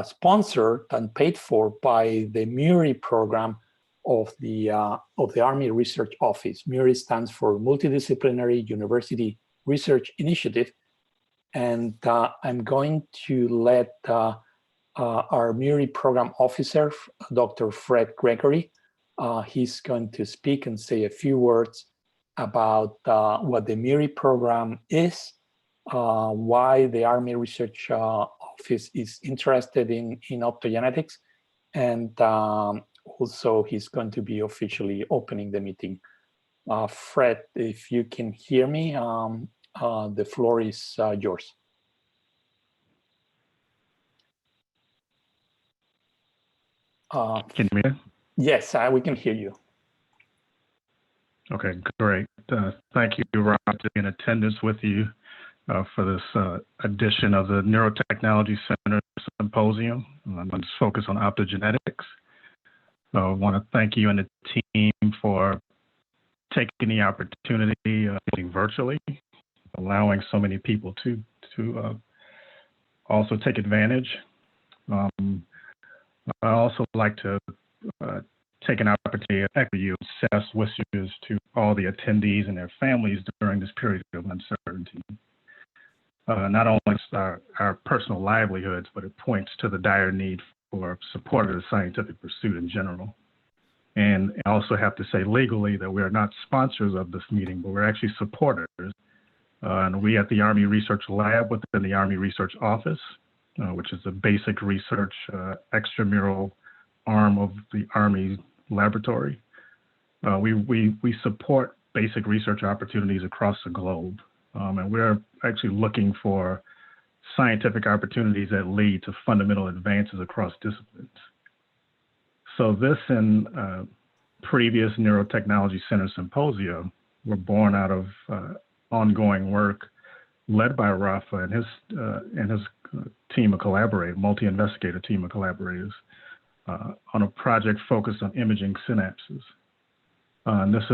sponsored and paid for by the MURI program of the Army Research Office. MURI stands for Multidisciplinary University Research Initiative. And I'm going to let our MURI program officer, Dr. Fred Gregory, he's going to speak and say a few words about what the MURI program is, why the Army Research Office is interested in optogenetics, and also he's going to be officially opening the meeting. Fred, if you can hear me, the floor is yours. Can you hear me? Yes, we can hear you. Okay, great. Thank you, Rob, to be in attendance with you for this edition of the Neurotechnology Center Symposium. I'm going to focus on optogenetics. I want to thank you and the team for taking the opportunity of meeting virtually, allowing so many people to also take advantage. I also like to take an opportunity to echo you best wishes to all the attendees and their families during this period of uncertainty. Not only our personal livelihoods, but it points to the dire need for support of the scientific pursuit in general. And I also have to say legally that we are not sponsors of this meeting, but we're actually supporters. And we at the Army Research Lab within the Army Research Office, which is a basic research extramural arm of the Army laboratory. We support basic research opportunities across the globe. And we're actually looking for scientific opportunities that lead to fundamental advances across disciplines. So this and previous Neurotechnology Center Symposia were born out of ongoing work led by Rafa and his team of collaborators, multi-investigator team of collaborators, on a project focused on imaging synapses. And this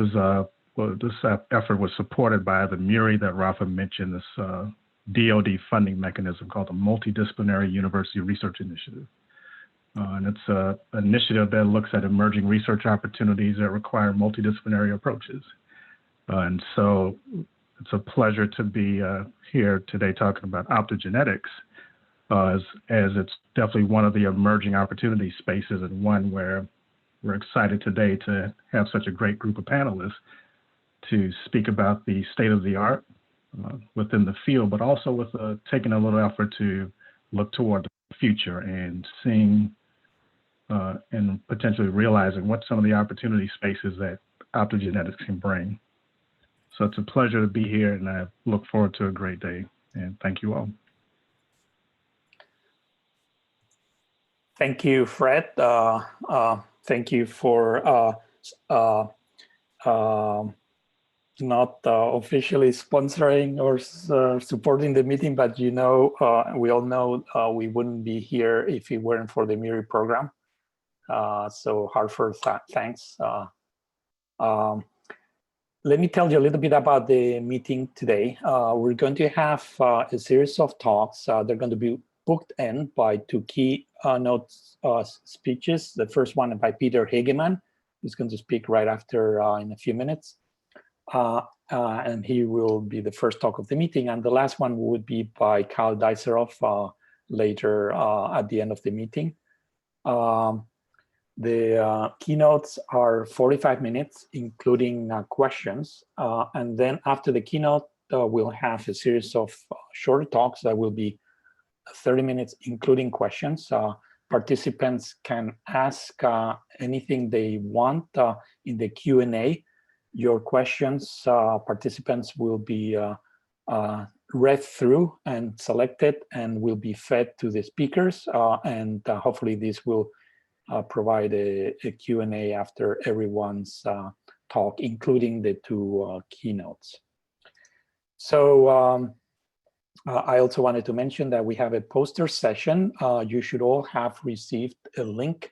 effort was supported by the MURI that Rafa mentioned, this DoD funding mechanism called the Multidisciplinary University Research Initiative. And it's an initiative that looks at emerging research opportunities that require multidisciplinary approaches. And so it's a pleasure to be here today talking about optogenetics, as it's definitely one of the emerging opportunity spaces, and one where we're excited today to have such a great group of panelists to speak about the state of the art within the field, but also with taking a little effort to look toward the future and seeing and potentially realizing what some of the opportunity spaces that optogenetics can bring. So it's a pleasure to be here, and I look forward to a great day, and thank you all. Thank you, Fred. Thank you for not officially sponsoring or supporting the meeting, but you know, we all know we wouldn't be here if it weren't for the MURI program. So heartfelt thanks. Let me tell you a little bit about the meeting today. We're going to have a series of talks. They're going to be booked in by two keynote speeches. The first one by Peter Hageman, who's going to speak right after in a few minutes. And he will be the first talk of the meeting. And the last one would be by Karl Deiseroff later at the end of the meeting. The keynotes are 45 minutes, including questions. And then after the keynote, we'll have a series of short talks that will be 30 minutes, including questions. Participants can ask anything they want in the Q&A. Your questions, participants will be read through and selected and will be fed to the speakers. And hopefully this will provide a Q&A after everyone's talk, including the two keynotes. So I also wanted to mention that we have a poster session. You should all have received a link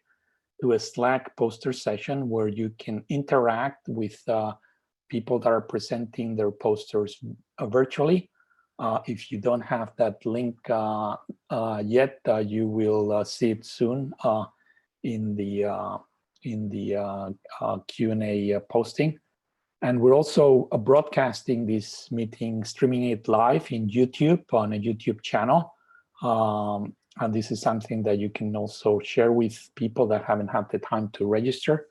to a Slack poster session where you can interact with people that are presenting their posters virtually. If you don't have that link yet, you will see it soon in the Q&A posting. And we're also broadcasting this meeting, streaming it live in YouTube on a YouTube channel. And this is something that you can also share with people that haven't had the time to register.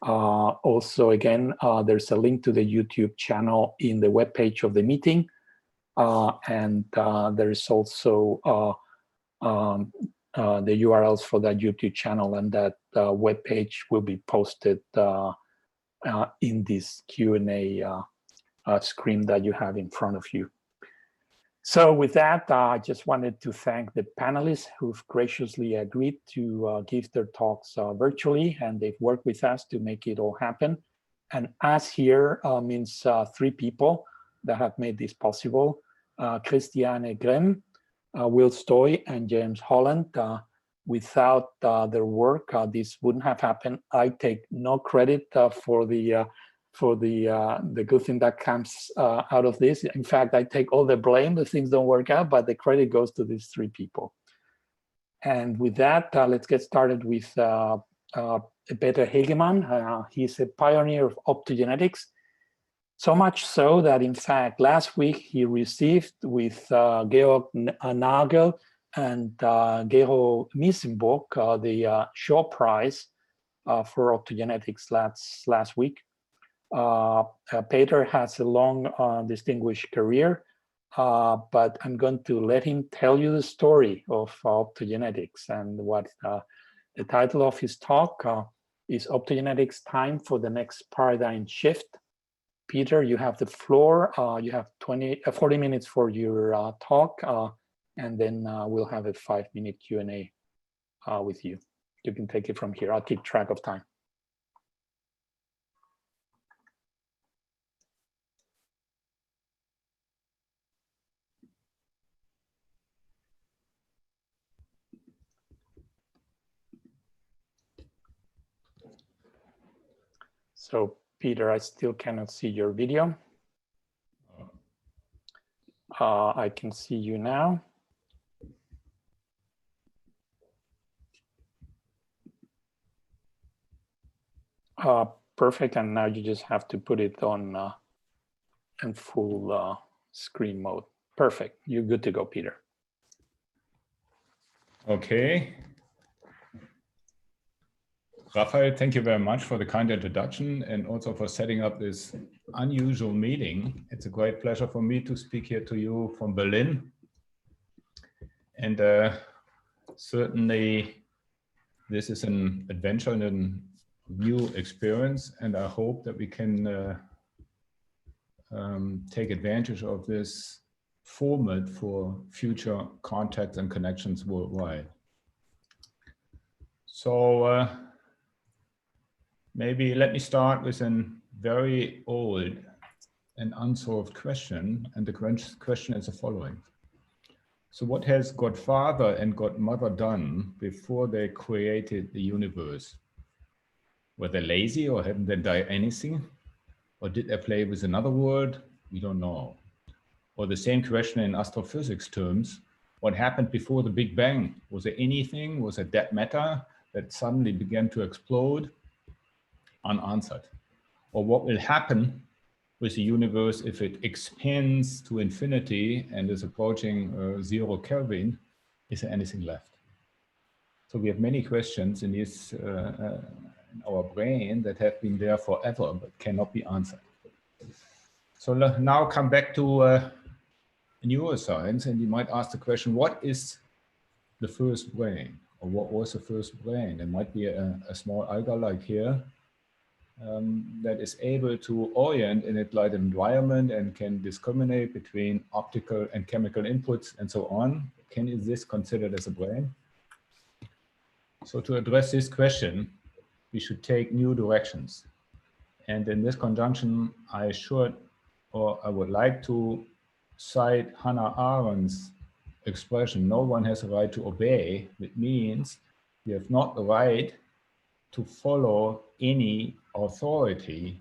Also, again, there's a link to the YouTube channel in the webpage of the meeting. And there is also the URLs for that YouTube channel, and that webpage will be posted in this Q&A screen that you have in front of you. So with that, I just wanted to thank the panelists who've graciously agreed to give their talks virtually, and they've worked with us to make it all happen. And us here means 3 people that have made this possible: Christiane Grimm, Will Stoy, and James Holland. Without their work, this wouldn't have happened. I take no credit for the good thing that comes out of this. In fact, I take all the blame if things don't work out, but the credit goes to these 3 people. And with that, let's get started with Peter Hegemann. He's a pioneer of optogenetics, so much so that, in fact, last week he received with Georg Nagel and Gero Miesenburg the Shaw Prize for optogenetics last week. Peter has a long, distinguished career, but I'm going to let him tell you the story of optogenetics. And what the title of his talk is Optogenetics: Time for the Next Paradigm Shift. Peter, you have the floor. You have 40 minutes for your talk, and then we'll have a 5-minute Q&A with you. You can take it from here. I'll keep track of time. So, Peter, I still cannot see your video. I can see you now. Perfect, and now you just have to put it on in full screen mode. Perfect, you're good to go, Peter. Okay. Raphael, thank you very much for the kind introduction and also for setting up this unusual meeting. It's a great pleasure for me to speak here to you from Berlin. And certainly this is an adventure and a new experience, and I hope that we can take advantage of this format for future contacts and connections worldwide. So maybe let me start with a very old and unsolved question, and the question is the following. So what has Godfather and Godmother done before they created the universe? Were they lazy, or hadn't they done anything? Or did they play with another world? We don't know. Or the same question in astrophysics terms, what happened before the Big Bang? Was there anything? Was it dead matter that suddenly began to explode? Unanswered. Or what will happen with the universe if it expands to infinity and is approaching 0 Kelvin? Is there anything left? So we have many questions in this in our brain that have been there forever but cannot be answered. So now come back to neuroscience, and you might ask the question, what is the first brain? Or what was the first brain? There might be a small alga like here that is able to orient in its light environment and can discriminate between optical and chemical inputs and so on. Is this considered as a brain? So to address this question, we should take new directions. And in this conjunction, I would like to cite Hannah Arendt's expression, no one has a right to obey. It means you have not the right to follow any authority,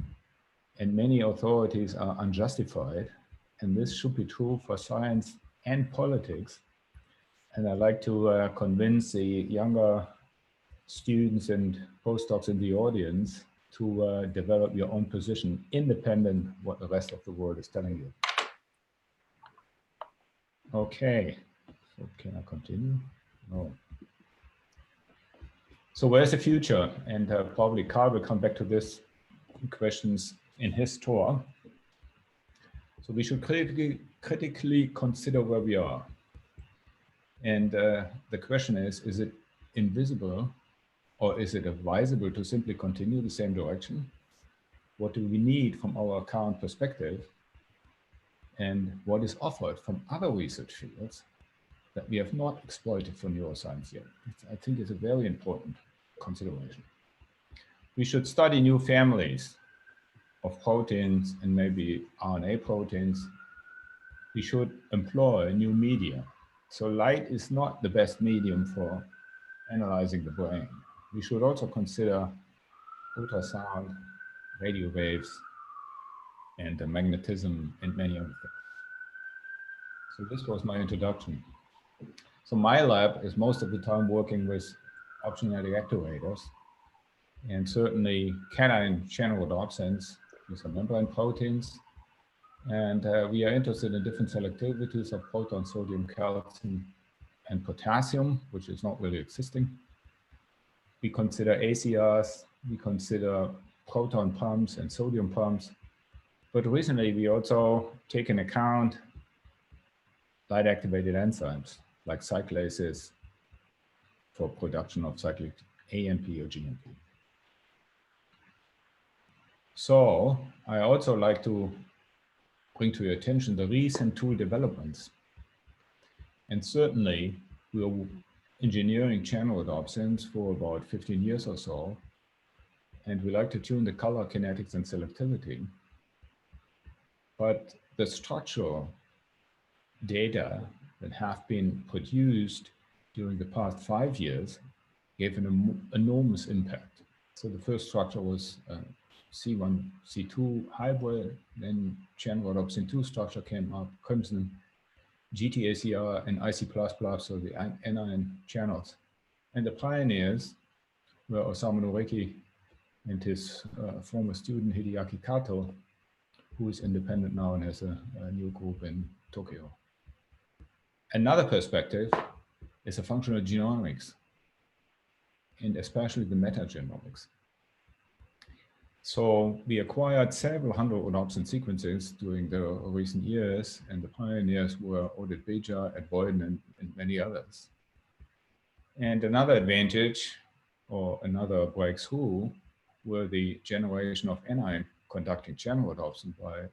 and many authorities are unjustified. and this should be true for science and politics. And I like to convince the younger students and postdocs in the audience to develop your own position independent what the rest of the world is telling you. Okay, so can I continue? No. So where's the future? And probably Carl will come back to this questions in his talk. So we should critically consider where we are. And the question is it invisible or is it advisable to simply continue the same direction? What do we need from our current perspective? And what is offered from other research fields that we have not exploited for neuroscience yet? I think it's a very important consideration. We should study new families of proteins and maybe RNA proteins. We should employ new media. So light is not the best medium for analyzing the brain. We should also consider ultrasound, radio waves, and the magnetism and many other things. So this was my introduction. So my lab is most of the time working with optogenetic activators, and certainly cation channel rhodopsins, these are membrane proteins. And we are interested in different selectivities of proton, sodium, calcium, and potassium, which is not really existing. We consider ACRs, we consider proton pumps and sodium pumps. But recently we also take into account light activated enzymes like cyclases for production of cyclic AMP or GMP. So I also like to bring to your attention the recent tool developments. And certainly we are engineering channel rhodopsins for about 15 years or so. And we like to tune the color kinetics and selectivity. But the structural data that have been produced during the past 5 years gave an enormous impact. So the first structure was C1, C2 hybrid, then channel rhodopsin 2 structure came up, Crimson, GTACR, and IC++, so the anion channels. And the pioneers were Osamu Noreki and his former student Hideaki Kato, who is independent now and has a new group in Tokyo. Another perspective is a functional genomics, and especially the metagenomics. So we acquired several hundred rhodopsin sequences during the recent years, and the pioneers were Oded Beja, Ed Boyden, and many others. And another advantage, or another breakthrough, were the generation of anion conducting channel rhodopsin by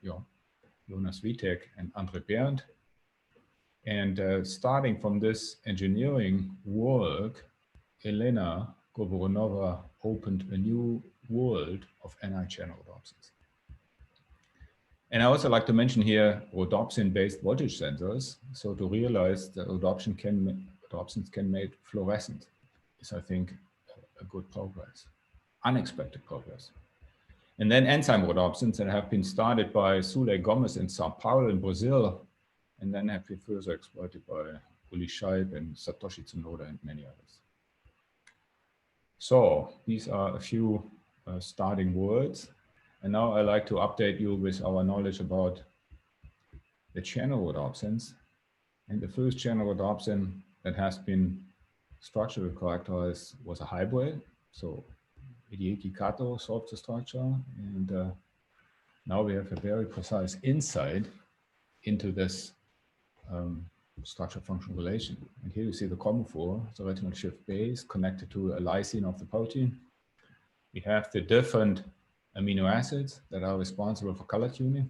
Jonas Witek and Andre Berndt. And starting from this engineering work, Elena Govoronova opened a new world of anion channel rhodopsins. And I also like to mention here rhodopsin-based voltage sensors. So to realize that rhodopsins can make fluorescent is, I think, a good progress, unexpected progress. And then enzyme rhodopsins that have been started by Sule Gomes in Sao Paulo in Brazil, and then have been further exploited by Uli Scheib and Satoshi Tsunoda and many others. So these are a few starting words. And now I'd like to update you with our knowledge about the channel rhodopsins. And the first channel rhodopsin that has been structurally characterized was a hybrid. So Hideaki Kato solved the structure. And now we have a very precise insight into this structure-function relation. And here you see the chromophore, the retinal shift base connected to a lysine of the protein. We have the different amino acids that are responsible for color tuning.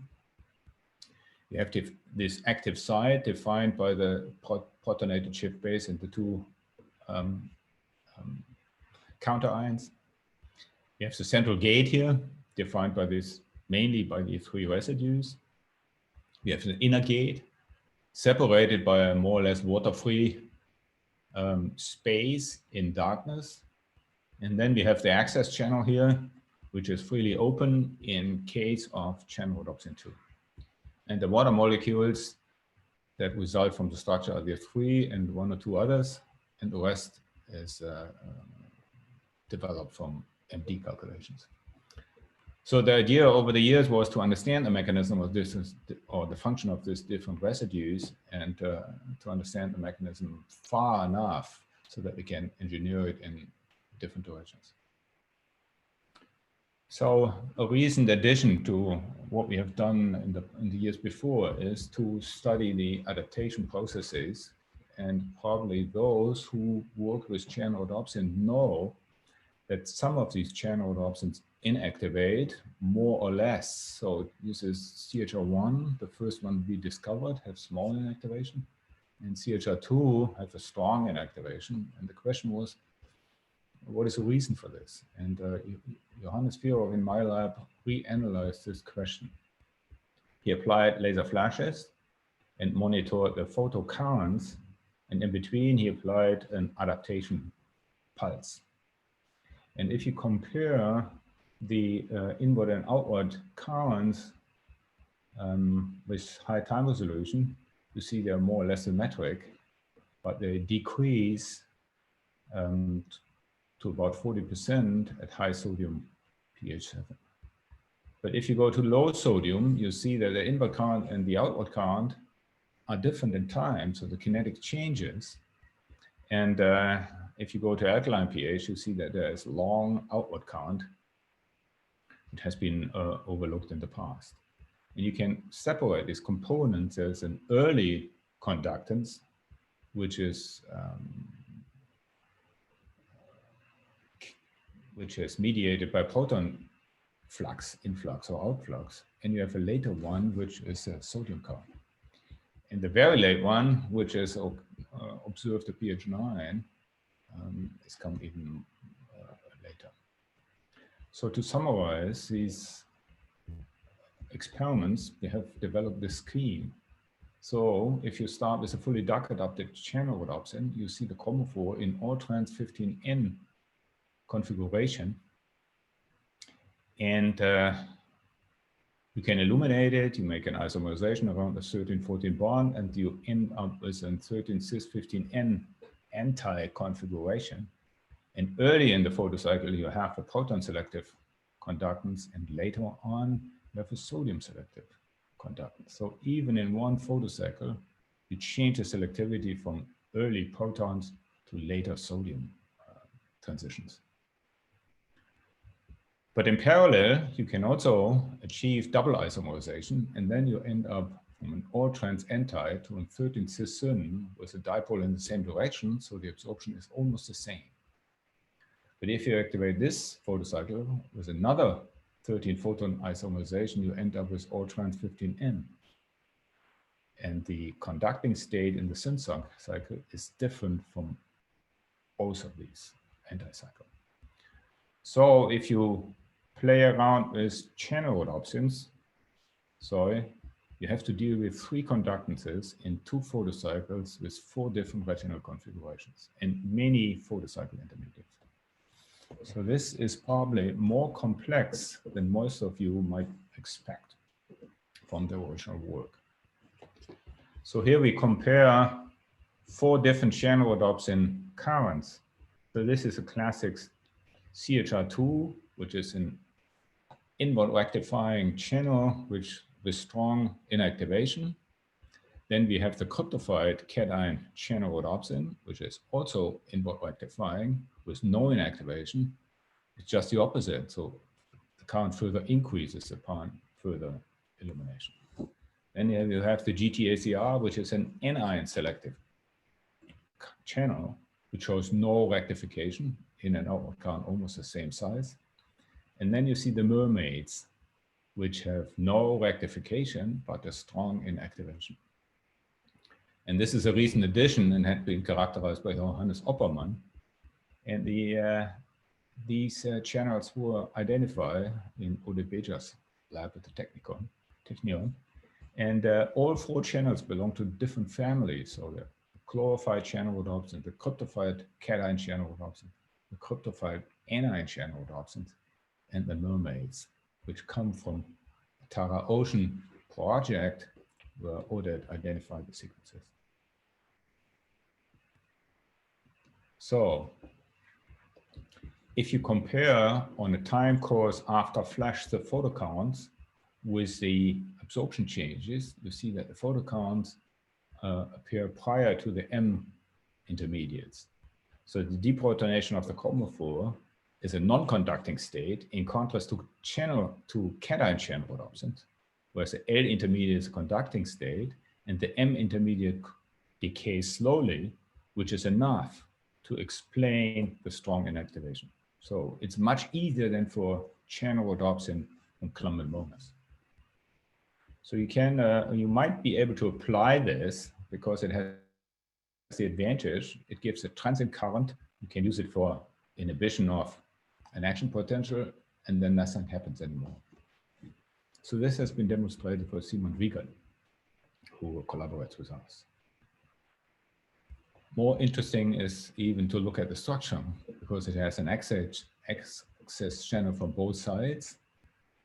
We have this active site defined by the protonated shift base and the two counter ions. We have the central gate here defined by this, mainly by the 3 residues. We have the inner gate separated by a more or less water-free space in darkness. And then we have the access channel here, which is freely open in case of channel rhodopsin 2. And the water molecules that result from the structure are the 3 and 1 or 2 others, and the rest is developed from MD calculations. So the idea over the years was to understand the mechanism of this, or the function of these different residues, and to understand the mechanism far enough so that we can engineer it in different directions. So a recent addition to what we have done in the years before is to study the adaptation processes, and probably those who work with channel rhodopsin know that some of these channel rhodopsins inactivate more or less. So this is CHR1, the first one we discovered, have small inactivation, and CHR2 have a strong inactivation. And the question was, what is the reason for this? And Johannes Virov in my lab reanalyzed this question. He applied laser flashes and monitored the photo currents, and in between he applied an adaptation pulse. And if you compare the inward and outward currents with high time resolution, you see they're more or less symmetric, but they decrease to about 40% at high sodium pH 7. But if you go to low sodium, you see that the inward current and the outward current are different in time, so the kinetic changes. And if you go to alkaline pH, you see that there is long outward current. It has been overlooked in the past. And you can separate these components. There's an early conductance, which is mediated by proton flux, influx or outflux. And you have a later one, which is a sodium current. And the very late one, which is observed at pH 9, is come even later. So to summarize these experiments, we have developed this scheme. So if you start with a fully dark adapted channel rhodopsin, you see the chromophore in all trans 15N configuration. And you can illuminate it, you make an isomerization around the 13-14 bond, and you end up with a 13-cis-15N anti-configuration. And early in the photocycle, you have a proton selective conductance, and later on, you have a sodium selective conductance. So even in one photocycle, you change the selectivity from early protons to later sodium transitions. But in parallel, you can also achieve double isomerization, and then you end up from an all trans anti to a 13-cis-syn with a dipole in the same direction, so the absorption is almost the same. But if you activate this photocycle with another 13-photon isomerization, you end up with all trans 15N. And the conducting state in the syn cycle is different from both of these anti-cycle. So if you play around with channel rhodopsins, you have to deal with 3 conductances in 2 photocycles with 4 different retinal configurations and many photocycle intermediates. So this is probably more complex than most of you might expect from the original work. So here we compare 4 different channel rhodopsin currents. So this is a classic CHR2, which is an inward rectifying channel with strong inactivation. Then we have the cryptophyte cation channel rhodopsin, which is also inward rectifying with no inactivation. It's just the opposite. So the current further increases upon further illumination. Then you have the GTACR, which is an anion selective channel, which shows no rectification, in and outward current almost the same size. And then you see the mermaids, which have no rectification, but a strong inactivation. And this is a recent addition and had been characterized by Johannes Oppermann. And these channels were identified in Ode Beja's lab at the Technion. And all 4 channels belong to different families. So the chlorophyte channel rhodopsin, the cryptophyte cation channel rhodopsin, the cryptophyte anion channel rhodopsins, and the mermaids, which come from the Tara Ocean project were ordered to identify the sequences. So if you compare on a time course after flash the photo counts with the absorption changes, you see that the photo counts appear prior to the M intermediates. So the deprotonation of the chromophore is a non-conducting state in contrast to cation channel rhodopsins, whereas the L intermediate is a conducting state and the M intermediate decays slowly, which is enough to explain the strong inactivation. So it's much easier than for channel rhodopsin and Clommelmonas. So you might be able to apply this because it has the advantage, it gives a transient current. You can use it for inhibition of an action potential, and then nothing happens anymore. So this has been demonstrated for Simon Wiegel, who collaborates with us. More interesting is even to look at the structure, because it has an access channel from both sides.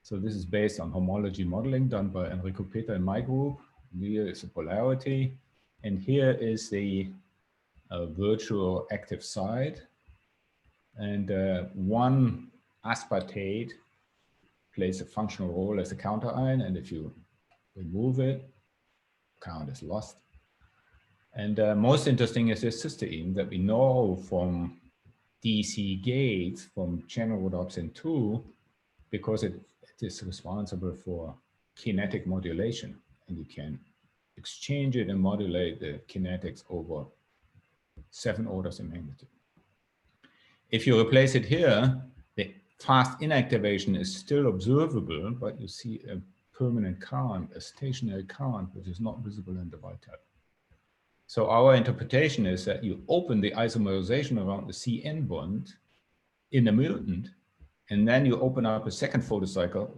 So this is based on homology modeling done by Enrico Peter in my group. Here is the polarity, and here is the virtual active site. And one aspartate plays a functional role as a counterion, and if you remove it, count is lost. And most interesting is this cysteine that we know from DC gates from channel rhodopsin 2, because it is responsible for kinetic modulation, and you can exchange it and modulate the kinetics over 7 orders in magnitude. If you replace it here, the fast inactivation is still observable, but you see a permanent current, a stationary current, which is not visible in the wild type. So our interpretation is that you open the isomerization around the CN bond in the mutant, and then you open up a second photocycle,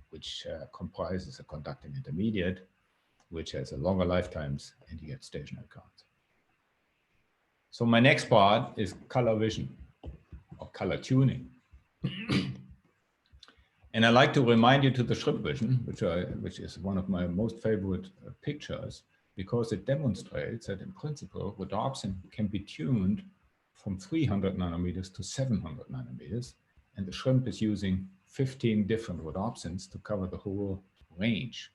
which comprises a conducting intermediate, which has a longer lifetimes, and you get stationary currents. So my next part is color vision or color tuning. And I like to remind you to the shrimp vision, which is one of my most favorite pictures, because it demonstrates that in principle, rhodopsin can be tuned from 300 nanometers to 700 nanometers. And the shrimp is using 15 different rhodopsins to cover the whole range.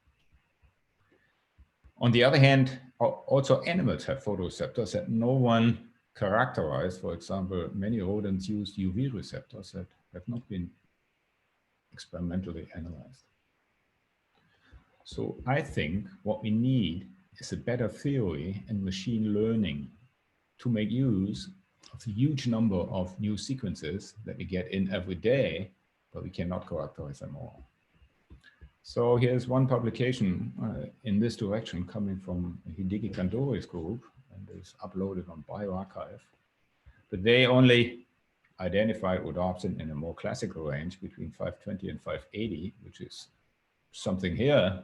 On the other hand, also animals have photoreceptors that no one characterized. For example, many rodents use UV receptors that have not been experimentally analyzed. So I think what we need is a better theory and machine learning to make use of the huge number of new sequences that we get in every day, but we cannot characterize them all. So here's one publication in this direction coming from Hideki Kandori's group, and it's uploaded on bioRxiv. But they only identify rhodopsin in a more classical range between 520 and 580, which is something here,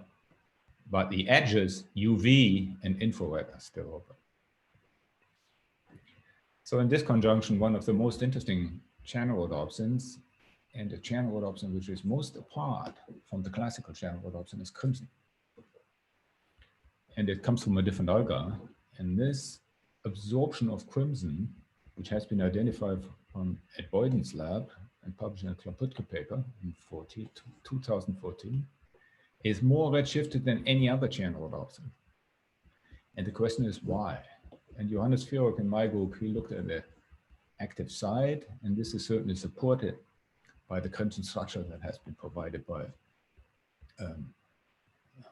but the edges, UV and infrared, are still open. So in this conjunction, one of the most interesting channel rhodopsins, and the channel rhodopsin which is most apart from the classical channel rhodopsin, is crimson. And it comes from a different alga. And this absorption of crimson, which has been identified at Boyden's lab and published in a Kloputke paper in 2014, is more redshifted than any other channel rhodopsin. And the question is why? And Johannes Firok in my group, he looked at the active site, and this is certainly supported by the crimson structure that has been provided by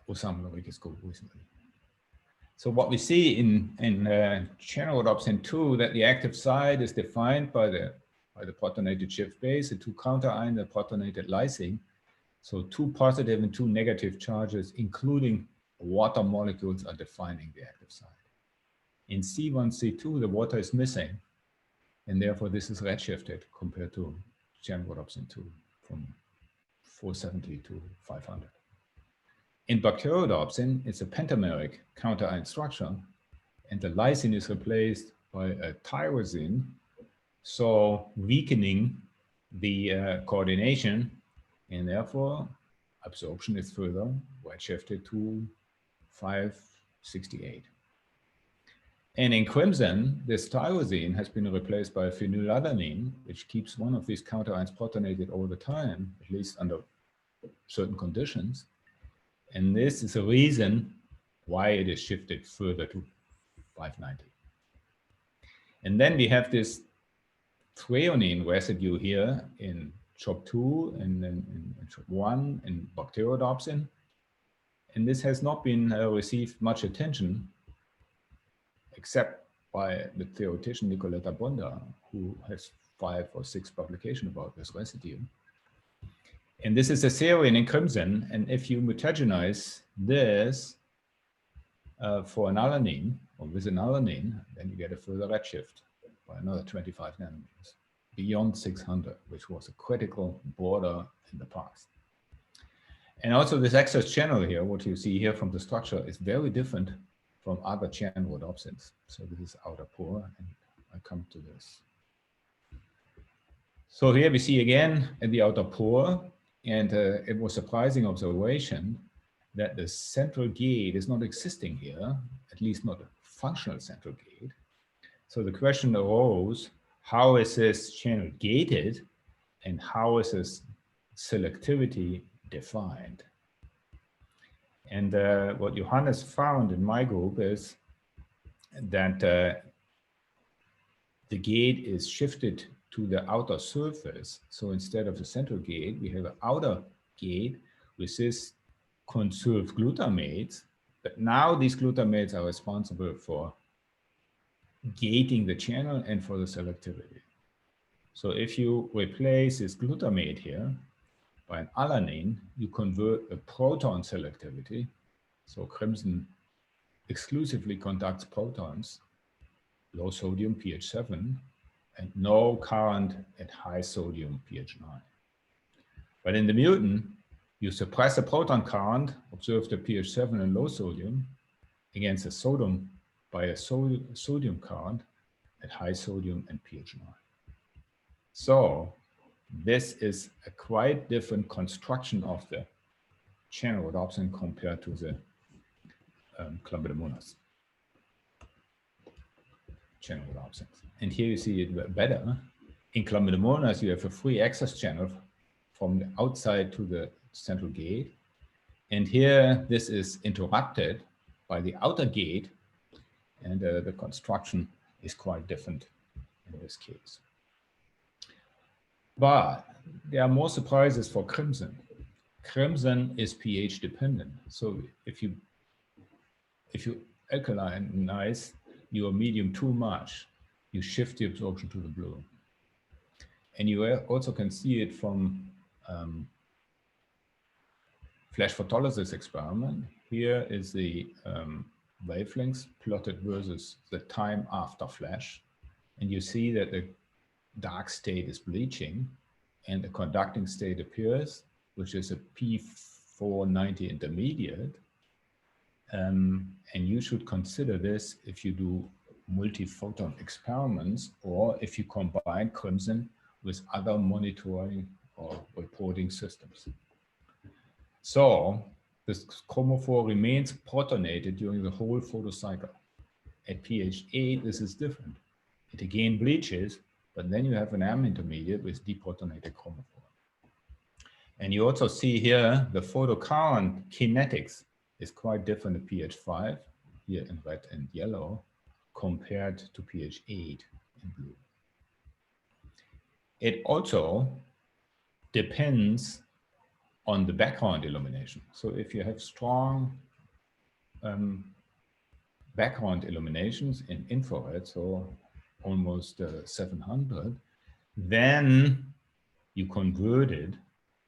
Osama Lorique's group recently. So what we see in channel rhodopsin 2, that the active site is defined by the protonated shift base, the 2 counterion, the protonated lysine. So 2 positive and 2 negative charges, including water molecules, are defining the active site. In C1, C2, the water is missing, and therefore this is redshifted compared to channel rhodopsin 2 from 470 to 500. In bacteriorhodopsin, it's a pentameric counterion structure, and the lysine is replaced by a tyrosine, so weakening the coordination, and therefore absorption is further redshifted to 568. And in crimson, this tyrosine has been replaced by phenylalanine, which keeps one of these counterions protonated all the time, at least under certain conditions. And this is a reason why it is shifted further to 590. And then we have this threonine residue here in CHOP2 and then in CHOP1 in bacteriodopsin. And this has not been received much attention except by the theoretician Nicoletta Bonda, who has 5 or 6 publications about this residue. And this is a serine in crimson. And if you mutagenize this for an alanine, or with an alanine, then you get a further redshift by another 25 nanometers, beyond 600, which was a critical border in the past. And also this excess channel here, what you see here from the structure, is very different from other channel rhodopsins. So this is outer pore, and I come to this. So here we see again in the outer pore, and it was surprising observation that the central gate is not existing here, at least not a functional central gate. So the question arose, how is this channel gated and how is this selectivity defined? And what Johannes found in my group is that the gate is shifted to the outer surface. So instead of the central gate, we have an outer gate with this conserved glutamates, but now these glutamates are responsible for gating the channel and for the selectivity. So if you replace this glutamate here by an alanine, you convert a proton selectivity. So crimson exclusively conducts protons, low sodium pH 7, and no current at high sodium pH 9. But in the mutant, you suppress the proton current, observe the pH 7 and low sodium, against a sodium by a sodium current at high sodium and pH 9. So this is a quite different construction of the channel rhodopsin compared to the chlamydomonas channel rhodopsins. And here you see it better. In chlamydomonas, you have a free access channel from the outside to the central gate. And here, this is interrupted by the outer gate, and the construction is quite different in this case. But there are more surprises for crimson. Crimson is pH dependent. So if you alkalinize your medium too much, you shift the absorption to the blue. And you also can see it from flash photolysis experiment. Here is the wavelengths plotted versus the time after flash. And you see that the dark state is bleaching and the conducting state appears, which is a P490 intermediate. And you should consider this if you do multi-photon experiments or if you combine crimson with other monitoring or reporting systems. So this chromophore remains protonated during the whole photocycle. At pH 8, this is different. It again bleaches, but then you have an M intermediate with deprotonated chromophore. And you also see here the photocurrent kinetics is quite different at pH 5, here in red and yellow, compared to pH 8 in blue. It also depends on the background illumination. So if you have strong background illuminations in infrared, so almost 700, then you convert it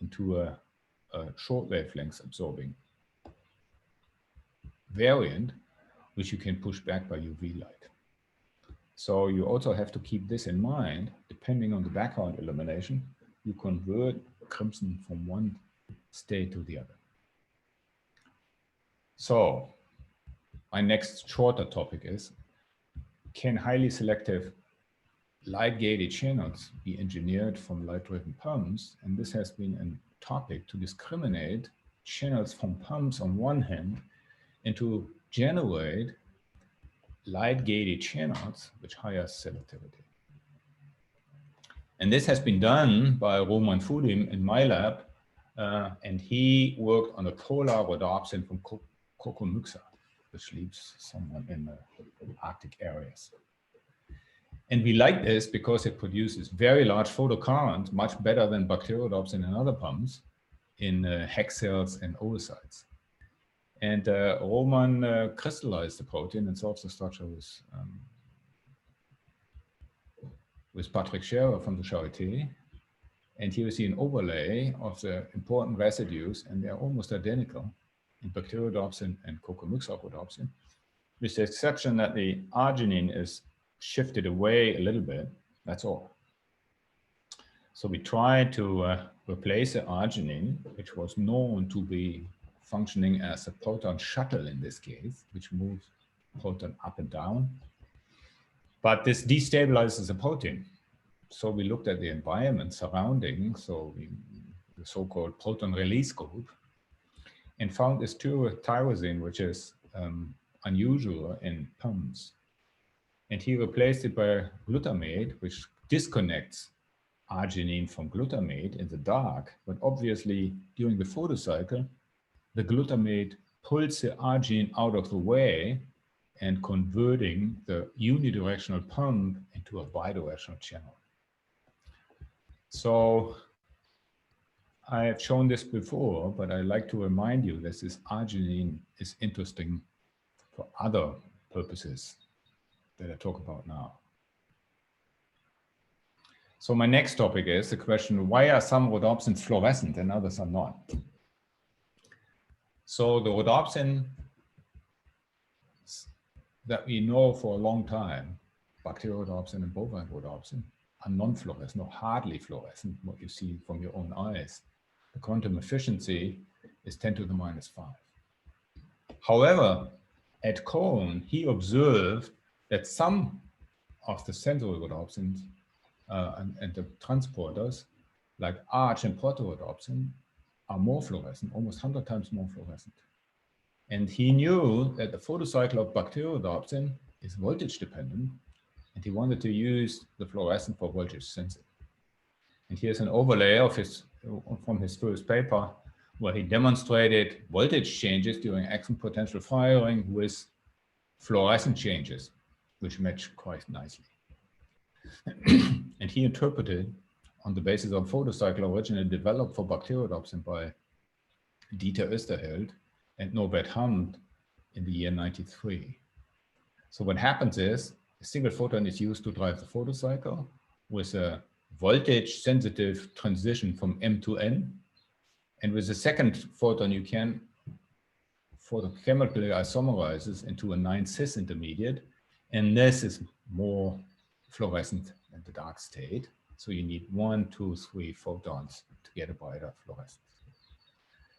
into a short wavelength absorbing variant, which you can push back by UV light. So you also have to keep this in mind. Depending on the background illumination, you convert crimson from one state to the other. So my next shorter topic is, can highly selective light-gated channels be engineered from light-driven pumps? And this has been a topic to discriminate channels from pumps on one hand and to generate light-gated channels with higher selectivity. And this has been done by Roman Fudim in my lab, and he worked on a polar rhodopsin from Kokomyxa, which lives somewhere in the Arctic areas. And we like this because it produces very large photocurrent, much better than bacteriodopsin and other pumps in hex cells and oocytes. And Roman crystallized the protein and solved the structure with Patrick Scherer from the Charité. And here we see an overlay of the important residues, and they're almost identical in bacteriodopsin and Kokomyxa rhodopsin, with the exception that the arginine is shifted away a little bit, that's all. So we tried to replace the arginine, which was known to be functioning as a proton shuttle in this case, which moves proton up and down. But this destabilizes the protein. So we looked at the environment surrounding, the so-called proton release group, and found this tyrosine, which is unusual in pumps. And he replaced it by glutamate, which disconnects arginine from glutamate in the dark. But obviously, during the photocycle, the glutamate pulls the arginine out of the way and converting the unidirectional pump into a bidirectional channel. So I have shown this before, but I like to remind you that this arginine is interesting for other purposes that I talk about now. So my next topic is the question, why are some rhodopsins fluorescent and others are not? So the rhodopsin that we know for a long time, bacteriorhodopsin and bovine rhodopsin, are non-fluorescent or hardly fluorescent, what you see from your own eyes. The quantum efficiency is 10 to the minus 5. However, at Cohn, he observed that some of the sensory rhodopsins and the transporters, like arch and protorhodopsin, are more fluorescent, almost 100 times more fluorescent. And he knew that the photocycle of bacteriorhodopsin is voltage dependent, and he wanted to use the fluorescent for voltage sensing. And here's an overlay of from his first paper, where he demonstrated voltage changes during action potential firing with fluorescent changes, which match quite nicely. And he interpreted on the basis of photocycle originally developed for bacteriodopsin by Dieter Oesterheld and Norbert Hamt in the year 93. So what happens is a single photon is used to drive the photocycle with a voltage sensitive transition from M to N. And with the second photon, you can photochemically isomerizes into a 9-cis intermediate. And this is more fluorescent than the dark state. So you need 1, 2, 3 photons to get a brighter fluorescence.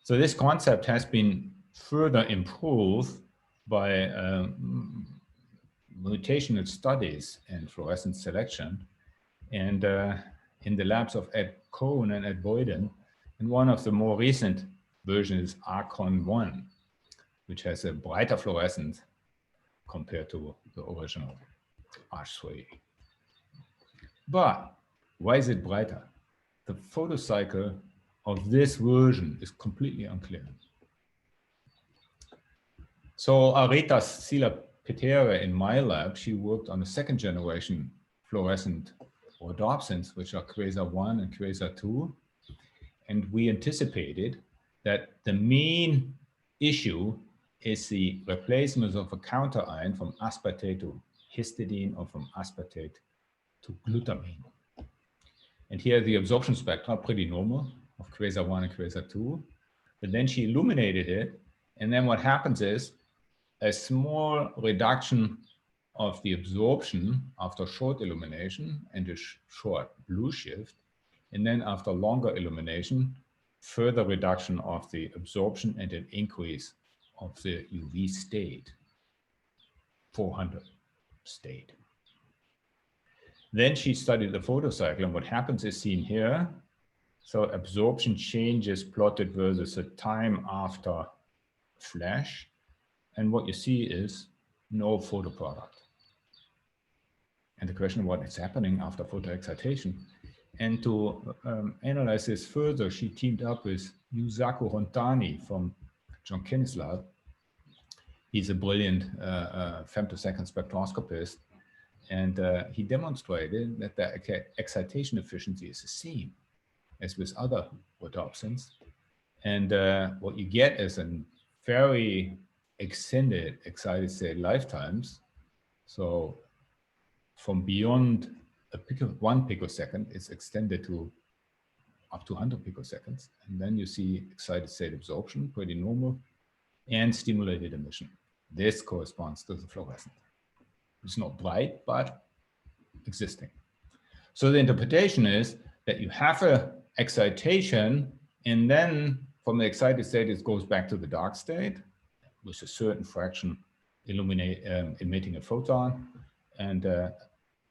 So this concept has been further improved by mutational studies in fluorescence selection. And in the labs of Ed Cohn and Ed Boyden, and one of the more recent versions is Archon-1, which has a brighter fluorescence compared to the original Arch3. But why is it brighter? The photocycle of this version is completely unclear. So Arita Sila-Petere in my lab, she worked on the second generation fluorescent rhodopsins, which are quasar 1 and quasar 2. And we anticipated that the main issue is the replacement of a counterion from aspartate to histidine or from aspartate to glutamine. And here the absorption spectra are pretty normal of quasar 1 and quasar 2. But then she illuminated it. And then what happens is a small reduction of the absorption after short illumination and a short blue shift. And then after longer illumination, further reduction of the absorption and an increase of the UV state, 400 state. Then she studied the photocycle, and what happens is seen here. So absorption changes plotted versus the time after flash. and what you see is no photoproduct. And the question, what is happening after photoexcitation? And to analyze this further, she teamed up with Yusaku Hontani from John Kenny's lab. He's a brilliant femtosecond spectroscopist. And he demonstrated that the excitation efficiency is the same as with other rhodopsins. And what you get is a very extended excited state lifetimes. So from beyond 1 picosecond, it's extended to up to 100 picoseconds. And then you see excited state absorption, pretty normal, and stimulated emission. This corresponds to the fluorescent. It's not bright, but existing. So the interpretation is that you have a excitation, and then from the excited state, it goes back to the dark state with a certain fraction emitting a photon, and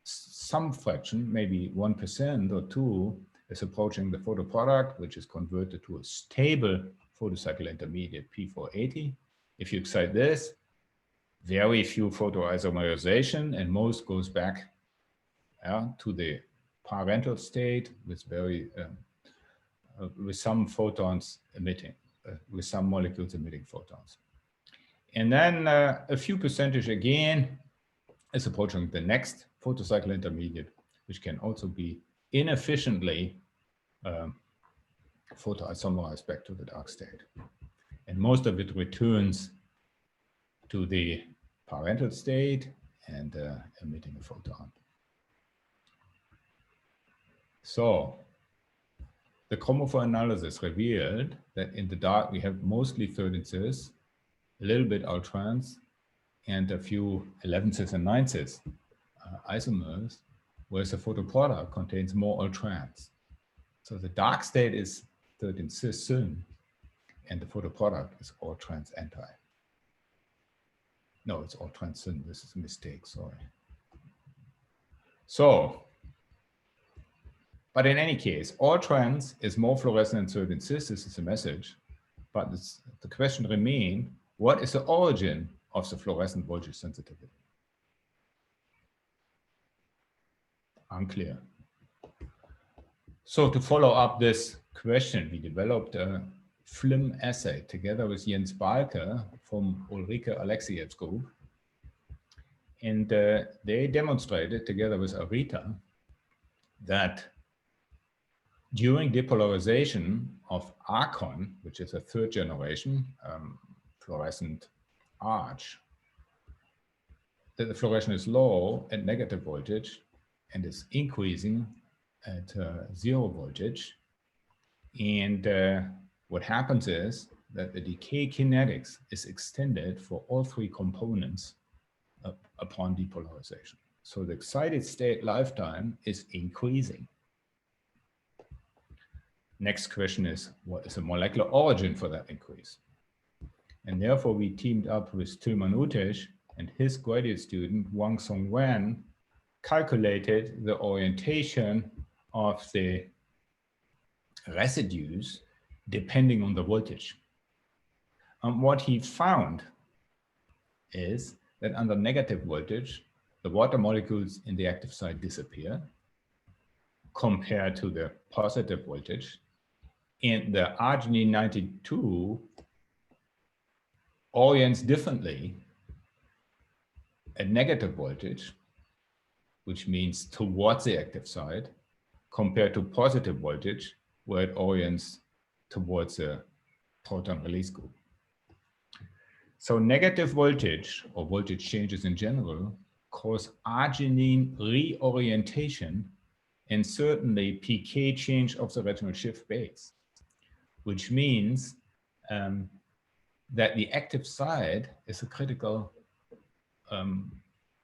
some fraction, maybe 1% or 2%, is approaching the photoproduct, which is converted to a stable photocycle intermediate P480. If you excite this, very few photoisomerization, and most goes back to the parental state with with some photons emitting, with some molecules emitting photons. And then a few percentage again is approaching the next photocycle intermediate, which can also be inefficiently photoisomerized back to the dark state. And most of it returns to the parental state and emitting a photon. So the chromophore analysis revealed that in the dark we have mostly 13 cis, a little bit ultrans, and a few 11 cis and 9 cis isomers, whereas the photoproduct contains more ultrans. So the dark state is 13 cis syn, and the photoproduct is all trans anti. No, it's all trans syn. This is a mistake, sorry. So, but in any case, all trans is more fluorescent than 13 cis. This is the message. But the question remains, what is the origin of the fluorescent voltage sensitivity? Unclear. So to follow up this question, we developed a FLIM assay together with Jens Balke from Ulrike Alexiev's group. And they demonstrated together with Arita that during depolarization of archon, which is a third generation fluorescent arch, that the fluorescence is low at negative voltage and is increasing at 0 voltage. And what happens is that the decay kinetics is extended for all 3 components upon depolarization. So the excited state lifetime is increasing. Next question is, what is the molecular origin for that increase? And therefore we teamed up with Tilman Utesh and his graduate student Wang Song Wen calculated the orientation of the residues depending on the voltage. And what he found is that under negative voltage, the water molecules in the active site disappear compared to the positive voltage. And the arginine 92 orients differently at negative voltage, which means towards the active site, compared to positive voltage, where it orients towards the proton release group. So negative voltage, or voltage changes in general, cause arginine reorientation and certainly PK change of the retinal shift base, which means that the active site is a critical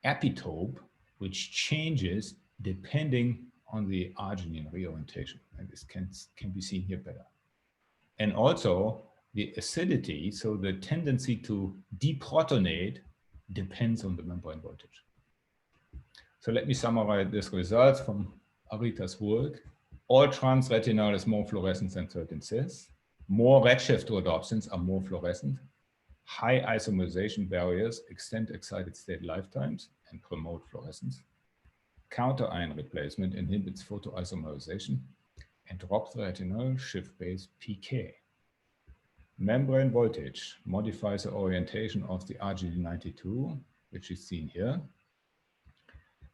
epitope which changes depending on the arginine reorientation. And this can be seen here better. And also the acidity, so the tendency to deprotonate, depends on the membrane voltage. So let me summarize these results from Arita's work. All trans retinal is more fluorescent than 13 cis. More redshift rhodopsins are more fluorescent. high isomerization barriers extend excited state lifetimes and promote fluorescence. Counter-ion replacement inhibits photoisomerization and drops the retinol shift-base PK. Membrane voltage modifies the orientation of the RGD92, which is seen here.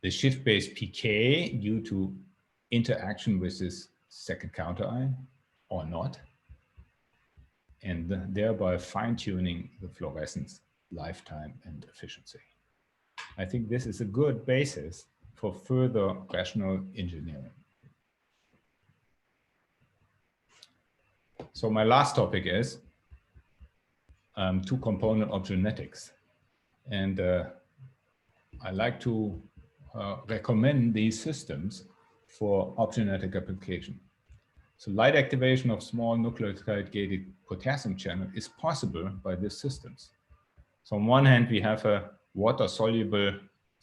The shift-base PK due to interaction with this second counter-ion or not, and thereby fine-tuning the fluorescence lifetime and efficiency. I think this is a good basis for further rational engineering. So my last topic is two-component optogenetics. And I like to recommend these systems for optogenetic application. So light activation of small nucleotide-gated potassium channel is possible by these systems. So on one hand, we have a water-soluble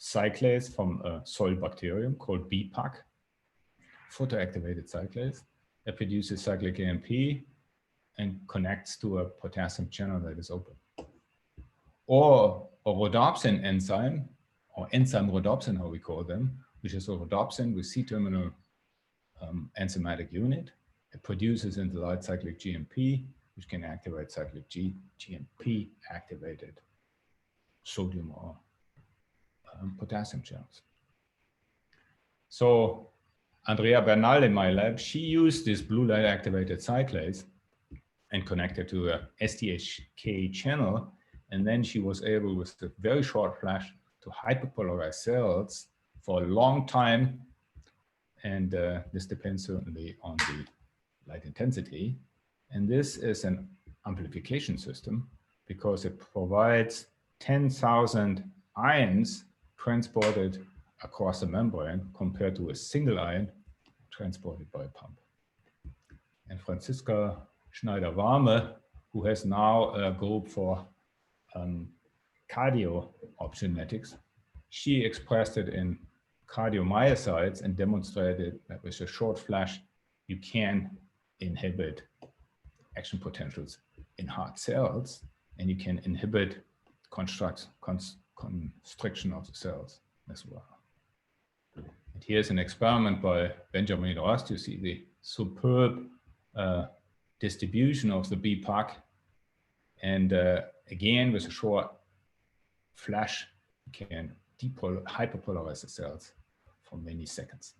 cyclase from a soil bacterium called BPAC, photoactivated cyclase, that produces cyclic AMP and connects to a potassium channel that is open. Or a rhodopsin enzyme, or enzyme rhodopsin, how we call them, which is a rhodopsin with C-terminal enzymatic unit. It produces in the light cyclic GMP, which can activate cyclic GMP activated sodium or potassium channels. So Andrea Bernal in my lab, she used this blue light activated cyclase and connected to a SDHK channel. And then she was able, with a very short flash, to hyperpolarize cells for a long time. And this depends certainly on the light intensity. And this is an amplification system because it provides 10,000 ions transported across the membrane compared to a single ion transported by a pump. And Franziska Schneider-Warme, who has now a group for cardio optogenetics, she expressed it in cardiomyocytes and demonstrated that with a short flash, you can inhibit action potentials in heart cells, and you can inhibit constriction of the cells as well. And here's an experiment by Benjamin Rost. You see the superb distribution of the BPAC. And again, with a short flash, you can hyperpolarize the cells for many seconds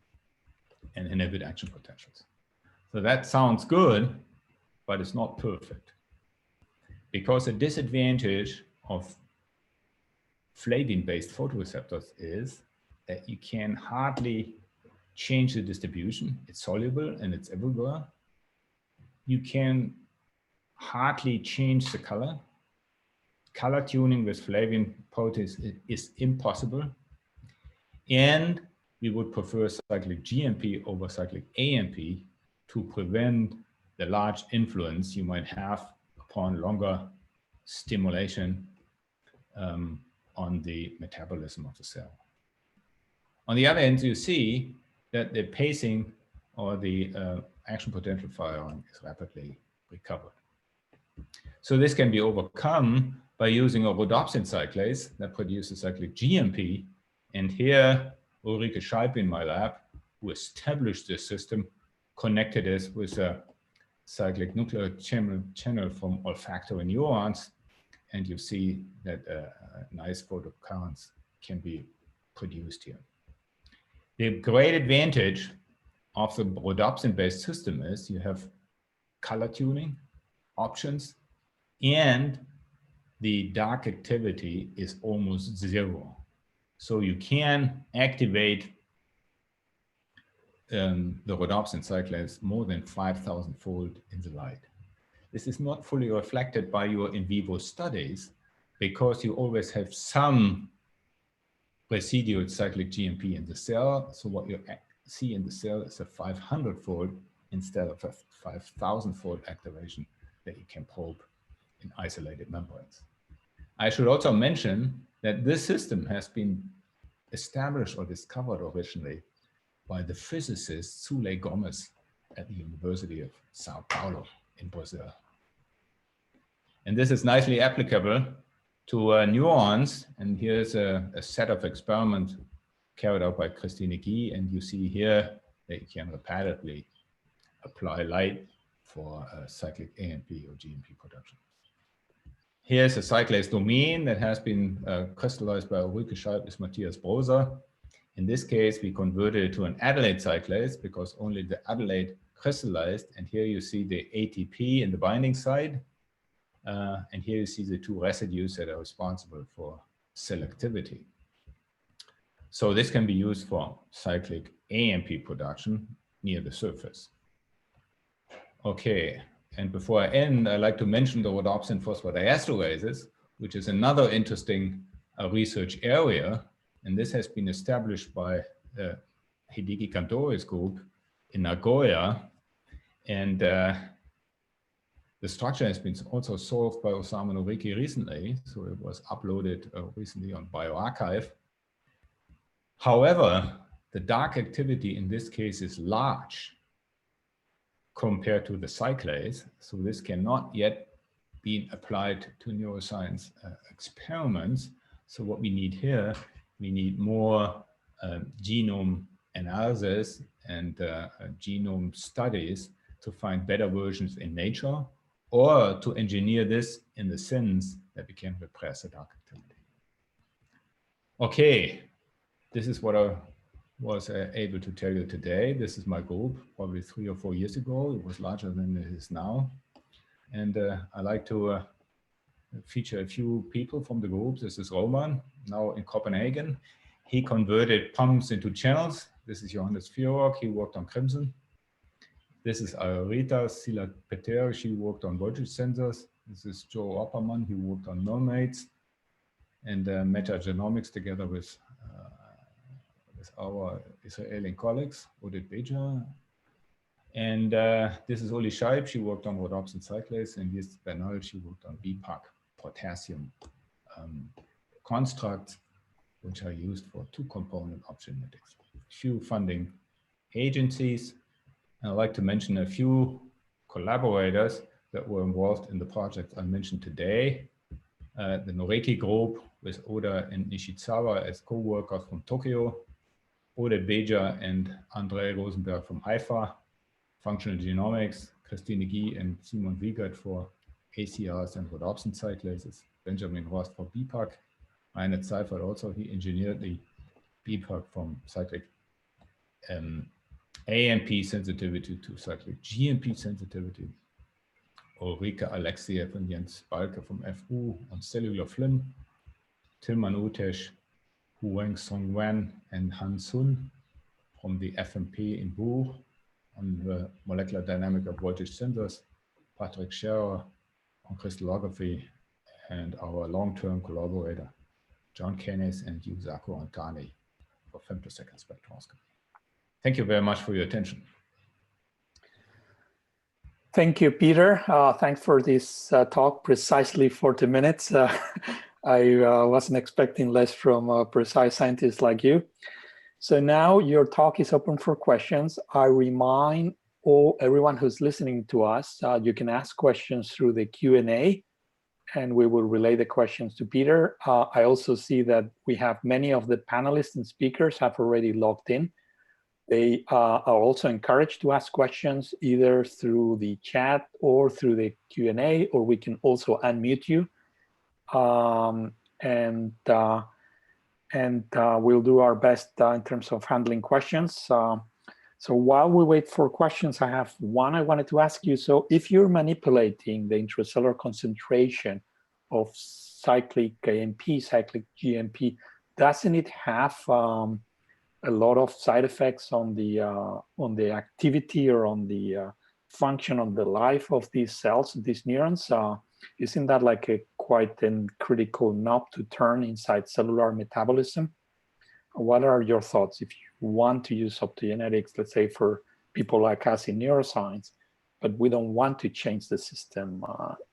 and inhibit action potentials. So that sounds good, but it's not perfect. Because a disadvantage of flavin-based photoreceptors is that you can hardly change the distribution. It's soluble and it's everywhere. You can hardly change the color. Color tuning with flavin proteins is impossible. And we would prefer cyclic GMP over cyclic AMP to prevent the large influence you might have upon longer stimulation on the metabolism of the cell. On the other hand, you see that the pacing or the action potential firing is rapidly recovered. So this can be overcome by using a rhodopsin cyclase that produces cyclic GMP. And here, Ulrike Scheib in my lab, who established this system, connected it with a cyclic nuclear channel from olfactory neurons. And you see that nice photocurrents can be produced here. The great advantage of the rhodopsin-based system is you have color tuning options, and the dark activity is almost zero. So you can activate the rhodopsin cyclase more than 5,000-fold in the light. This is not fully reflected by your in vivo studies because you always have some residual cyclic GMP in the cell. So what you see in the cell is a 500-fold instead of a 5,000-fold activation that you can probe in isolated membranes. I should also mention that this system has been established or discovered originally by the physicist Suley Gomes at the University of Sao Paulo in Brazil. And this is nicely applicable to neurons. And here's a set of experiments carried out by Christine Guy. And you see here, they can repeatedly apply light for cyclic AMP or GMP production. Here's a cyclase domain that has been crystallized by Ulrike Scheib with Matthias Broser. In this case, we converted it to an Adelaide cyclase because only the Adelaide crystallized. And here you see the ATP in the binding side. And here you see the two residues that are responsible for selectivity. So this can be used for cyclic AMP production near the surface. Okay, and before I end, I'd like to mention the rhodopsin phosphodiesterases, which is another interesting research area. And this has been established by Hideki Kantori's group in Nagoya. And the structure has been also solved by Osamu Noriki recently. So it was uploaded recently on bioRxiv. However, the dark activity in this case is large compared to the cyclase. So this cannot yet be applied to neuroscience experiments. So what we need here, we need more genome analysis and genome studies to find better versions in nature, or to engineer this in the sense that we can repress the dark activity. Okay, this is what I was able to tell you today. This is my group, probably 3 or 4 years ago. It was larger than it is now. And I like to feature a few people from the group. This is Roman, now in Copenhagen. He converted pumps into channels. This is Johannes Vierok, he worked on Crimson. This is Arita Sila-Peter, she worked on voltage sensors. This is Joe Opperman, he worked on mermaids. And metagenomics together with our Israeli colleagues, Oded Beja. And this is Uli Scheib, she worked on rhodopsin cyclase, and here's Bernal, she worked on BPAC potassium constructs, which are used for two-component optogenetics. Few funding agencies. I'd like to mention a few collaborators that were involved in the project I mentioned today. The Noreki group with Oda and Nishizawa as co-workers from Tokyo, Ode Beja and Andrei Rosenberg from Haifa, functional genomics, Christine Guy and Simon Wiegert for ACRs and rhodopsin cyclases, Benjamin Rost for BPAC, Reinhard Seifert also, he engineered the BPAC from cyclic AMP sensitivity to cyclic GMP sensitivity. Ulrike Alexiev and Jens Balke from FU on cellular film, Tilman Utesh, Huang Song Wan and Han Sun from the FMP in Bourg on the molecular dynamic of voltage sensors, Patrick Scherer on crystallography, and our long-term collaborator, John Keynes and Yusaku Antani for femtosecond spectroscopy. Thank you very much for your attention. Thank you, Peter. Thanks for this talk, precisely 40 minutes. I wasn't expecting less from a precise scientist like you. So now your talk is open for questions. I remind everyone who's listening to us, you can ask questions through the Q&A, and we will relay the questions to Peter. I also see that we have many of the panelists and speakers have already logged in. They are also encouraged to ask questions either through the chat or through the Q&A, or we can also unmute you. We'll do our best in terms of handling questions. So while we wait for questions, I have one I wanted to ask you. So if you're manipulating the intracellular concentration of cyclic AMP, cyclic GMP, doesn't it have a lot of side effects on the activity or on the function of the life of these cells, these neurons? Isn't that like a quite a critical knob to turn inside cellular metabolism? What are your thoughts if you want to use optogenetics, let's say for people like us in neuroscience, but we don't want to change the system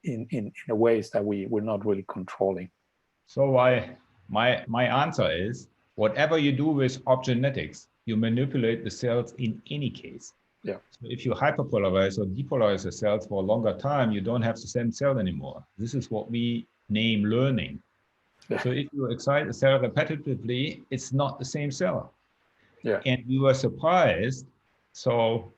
in ways that we're not really controlling? So my answer is, whatever you do with optogenetics, you manipulate the cells in any case. Yeah. So if you hyperpolarize or depolarize the cells for a longer time, you don't have the same cell anymore. This is what we name learning. Yeah. So if you excite a cell repetitively, it's not the same cell. Yeah. And we were surprised. So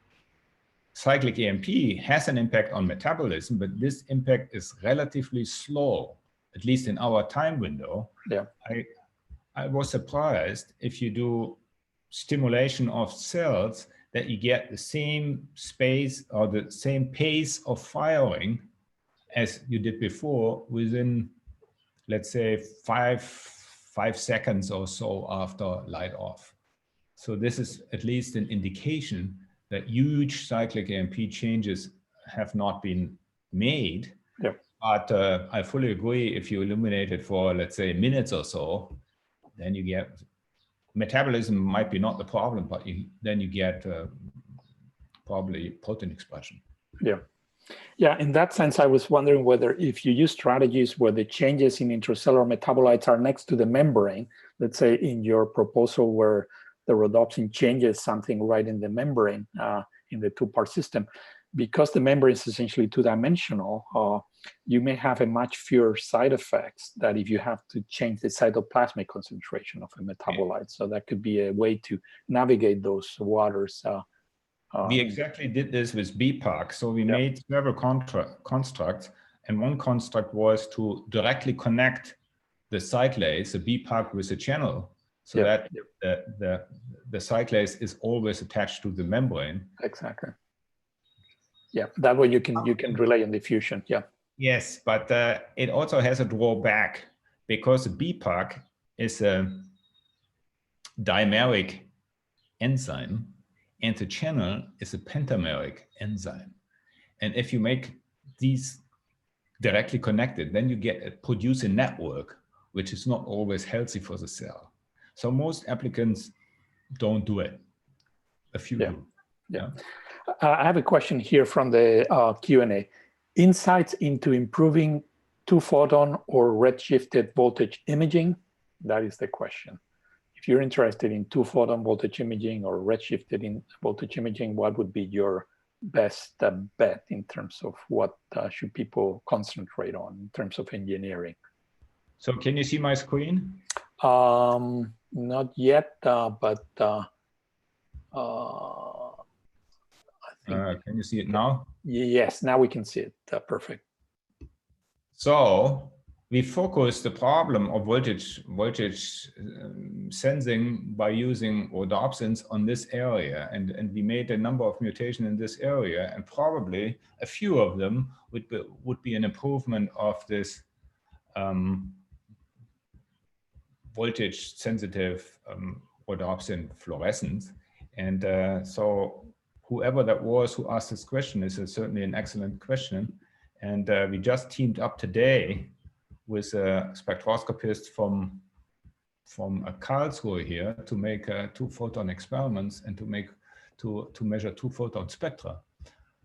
cyclic AMP has an impact on metabolism, but this impact is relatively slow, at least in our time window. Yeah. I was surprised if you do stimulation of cells that you get the same space or the same pace of firing as you did before within, let's say, five seconds or so after light off. So this is at least an indication that huge cyclic AMP changes have not been made. Yeah. But I fully agree, if you illuminate it for, let's say, minutes or so, then you get, metabolism might be not the problem, but then you get probably protein expression. Yeah. Yeah, in that sense, I was wondering whether if you use strategies where the changes in intracellular metabolites are next to the membrane, let's say in your proposal where the rhodopsin changes something right in the membrane in the two-part system, because the membrane is essentially two-dimensional, you may have a much fewer side effects than if you have to change the cytoplasmic concentration of a metabolite. So that could be a way to navigate those waters. We exactly did this with BPAC. So we made several constructs, and one construct was to directly connect the cyclase, the BPAC, with the channel, so that the cyclase is always attached to the membrane. Exactly. Yeah, that way you can rely on diffusion. Yeah. Yes, but it also has a drawback, because the BPAC is a dimeric enzyme, and the channel is a pentameric enzyme. And if you make these directly connected, then you produce a network, which is not always healthy for the cell. So most applicants don't do it. A few do. Yeah. I have a question here from the Q&A. Insights into improving two-photon or redshifted voltage imaging? That is the question. If you're interested in two-photon voltage imaging or redshifted in voltage imaging, what would be your best bet in terms of what should people concentrate on in terms of engineering? So can you see my screen? Not yet, but can you see it now? Yes, now we can see it. Perfect. So we focused the problem of voltage sensing by using rhodopsins on this area, and we made a number of mutations in this area, and probably a few of them would be an improvement of this voltage sensitive rhodopsin fluorescence. And so whoever that was who asked this question is certainly an excellent question. And we just teamed up today with a spectroscopist from Karlsruhe here to make two-photon experiments and to measure two-photon spectra,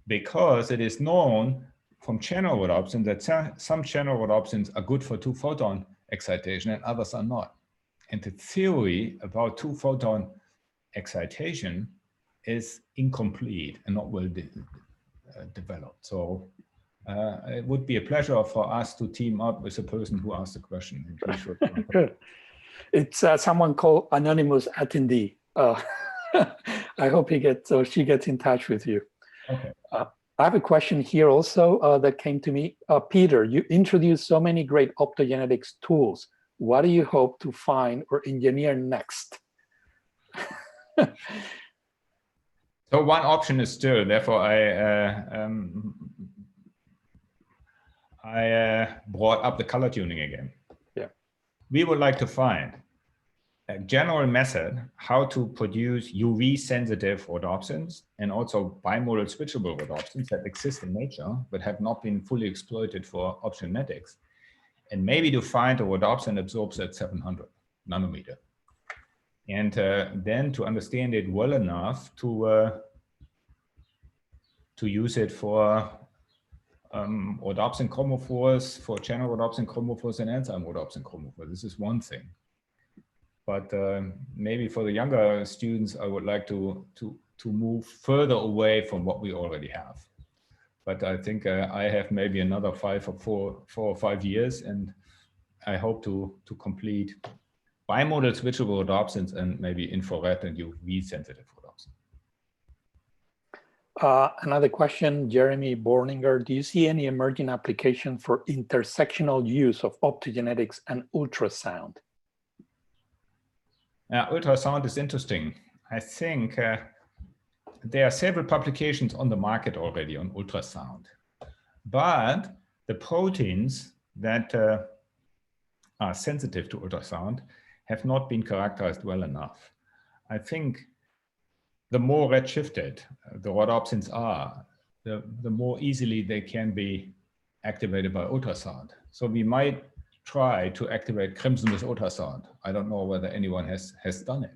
because it is known from channel rhodopsin that some channel rhodopsins are good for two-photon excitation and others are not. And the theory about two-photon excitation is incomplete and not well developed. So it would be a pleasure for us to team up with the person who asked the question. Good. It's someone called Anonymous Attendee. I hope he gets or she gets in touch with you. Okay. I have a question here also that came to me. Peter, you introduced so many great optogenetics tools. What do you hope to find or engineer next? So one option is still, therefore I brought up the color tuning again. Yeah. We would like to find a general method how to produce UV sensitive rhodopsins and also bimodal switchable rhodopsins that exist in nature but have not been fully exploited for optogenetics. And maybe to find a rhodopsin absorbs at 700 nanometer. And then to understand it well enough to use it for rhodopsin chromophores, for channel rhodopsin chromophores and enzyme rhodopsin chromophores. This is one thing. But maybe for the younger students, I would like to move further away from what we already have. But I think I have maybe another 4 or 5 years, and I hope to complete bimodal switchable rhodopsins and maybe infrared and UV sensitive rhodopsin. Another question, Jeremy Borninger, do you see any emerging application for intersectional use of optogenetics and ultrasound? Ultrasound is interesting. I think there are several publications on the market already on ultrasound, but the proteins that are sensitive to ultrasound have not been characterized well enough. I think the more redshifted the rhodopsins are, the more easily they can be activated by ultrasound. So we might try to activate crimson with ultrasound. I don't know whether anyone has done it.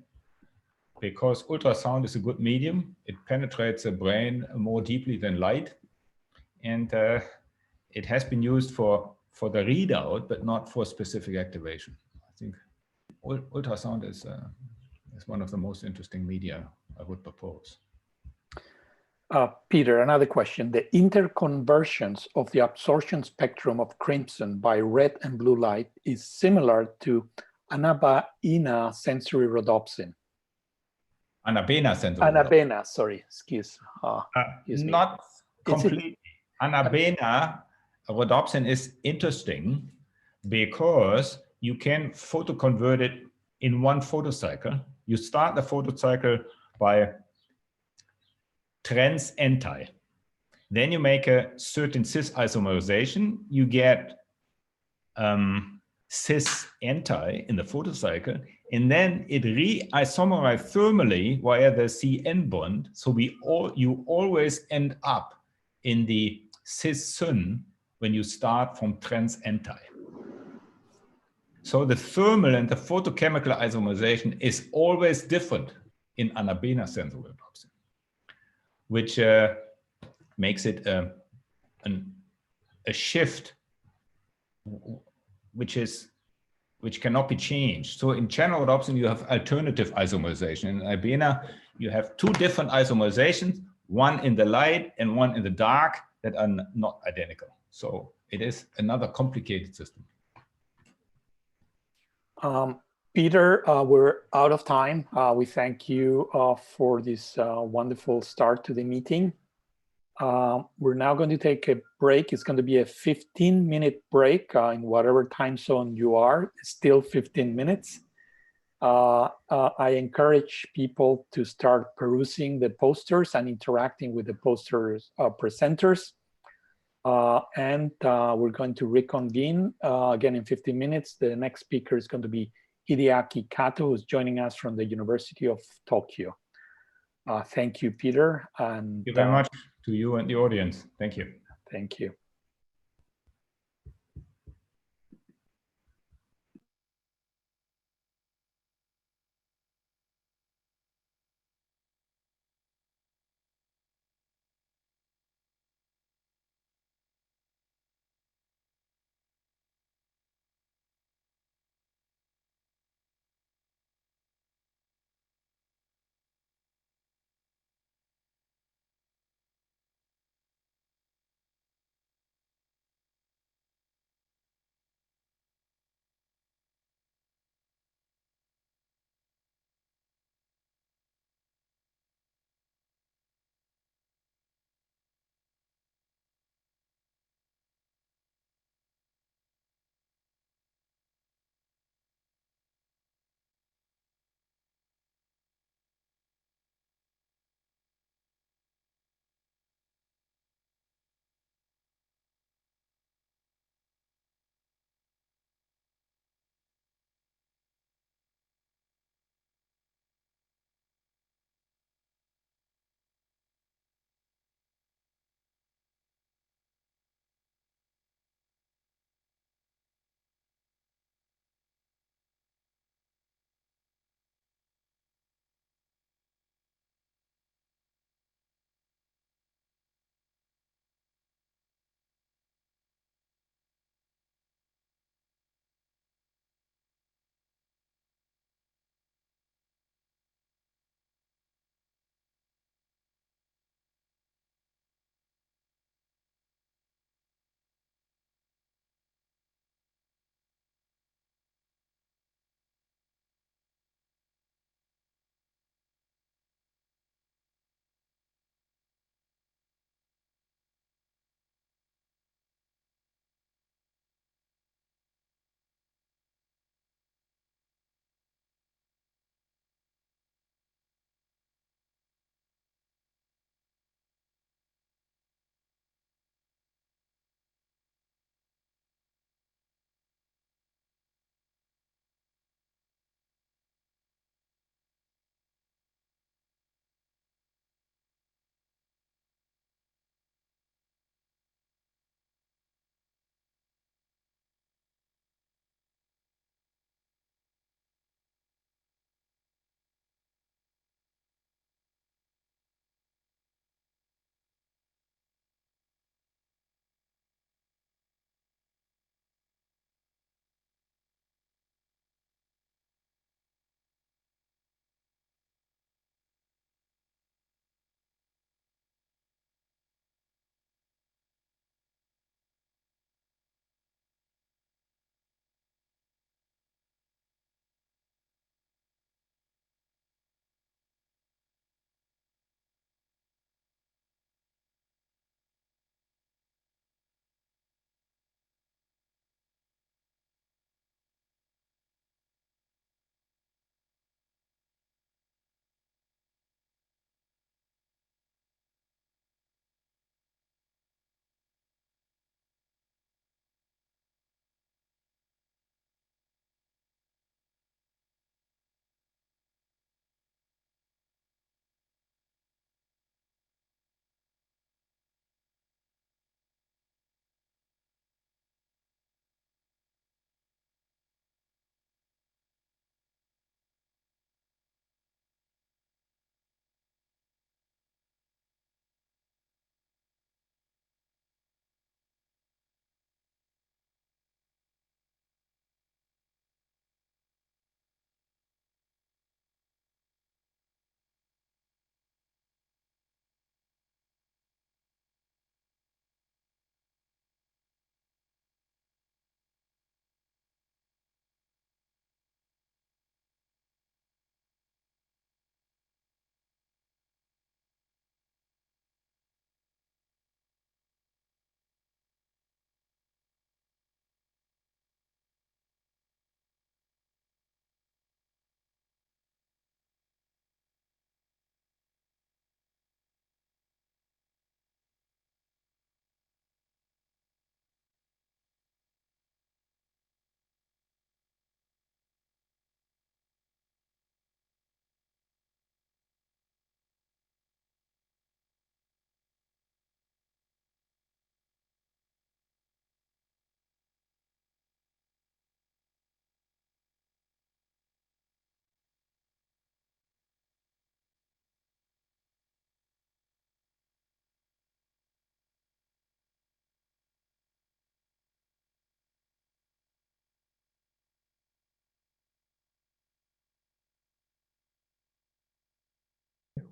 Because ultrasound is a good medium. It penetrates the brain more deeply than light. And it has been used for the readout, but not for specific activation. I think ultrasound is one of the most interesting media I would propose. Peter, another question. The interconversions of the absorption spectrum of crimson by red and blue light is similar to Anabaena sensory rhodopsin. Anabaena sensory Anabaena, sorry, excuse me. Not completely. Anabaena rhodopsin is interesting because you can photoconvert it in one photocycle. You start the photocycle by trans anti. Then you make a certain cis isomerization. You get cis anti in the photocycle, and then it re-isomerizes thermally via the CN bond. So you always end up in the cis syn when you start from trans anti. So the thermal and the photochemical isomerization is always different in Anabaena sensory rhodopsin, which makes it a shift which cannot be changed. So in channel rhodopsin, you have alternative isomerization. In Anabaena, you have two different isomerizations, one in the light and one in the dark, that are not identical. So it is another complicated system. Peter, we're out of time. We thank you for this wonderful start to the meeting. We're now going to take a break. It's going to be a 15-minute break in whatever time zone you are. It's still 15 minutes. I encourage people to start perusing the posters and interacting with the posters presenters. And we're going to reconvene again in 15 minutes. The next speaker is going to be Hideaki Kato, who's joining us from the University of Tokyo. Thank you, Peter. And thank you very much to you and the audience. Thank you. Thank you.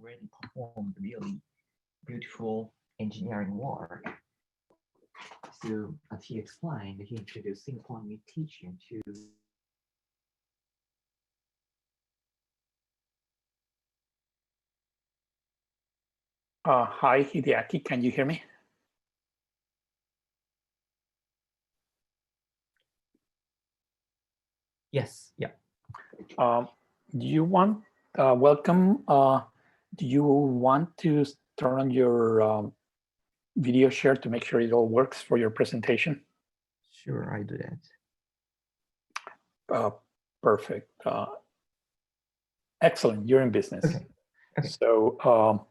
already performed really beautiful engineering work. So as he explained, he introduced simple mutation to Hi, Hideaki, can you hear me? yes, yeah. Do you want, welcome, do you want to turn on your video share to make sure it all works for your presentation? Sure, I do that. Perfect. Excellent, you're in business. Okay. Okay. So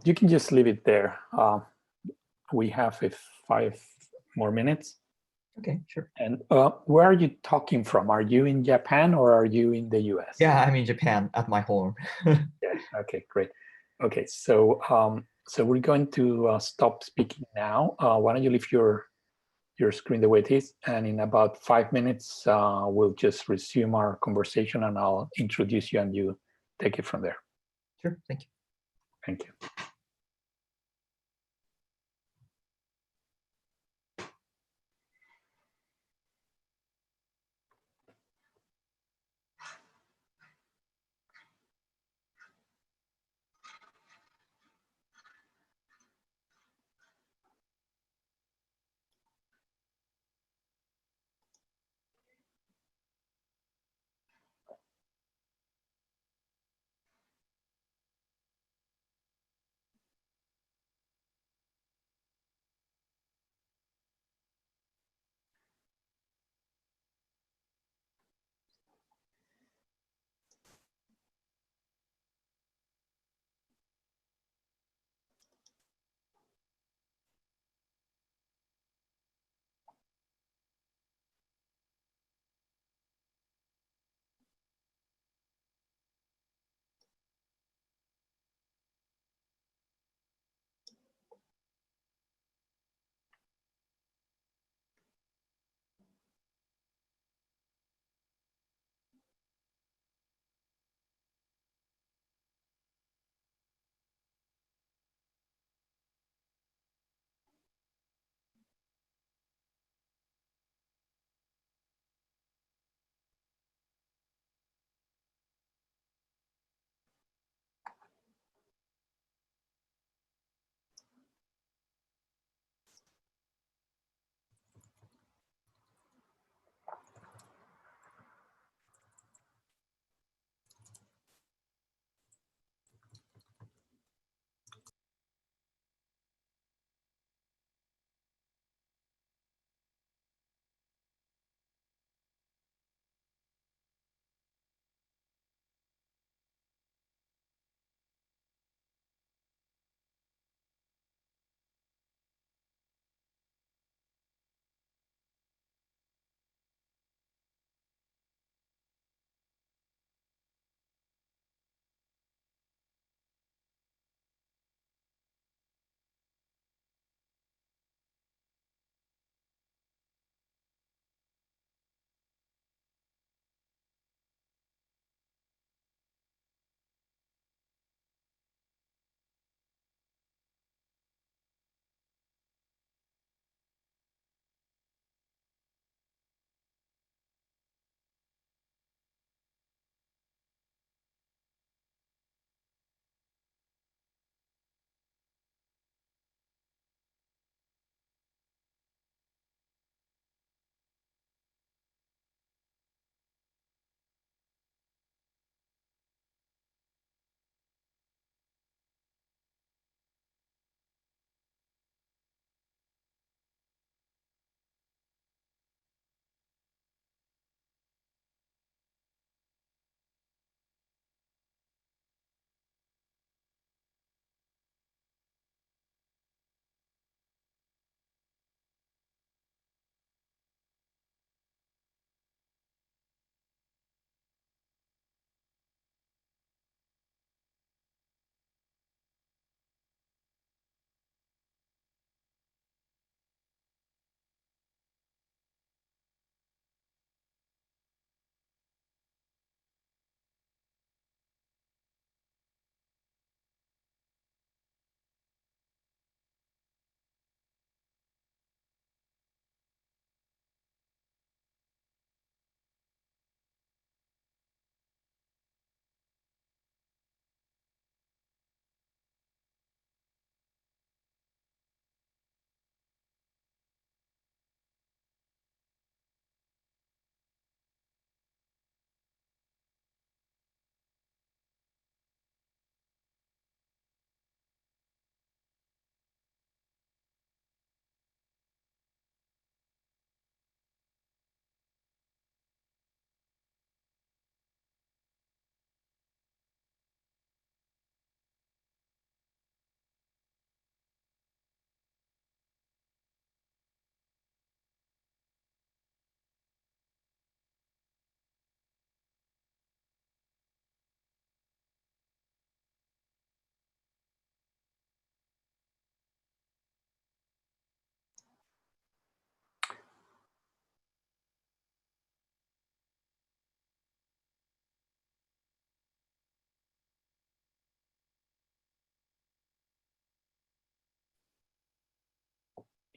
you can just leave it there. We have 5 more minutes. Okay, sure. And where are you talking from? Are you in Japan or are you in the US? Yeah, I'm in Japan at my home. Yeah, okay, great. Okay, so so we're going to stop speaking now. Why don't you leave your screen the way it is, and in about 5 minutes, we'll just resume our conversation and I'll introduce you and you take it from there. Sure, thank you. Thank you.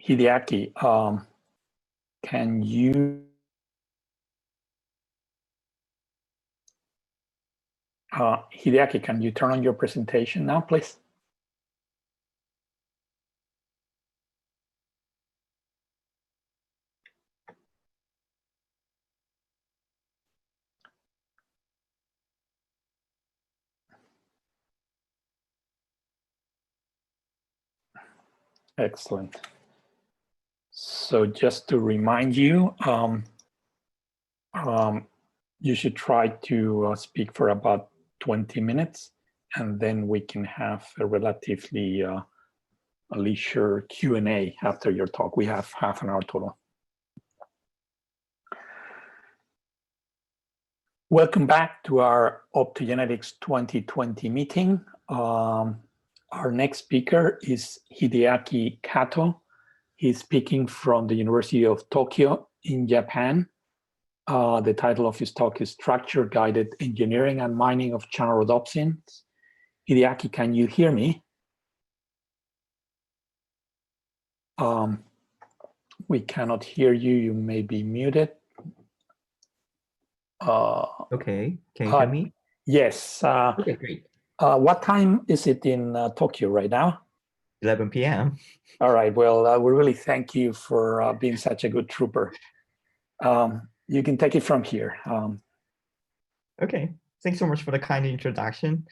Hideaki, can you Hideaki, can you turn on your presentation now, please? Excellent. So just to remind you, you should try to speak for about 20 minutes, and then we can have a relatively leisure Q&A after your talk. We have half an hour total. Welcome back to our Optogenetics 2020 meeting. Our next speaker is Hideaki Kato. He's speaking from the University of Tokyo in Japan. The title of his talk is Structure-Guided Engineering and Mining of Channel Rhodopsins. Hideaki, can you hear me? We cannot hear you. You may be muted. Okay, can you hear me? Yes. Okay, great. What time is it in Tokyo right now? 11 p.m. All right. Well, we really thank you for being such a good trooper. You can take it from here. Okay, thanks so much for the kind introduction.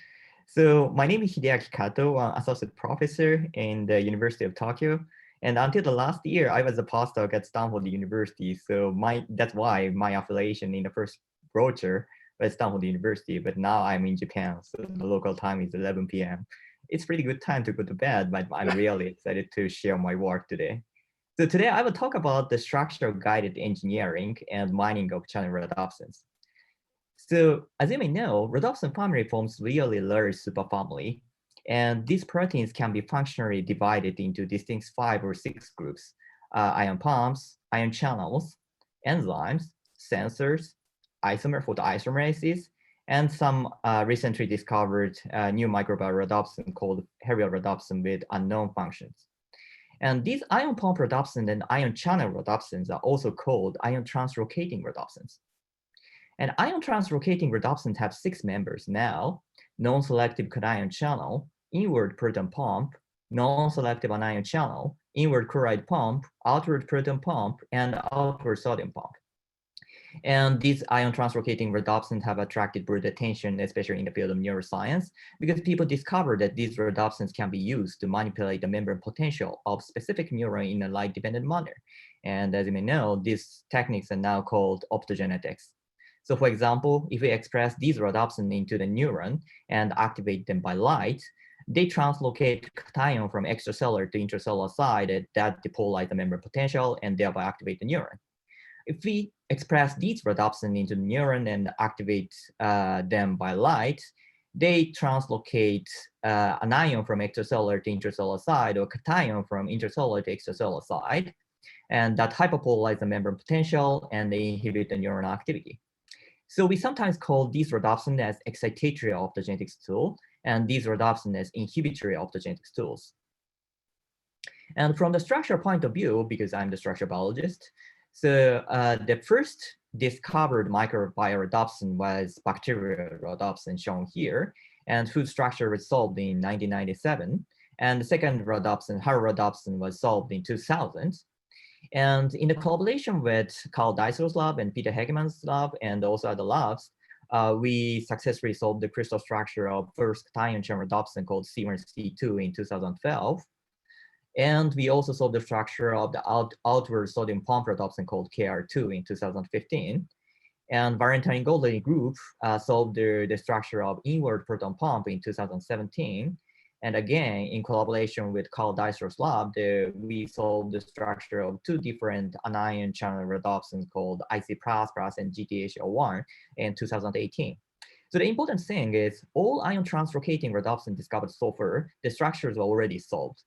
So my name is Hideaki Kato, associate professor in the University of Tokyo. And until the last year, I was a postdoc at Stanford University. So that's why my affiliation in the first brochure was Stanford University, but now I'm in Japan. So the local time is 11 p.m. It's pretty good time to go to bed, but I'm really excited to share my work today. So today I will talk about the structural guided engineering and mining of channel rhodopsins. So as you may know, rhodopsin family forms really large superfamily, and these proteins can be functionally divided into distinct 5 or 6 groups: ion pumps, ion channels, enzymes, sensors, photoisomerases, and some recently discovered new microbial rhodopsin called rhodopsin with unknown functions. And these ion pump rhodopsins and ion channel rhodopsins are also called ion translocating rhodopsins. And ion translocating rhodopsins have 6 members now: non-selective cation channel, inward proton pump, non-selective anion channel, inward chloride pump, outward proton pump, and outward sodium pump. And these ion translocating rhodopsins have attracted broad attention, especially in the field of neuroscience, because people discovered that these rhodopsins can be used to manipulate the membrane potential of specific neuron in a light-dependent manner. And as you may know, these techniques are now called optogenetics. So for example, if we express these rhodopsins into the neuron and activate them by light, they translocate cation from extracellular to intracellular side that depolarize the membrane potential and thereby activate the neuron. If we express these rhodopsins into the neuron and activate them by light, they translocate an ion from extracellular to intracellular side, or cation from intracellular to extracellular side, and that hyperpolarize the membrane potential and they inhibit the neuronal activity. So we sometimes call these rhodopsins as excitatory optogenetics tool, and these rhodopsins as inhibitory optogenetics tools. And from the structural point of view, because I'm the structural biologist, so the first discovered microbial rhodopsin was bacterial rhodopsin, shown here, and whose structure was solved in 1997. And the second rhodopsin, rhodopsin, was solved in 2000. And in the collaboration with Carl Deisler's lab and Peter Hegeman's lab and also other labs, we successfully solved the crystal structure of first cation channel rhodopsin called C1C2 in 2012. And we also solved the structure of the outward sodium pump rhodopsin called KR2 in 2015. And Valentine Goldley group solved the structure of inward proton pump in 2017. And again, in collaboration with Carl Deisler's lab, we solved the structure of 2 different anion channel rhodopsins called IC++ and GTH01 in 2018. So the important thing is all ion translocating rhodopsin discovered so far, the structures were already solved.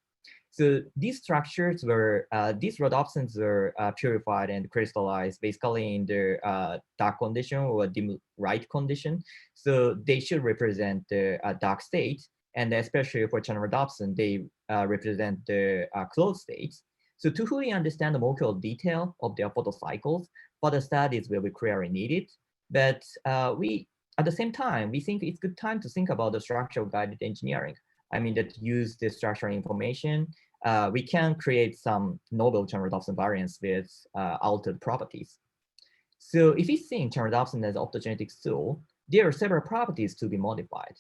So these structures were, these rhodopsins were purified and crystallized basically in the dark condition or dim light condition. So they should represent the dark state. And especially for channel rhodopsin, they represent the closed states. So to fully understand the molecular detail of their photocycles, further studies will be clearly needed. But at the same time, we think it's good time to think about the structural guided engineering. I mean, that use the structural information, we can create some novel channel-rhodopsin variants with altered properties. So if we think channel-rhodopsin as an optogenetics tool, there are several properties to be modified.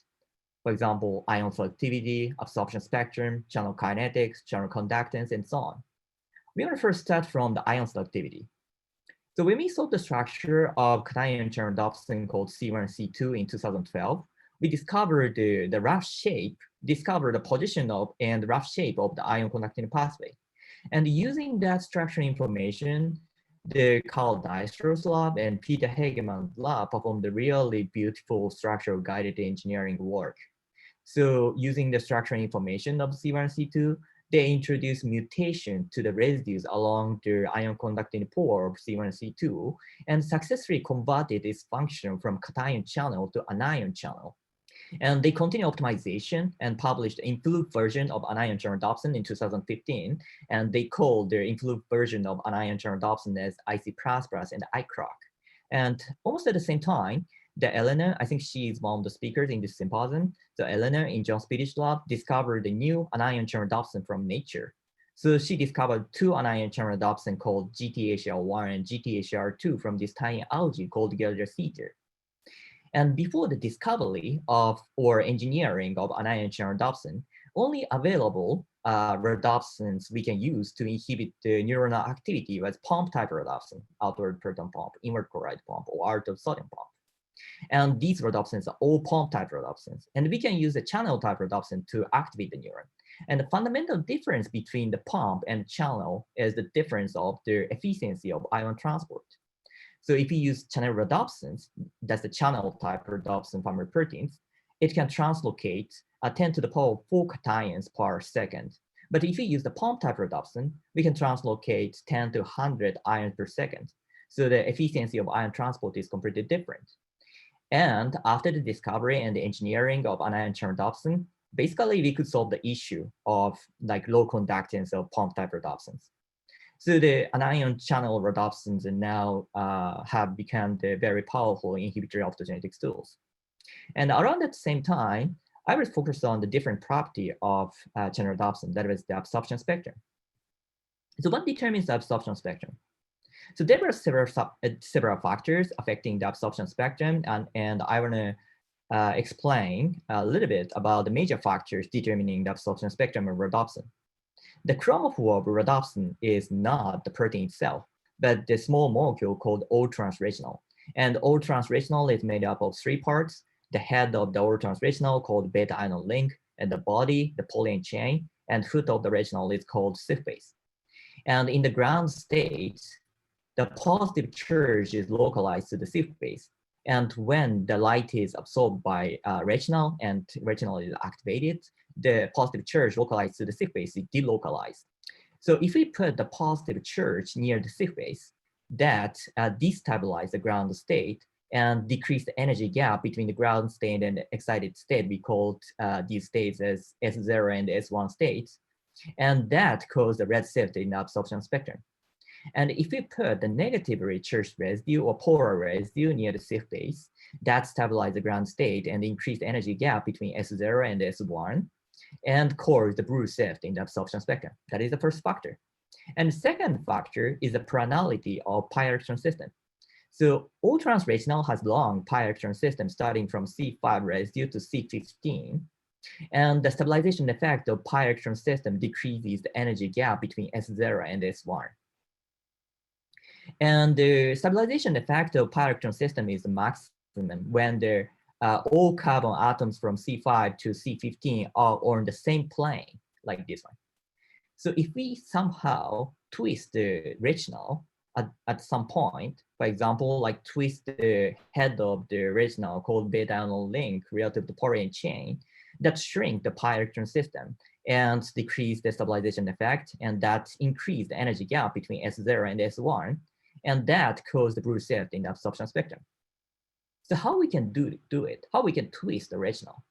For example, ion selectivity, absorption spectrum, channel kinetics, channel conductance, and so on. We want to first start from the ion selectivity. So when we saw the structure of cation channel rhodopsin called C1 and C2 in 2012, we discovered the rough shape, discovered the position of and rough shape of the ion conducting pathway. And using that structural information, the Carl Dijkstra's lab and Peter Hageman's lab performed a really beautiful structural guided engineering work. So using the structural information of C1 and C2, they introduced mutation to the residues along the ion conducting pore of C1 and C2 and successfully converted its function from cation channel to anion channel. And they continue optimization and published the improved version of anion channel rhodopsin in 2015. And they called their improved version of anion channel rhodopsin as IC++ and iCroc. And almost at the same time, the Eleanor, I think she is one of the speakers in this symposium. So Eleanor in John Spitich lab discovered the new anion channel rhodopsin from nature. So she discovered two anion channel rhodopsin called GTHR1 and GTHR2 from this tiny algae called Giardia theta. And before the discovery of or engineering of anion channel rhodopsin, only available rhodopsins we can use to inhibit the neuronal activity was pump type rhodopsin, outward proton pump, inward chloride pump, or outward sodium pump. And these rhodopsins are all pump type rhodopsins. And we can use a channel type rhodopsin to activate the neuron. And the fundamental difference between the pump and channel is the difference of the efficiency of ion transport. So if you use channel rhodopsins, that's the channel type rhodopsin primary proteins, it can translocate 10 to the power 4 cations per second. But if you use the pump type rhodopsin, we can translocate 10 to 100 ions per second. So the efficiency of ion transport is completely different. And after the discovery and the engineering of anion channel rhodopsin, basically we could solve the issue of like low conductance of pump type rhodopsins. So the anion channel rhodopsins now have become the very powerful inhibitory optogenetics tools. And around that same time, I was focused on the different property of channel rhodopsin, that was the absorption spectrum. So what determines the absorption spectrum? So there were several factors affecting the absorption spectrum, and I want to explain a little bit about the major factors determining the absorption spectrum of rhodopsin. The chromophore of rhodopsin is not the protein itself, but the small molecule called O-transretinal. And O-transretinal is made up of three parts: the head of the O-transretinal called beta-ion link, and the body, the polyene chain, and foot of the retinal is called SIF base. And in the ground state, the positive charge is localized to the SIF base. And when the light is absorbed by retinal and retinal is activated, the positive charge localized to the SIF base is delocalized. So if we put the positive charge near the SIF base, that destabilizes the ground state and decrease the energy gap between the ground state and the excited state. We called these states as S0 and S1 states. And that caused the red shift in the absorption spectrum. And if we put the negatively charged residue or polar residue near the SIF base, that stabilizes the ground state and increase the energy gap between S0 and S1 and cause the blue shift in the absorption spectrum. That is the first factor. And the second factor is the plurality of pi electron system. So O-transretinal has long pi electron system starting from C5 residue to C15. And the stabilization effect of pi electron system decreases the energy gap between S0 and S1. And the stabilization effect of pi electron system is the maximum when the all carbon atoms from C5 to C15 are on the same plane, like this one. So if we somehow twist the retinal at some point, for example, like twist the head of the retinal called beta-ion link relative to polyene chain, that shrink the pi electron system and decrease the stabilization effect, and that increase the energy gap between S0 and S1, and that caused the blue shift in the absorption spectrum. So how we can do it? How we can twist the retinal?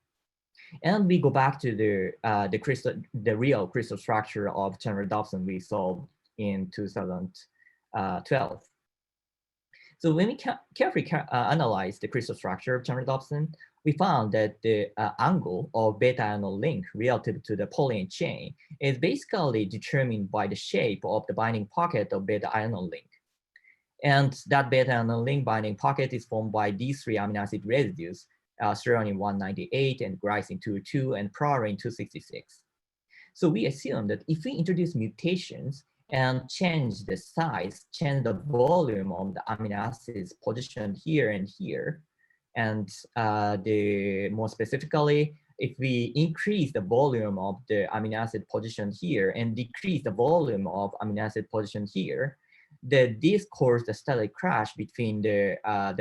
And we go back to the real crystal structure of channel rhodopsin we saw in 2012. So when we carefully analyze the crystal structure of channel rhodopsin, we found that the angle of beta-ion link relative to the polyene chain is basically determined by the shape of the binding pocket of beta-ion link. And that beta-ion link binding pocket is formed by these three amino acid residues, serine 198 and glycine 202 and prurine 266. So we assume that if we introduce mutations and change the size, change the volume of the amino acids positioned here and here, and more specifically, if we increase the volume of the amino acid positioned here and decrease the volume of amino acid positioned here, that this causes the static crash between the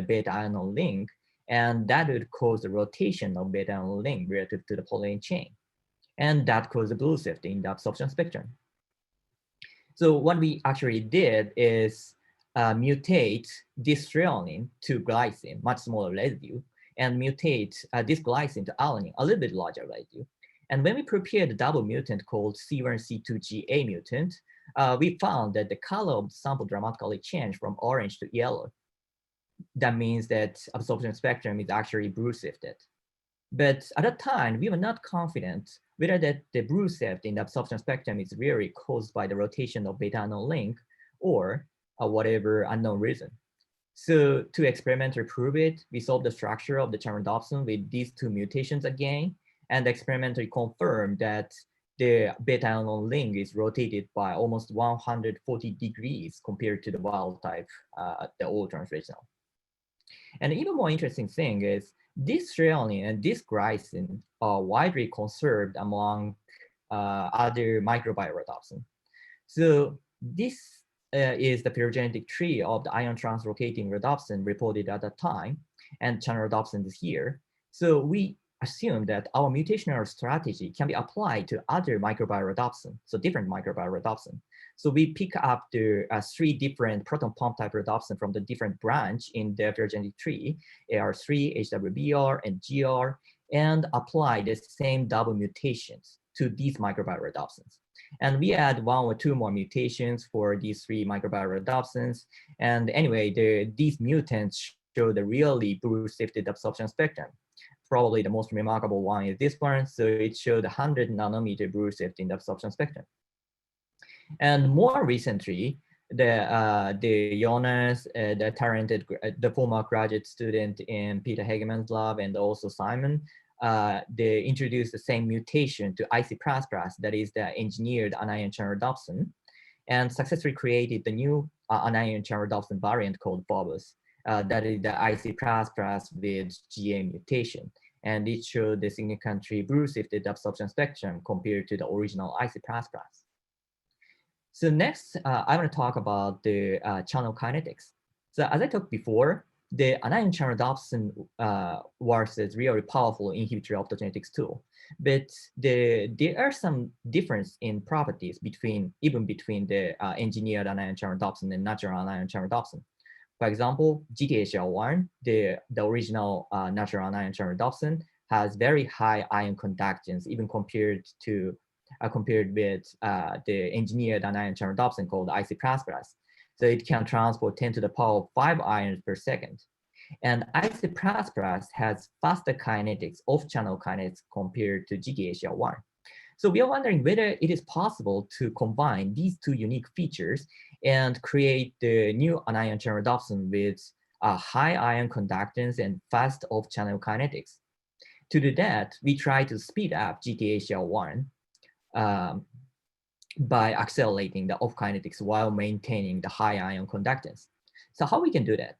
beta-ion link, and that would cause the rotation of beta-ion link relative to the polyene chain. And that causes the blue shift in the absorption spectrum. So what we actually did is mutate this threonine to glycine, much smaller residue, and mutate this glycine to alanine, a little bit larger residue. And when we prepared the double mutant called C1C2GA mutant, we found that the color of the sample dramatically changed from orange to yellow. That means that absorption spectrum is actually blue shifted. But at that time, we were not confident whether that the blue shift in the absorption spectrum is really caused by the rotation of beta-ion link or whatever unknown reason. So to experimentally prove it, we solved the structure of the channel rhodopsin with these two mutations again, and experimentally confirmed that the beta-ion link is rotated by almost 140 degrees compared to the wild type, the old translational. And even more interesting thing is this threonine and this glycine are widely conserved among other microbial rhodopsin. So this is the phylogenetic tree of the ion translocating rhodopsin reported at that time, and channel rhodopsin is here. So we assume that our mutational strategy can be applied to other microbial rhodopsin, so different microbial rhodopsin. So we pick up the three different proton pump type rhodopsin from the different branch in the phylogenetic tree, AR3, HWBR, and GR, and apply the same double mutations to these microbial rhodopsins. And we add one or two more mutations for these three microbial rhodopsins. And anyway, these mutants show the really blue shifted absorption spectrum. Probably the most remarkable one is this one. So it showed 100 nanometer blue shift in the absorption spectrum. And more recently, the Jonas, the talented, the former graduate student in Peter Hageman's lab, and also Simon, they introduced the same mutation to IC++, that is the engineered anion channel rhodopsin, and successfully created the new anion channel rhodopsin variant called Phobos. That is the IC++ with GA mutation. And it showed the significantly blue shifted absorption spectrum compared to the original IC++. So next, I want to talk about the channel kinetics. So as I talked before, the anion channel rhodopsin works as really powerful inhibitory optogenetics tool. But there are some difference in properties even between the engineered anion channel rhodopsin and natural anion channel rhodopsin. For example, GTHL1, the original natural anion channel rhodopsin, has very high ion conductance, even compared with the engineered anion channel rhodopsin called IC++. So it can transport 10 to the power 5 ions per second. And IC++ has faster kinetics, off-channel kinetics compared to GTHL1. So we are wondering whether it is possible to combine these two unique features and create the new anion channel rhodopsin with a high ion conductance and fast off-channel kinetics. To do that, we try to speed up GTHL1 by accelerating the off kinetics while maintaining the high ion conductance. So how we can do that?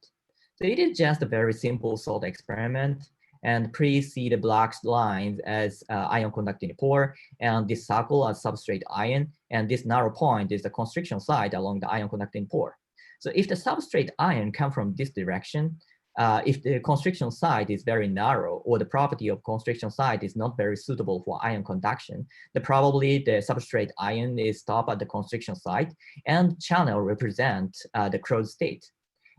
So it is just a very simple salt experiment. And please see the black lines as ion conducting pore, and this circle as substrate ion, and this narrow point is the constriction site along the ion conducting pore. So if the substrate ion come from this direction, if the constriction site is very narrow, or the property of constriction site is not very suitable for ion conduction, then probably the substrate ion is stopped at the constriction site, and channel represent the closed state.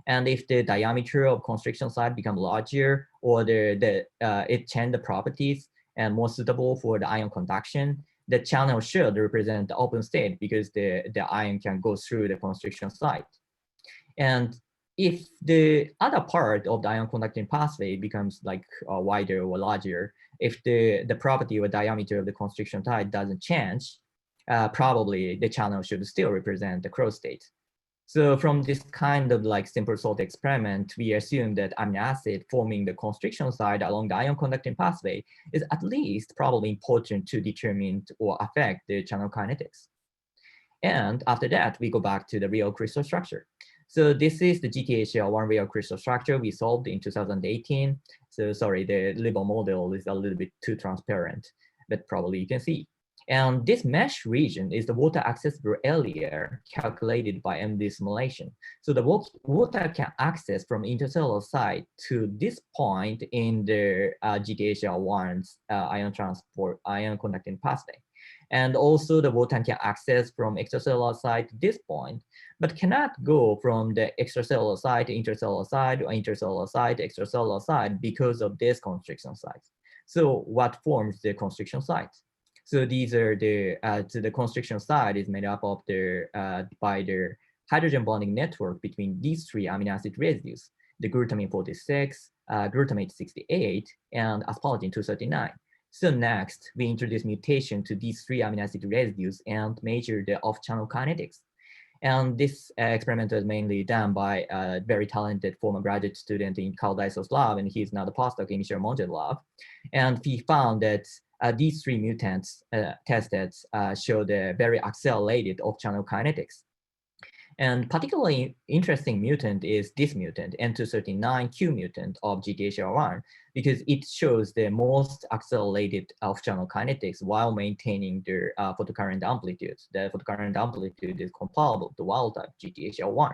And if the diameter of constriction site become larger, or it change the properties and more suitable for the ion conduction, the channel should represent the open state because the ion can go through the constriction site. And if the other part of the ion conducting pathway becomes like wider or larger, if the property or diameter of the constriction site doesn't change, probably the channel should still represent the cross state. So from this kind of like simple salt experiment, we assume that amino acid forming the constriction site along the ion conducting pathway is at least probably important to determine or affect the channel kinetics. And after that, we go back to the real crystal structure. So this is the GTHL1 real crystal structure we solved in 2018. So sorry, the Libel model is a little bit too transparent, but probably you can see. And this mesh region is the water accessible area calculated by MD simulation. So the water can access from intercellular side to this point in the GTHL1's ion conducting pathway. And also the water can access from extracellular side to this point, but cannot go from the extracellular side to intercellular side or intercellular side to extracellular side because of this constriction site. So what forms the constriction site? So these are the constriction site is made up of by the hydrogen bonding network between these three amino acid residues, the glutamine 46, glutamate 68, and asparagine 239. So next, we introduce mutation to these three amino acid residues and measure the off-channel kinetics. And this experiment was mainly done by a very talented former graduate student in Carl Daiso's lab, and he's now the postdoc in Michel Monge's lab. And he found that these three mutants tested showed a very accelerated off-channel kinetics. And particularly interesting mutant is this mutant, N239Q mutant of GTHR1, because it shows the most accelerated off-channel kinetics while maintaining the photocurrent amplitude. The photocurrent amplitude is comparable to wild-type GTHR1.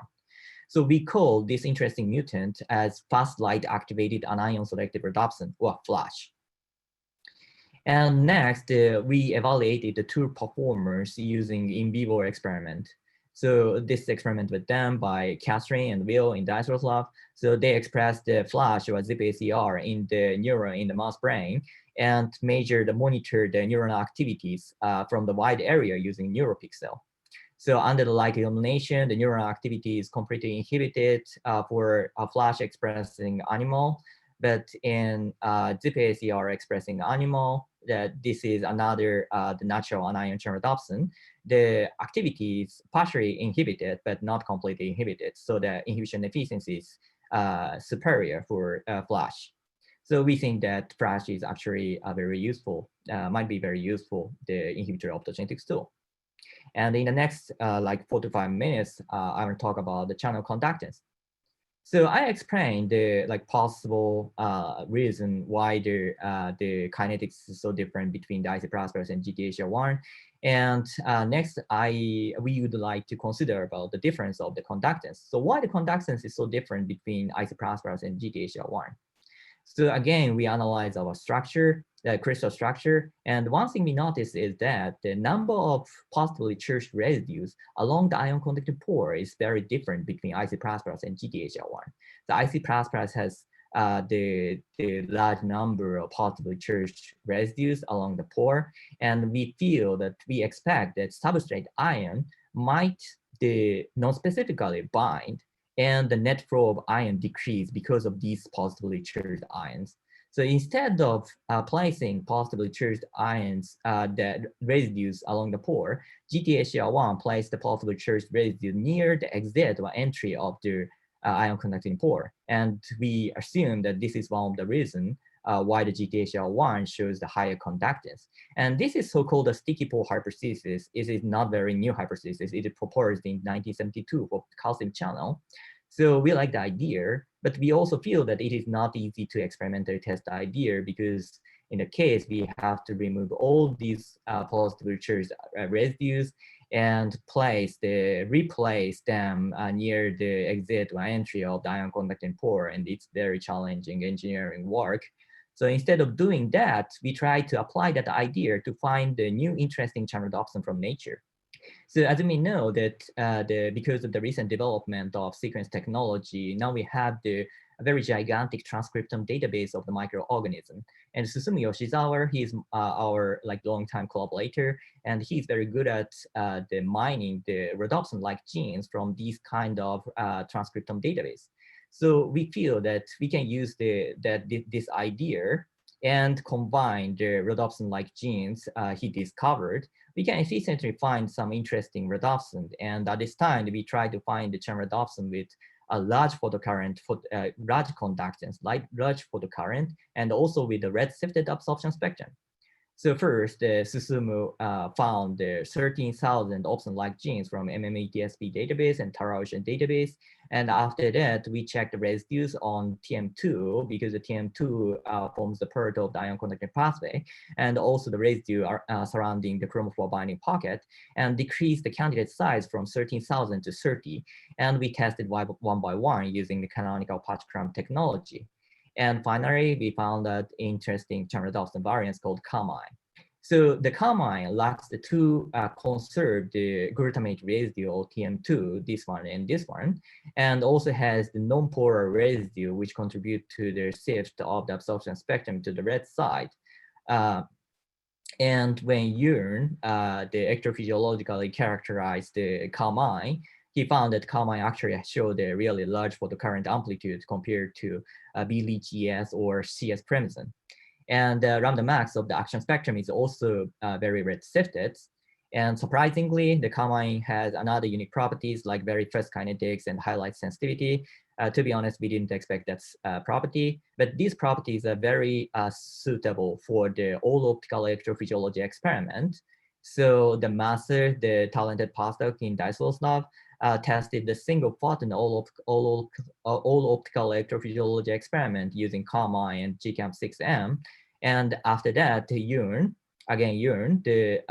So we call this interesting mutant as fast light activated anion selective rhodopsin, or FLASH. And next, we evaluated the two performers using in vivo experiment. So this experiment was done by Catherine and Will in Daiso's lab. So they expressed the FLASH or zip-ACR in the neuron in the mouse brain and monitored the neuronal activities from the wide area using NeuroPixel. So under the light illumination, the neuronal activity is completely inhibited for a FLASH expressing animal, but in zip-ACR expressing animal, that this is another the natural anion chain rhodopsin, the activity is partially inhibited but not completely inhibited. So the inhibition efficiency is superior for FLASH. So we think that FLASH is actually very useful, might be very useful, the inhibitor optogenetics tool. And in the next like 4 to 5 minutes, I will talk about the channel conductance. So I explained the possible reason why the kinetics is so different between the isoprosperous and GTHR1. And next, we would like to consider about the difference of the conductance. So why the conductance is so different between isoprosperous and GTHR1? So again, we analyze our structure, the crystal structure. And one thing we notice is that the number of positively charged residues along the ion conducting pore is very different between isoprosperous and GTHR1. The isoprosperous has the large number of positively charged residues along the pore. And we expect that substrate ion might non-specifically bind and the net flow of ion decrease because of these positively charged ions. So instead of placing positively charged ions, that residues along the pore, GTHR1 placed the positively charged residue near the exit or entry of the ion conducting pore. And we assume that this is one of the reasons why the GTHR1 shows the higher conductance. And this is so-called the sticky pore hypothesis. It is not very new hypothesis. It is proposed in 1972 for calcium channel. So we like the idea, but we also feel that it is not easy to experimentally test the idea because in the case, we have to remove all these positively charged residues and replace them near the exit or entry of the ion conducting pore, and it's very challenging engineering work. So instead of doing that, we try to apply that idea to find the new interesting channel rhodopsin from nature. So as you may know that because of the recent development of sequence technology, now we have a very gigantic transcriptome database of the microorganism. And Susumu Yoshizawa, he's our longtime collaborator, and he's very good at the mining the rhodopsin-like genes from these kind of transcriptome database. So we feel that we can use this idea and combine the rhodopsin-like genes he discovered. We can efficiently find some interesting rhodopsin. And at this time, we try to find the chain rhodopsin with a large photocurrent, large conductance, large photocurrent, and also with the red-shifted absorption spectrum. So first, Susumu found the 13,000 opsin-like genes from MMATSP database and Tara Ocean database. And after that, we checked the residues on TM2 because the TM2 forms the part of the ion conducting pathway, and also the residue are surrounding the chromophore binding pocket, and decreased the candidate size from 13,000 to 30. And we tested one by one using the canonical patch clamp technology. And finally, we found that interesting chain rhodopsin variants called carmine. So the carmine lacks the two conserved glutamate residue or TM2, this one and this one, and also has the non-polar residue, which contribute to the shift of the absorption spectrum to the red side. And when urine, the electrophysiologically characterized the carmine, he found that carmine actually showed a really large photocurrent amplitude compared to BLGS or CS premisin. And around the max of the action spectrum is also very red-shifted. And surprisingly, the carmine has another unique properties like very fast kinetics and highlight sensitivity. To be honest, we didn't expect that property, but these properties are very suitable for the all optical electrophysiology experiment. So the master, the talented postdoc in Daisoslav, tested the single photon all optical electrophysiology experiment using carmine and GCAM6M. And after that, urine, the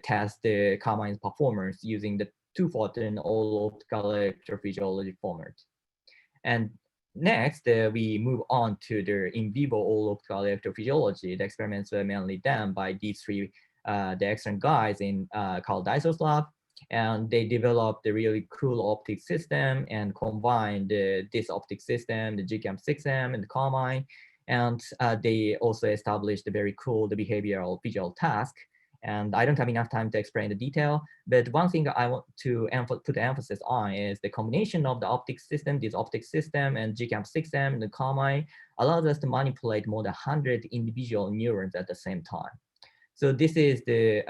test the carmine's performance using the two photon all optical electrophysiology format. And next, we move on to the in vivo all optical electrophysiology. The experiments were mainly done by these three, the excellent guys in Carl Daiso's lab. And they developed a really cool optic system and combined this optic system, the GCAM6M and the carmine. And they also established a very cool behavioral visual task. And I don't have enough time to explain the detail, but one thing I want to put the emphasis on is the combination of the optic system, this optic system and GCAM6M and the carmine allows us to manipulate more than 100 individual neurons at the same time. So this is the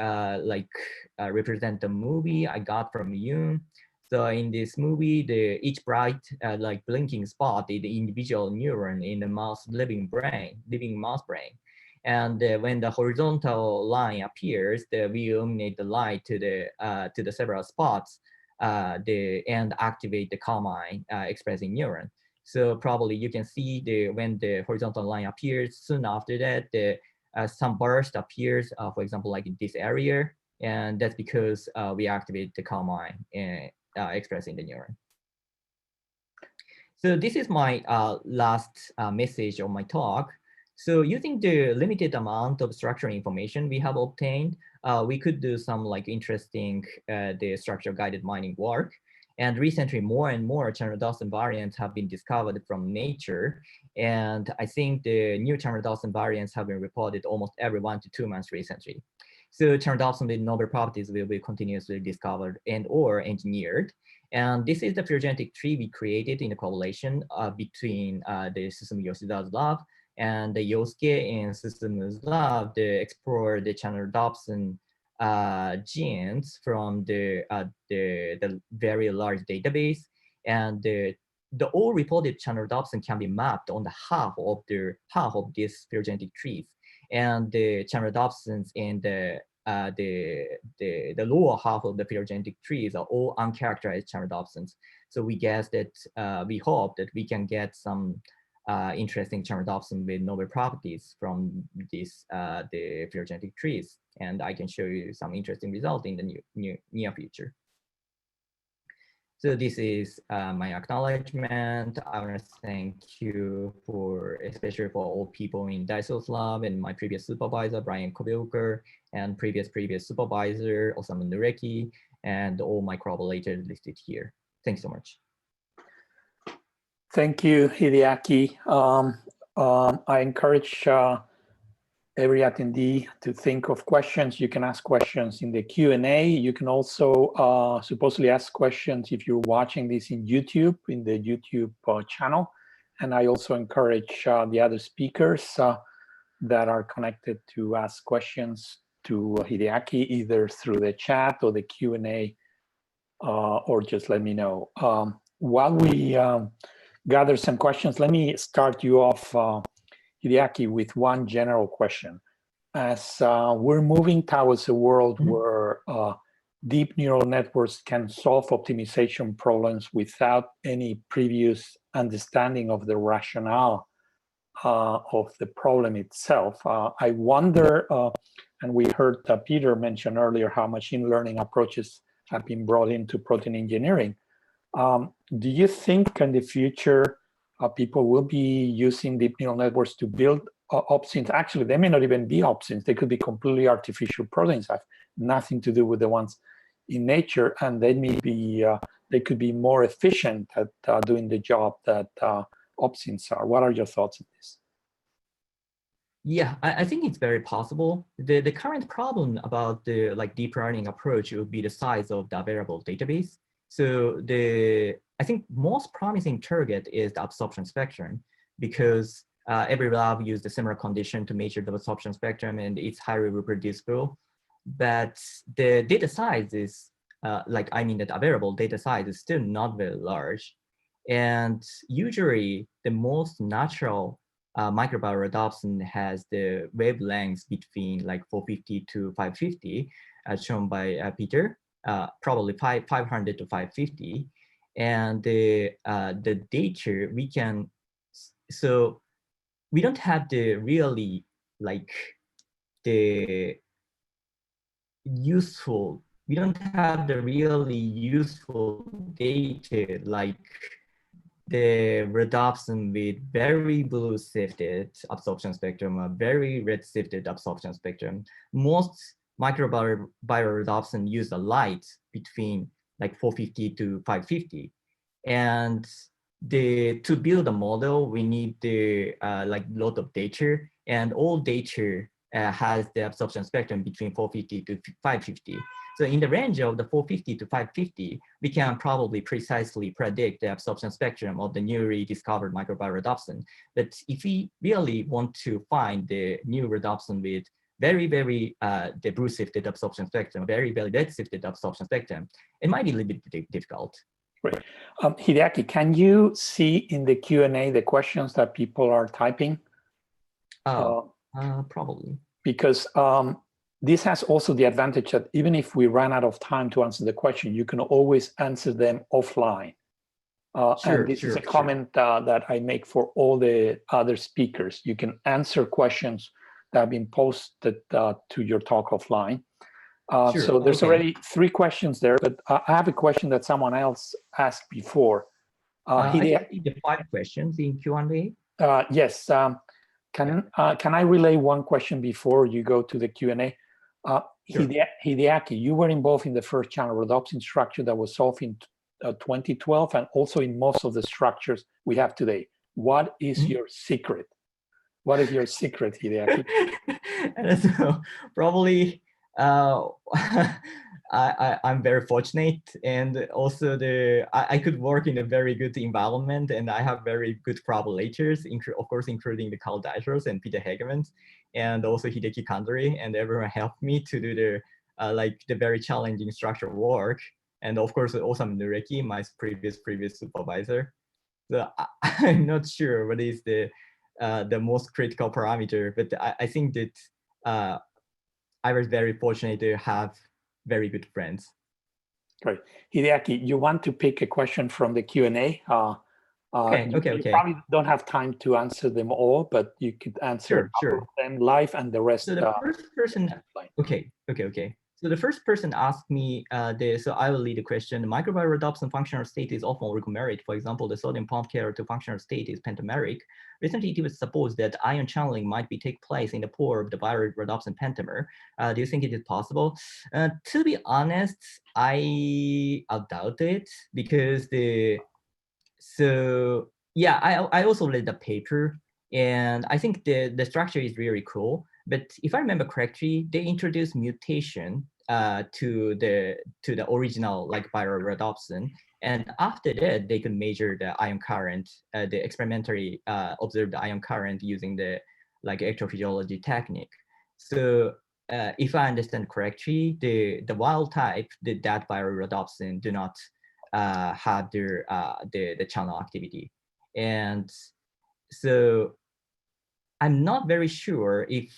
represent the movie I got from Yoon. So in this movie, each bright blinking spot is the individual neuron in the mouse living mouse brain. And when the horizontal line appears, we illuminate the light to the several spots and activate the carmine expressing neuron. So probably you can see when the horizontal line appears, soon after that, some burst appears, for example, like in this area, and that's because we activate the carmine expressing the neuron. So this is my last message of my talk. So using the limited amount of structural information we have obtained, we could do some interesting the structure guided mining work. And recently, more and more chain rhodopsin variants have been discovered from nature. And I think the new chain rhodopsin variants have been reported almost every 1 to 2 months recently. So chain rhodopsin with novel properties will be continuously discovered and or engineered. And this is the phylogenetic tree we created in the collaboration between the Susumu Yoshida's lab and the Yosuke and Susumu's lab to explore the chain rhodopsin genes from the very large database, and the all reported chain rhodopsin can be mapped on the half of these phylogenetic trees, and the chain rhodopsins in the lower half of the phylogenetic trees are all uncharacterized chain rhodopsins. So we guess that we hope that we can get some interesting chain rhodopsin with novel properties from these the phylogenetic trees, and I can show you some interesting results in the near future. So this is my acknowledgement. I want to thank you for, especially for all people in Daiso's lab and my previous supervisor, Brian Kobilker, and previous supervisor, Osamu Nureki, and all my collaborators listed here. Thanks so much. Thank you, Hideaki. I encourage every attendee to think of questions. You can ask questions in the Q&A. You can also supposedly ask questions if you're watching this in YouTube, in the YouTube channel. And I also encourage the other speakers that are connected to ask questions to Hideaki, either through the chat or the Q&A, or just let me know. While we gather some questions, let me start you off, Hideaki, with one general question. As we're moving towards a world where deep neural networks can solve optimization problems without any previous understanding of the rationale of the problem itself, I wonder, and we heard Peter mention earlier how machine learning approaches have been brought into protein engineering. Do you think in the future people will be using deep neural networks to build opsins? Actually, they may not even be opsins. They could be completely artificial proteins, have nothing to do with the ones in nature, and they may be they could be more efficient at doing the job that opsins are. What are your thoughts on this? Yeah, I think it's very possible. The current problem about the deep learning approach would be the size of the available database. So I think most promising target is the absorption spectrum, because every lab used a similar condition to measure the absorption spectrum, and it's highly reproducible. But the data size is the available data size is still not very large. And usually the most natural microbiorhodopsin has the wavelengths between 450 to 550, as shown by Peter, probably 500 to 550. And the data so we don't have the really we don't have the really useful data like the rhodopsin with very blue shifted absorption spectrum, a very red shifted absorption spectrum. Most microbiorhodopsin use a light between 450 to 550. And to build a model, we need the lot of data, and all data has the absorption spectrum between 450 to 550. So in the range of the 450 to 550, we can probably precisely predict the absorption spectrum of the newly discovered microbiorhodopsin. But if we really want to find the new rhodopsin with very, very the blue shifted absorption spectrum, very, very red shifted absorption spectrum, it might be a little bit difficult. Great. Hideaki, can you see in the Q&A the questions that people are typing? Probably. Because this has also the advantage that even if we run out of time to answer the question, you can always answer them offline. And this is a comment that I make for all the other speakers. You can answer questions that have been posted to your talk offline. So there's already 3 questions there, but I have a question that someone else asked before. I see the 5 questions in Q&A. Yes. Can I relay one question before you go to the Q&A? Hideaki, you were involved in the first channel rhodopsin structure that was solved in 2012, and also in most of the structures we have today. What is your secret? What is your secret, Hideaki? So probably I'm very fortunate, and also I could work in a very good environment, and I have very good collaborators, of course, including the Carl Deichers and Peter Hageman, and also Hideki Kandori, and everyone helped me to do the very challenging structural work, and of course Osamu Nureki, my previous supervisor. So I'm not sure what is the most critical parameter, but I think that I was very fortunate to have very good friends. Great. Hideaki, you want to pick a question from the Q&A? Okay. You probably don't have time to answer them all, but you could answer a couple of them live and the rest. So the first person, okay. So the first person asked me so I will read the question. The microviral rhodopsin functional state is often oligomeric. For example, the sodium pump carrier to functional state is pentameric. Recently, it was supposed that ion channeling might be take place in the pore of the viral rhodopsin pentamer. Do you think it is possible? To be honest, I doubt it, because I also read the paper, and I think the structure is really cool. But if I remember correctly, they introduced mutation to the original like viral rhodopsin, and after that they could measure the ion current, the experimentally observed ion current using the like electrophysiology technique. So if I understand correctly, the wild type, that viral rhodopsin do not have the channel activity, and so I'm not very sure if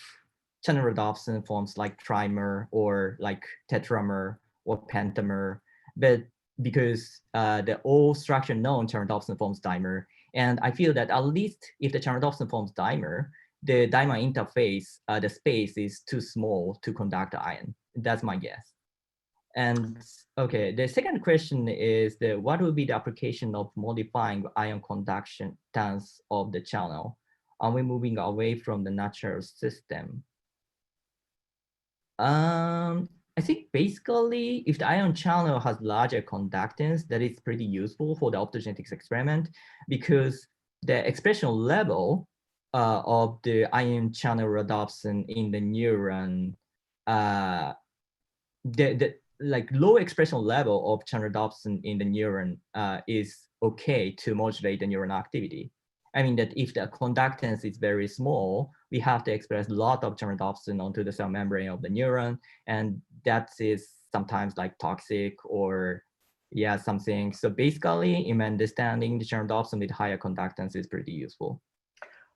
channel rhodopsin forms like trimer or like tetramer or pentamer, but because the all structure known channel rhodopsin forms dimer, and I feel that at least if the channel rhodopsin forms dimer, the dimer interface, the space is too small to conduct ion. That's my guess. And okay, the second question is what will be the application of modifying ion conductance of the channel? Are we moving away from the natural system? I think basically, if the ion channel has larger conductance, that is pretty useful for the optogenetics experiment, because the expression level of the ion channel rhodopsin in the neuron, like low expression level of channel rhodopsin in the neuron is okay to modulate the neuron activity. I mean that if the conductance is very small, we have to express a lot of channel rhodopsin onto the cell membrane of the neuron, and that is sometimes like toxic or something. So basically, in understanding the channel rhodopsin with higher conductance is pretty useful.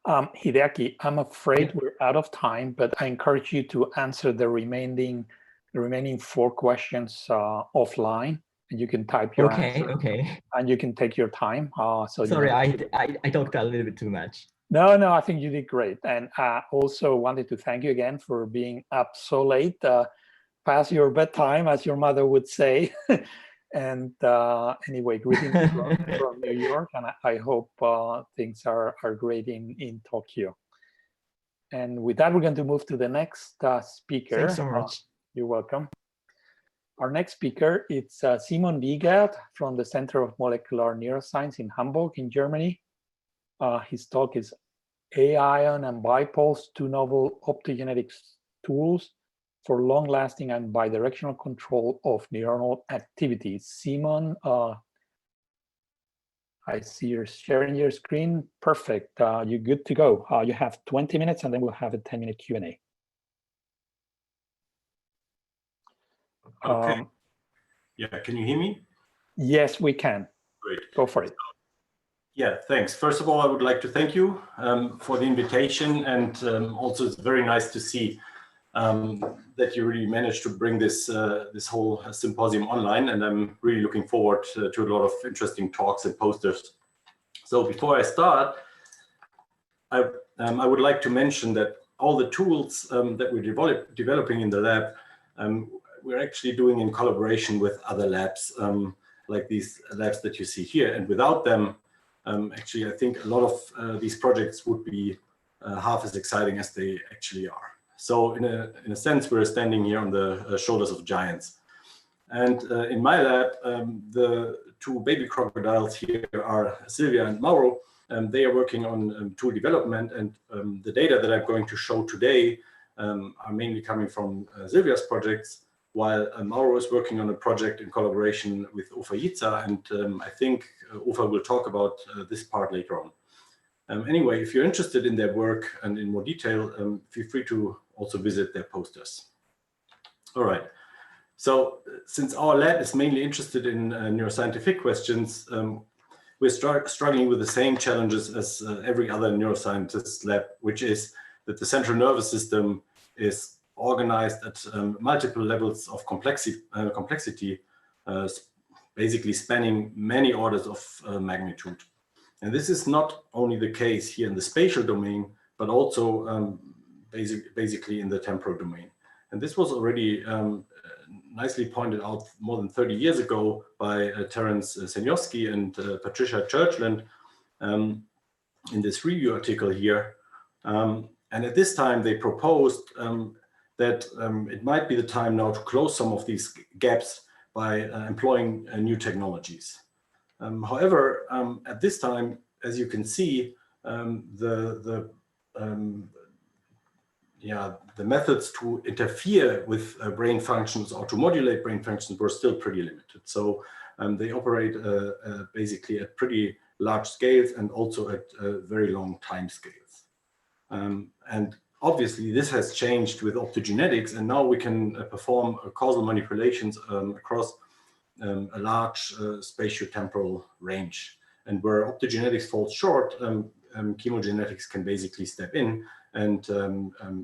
Hideaki, I'm afraid we're out of time, but I encourage you to answer the remaining 4 questions offline, and you can type your answer. Okay. And you can take your time. Sorry, I talked a little bit too much. No, I think you did great. And I also wanted to thank you again for being up so late, past your bedtime, as your mother would say. And anyway, greetings from New York, and I hope things are great in Tokyo. And with that, we're going to move to the next speaker. Thanks so much. You're welcome. Our next speaker is Simon Wiegert from the Center of Molecular Neuroscience in Hamburg in Germany. His talk is A-ion and bipulse, 2 novel optogenetics tools for long-lasting and bidirectional control of neuronal activity. Simon, I see you're sharing your screen. Perfect. You're good to go. You have 20 minutes, and then we'll have a 10-minute Q&A. Okay. Yeah, can you hear me? Yes, we can. Great. Go for it. Yeah, thanks. First of all, I would like to thank you for the invitation, and also it's very nice to see that you really managed to bring this this whole symposium online, and I'm really looking forward to a lot of interesting talks and posters. So before I start, I would like to mention that all the tools that we're developing in the lab, we're actually doing in collaboration with other labs, like these labs that you see here. And without them, actually, I think a lot of these projects would be half as exciting as they actually are. So in a sense, we're standing here on the shoulders of giants. And in my lab, the 2 baby crocodiles here are Sylvia and Mauro. They are working on tool development, and the data that I'm going to show today are mainly coming from Sylvia's projects, while Mauro is working on a project in collaboration with Ufa Yica, and I think Ufa will talk about this part later on. Anyway, if you're interested in their work and in more detail, feel free to also visit their posters. All right. So since our lab is mainly interested in neuroscientific questions, we're struggling with the same challenges as every other neuroscientist lab, which is that the central nervous system is organized at multiple levels of complexity, basically spanning many orders of magnitude. And this is not only the case here in the spatial domain, but also basically in the temporal domain. And this was already nicely pointed out more than 30 years ago by Terence Senioski and Patricia Churchland in this review article here. And at this time, they proposed that it might be the time now to close some of these gaps by employing new technologies. However, at this time, as you can see, the methods to interfere with brain functions or to modulate brain functions were still pretty limited. So they operate basically at pretty large scales and also at very long time scales. And obviously this has changed with optogenetics, and now we can perform causal manipulations across a large spatiotemporal range. And where optogenetics falls short, chemogenetics can basically step in and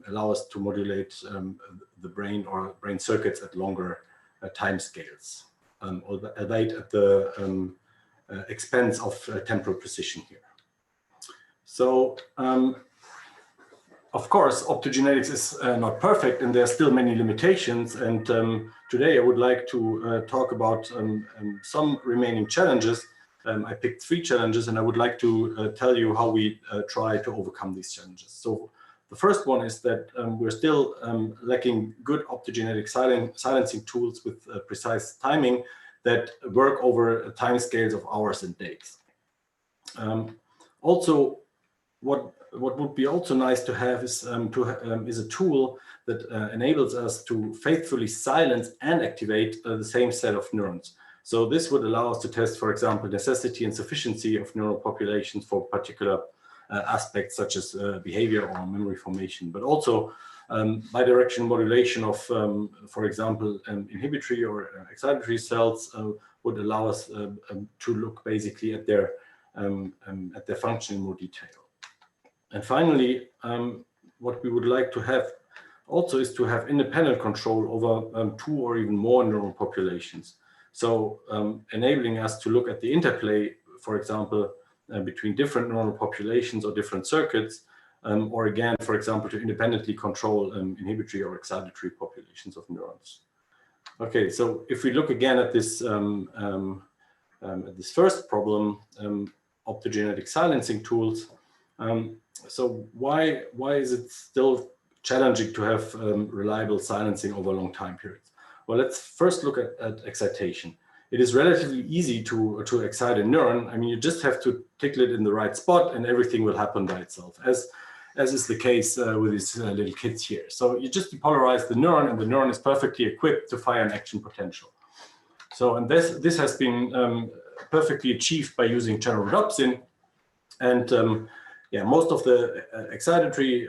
allow us to modulate the brain or brain circuits at longer time scales, albeit at the expense of temporal precision here. So, of course, optogenetics is not perfect, and there are still many limitations. And today I would like to talk about some remaining challenges. I picked 3 challenges, and I would like to tell you how we try to overcome these challenges. So the first one is that we're still lacking good optogenetic silencing tools with precise timing that work over time scales of hours and days. Also, what would be also nice to have is a tool that enables us to faithfully silence and activate the same set of neurons. So this would allow us to test, for example, necessity and sufficiency of neural populations for particular aspects such as behavior or memory formation, but also bidirectional modulation of, for example, inhibitory or excitatory cells would allow us to look basically at their function in more detail. And finally, what we would like to have also is to have independent control over 2 or even more neural populations. So enabling us to look at the interplay, for example, between different neural populations or different circuits, or again, for example, to independently control inhibitory or excitatory populations of neurons. Okay, so if we look again at this first problem, optogenetic silencing tools. So why is it still challenging to have reliable silencing over long time periods? Well, let's first look at excitation. It is relatively easy to excite a neuron. I mean, you just have to tickle it in the right spot and everything will happen by itself, as is the case with these little kids here. So you just depolarize the neuron and the neuron is perfectly equipped to fire an action potential. So, and this has been perfectly achieved by using channelrhodopsin. And yeah, most of the excitatory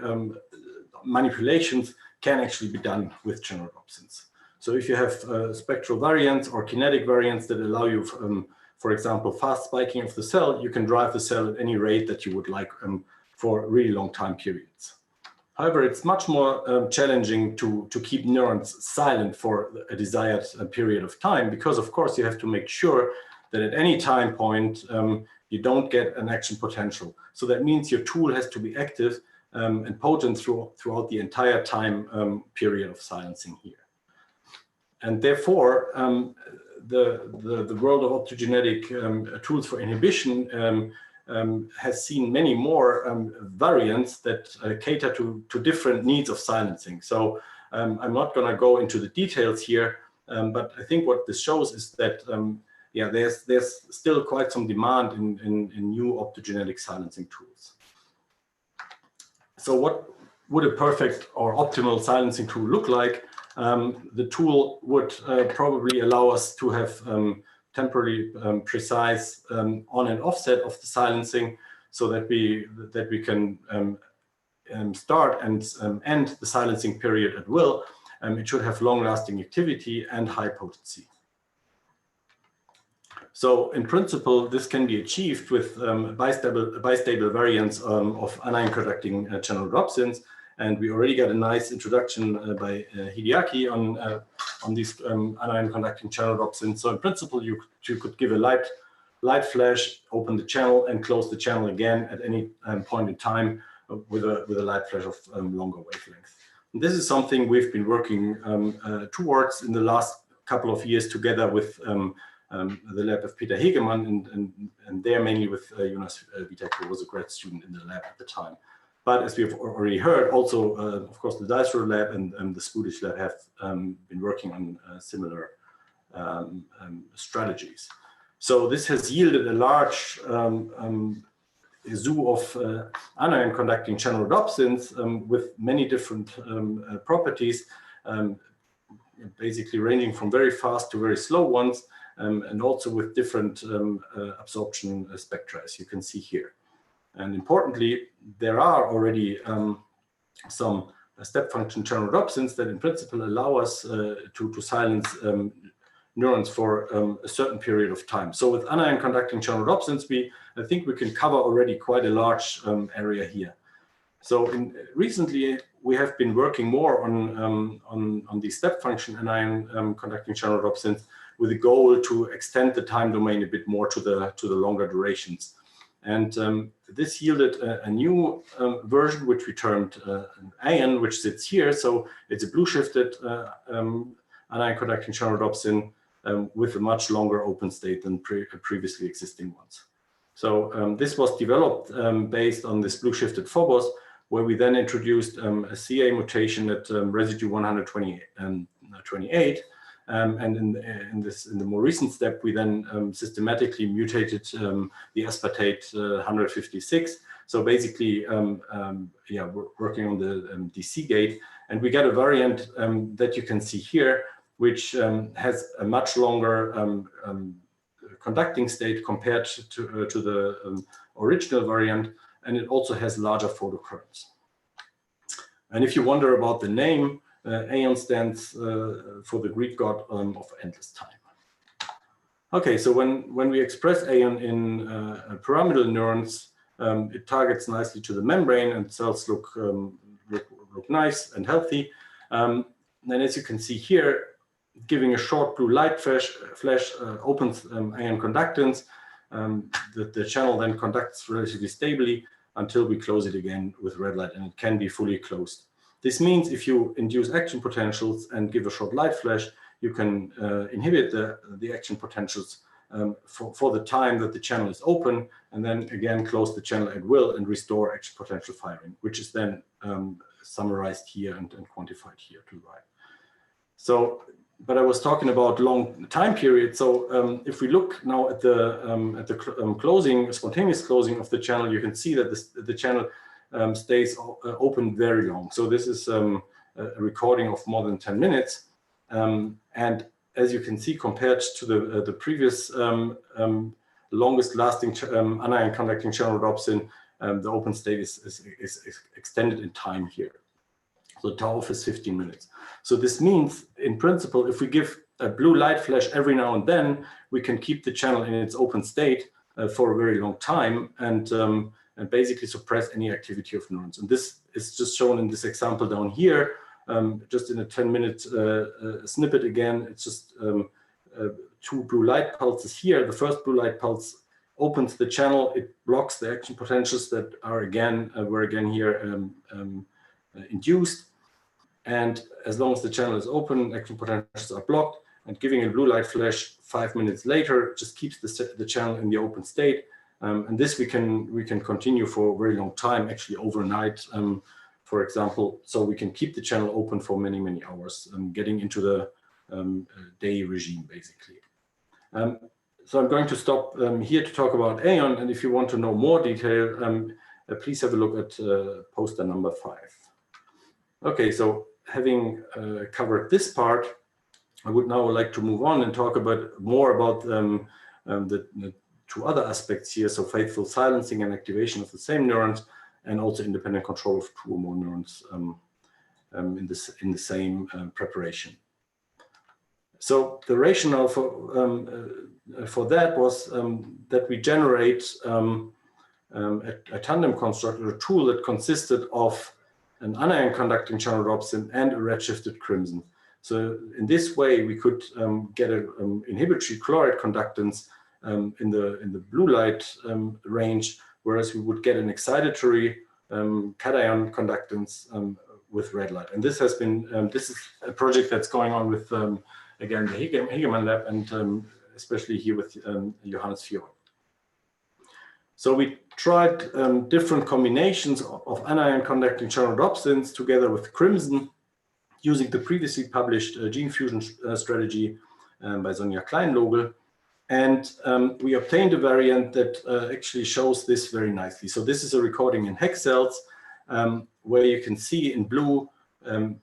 manipulations can actually be done with channelrhodopsins. So if you have spectral variants or kinetic variants that allow you, for example, fast spiking of the cell, you can drive the cell at any rate that you would like for really long time periods. However, it's much more challenging to keep neurons silent for a desired period of time, because of course you have to make sure that at any time point you don't get an action potential. So that means your tool has to be active and potent throughout the entire time period of silencing here. And therefore, the world of optogenetic tools for inhibition has seen many more variants that cater to different needs of silencing. So I'm not going to go into the details here, but I think what this shows is that yeah, there's still quite some demand in new optogenetic silencing tools. So what would a perfect or optimal silencing tool look like? The tool would probably allow us to have temporally precise on and offset of the silencing, so that we can start and end the silencing period at will. It should have long-lasting activity and high potency. So in principle, this can be achieved with bistable variants of anion-conducting channelrhodopsins. And we already got a nice introduction by Hideaki on these anion-conducting channelrhodopsins. So in principle, you could give a light flash, open the channel, and close the channel again at any point in time with a light flash of longer wavelength. And this is something we've been working towards in the last couple of years together with the lab of Peter Hegemann, and there mainly with Jonas Witek, who was a grad student in the lab at the time. But as we've already heard, also, of course, the Dijsselbroek lab and the Swedish lab have been working on similar strategies. So this has yielded a large zoo of anion conducting channel rhodopsins with many different properties, basically ranging from very fast to very slow ones, and also with different absorption spectra, as you can see here. And importantly, there are already some step function channel rhodopsins that in principle allow us to silence neurons for a certain period of time. So with anion conducting channel rhodopsins, I think we can cover already quite a large area here. So recently, we have been working more on the step function anion conducting channel rhodopsins with the goal to extend the time domain a bit more to the longer durations. And this yielded a new version, which we termed AION, which sits here. So it's a blue shifted anion conducting channel rhodopsin with a much longer open state than previously existing ones. So this was developed based on this blue shifted phobos, where we then introduced a CA mutation at residue 128. And in the more recent step, we then systematically mutated the aspartate 156. So basically, yeah, we're working on the DC gate, and we get a variant that you can see here, which has a much longer conducting state compared to the original variant, and it also has larger photocurrents. And if you wonder about the name, Aeon stands for the Greek god of endless time. Okay, so when we express Aeon in pyramidal neurons, it targets nicely to the membrane, and cells look nice and healthy. Then, as you can see here, giving a short blue light flash opens Aeon conductance. The channel then conducts relatively stably until we close it again with red light, and it can be fully closed. This means if you induce action potentials and give a short light flash, you can inhibit the action potentials for the time that the channel is open, and then again close the channel at will and restore action potential firing, which is then summarized here and quantified here to the right. So, but I was talking about long time period. So if we look now at the closing, spontaneous closing of the channel, you can see that the channel stays open very long. So this is a recording of more than 10 minutes. And as you can see, compared to the previous longest lasting anion conducting channel rhodopsin, the open state is extended in time here. So the tau is 15 minutes. So this means, in principle, if we give a blue light flash every now and then, we can keep the channel in its open state for a very long time and basically suppress any activity of neurons. And this is just shown in this example down here, just in a 10-minute snippet again. It's just 2 blue light pulses here. The first blue light pulse opens the channel. It blocks the action potentials that are were again here induced. And as long as the channel is open, action potentials are blocked, and giving a blue light flash 5 minutes later just keeps the channel in the open state. And this we can continue for a very long time, actually overnight, for example. So we can keep the channel open for many, many hours, getting into the day regime, basically. So I'm going to stop here to talk about Aeon, and if you want to know more detail, please have a look at poster number 5. Okay, so having covered this part, I would now like to move on and talk more about the 2 other aspects here. So faithful silencing and activation of the same neurons, and also independent control of 2 or more neurons in the same preparation. So the rationale for that was that we generate a tandem construct, or a tool that consisted of an anion conducting channel rhodopsin and a redshifted crimson. So in this way, we could get an inhibitory chloride conductance in the blue light range, whereas we would get an excitatory cation conductance with red light. And this has been, this is a project that's going on with, again, the Hegemann lab, and especially here with Johannes Fior. So we tried different combinations of anion conducting channel rhodopsins together with crimson, using the previously published gene fusion strategy by Sonja Kleinlogel. And we obtained a variant that actually shows this very nicely. So this is a recording in HEK cells, where you can see in blue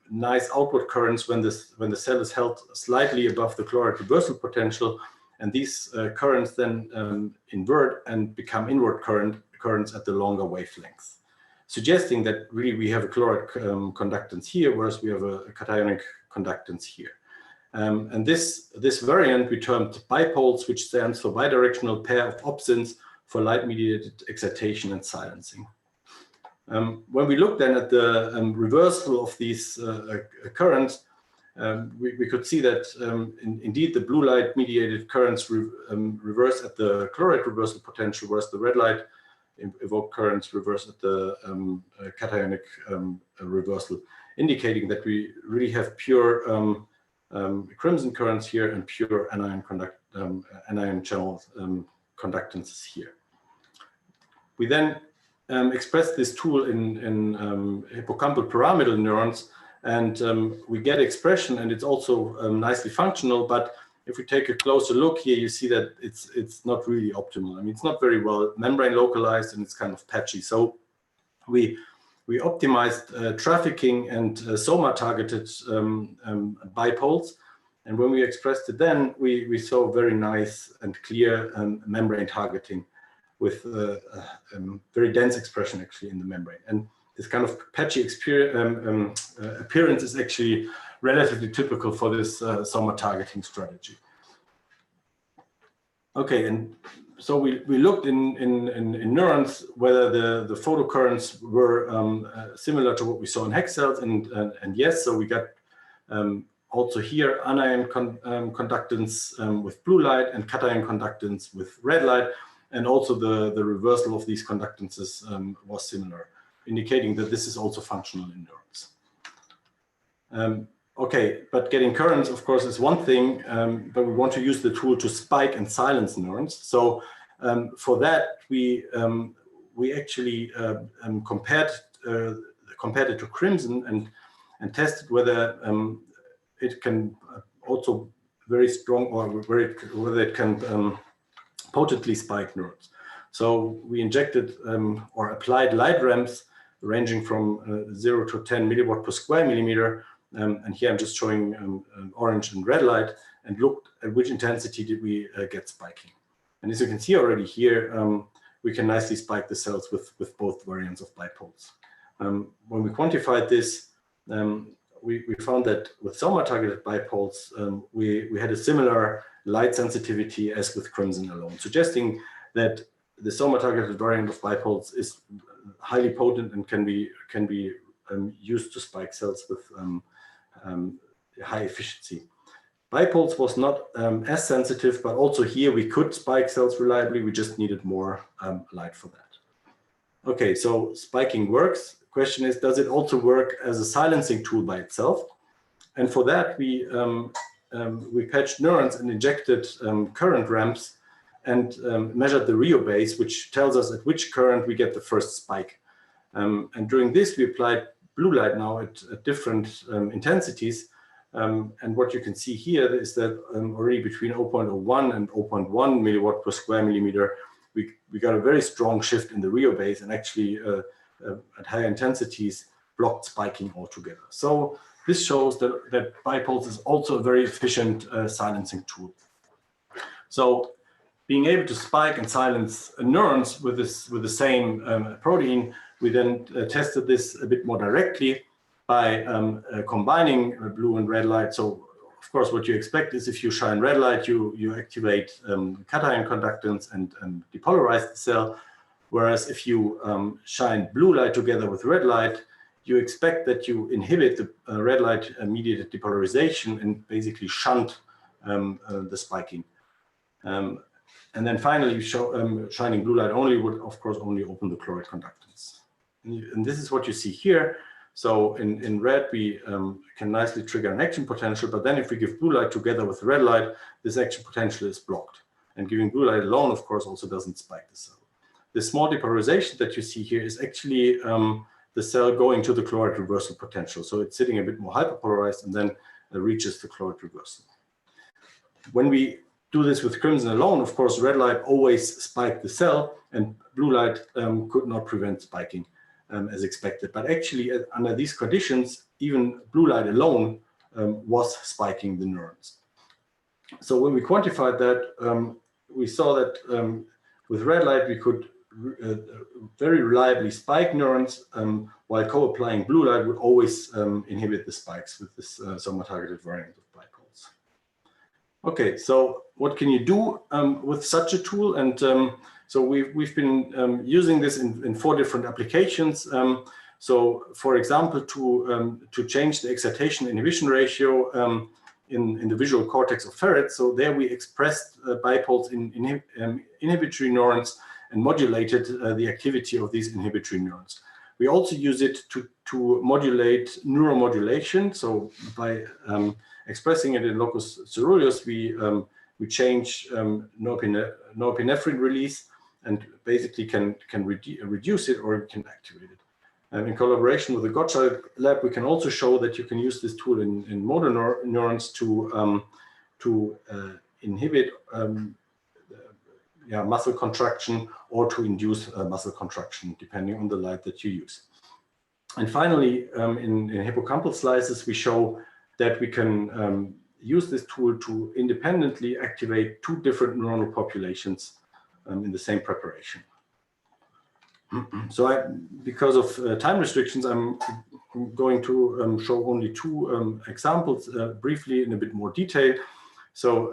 nice outward currents when the cell is held slightly above the chloride reversal potential. And these currents then invert and become inward currents at the longer wavelengths, suggesting that really we have a chloride conductance here, whereas we have a cationic conductance here. And this variant we termed bipoles, which stands for bidirectional pair of opsins for light-mediated excitation and silencing. When we look then at the reversal of these currents, we could see that indeed the blue light mediated currents reverse at the chloride reversal potential, whereas the red light evoked currents reverse at the cationic reversal, indicating that we really have pure crimson currents here and pure anion channel conductances here. We then express this tool in hippocampal pyramidal neurons, and we get expression, and it's also nicely functional. But if we take a closer look here, you see that it's not really optimal. I mean, it's not very well membrane localized, and it's kind of patchy. So we optimized trafficking and soma targeted bipoles, and when we expressed it, then we saw very nice and clear membrane targeting with very dense expression actually in the membrane. And this kind of patchy appearance is actually relatively typical for this soma targeting strategy. Okay, and so we looked in neurons whether the photocurrents were similar to what we saw in HEK cells, and yes, so we got also here anion conductance with blue light and cation conductance with red light, and also the reversal of these conductances was similar, indicating that this is also functional in neurons. Okay, but getting currents, of course, is one thing, but we want to use the tool to spike and silence neurons. So for that, we actually compared it to crimson and tested whether it can also very strong, or whether it can potently spike neurons. So we injected or applied light ramps ranging from 0 to 10 milliwatt per square millimeter. And here I'm just showing orange and red light, and looked at which intensity did we get spiking. And as you can see already here, we can nicely spike the cells with both variants of bipoles. When we quantified this, we found that with soma targeted bipoles, we had a similar light sensitivity as with crimson alone, suggesting that the soma targeted variant of bipoles is highly potent and can be used to spike cells with high efficiency. Bipoles was not as sensitive, but also here we could spike cells reliably. We just needed more light for that. Okay, so spiking works. The question is, does it also work as a silencing tool by itself? And for that, we patched neurons and injected current ramps and measured the Rio base, which tells us at which current we get the first spike. And during this, we applied blue light now at different intensities. And what you can see here is that already between 0.01 and 0.1 milliwatt per square millimeter, we got a very strong shift in the Rio base, and actually at higher intensities blocked spiking altogether. So this shows that bipoles is also a very efficient silencing tool. So being able to spike and silence neurons with the same protein, we then tested this a bit more directly by combining blue and red light. So of course, what you expect is if you shine red light, you activate cation conductance and depolarize the cell. Whereas if you shine blue light together with red light, you expect that you inhibit the red light mediated depolarization and basically shunt the spiking. And then finally, shining blue light only would, of course, only open the chloride conductance. And this is what you see here. So in red, we can nicely trigger an action potential, but then if we give blue light together with red light, this action potential is blocked. And giving blue light alone, of course, also doesn't spike the cell. The small depolarization that you see here is actually the cell going to the chloride reversal potential. So it's sitting a bit more hyperpolarized and then reaches the chloride reversal. When we do this with crimson alone, of course, red light always spiked the cell and blue light could not prevent spiking as expected. But actually, under these conditions, even blue light alone was spiking the neurons. So when we quantified that, we saw that with red light, we could very reliably spike neurons, while co-applying blue light would always inhibit the spikes with this somewhat targeted variant of bipoles. Okay, so what can you do with such a tool? And so we've been using this in 4 different applications. So, for example, to change the excitation inhibition ratio in the visual cortex of ferrets. So there we expressed bipoles in inhibitory neurons and modulated the activity of these inhibitory neurons. We also use it to modulate neuromodulation. So by expressing it in locus coeruleus, we change norepinephrine release and basically can reduce it or can activate it. In collaboration with the Gottschalk lab, we can also show that you can use this tool in motor neurons to inhibit muscle contraction or to induce muscle contraction, depending on the light that you use. And finally, in hippocampal slices, we show that we can use this tool to independently activate 2 different neuronal populations in the same preparation. So because of time restrictions, I'm going to show only 2 examples briefly in a bit more detail. So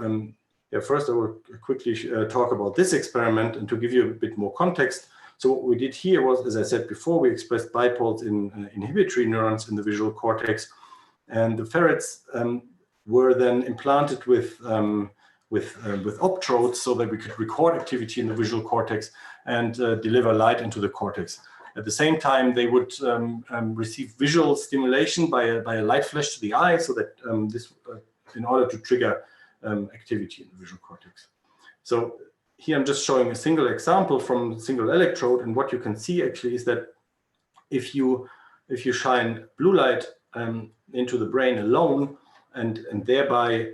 first I will quickly talk about this experiment and to give you a bit more context. So what we did here was, as I said before, we expressed bipoles in inhibitory neurons in the visual cortex, and the ferrets were then implanted with optrodes so that we could record activity in the visual cortex and deliver light into the cortex. At the same time, they would receive visual stimulation by a light flash to the eye, so that this, in order to trigger activity in the visual cortex. So here I'm just showing a single example from a single electrode, and what you can see actually is that if you shine blue light into the brain alone and thereby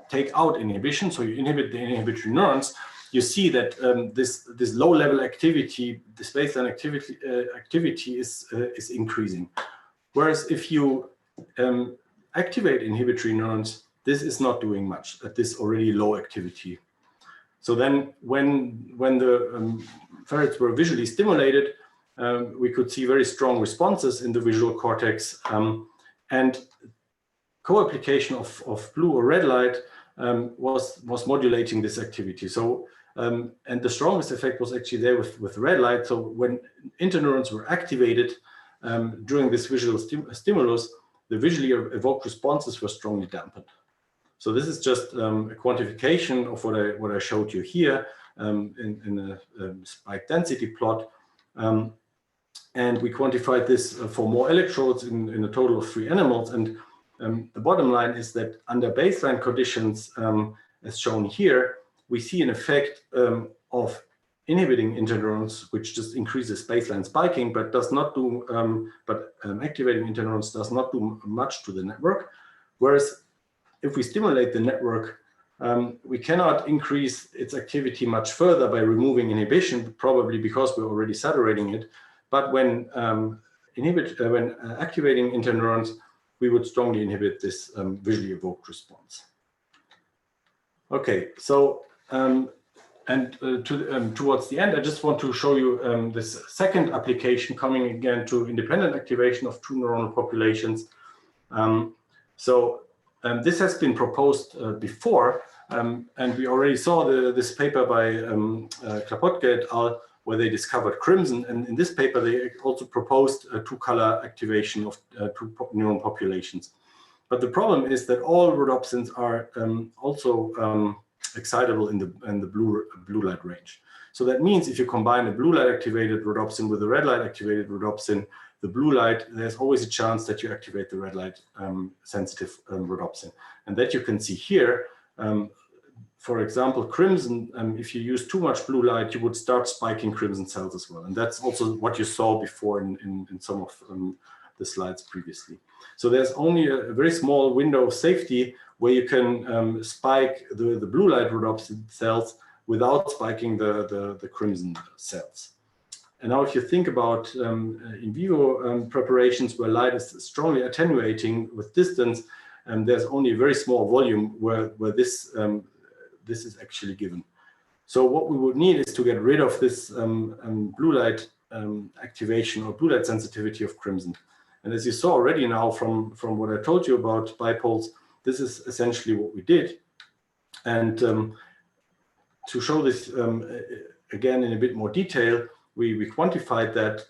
take out inhibition, so you inhibit the inhibitory neurons, you see that this low-level activity, this baseline activity is increasing. Whereas if you activate inhibitory neurons, this is not doing much at this already low activity. So then when the ferrets were visually stimulated, we could see very strong responses in the visual cortex, and co-application of blue or red light was modulating this activity. So and the strongest effect was actually there with red light. So when interneurons were activated during this visual stimulus, the visually evoked responses were strongly dampened. So this is just a quantification of what I showed you here in a spike density plot. And we quantified this for more electrodes in a total of 3 animals. And the bottom line is that under baseline conditions, as shown here, we see an effect of inhibiting interneurons, which just increases baseline spiking, but does not do, activating interneurons does not do much to the network. Whereas if we stimulate the network, we cannot increase its activity much further by removing inhibition, probably because we're already saturating it. But when activating interneurons, we would strongly inhibit this visually evoked response. Okay, so towards the end, I just want to show you this second application coming again to independent activation of 2 neuronal populations. This has been proposed before, and we already saw this paper by Klapotke et al., where they discovered crimson. And in this paper, they also proposed a 2-color activation of 2 neuron populations. But the problem is that all rhodopsins are also excitable in the blue light range. So that means if you combine a blue light activated rhodopsin with a red light activated rhodopsin, the blue light, there's always a chance that you activate the red light sensitive rhodopsin. And that you can see here. For example, crimson, if you use too much blue light, you would start spiking crimson cells as well. And that's also what you saw before in some of the slides previously. So there's only a very small window of safety where you can spike the blue light rhodopsin cells without spiking the crimson cells. And now if you think about in vivo preparations where light is strongly attenuating with distance, there's only a very small volume where this is actually given. So what we would need is to get rid of this blue light activation or blue light sensitivity of crimson. And as you saw already now from what I told you about bipoles, this is essentially what we did. And to show this again in a bit more detail, we quantified that.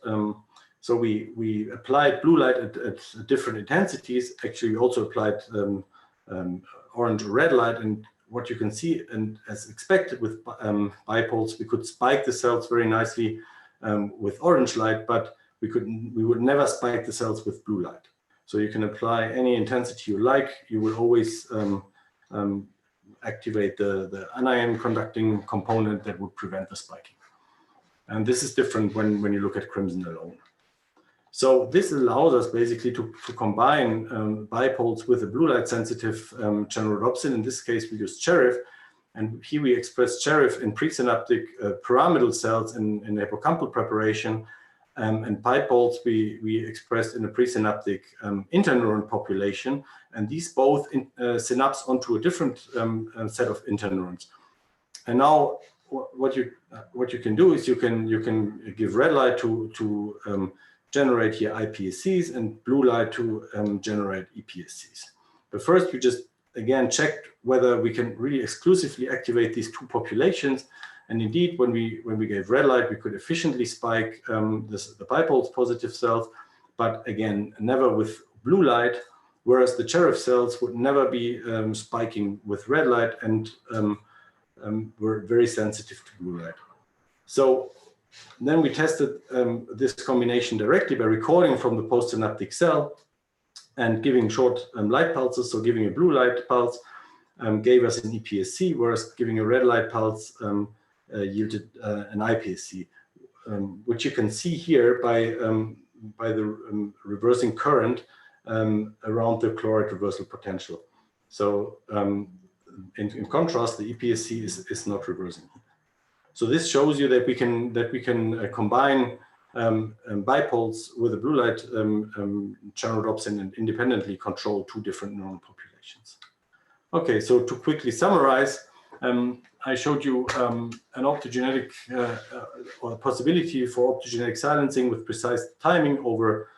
So we applied blue light at different intensities. Actually, we also applied orange or red light. And what you can see, and as expected with bipoles, we could spike the cells very nicely with orange light, but we would never spike the cells with blue light. So you can apply any intensity you like. You will always activate the anion conducting component that would prevent the spiking. And this is different when you look at crimson alone. So this allows us basically to combine bipoles with a blue light sensitive channel rhodopsin. In this case, we use cherif. And here we express cherif in presynaptic pyramidal cells in hippocampal preparation. And bipoles we expressed in a presynaptic interneuron population. And these both synapse onto a different set of interneurons. And now what you can do is you can give red light to generate here iPSCs and blue light to generate EPSCs. But first, we just again checked whether we can really exclusively activate these two populations. And indeed, when we gave red light, we could efficiently spike the bipoles positive cells, but again, never with blue light, whereas the cherif cells would never be spiking with red light and were very sensitive to blue light. So then we tested this combination directly by recording from the postsynaptic cell and giving short light pulses. So giving a blue light pulse gave us an EPSC, whereas giving a red light pulse yielded an iPSC, which you can see here by the reversing current around the chloride reversal potential. So in contrast, the EPSC is not reversing. So this shows you that we can combine bipoles with a blue light channel rhodopsin and independently control two different neuron populations. Okay, so to quickly summarize, I showed you an optogenetic or the possibility for optogenetic silencing with precise timing over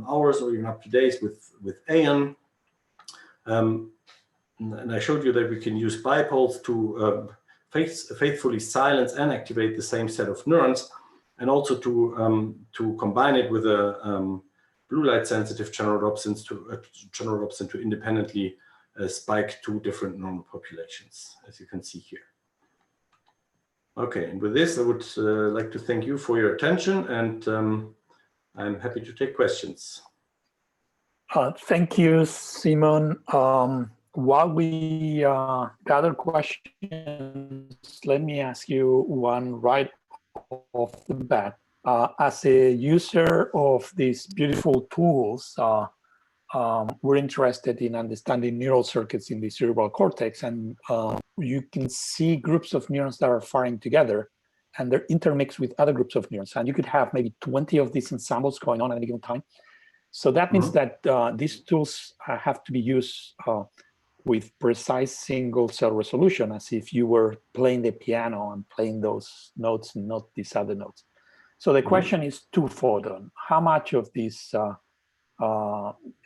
hours or even up to days with AN. And I showed you that we can use bipoles to faithfully silence and activate the same set of neurons, and also to combine it with a blue light sensitive channel rhodopsin to independently spike two different neural populations, as you can see here. Okay, and with this, I would like to thank you for your attention, and I'm happy to take questions. Thank you, Simon. While we gather questions, let me ask you one right off the bat. As a user of these beautiful tools, we're interested in understanding neural circuits in the cerebral cortex, and you can see groups of neurons that are firing together, and they're intermixed with other groups of neurons, and you could have maybe 20 of these ensembles going on at any given time. So that means that these tools have to be used with precise single cell resolution, as if you were playing the piano and playing those notes and not these other notes. So the question is twofold. How much of these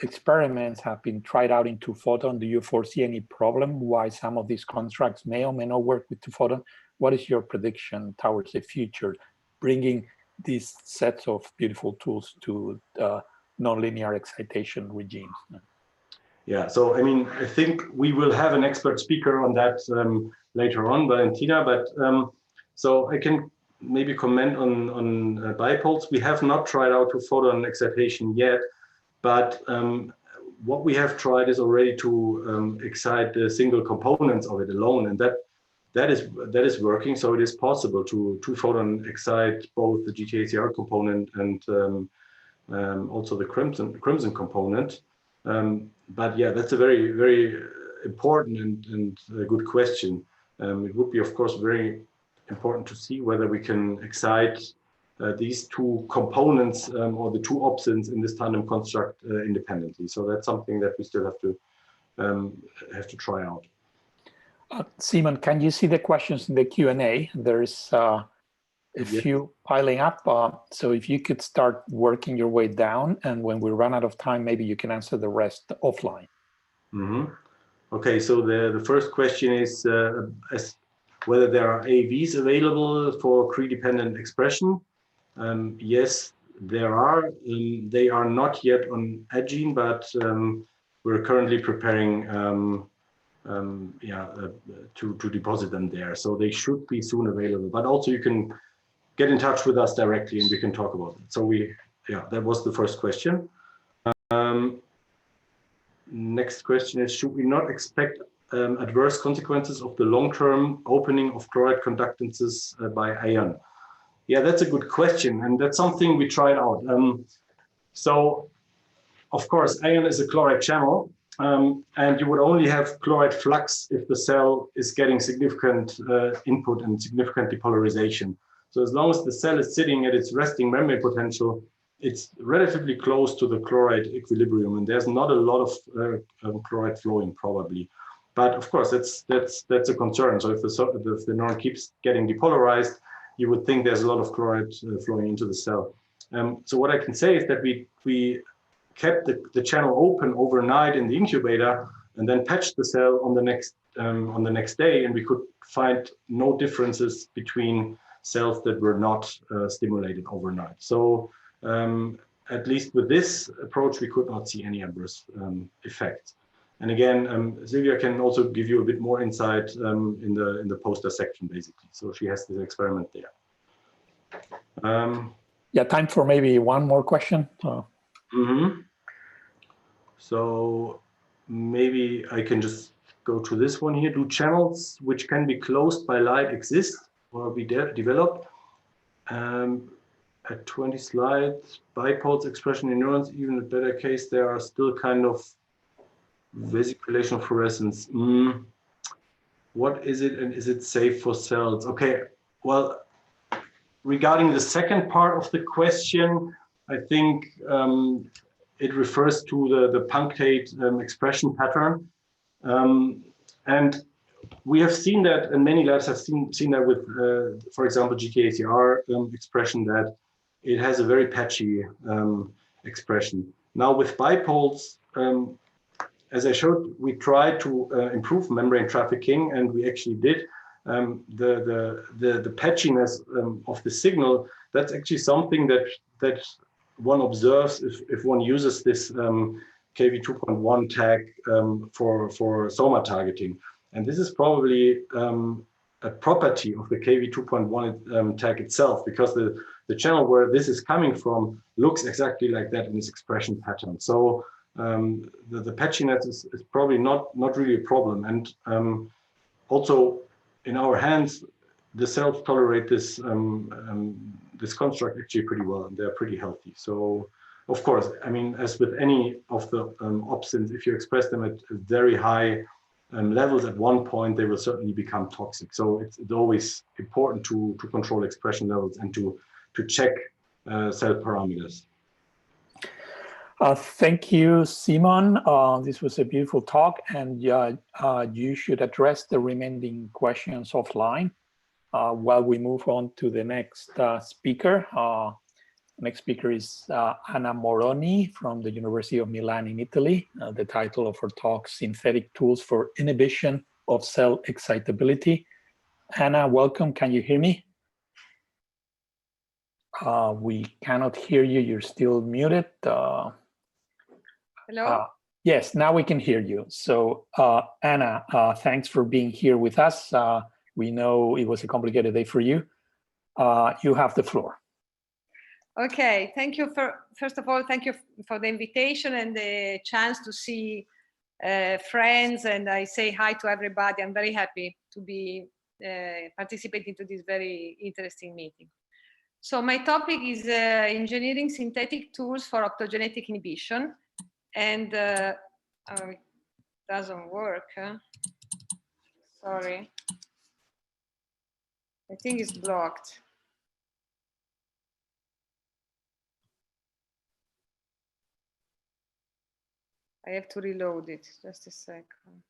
experiments have been tried out in 2-photon? Do you foresee any problem why some of these constructs may or may not work with 2-photon? What is your prediction towards the future, bringing these sets of beautiful tools to nonlinear excitation regimes? Yeah, so I mean, I think we will have an expert speaker on that later on, Valentina, but so I can maybe comment on bipoles. We have not tried out to photon excitation yet, but what we have tried is already to excite the single components of it alone, and that is working. So it is possible to photon excite both the GTACR component and also the crimson component. But yeah, that's a very, very important and a good question. It would be, of course, very important to see whether we can excite these two components or the two opsins in this tandem construct independently. So that's something that we still have to try out. Simon, can you see the questions in the Q&A? There's a few piling up. So if you could start working your way down, and when we run out of time, maybe you can answer the rest offline. Mm-hmm. Okay, so the first question is whether there are AVs available for Cree-dependent expression. Yes, there are. They are not yet on Agene, but we're currently preparing to deposit them there. So they should be soon available. But also you can get in touch with us directly and we can talk about it. So that was the first question. Next question is, should we not expect adverse consequences of the long-term opening of chloride conductances by ion? Yeah, that's a good question. And that's something we tried out. So of course, ion is a chloride channel. And you would only have chloride flux if the cell is getting significant input and significant depolarization. So as long as the cell is sitting at its resting membrane potential, it's relatively close to the chloride equilibrium, and there's not a lot of chloride flowing probably. But of course, that's a concern. So if the neuron keeps getting depolarized, you would think there's a lot of chloride flowing into the cell. So what I can say is that we kept the channel open overnight in the incubator and then patched the cell on the next day, and we could find no differences between cells that were not stimulated overnight. So at least with this approach, we could not see any adverse effects. And again, Silvia can also give you a bit more insight in the poster section, basically. So she has this experiment there. Yeah, time for maybe one more question. So maybe I can just go to this one here. Do channels which can be closed by light exist or be developed? At 20 slides, bipoles expression in neurons, even in better case, there are still kind of vesiculation fluorescence. What is it, and is it safe for cells? Okay, well, regarding the second part of the question, I think it refers to the punctate expression pattern. And we have seen that, and many labs have seen that with, for example, GTACR expression, that it has a very patchy expression. Now with bipoles, as I showed, we tried to improve membrane trafficking, and we actually did. The patchiness of the signal, that's actually something that one observes if one uses this KV2.1 tag for soma targeting. And this is probably a property of the KV2.1 tag itself, because the channel where this is coming from looks exactly like that in its expression pattern. So the patchiness is probably not really a problem. And also in our hands, the cells tolerate this this construct actually pretty well, and they're pretty healthy. So of course, I mean, as with any of the opsins, if you express them at very high levels at one point, they will certainly become toxic. So it's always important to control expression levels and to check cell parameters. Thank you, Simon. This was a beautiful talk, and you should address the remaining questions offline while we move on to the next speaker. Next speaker is Anna Moroni from the University of Milan in Italy. The title of her talk, Synthetic Tools for Inhibition of Cell Excitability. Anna, welcome. Can you hear me? We cannot hear you. You're still muted. Hello? Yes, now we can hear you. So Anna, thanks for being here with us. We know it was a complicated day for you. You have the floor. Okay, thank you first of all, thank you for the invitation and the chance to see friends, and I say hi to everybody. I'm very happy to be participating to this very interesting meeting. So my topic is engineering synthetic tools for optogenetic inhibition, and it doesn't work. Huh? Sorry, I think it's blocked. I have to reload it, just a second.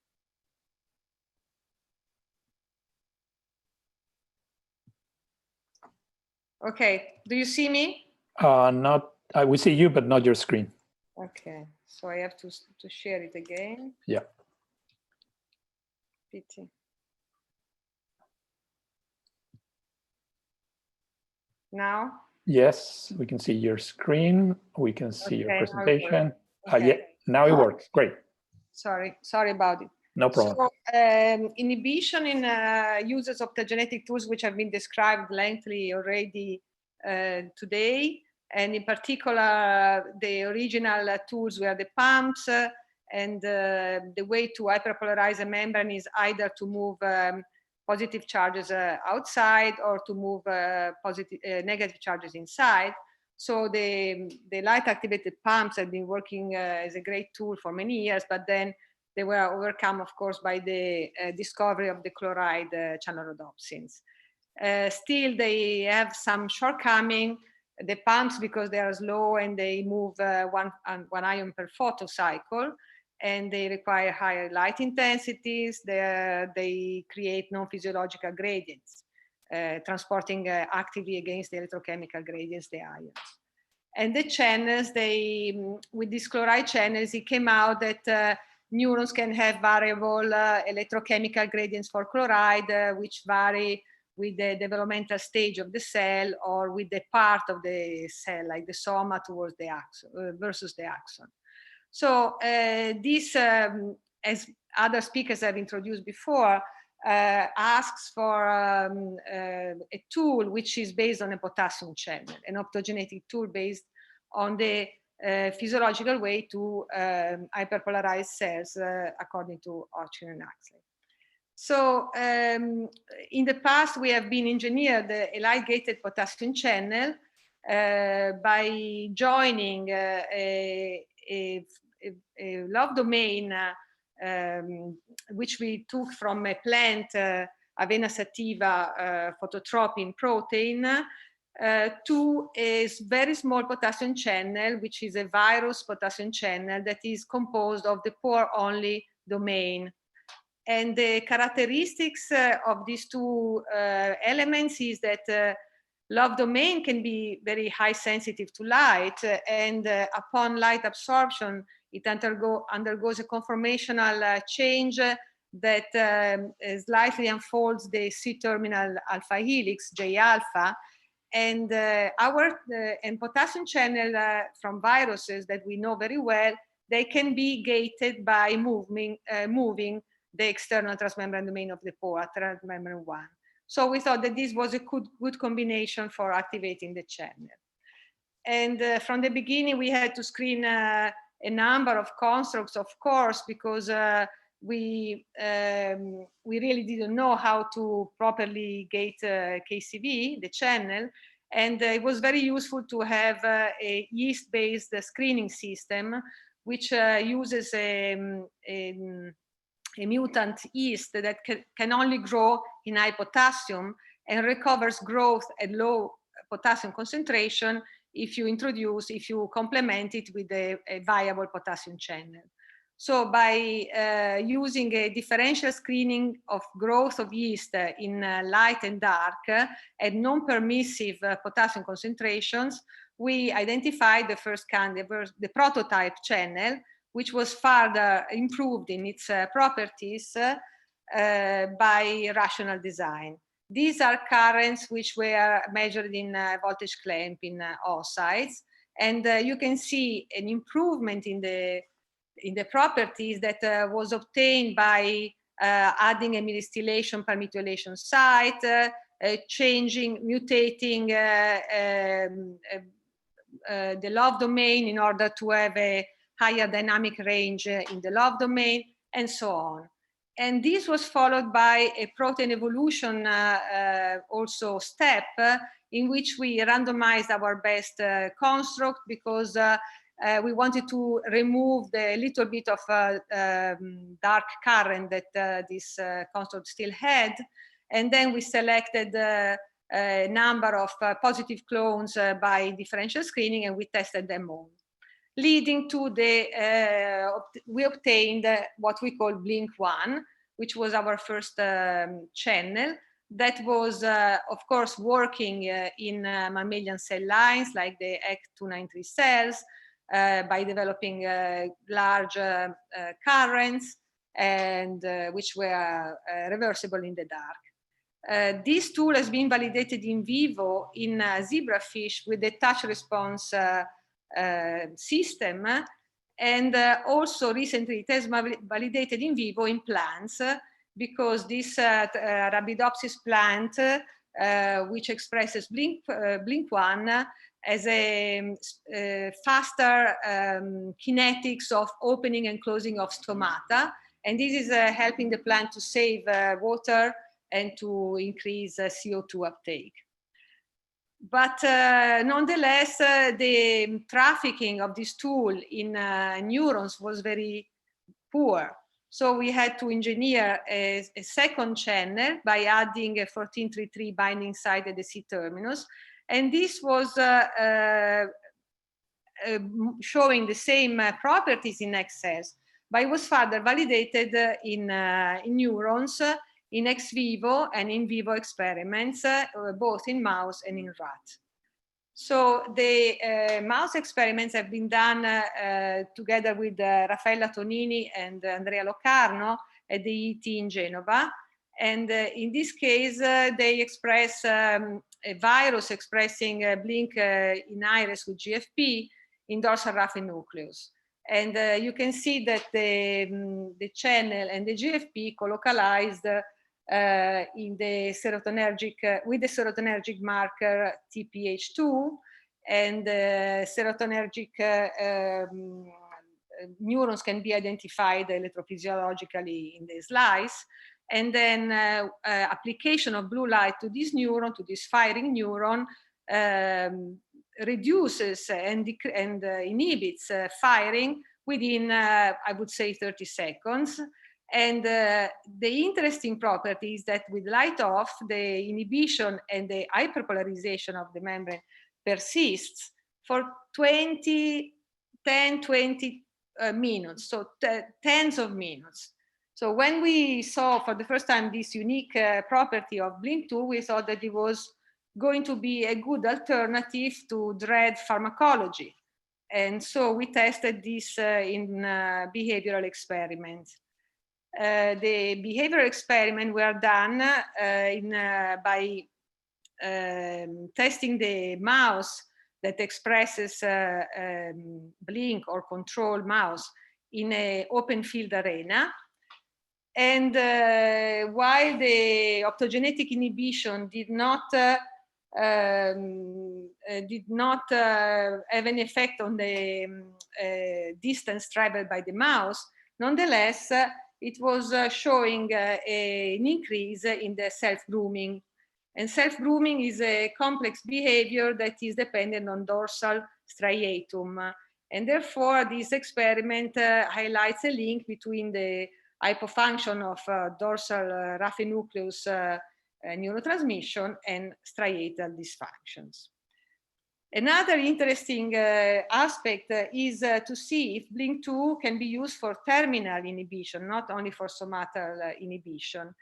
Okay, do you see me? We see you, but not your screen. Okay, so I have to share it again. Yeah. Pity. Now? Yes, we can see your screen. We can see your presentation. Okay. Yeah, now it works. Great. Sorry about it. No problem. So, inhibition in uses of the genetic tools, which have been described lengthily already today, and in particular, the original tools were the pumps, and the way to hyperpolarize a membrane is either to move positive charges outside or to move negative charges inside. So the light activated pumps have been working as a great tool for many years, but then they were overcome, of course, by the discovery of the chloride channel rhodopsins. Still, they have some shortcoming. The pumps, because they are slow and they move one ion per photocycle, and they require higher light intensities. They create non-physiological gradients, transporting actively against the electrochemical gradients, the ions. And the channels, with these chloride channels, it came out that neurons can have variable electrochemical gradients for chloride, which vary with the developmental stage of the cell or with the part of the cell, like the soma towards the axon versus the axon. So this, as other speakers have introduced before, asks for a tool which is based on a potassium channel, an optogenetic tool based on the physiological way to hyperpolarize cells according to Hodgkin and Huxley. So in the past, we have been engineered a light-gated potassium channel by joining a love domain which we took from a plant, Avena sativa phototropin protein, to a very small potassium channel, which is a virus potassium channel that is composed of the pore-only domain. And the characteristics of these two elements is that love domain can be very high sensitive to light, and upon light absorption, it undergoes a conformational change that slightly unfolds the C-terminal alpha helix, J alpha, and and potassium channel from viruses that we know very well, they can be gated by moving the external transmembrane domain of the pore, transmembrane 1. So we thought that this was a good combination for activating the channel. And from the beginning, we had to screen a number of constructs, of course, because we really didn't know how to properly gate KCV, the channel. And it was very useful to have a yeast-based screening system, which uses a mutant yeast that can only grow in high potassium and recovers growth at low potassium concentration if you complement it with a viable potassium channel. So by using a differential screening of growth of yeast in light and dark at non-permissive potassium concentrations, we identified the prototype channel, which was further improved in its properties by rational design. These are currents which were measured in voltage clamp in oocytes, and you can see an improvement in the properties that was obtained by adding a methylation permethylation site, changing, mutating the love domain in order to have a higher dynamic range in the love domain, and so on. And this was followed by a protein evolution also step in which we randomized our best construct, because we wanted to remove the little bit of dark current that this construct still had. And then we selected a number of positive clones by differential screening, and we tested them all, leading to the, we obtained what we call Blink-1, which was our first channel that was, of course, working in mammalian cell lines like the EC293 cells by developing large currents, and which were reversible in the dark. This tool has been validated in vivo in zebrafish with the touch response system, and also recently it has validated in vivo in plants, because this Arabidopsis plant, which expresses Blink-1, has a faster kinetics of opening and closing of stomata, and this is helping the plant to save water and to increase CO2 uptake. But nonetheless, the trafficking of this tool in neurons was very poor. So we had to engineer a second channel by adding a 1433 binding site at the C-terminus. And this was showing the same properties in X cells, but it was further validated in neurons, in ex vivo and in vivo experiments, both in mouse and in rat. So the mouse experiments have been done together with Raffaella Tonini and Andrea Locarno at the ET in Genova. And in this case, they express a virus expressing Blink in iris with GFP in dorsal raphe nucleus. And you can see that the channel and the GFP co-localized in the serotonergic, with the serotonergic marker TPH2, and serotonergic neurons can be identified electrophysiologically in the slice. And then application of blue light to this neuron, to this firing neuron, reduces and inhibits firing within, I would say, 30 seconds. And the interesting property is that with light off, the inhibition and the hyperpolarization of the membrane persists for 10, 20 minutes, so tens of minutes. So when we saw for the first time this unique property of Blink-2, we thought that it was going to be a good alternative to dread pharmacology. And so we tested this in behavioral experiments. The behavioral experiments were done by testing the mouse that expresses Blink or control mouse in an open field arena. And while the optogenetic inhibition did not have an effect on the distance traveled by the mouse, nonetheless, it was showing an increase in the self-grooming. And self-grooming is a complex behavior that is dependent on dorsal striatum. And therefore, this experiment highlights a link between the hypofunction of dorsal raphe nucleus neurotransmission and striatal dysfunctions. Another interesting aspect is to see if Blink-2 can be used for terminal inhibition, not only for somatal inhibition.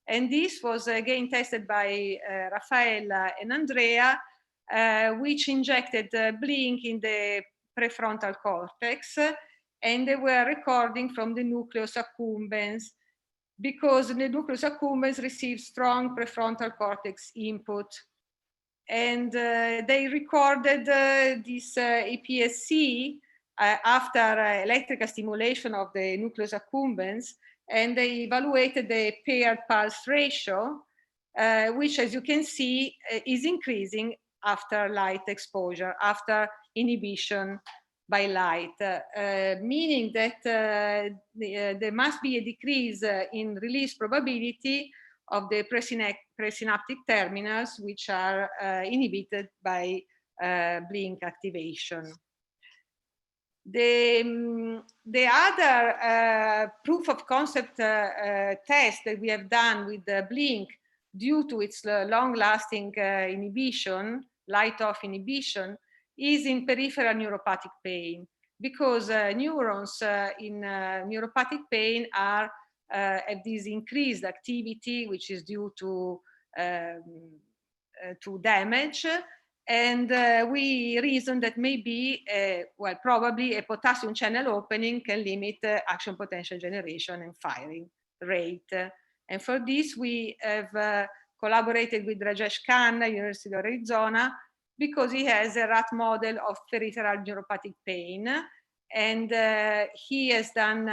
And this was again tested by Raffaella and Andrea, which injected Blink in the prefrontal cortex, and they were recording from the nucleus accumbens, because the nucleus accumbens receives strong prefrontal cortex input. And they recorded this APS-C after electrical stimulation of the nucleus accumbens, and they evaluated the paired pulse ratio which, as you can see, is increasing after light exposure, after inhibition by light, meaning that there must be a decrease in release probability of the presynaptic terminals, which are inhibited by blink activation. The other proof of concept test that we have done with the blink, due to its long-lasting inhibition, light-off inhibition, is in peripheral neuropathic pain, because neurons in neuropathic pain are have this increased activity, which is due to damage. And we reason that maybe, well, probably a potassium channel opening can limit action potential generation and firing rate. And for this, we have collaborated with Rajesh Khanna, University of Arizona, because he has a rat model of peripheral neuropathic pain. And he has done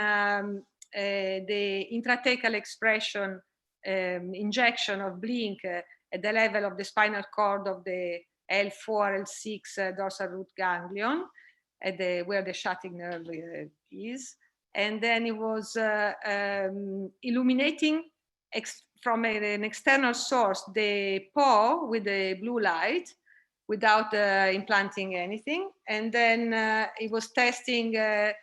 the intrathecal expression injection of blink at the level of the spinal cord of the L4, L6 dorsal root ganglion, at where the sciatic nerve is. And then it was illuminating from an external source the paw with the blue light without implanting anything. And then it was testing the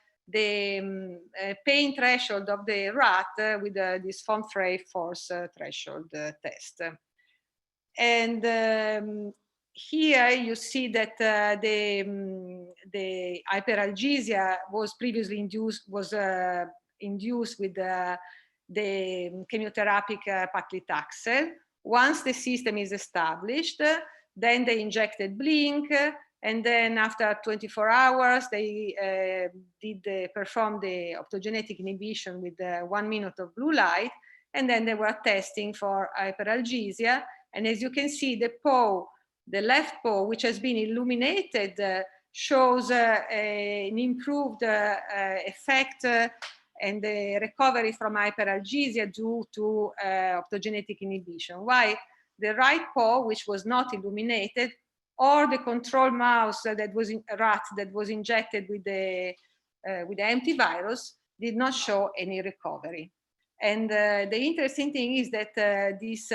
pain threshold of the rat with this von Frey force threshold test. And here you see that the hyperalgesia was previously induced with the chemotherapeutic paclitaxel. Once the system is established, then they injected blink, and then after 24 hours, they performed the optogenetic inhibition with 1 minute of blue light, and then they were testing for hyperalgesia. And as you can see, the paw, the left paw, which has been illuminated, shows an improved effect and the recovery from hyperalgesia due to optogenetic inhibition. While the right paw, which was not illuminated, or the control mouse that was in rat that was injected with the antivirus, did not show any recovery. And the interesting thing is that this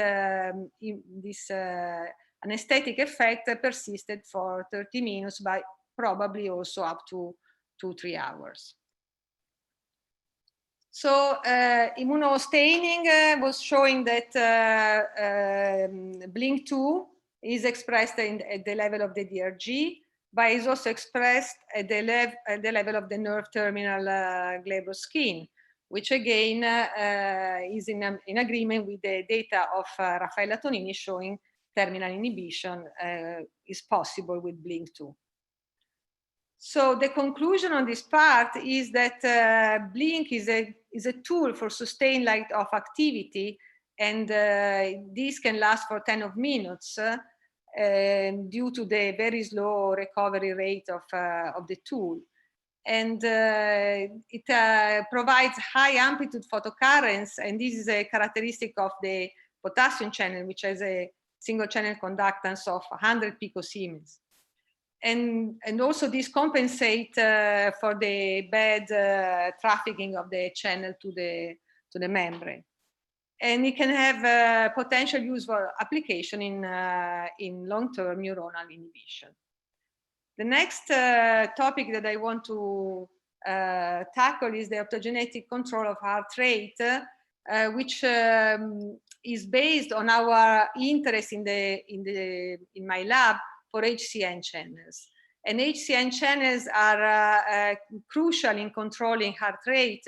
anesthetic effect persisted for 30 minutes, but probably also up to 2-3 hours. So immunostaining was showing that Blink2 is expressed at the level of the DRG, but is also expressed at the level of the nerve terminal glabrous skin, which again is in agreement with the data of Raffaella Tonini showing terminal inhibition is possible with Blink2. So the conclusion on this part is that blink is a tool for sustained light off activity, and this can last for 10 minutes due to the very slow recovery rate of the tool. And it provides high amplitude photocurrents, and this is a characteristic of the potassium channel, which has a single channel conductance of 100 picosiemens. And also this compensate for the bad trafficking of the channel to the membrane. And it can have potential use for application in long-term neuronal inhibition. The next topic that I want to tackle is the optogenetic control of heart rate, which is based on our interest in my lab for HCN channels. And HCN channels are crucial in controlling heart rate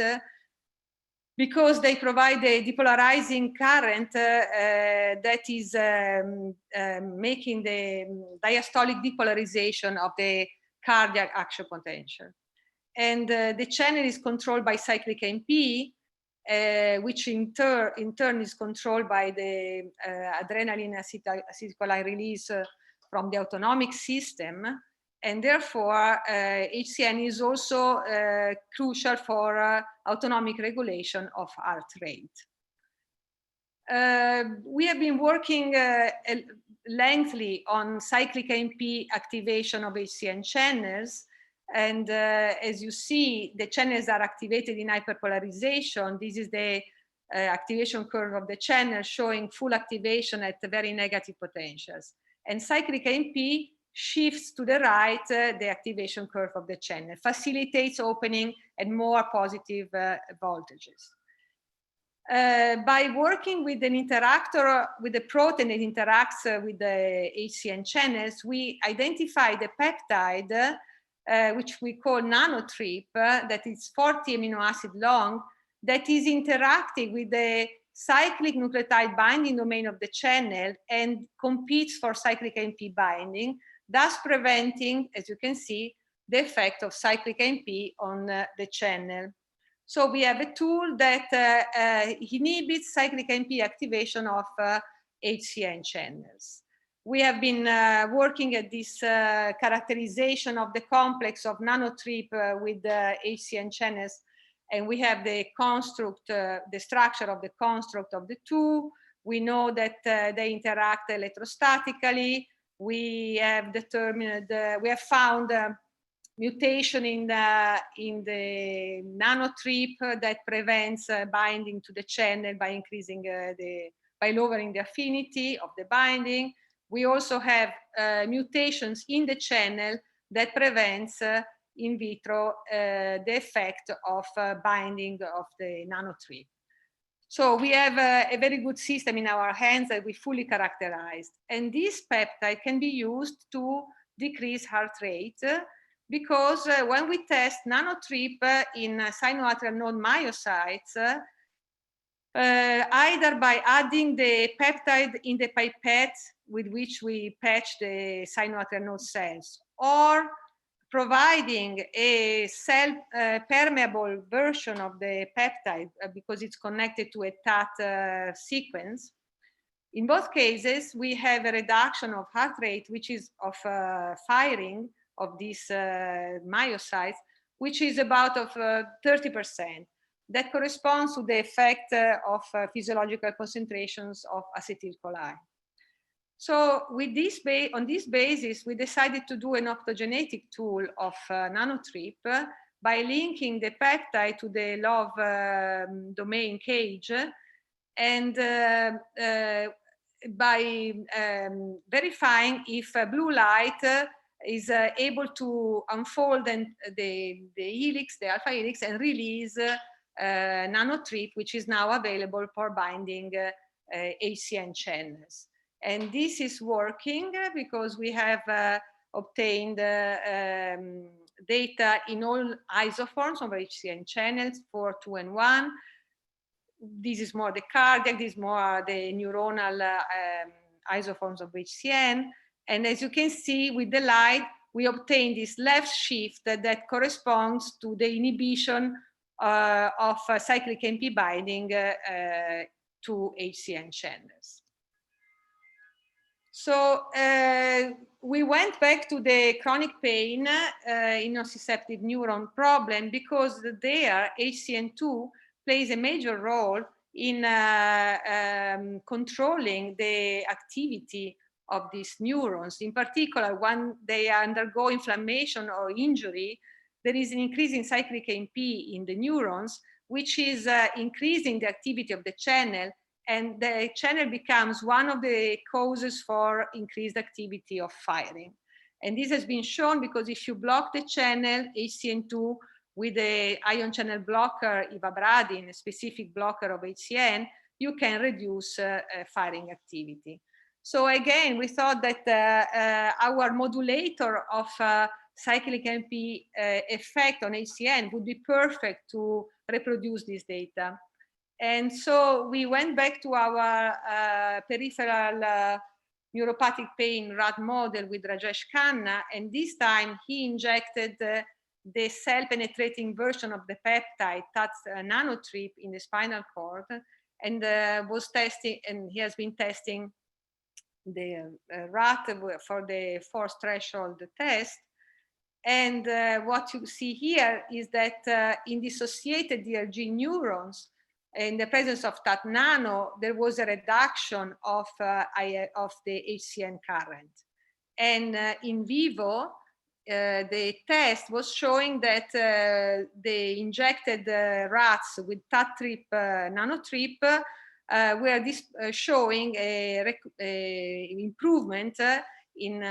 because they provide a depolarizing current that is making the diastolic depolarization of the cardiac action potential. And the channel is controlled by cyclic MP, which in turn is controlled by the adrenaline acetylcholine release from the autonomic system. And therefore, HCN is also crucial for autonomic regulation of heart rate. We have been working lengthily on cyclic AMP activation of HCN channels. And as you see, the channels are activated in hyperpolarization. This is the activation curve of the channel showing full activation at very negative potentials. And cyclic AMP shifts to the right the activation curve of the channel, facilitates opening at more positive voltages. By working with an interactor, with the protein that interacts with the HCN channels, we identify the peptide, which we call nanotrip, that is 40 amino acid long, that is interacting with the cyclic nucleotide binding domain of the channel and competes for cyclic AMP binding, thus preventing, as you can see, the effect of cyclic AMP on the channel. So we have a tool that inhibits cyclic AMP activation of HCN channels. We have been working at this characterization of the complex of nanotrip with HCN channels, and we have the construct, the structure of the construct of the two. We know that they interact electrostatically. We have determined, we have found mutation in the nanotrip that prevents binding to the channel by increasing by lowering the affinity of the binding. We also have mutations in the channel that prevents in vitro the effect of binding of the nanotrip. So we have a very good system in our hands that we fully characterized. And this peptide can be used to decrease heart rate because when we test nanotrip in sinoatrial node myocytes, either by adding the peptide in the pipette with which we patch the sinoatrial node cells, or providing a cell permeable version of the peptide because it's connected to a TAT sequence. In both cases, we have a reduction of heart rate, which is of firing of these myocytes, which is about of 30%. That corresponds to the effect of physiological concentrations of acetyl-CoA. So with this on this basis, we decided to do an optogenetic tool of nanotrip by linking the peptide to the LOV domain cage and by verifying if blue light is able to unfold and the helix, the alpha helix, and release nanotrip, which is now available for binding HCN channels. And this is working because we have obtained data in all isoforms of HCN channels, 4, 2, and 1. This is more the cardiac, this is more the neuronal isoforms of HCN. And as you can see with the light, we obtain this left shift that corresponds to the inhibition of cyclic AMP binding to HCN channels. So we went back to the chronic pain in nociceptive neuron problem because there HCN2 plays a major role in controlling the activity of these neurons. In particular, when they undergo inflammation or injury, there is an increase in cyclic AMP in the neurons, which is increasing the activity of the channel, and the channel becomes one of the causes for increased activity of firing. And this has been shown because if you block the channel HCN2 with the ion channel blocker ivabradine, a specific blocker of HCN, you can reduce firing activity. So again, we thought that our modulator of cyclic AMP effect on HCN would be perfect to reproduce this data. And so we went back to our peripheral neuropathic pain rat model with Rajesh Khanna, and this time he injected the cell-penetrating version of the peptide, TATS nanotrip, in the spinal cord, and was testing, and he has been testing the rat for the force threshold test. And what you see here is that in dissociated DRG neurons, in the presence of TAT nano, there was a reduction of the HCN current. And in vivo, the test was showing that the injected rats with TAT-trip nanotrip were showing a improvement in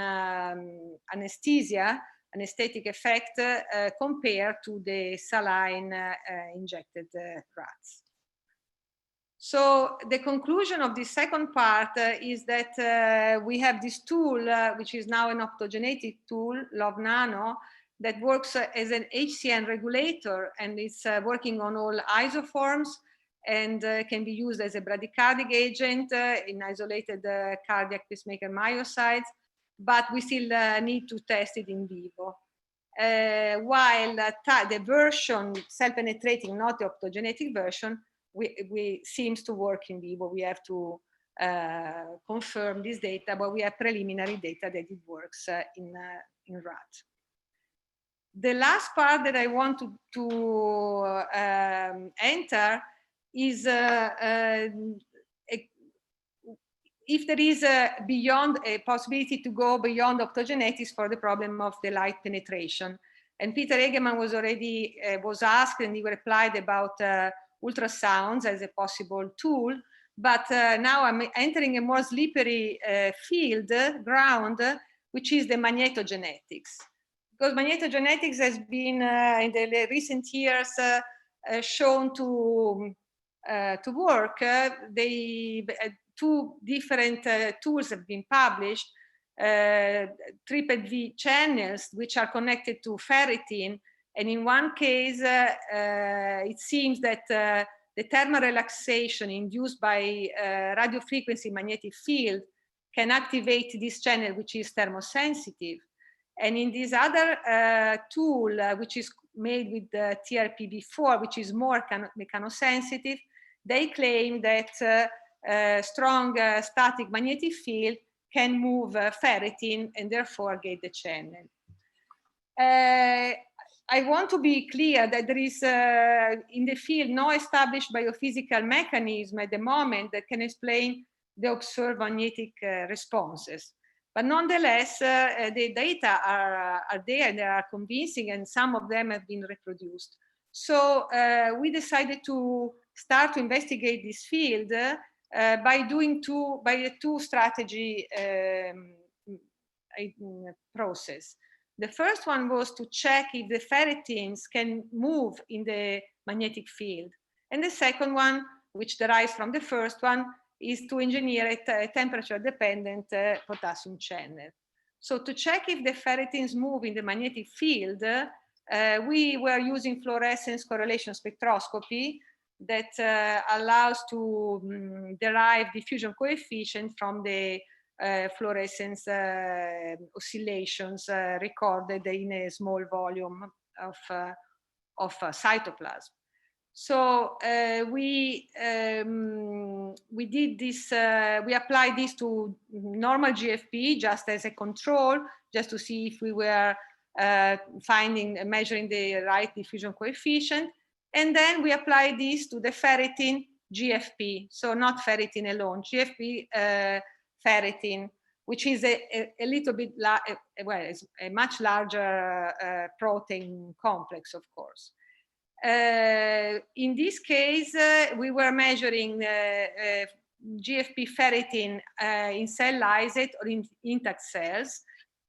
anesthetic effect compared to the saline injected rats. So the conclusion of this second part is that we have this tool, which is now an optogenetic tool, Love Nano, that works as an HCN regulator, and it's working on all isoforms and can be used as a bradycardic agent in isolated cardiac pacemaker myocytes, but we still need to test it in vivo. While the version self-penetrating, not the optogenetic version, we seems to work in vivo. We have to confirm this data, but we have preliminary data that it works in rat. The last part that I want to enter is if there is beyond a possibility to go beyond optogenetics for the problem of the light penetration. And Peter Egeman was already was asked, and he replied about ultrasounds as a possible tool, but now I'm entering a more slippery ground, which is the magnetogenetics. Because magnetogenetics has been in the recent years shown to work. Two different tools have been published, TRPV channels, which are connected to ferritin. And in one case, it seems that the thermal relaxation induced by radio frequency magnetic field can activate this channel, which is thermosensitive. And in this other tool, which is made with TRPV4, which is more mechanosensitive, they claim that strong static magnetic field can move ferritin and therefore gate the channel. I want to be clear that there is in the field no established biophysical mechanism at the moment that can explain the observed magnetic responses. But nonetheless, the data are there and they are convincing, and some of them have been reproduced. So we decided to start to investigate this field by a two-strategy process. The first one was to check if the ferritins can move in the magnetic field. And the second one, which derives from the first one, is to engineer a temperature-dependent potassium channel. So to check if the ferritins move in the magnetic field, we were using fluorescence correlation spectroscopy that allows to derive diffusion coefficient from the fluorescence oscillations recorded in a small volume of cytoplasm. So we did this, we applied this to normal GFP just as a control, just to see if we were measuring the right diffusion coefficient. And then we applied this to the ferritin GFP, so not ferritin alone, GFP ferritin, which is a little bit, well, it's a much larger protein complex, of course. In this case, we were measuring GFP ferritin in cell lysate or in intact cells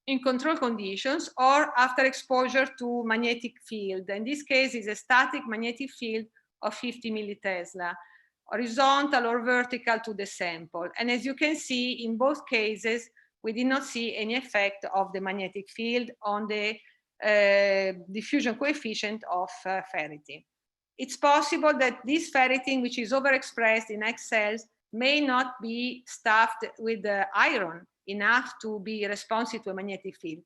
in control conditions or after exposure to magnetic field. In this case, is a static magnetic field of 50 millitesla, horizontal or vertical to the sample. And as you can see, in both cases, we did not see any effect of the magnetic field on the diffusion coefficient of ferritin. It's possible that this ferritin, which is overexpressed in X cells, may not be stuffed with iron enough to be responsive to a magnetic field.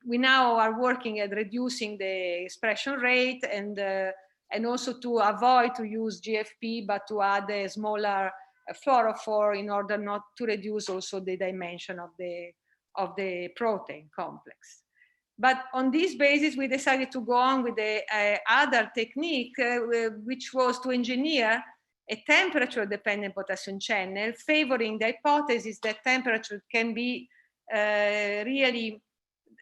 We now are working at reducing the expression rate and also to avoid to use GFP, but to add a smaller fluorophore in order not to reduce also the dimension of the protein complex. But on this basis, we decided to go on with the other technique, which was to engineer a temperature-dependent potassium channel, favoring the hypothesis that temperature can be really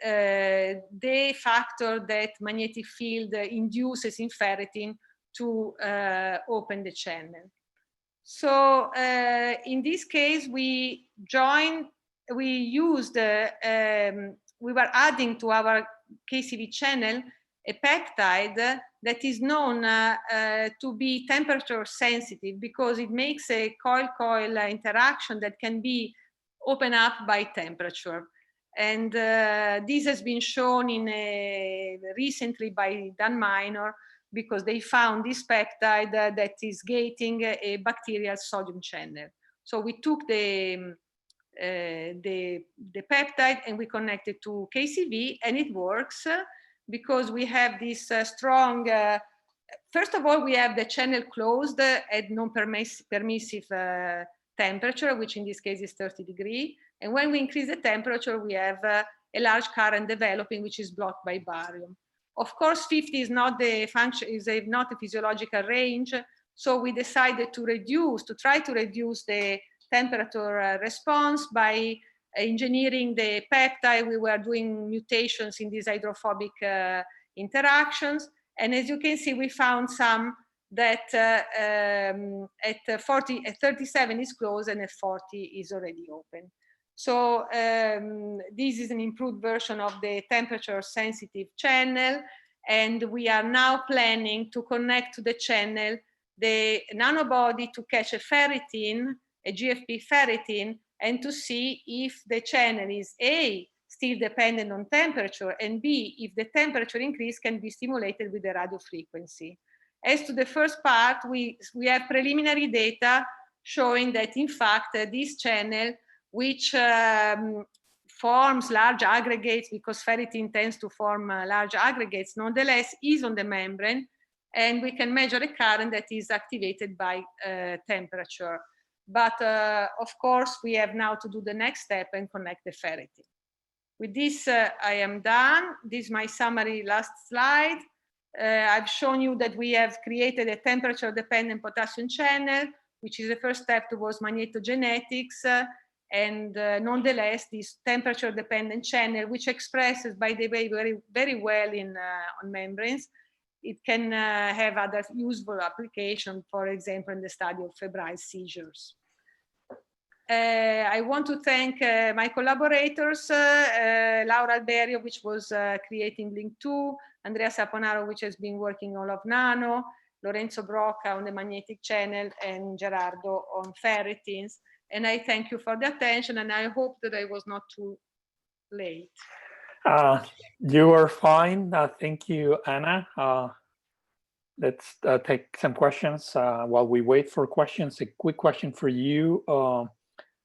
the factor that magnetic field induces in ferritin to open the channel. So in this case, we were adding to our KCV channel a peptide that is known to be temperature sensitive because it makes a coil-coil interaction that can be opened up by temperature. And this has been shown recently by Dan Minor, because they found this peptide that is gating a bacterial sodium channel. So we took the peptide and we connected to KCV, and it works because we have this strong, first of all, we have the channel closed at non-permissive temperature, which in this case is 30 degrees. And when we increase the temperature, we have a large current developing, which is blocked by barium. Of course, 50 is not the function, is not a physiological range. So we decided to try to reduce the temperature response by engineering the peptide. We were doing mutations in these hydrophobic interactions. And as you can see, we found some that at 37 is closed and at 40 is already open. So this is an improved version of the temperature sensitive channel. And we are now planning to connect to the channel the nanobody to catch a ferritin, a GFP ferritin, and to see if the channel is A, still dependent on temperature, and B, if the temperature increase can be stimulated with the radio frequency. As to the first part, we have preliminary data showing that in fact this channel, which forms large aggregates because ferritin tends to form large aggregates, nonetheless is on the membrane, and we can measure a current that is activated by temperature. But of course, we have now to do the next step and connect the ferritin. With this, I am done. This is my summary last slide. I've shown you that we have created a temperature-dependent potassium channel, which is the first step towards magnetogenetics. And nonetheless, this temperature-dependent channel, which expresses, by the way, very well on membranes, it can have other useful applications, for example, in the study of febrile seizures. I want to thank my collaborators, Laura Alberio, which was creating Link2, Andrea Saponaro, which has been working on Nano, Lorenzo Brocca on the magnetic channel, and Gerardo on ferritins. And I thank you for the attention, and I hope that I was not too late. You are fine. Thank you, Anna. Let's take some questions. While we wait for questions, a quick question for you.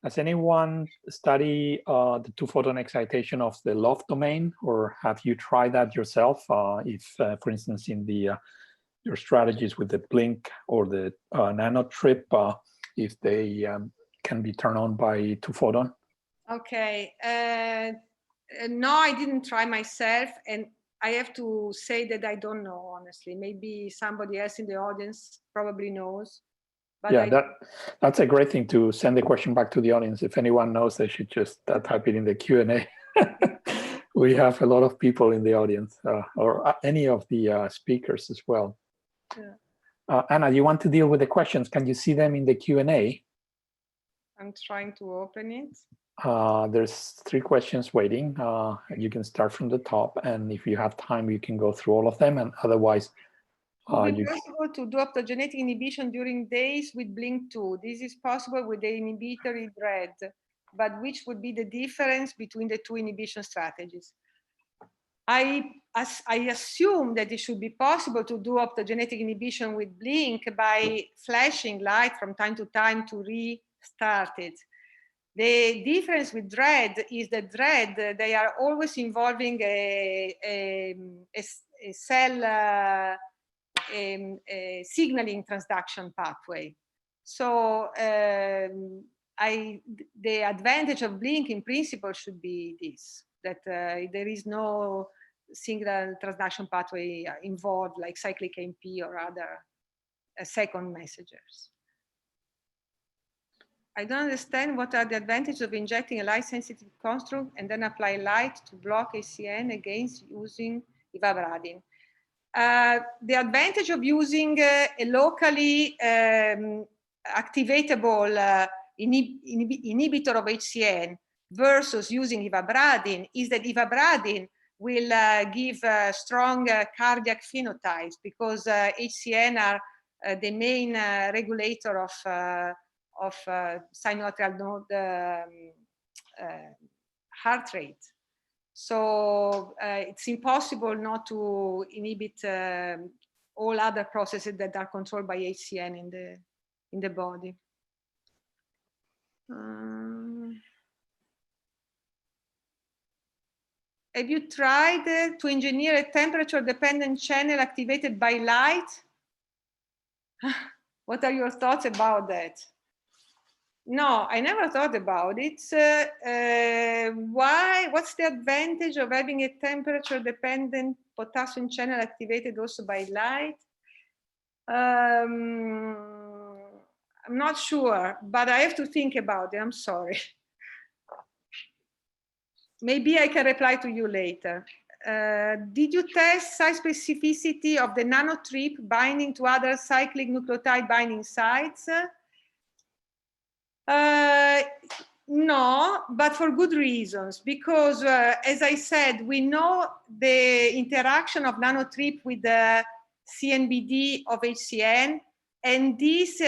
Has anyone studied the two-photon excitation of the love domain, or have you tried that yourself? If, for instance, in your strategies with the blink or the nano trip, if they can be turned on by two-photon? Okay. No, I didn't try myself, and I have to say that I don't know, honestly. Maybe somebody else in the audience probably knows. But yeah, that's a great thing to send the question back to the audience. If anyone knows, they should just type it in the Q&A. We have a lot of people in the audience, or any of the speakers as well. Yeah. Anna, you want to deal with the questions? Can you see them in the Q&A? I'm trying to open it. There's 3 questions waiting. You can start from the top, and if you have time, you can go through all of them, and otherwise, Would it be possible to do optogenetic inhibition during days with Blink2? This is possible with the inhibitory DREAD, but which would be the difference between the 2 inhibition strategies? I assume that it should be possible to do optogenetic inhibition with Blink by flashing light from time to time to restart it. The difference with DREAD is that DREAD, they are always involving a cell signaling transduction pathway. So the advantage of Blink in principle should be this, that there is no single transduction pathway involved like cyclic AMP or other second messengers. I don't understand what are the advantages of injecting a light-sensitive construct and then apply light to block ACN against using ivabradine. The advantage of using a locally activatable inhibitor of HCN versus using ivabradine is that ivabradine will give strong cardiac phenotypes because HCN are the main regulator of sinoatrial node heart rate. So it's impossible not to inhibit all other processes that are controlled by HCN in the body. Have you tried to engineer a temperature-dependent channel activated by light? What are your thoughts about that? No, I never thought about it. Why? What's the advantage of having a temperature-dependent potassium channel activated also by light? I'm not sure, but I have to think about it. I'm sorry. Maybe I can reply to you later. Did you test site specificity of the nanotrip binding to other cyclic nucleotide binding sites? No, but for good reasons, because as I said, we know the interaction of nanotrip with the CNBD of HCN, and these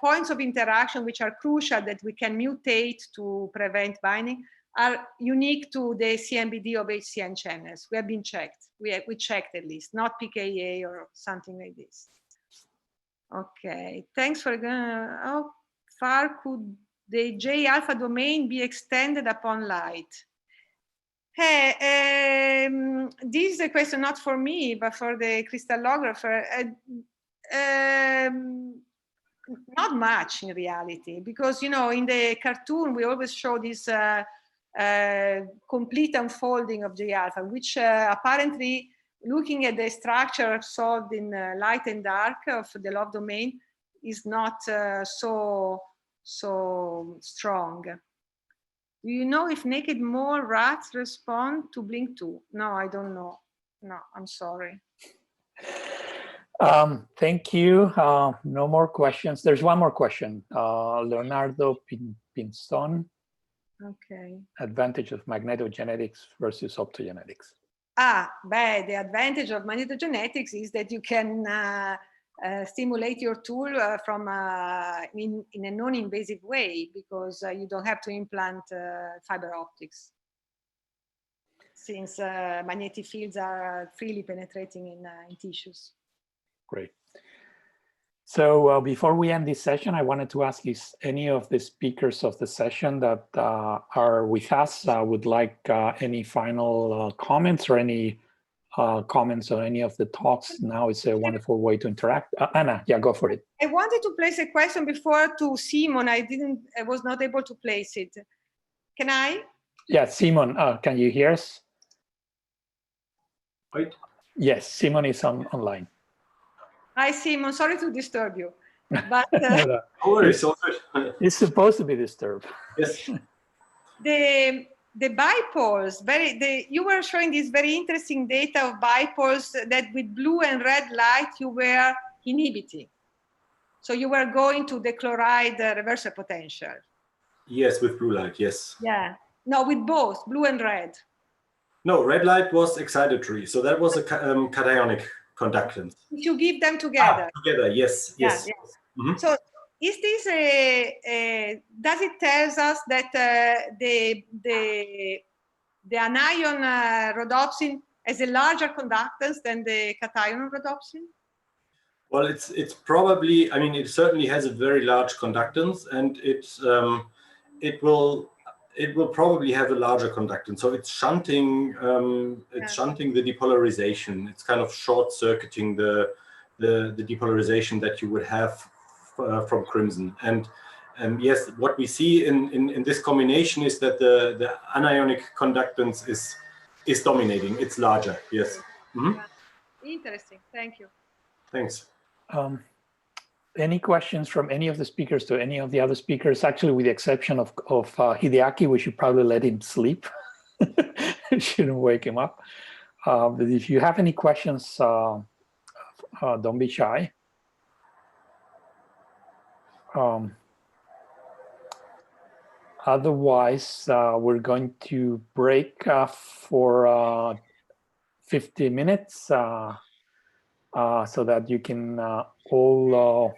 points of interaction, which are crucial that we can mutate to prevent binding, are unique to the CNBD of HCN channels. We have been checked. We checked at least, not pKa or something like this. Okay, thanks for how far could the J alpha domain be extended upon light? Hey, this is a question not for me, but for the crystallographer. Not much in reality, because, you know, in the cartoon, we always show this complete unfolding of J alpha, which apparently, looking at the structure solved in light and dark of the love domain, is not so strong. Do you know if naked mole rats respond to Blink2? No, I don't know. No, I'm sorry. Thank you. No more questions. There's one more question. Leonardo Pinston. Okay. Advantage of magnetogenetics versus optogenetics. The advantage of magnetogenetics is that you can stimulate your tool from in a non-invasive way, because you don't have to implant fiber optics, since magnetic fields are freely penetrating in tissues. Great. So before we end this session, I wanted to ask if any of the speakers of the session that are with us would like any final comments or any comments on any of the talks. Now is a wonderful way to interact. Anna, yeah, go for it. I wanted to place a question before to Simon. I was not able to place it. Can I? Yeah, Simon, can you hear us? Wait. Yes, Simon is online. Hi, Simon. Sorry to disturb you, but it's supposed to be disturbed. Yes. The bipoles, you were showing this very interesting data of bipoles that with blue and red light you were inhibiting. So you were going to the chloride reversal potential. Yes, with blue light, yes. Yeah. No, with both, blue and red. No, red light was excitatory. So that was a cationic conductance. If you give them together. Together, yes, yes. Yeah, yeah. Mm-hmm. So is this does it tells us that the anion rhodopsin has a larger conductance than the cation rhodopsin? Well, it's probably, I mean, it certainly has a very large conductance, and it will probably have a larger conductance. So it's shunting shunting the depolarization. It's kind of short circuiting the depolarization that you would have from crimson. And yes, what we see in this combination is that the anionic conductance is dominating. It's larger. Yes. Mm-hmm. Yeah. Interesting. Thank you. Thanks. any questions from any of the speakers to any of the other speakers? Actually, with the exception of Hideaki, we should probably let him sleep. Shouldn't wake him up. But if you have any questions, don't be shy. Otherwise, we're going to break for 50 minutes so that you can all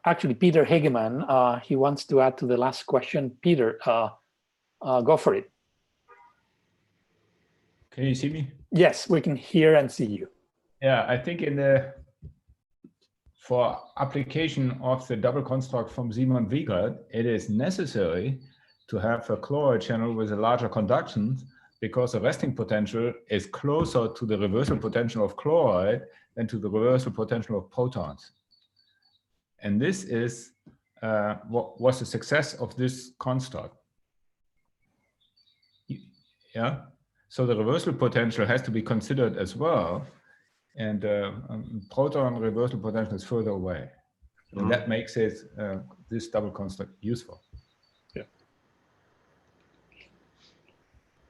actually, Peter Hegeman, he wants to add to the last question. Peter, go for it. Can you see me? Yes, we can hear and see you. Yeah, I think for application of the double construct from Simon Wiegert, it is necessary to have a chloride channel with a larger conduction because the resting potential is closer to the reversal potential of chloride than to the reversal potential of protons. And this is what was the success of this construct. Yeah, so the reversal potential has to be considered as well. And proton reversal potential is further away. And that makes it this double construct useful. Yeah.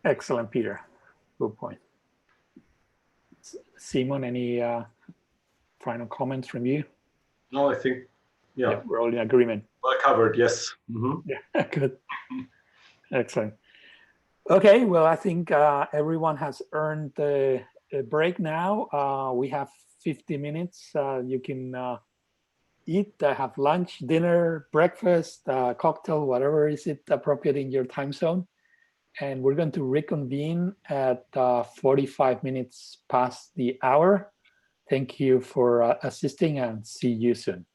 Excellent, Peter. Good point. Simon, any final comments from you? No, I think, yeah, we're all in agreement. Well covered, yes. Yeah, good. Excellent. Okay, well, I think everyone has earned a break now. We have 50 minutes. You can eat, have lunch, dinner, breakfast, cocktail, whatever is it appropriate in your time zone. And we're going to reconvene at 45 minutes past the hour. Thank you for assisting and see you soon.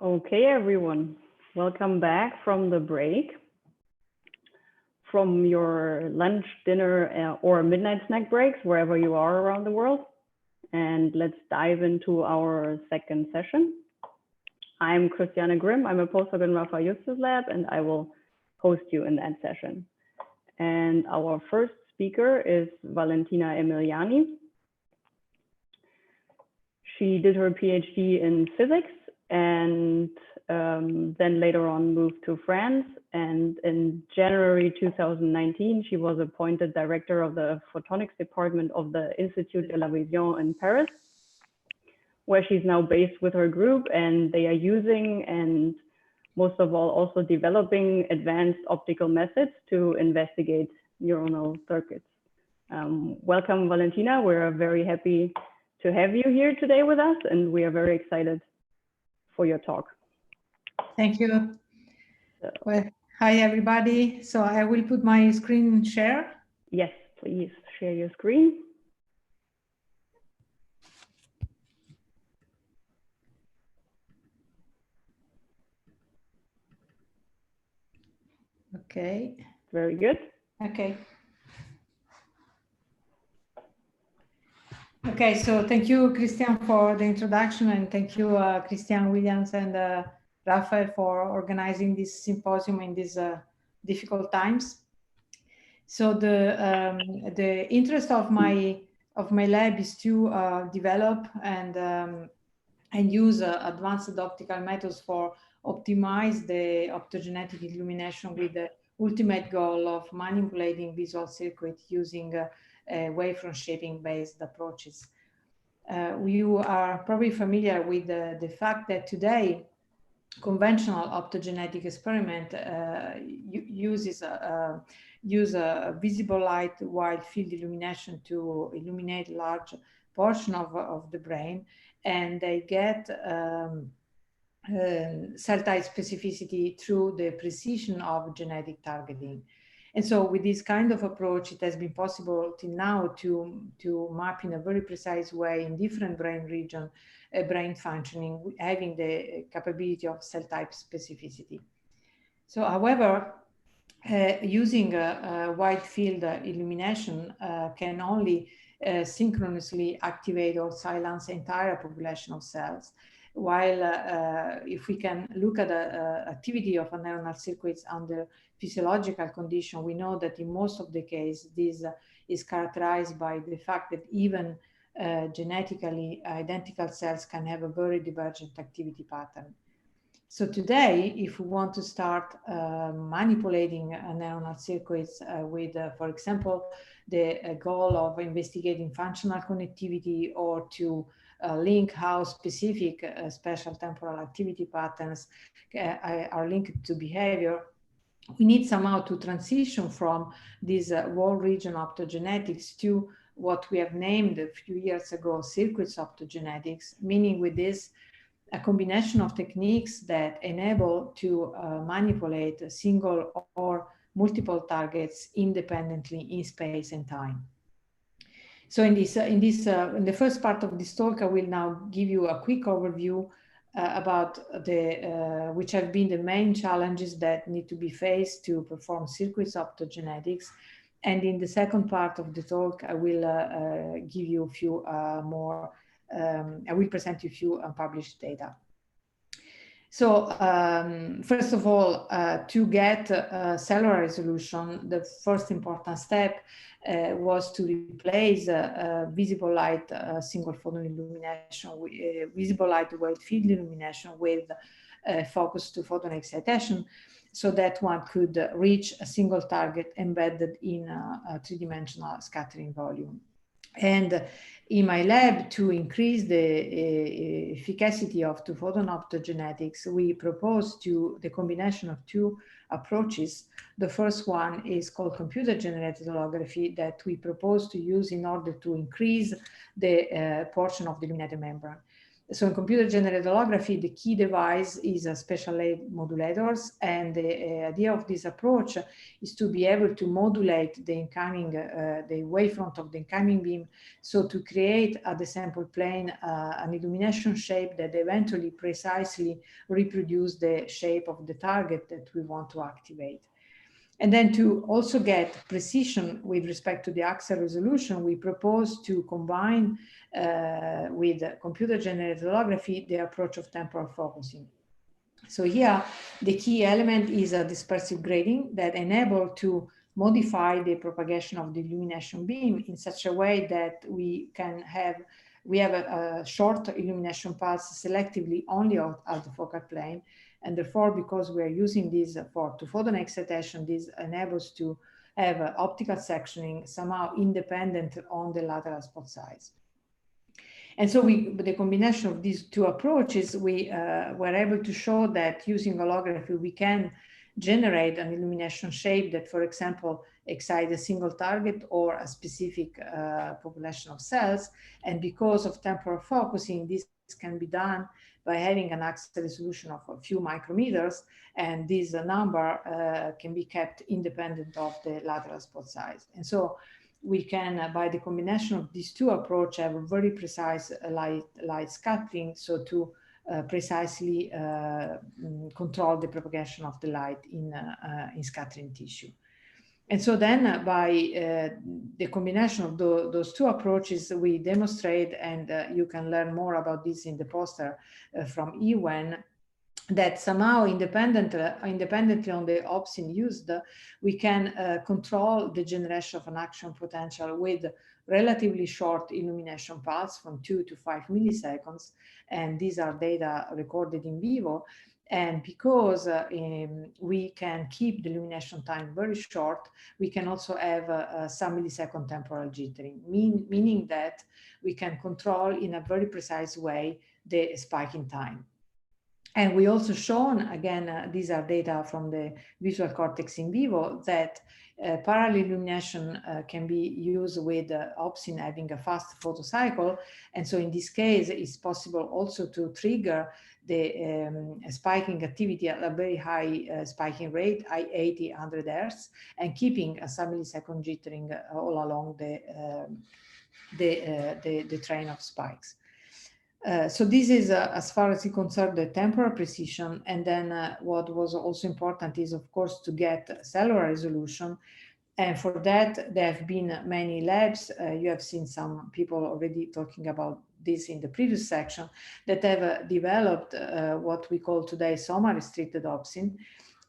Okay, everyone, welcome back from the break, from your lunch, dinner, or midnight snack breaks, wherever you are around the world. And let's dive into our second session. I'm Christiane Grimm. I'm a postdoc in Rafa Justus Lab, and I will host you in that session. And our first speaker is Valentina Emiliani. She did her PhD in physics and then later on moved to France. And in January 2019, she was appointed director of the photonics department of the Institut de la Vision in Paris, where she's now based with her group, and they are using and most of all also developing advanced optical methods to investigate neuronal circuits. Welcome, Valentina. We're very happy to have you here today with us, and we are very excited for your talk. Thank you. Well, hi, everybody. So I will put my screen share. Yes, please share your screen. Okay. Very good. Okay. Okay, so thank you, Christian, for the introduction, and thank you, Christian Williams and Raphael, for organizing this symposium in these difficult times. So the interest of my lab is to develop and use advanced optical methods for optimize the optogenetic illumination with the ultimate goal of manipulating visual circuit using wavefront shaping based approaches. You are probably familiar with the fact that today conventional optogenetic experiment use a visible light wide field illumination to illuminate large portion of the brain, and they get cell type specificity through the precision of genetic targeting. And so with this kind of approach, it has been possible till now to map in a very precise way in different brain regions, brain functioning, having the capability of cell type specificity. So however, using a wide field illumination can only synchronously activate or silence the entire population of cells. While if we can look at the activity of neuronal circuits under physiological condition, we know that in most of the case, this is characterized by the fact that even genetically identical cells can have a very divergent activity pattern. So today, if we want to start manipulating neuronal circuits with, for example, the goal of investigating functional connectivity or to link how specific spatial temporal activity patterns are linked to behavior, we need somehow to transition from this whole region optogenetics to what we have named a few years ago circuits optogenetics, meaning with this a combination of techniques that enable to manipulate a single or multiple targets independently in space and time. So in the first part of this talk, I will now give you a quick overview about which have been the main challenges that need to be faced to perform circuits optogenetics. And in the second part of the talk, I will give you a few more. I will present you a few unpublished data. So first of all, to get cellular resolution, the first important step was to replace visible light single photon illumination, visible light wide field illumination with focus to photon excitation, so that one could reach a single target embedded in a three-dimensional scattering volume. And in my lab, to increase the efficacy of two-photon optogenetics, we proposed the combination of two approaches. The first one is called computer-generated holography that we propose to use in order to increase the portion of the illuminated membrane. So in computer-generated holography, the key device is a special light modulators, and the idea of this approach is to be able to modulate the incoming, the wavefront of the incoming beam, so to create at the sample plane an illumination shape that eventually precisely reproduce the shape of the target that we want to activate. And then to also get precision with respect to the axial resolution, we propose to combine with computer-generated holography the approach of temporal focusing. So here, the key element is a dispersive grading that enables to modify the propagation of the illumination beam in such a way that we have a short illumination pulse selectively only at the focal plane. And therefore, because we are using this for two-photon excitation, this enables to have optical sectioning somehow independent on the lateral spot size. And so with the combination of these two approaches, we were able to show that using holography, we can generate an illumination shape that, for example, excites a single target or a specific population of cells. And because of temporal focusing, this can be done by having an axial resolution of a few micrometers, and this number can be kept independent of the lateral spot size. And so we can, by the combination of these two approaches, have a very precise light scattering, so to precisely control the propagation of the light in scattering tissue. And so then by the combination of those two approaches, we demonstrate, and you can learn more about this in the poster from Ewen, that somehow independently on the opsin used, we can control the generation of an action potential with relatively short illumination pulse from 2 to 5 milliseconds. And these are data recorded in vivo. And because we can keep the illumination time very short, we can also have some millisecond temporal jittering, meaning that we can control in a very precise way the spiking time. And we also shown, again, these are data from the visual cortex in vivo, that parallel illumination can be used with opsin having a fast photocycle. And so in this case, it's possible also to trigger the spiking activity at a very high spiking rate, 80, 100 Hz, and keeping a sub-millisecond jittering all along the train of spikes. So this is, as far as it concerns the temporal precision. And then what was also important is, of course, to get cellular resolution. And for that, there have been many labs. You have seen some people already talking about this in the previous section, that have developed what we call today soma-restricted opsin,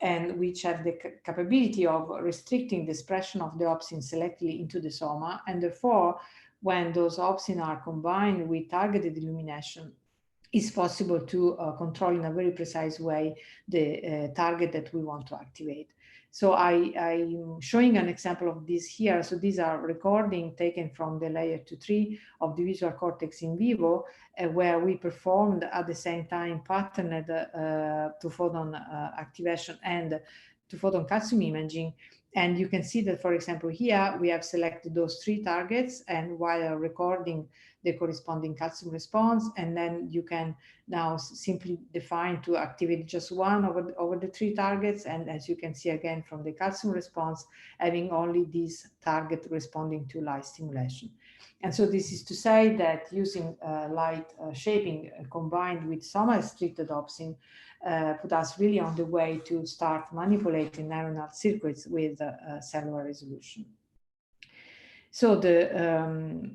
and which have the capability of restricting the expression of the opsin selectively into the soma. And therefore, when those opsin are combined with targeted illumination, it's possible to control in a very precise way the target that we want to activate. So I'm showing an example of this here. So these are recordings taken from the layer 2-3 of the visual cortex in vivo, where we performed at the same time patterned two-photon activation and two-photon calcium imaging. And you can see that, for example, here we have selected those 3 targets, and while recording the corresponding calcium response, and then you can now simply define to activate just one over the 3 targets. And as you can see again from the calcium response, having only this target responding to light stimulation. And so this is to say that using light shaping combined with soma-restricted opsin put us really on the way to start manipulating neuronal circuits with cellular resolution. So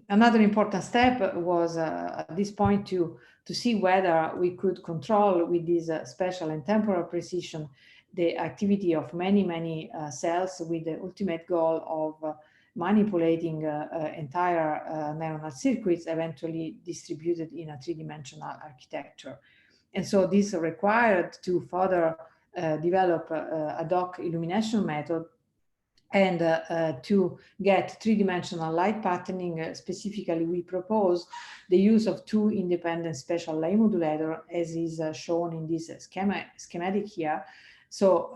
another important step was at this point to see whether we could control with this spatial and temporal precision the activity of many cells, with the ultimate goal of manipulating entire neuronal circuits eventually distributed in a 3-dimensional architecture. And so this required to further develop ad hoc illumination method, and to get 3-dimensional light patterning. Specifically, we propose the use of 2 independent spatial light modulators, as is shown in this schematic here. So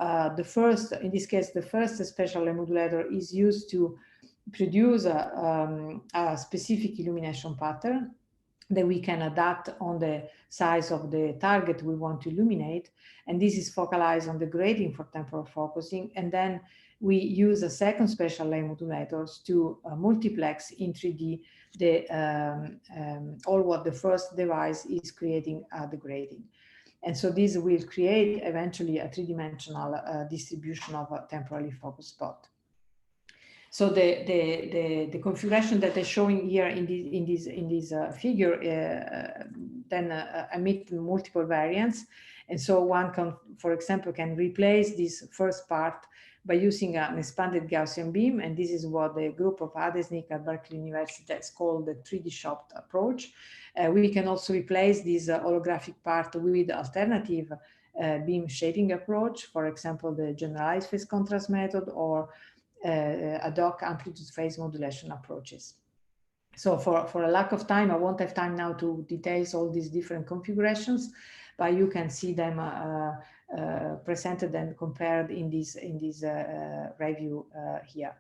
in this case, the first spatial light modulator is used to produce a specific illumination pattern. that we can adapt on the size of the target we want to illuminate. And this is focalized on the grading for temporal focusing. And then we use a second spatial layer modulators to multiplex in 3D all what the first device is creating the grading. And so this will create eventually a three-dimensional distribution of a temporally focused spot. So the configuration that they're showing here in this figure then emit multiple variants. And so one can, for example, can replace this first part by using an expanded Gaussian beam. And this is what the group of Adesnik at Berkeley University has called the 3D shopped approach. We can also replace this holographic part with alternative beam shaping approach, for example, the generalized phase contrast method or ad hoc amplitude phase modulation approaches. So for a lack of time, I won't have time now to detail all these different configurations, but you can see them presented and compared in this review here.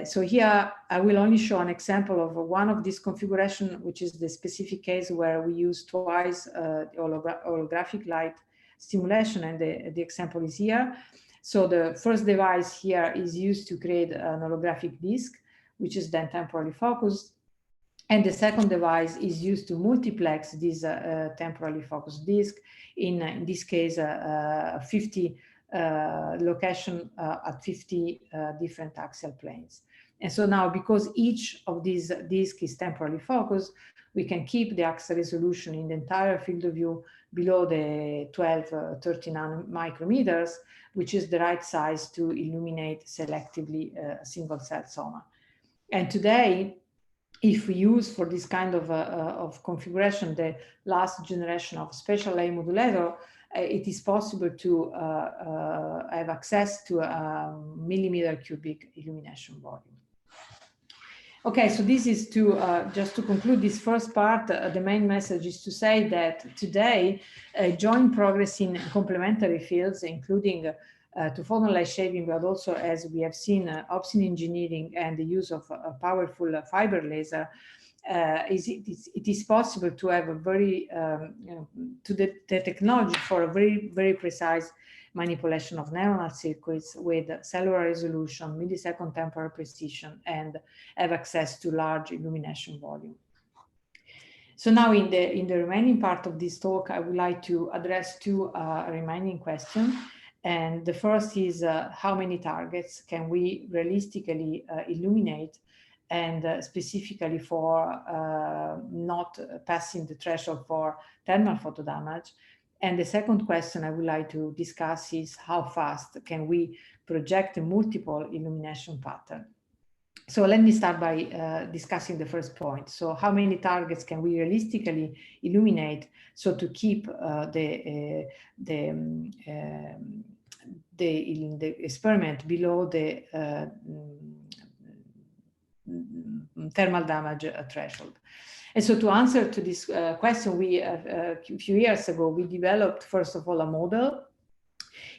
So here I will only show an example of one of these configuration, which is the specific case where we use twice holographic light stimulation, and the example is here. So the first device here is used to create an holographic disc, which is then temporally focused. And the second device is used to multiplex this temporally focused disc, in this case, 50 location at 50 different axial planes. And so now, because each of these discs is temporally focused, we can keep the axial resolution in the entire field of view below the 13 micrometers, which is the right size to illuminate selectively a single cell soma. And today, if we use for this kind of configuration the last generation of spatial layer modulator, it is possible to have access to a millimeter cubic illumination volume. Okay, so this is to, just to conclude this first part, the main message is to say that today, joint progress in complementary fields, including two-photon light shaping, but also, as we have seen, opsin engineering and the use of a powerful fiber laser, it is possible to have a very, the technology for a very, very precise manipulation of neuronal circuits with cellular resolution, millisecond temporal precision, and have access to large illumination volume. So now in the remaining part of this talk, I would like to address two remaining questions. And the first is how many targets can we realistically illuminate, and specifically for not passing the threshold for thermal photo damage. And the second question I would like to discuss is how fast can we project a multiple illumination pattern. So let me start by discussing the first point. So how many targets can we realistically illuminate so to keep the experiment below the thermal damage threshold? And so to answer to this question, we a few years ago, we developed, first of all, a model.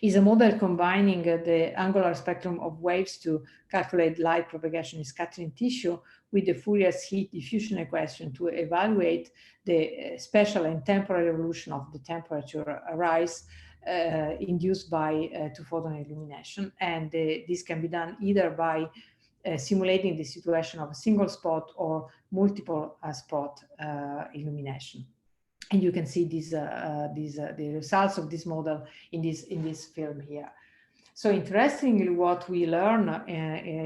Is a model combining the angular spectrum of waves to calculate light propagation in scattering tissue with the Fourier's heat diffusion equation to evaluate the spatial and temporal evolution of the temperature rise induced by two-photon illumination. And this can be done either by simulating the situation of a single spot or multiple spot illumination. And you can see the results of this model in this film here. So interestingly, what we learn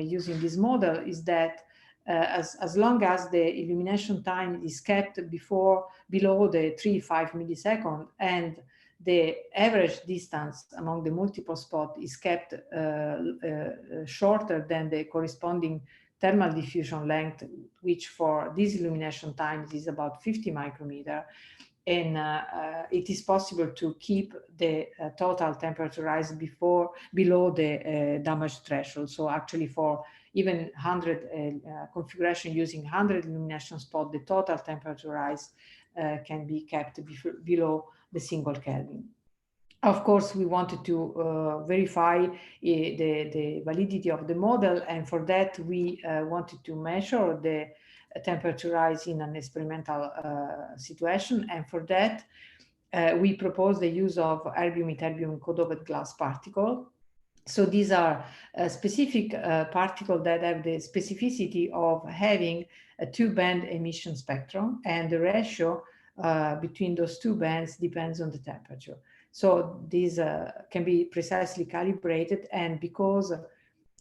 using this model is that as long as the illumination time is kept below the 3-5 millisecond, and the average distance among the multiple spots is kept shorter than the corresponding thermal diffusion length, which for this illumination time is about 50 micrometer. And it is possible to keep the total temperature rise below the damage threshold. So actually for even 100 configuration using 100 illumination spot, the total temperature rise can be kept below the single Kelvin. Of course, we wanted to verify the validity of the model, and for that we wanted to measure the temperature rise in an experimental situation. And for that, we propose the use of erbium-ytterbium co-doped glass particle. So these are specific particles that have the specificity of having a two-band emission spectrum, and the ratio between those two bands depends on the temperature. So these can be precisely calibrated, and because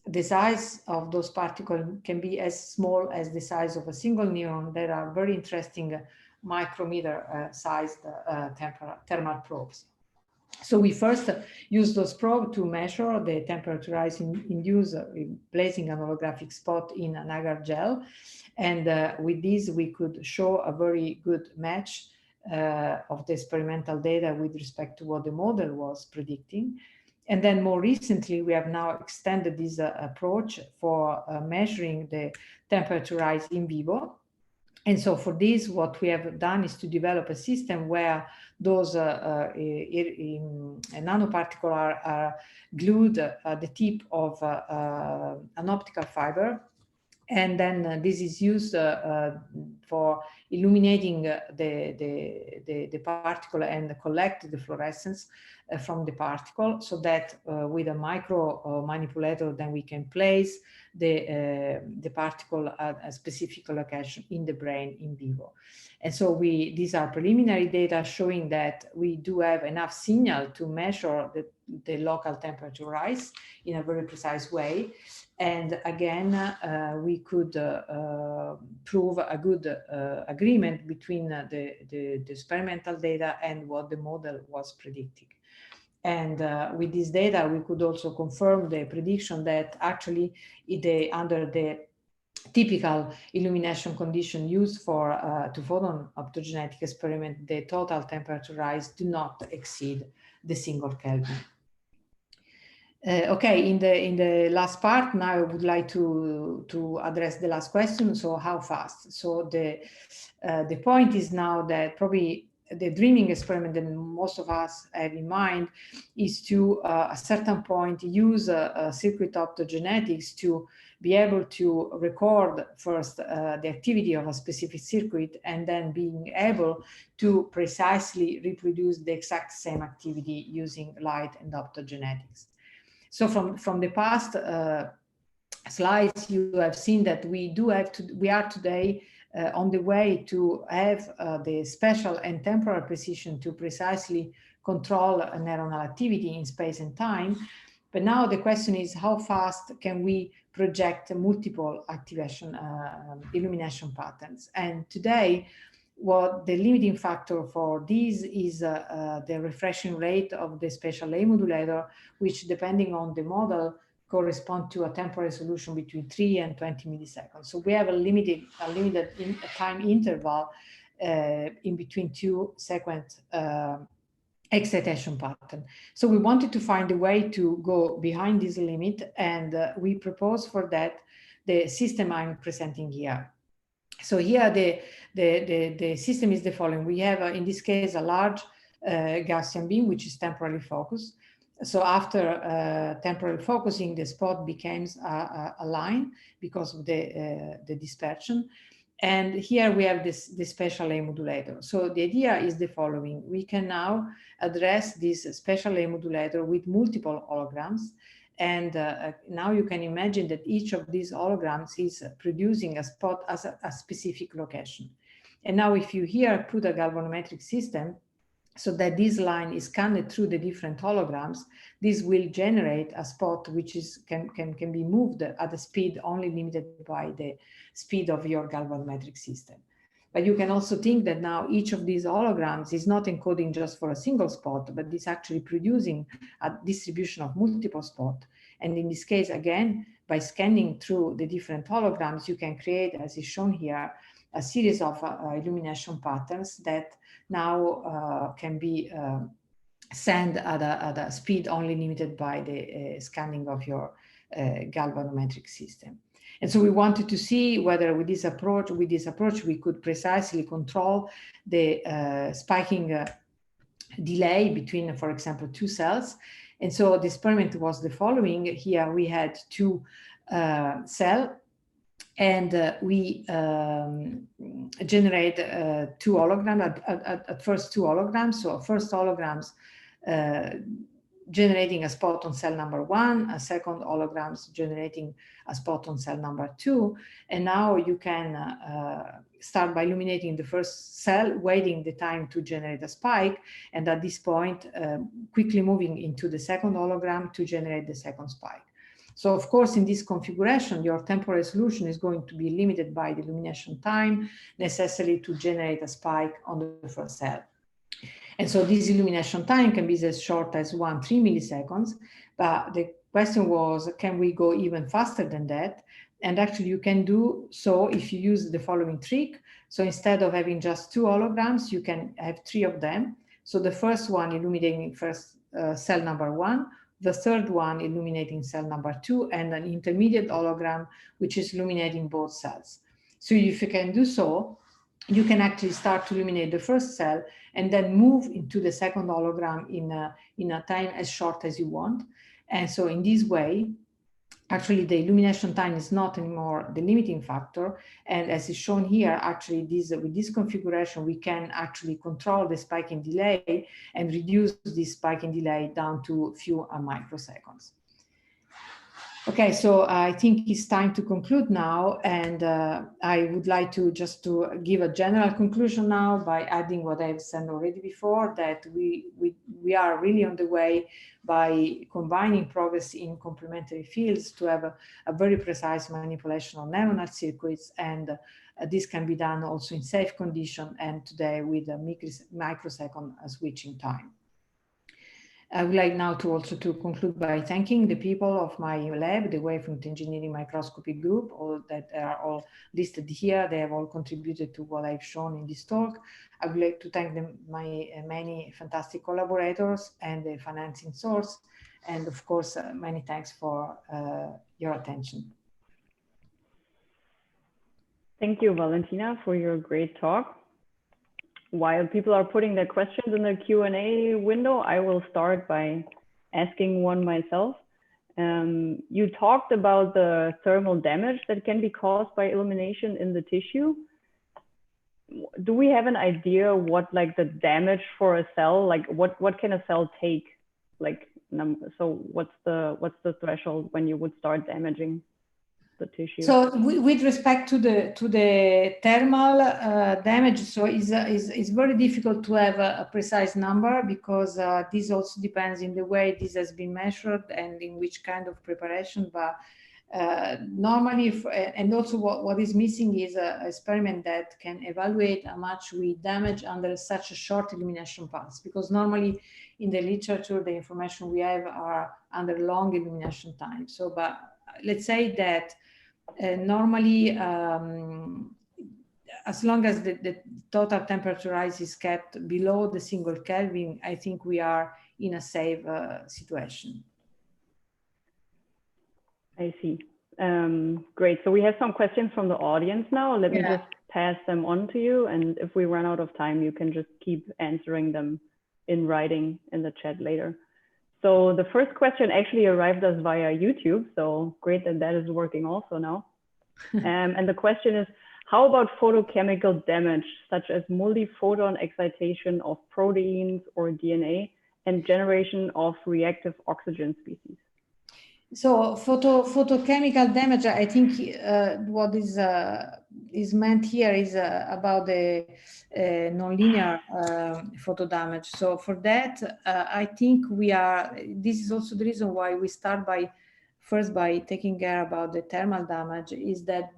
the size of those particles can be as small as the size of a single neuron, there are very interesting micrometer sized thermal probes. So we first use those probes to measure the temperature rise induced placing an holographic spot in an agar gel. And with this, we could show a very good match of the experimental data with respect to what the model was predicting. And then more recently, we have now extended this approach for measuring the temperature rise in vivo. And so for this, what we have done is to develop a system where those nanoparticles are glued at the tip of an optical fiber. And then this is used for illuminating the particle and collect the fluorescence from the particle, so that with a micro manipulator, then we can place the particle at a specific location in the brain in vivo. And so these are preliminary data showing that we do have enough signal to measure the local temperature rise in a very precise way. And again, we could prove a good agreement between the experimental data and what the model was predicting. And with this data, we could also confirm the prediction that actually under the typical illumination condition used for two-photon optogenetic experiment, the total temperature rise do not exceed the single Kelvin. Okay, in the last part, now I would like to address the last question. So how fast? So the point is now that probably the dreaming experiment that most of us have in mind is to a certain point use circuit optogenetics to be able to record first the activity of a specific circuit, and then being able to precisely reproduce the exact same activity using light and optogenetics. So from the past slides, you have seen that we are today on the way to have the spatial and temporal precision to precisely control neuronal activity in space and time. But now the question is, how fast can we project multiple activation illumination patterns? And today, what the limiting factor for this is the refreshing rate of the spatial A modulator, which, depending on the model, correspond to a temporal resolution between 3 and 20 milliseconds. So we have a limited time interval in between two sequence excitation pattern. So we wanted to find a way to go behind this limit, and we propose for that the system I'm presenting here. So here the system is the following. We have, in this case, a large Gaussian beam, which is temporally focused. So after temporal focusing, the spot becomes a line because of the dispersion. And here we have this spatial A modulator. So the idea is the following. We can now address this spatial A modulator with multiple holograms. And now you can imagine that each of these holograms is producing a spot as a specific location. And now if you here put a galvanometric system, so that this line is scanned through the different holograms, this will generate a spot which can be moved at a speed only limited by the speed of your galvanometric system. But you can also think that now each of these holograms is not encoding just for a single spot, but is actually producing a distribution of multiple spots. And in this case, again, by scanning through the different holograms, you can create, as is shown here, a series of illumination patterns that now can be sent at a speed only limited by the scanning of your galvanometric system. And so we wanted to see whether with this approach we could precisely control the spiking delay between, for example, two cells. And so the experiment was the following. Here we had two cells and we generate 2 holograms, at first 2 holograms. So first holograms generating a spot on cell number 1, a second holograms generating a spot on cell number 2. And now you can start by illuminating the first cell, waiting the time to generate a spike, and at this point, quickly moving into the second hologram to generate the second spike. So of course, in this configuration, your temporal resolution is going to be limited by the illumination time necessary to generate a spike on the first cell. And so this illumination time can be as short as 1-3 milliseconds, but the question was, can we go even faster than that? And actually you can do so if you use the following trick. So instead of having just 2 holograms, you can have 3 of them. So the first one illuminating first cell number 1, the third one illuminating cell number 2, and an intermediate hologram, which is illuminating both cells. So if you can do so, you can actually start to illuminate the first cell and then move into the second hologram in a time as short as you want. And so in this way, actually the illumination time is not anymore the limiting factor. And as is shown here, actually with this configuration, we can actually control the spiking delay and reduce this spiking delay down to a few microseconds. Okay, so I think it's time to conclude now, and I would like to just to give a general conclusion now by adding what I've said already before, that we are really on the way by combining progress in complementary fields to have a very precise manipulation of neuronal circuits, and this can be done also in safe condition and today with a microsecond switching time. I would like now to also to conclude by thanking the people of my lab, the Wavefront Engineering Microscopy Group, all that are all listed here. They have all contributed to what I've shown in this talk. I would like to thank them, my many fantastic collaborators and the financing source. And of course, many thanks for your attention. Thank you, Valentina, for your great talk. While people are putting their questions in the Q&A window, I will start by asking one myself. You talked about the thermal damage that can be caused by illumination in the tissue. Do we have an idea what like the damage for a cell, like what can a cell take? Like, so what's the threshold when you would start damaging the tissue? So with respect to the thermal damage, so is very difficult to have a precise number, because this also depends in the way this has been measured and in which kind of preparation. But normally, and also what is missing is an experiment that can evaluate how much we damage under such a short illumination pulse, because normally in the literature, the information we have are under long illumination time. So, but let's say that normally, as long as the total temperature rise is kept below the single Kelvin, I think we are in a safe situation. I see. Great. So we have some questions from the audience now. Let me just pass them on to you. And if we run out of time, you can just keep answering them in writing in the chat later. So the first question actually arrived us via YouTube. So great that that is working also now. And the question is, how about photochemical damage, such as multiphoton excitation of proteins or DNA and generation of reactive oxygen species? So photochemical damage, I think what is meant here is about the nonlinear photo damage. So for that, I think this is also the reason why we start first by taking care about the thermal damage, is that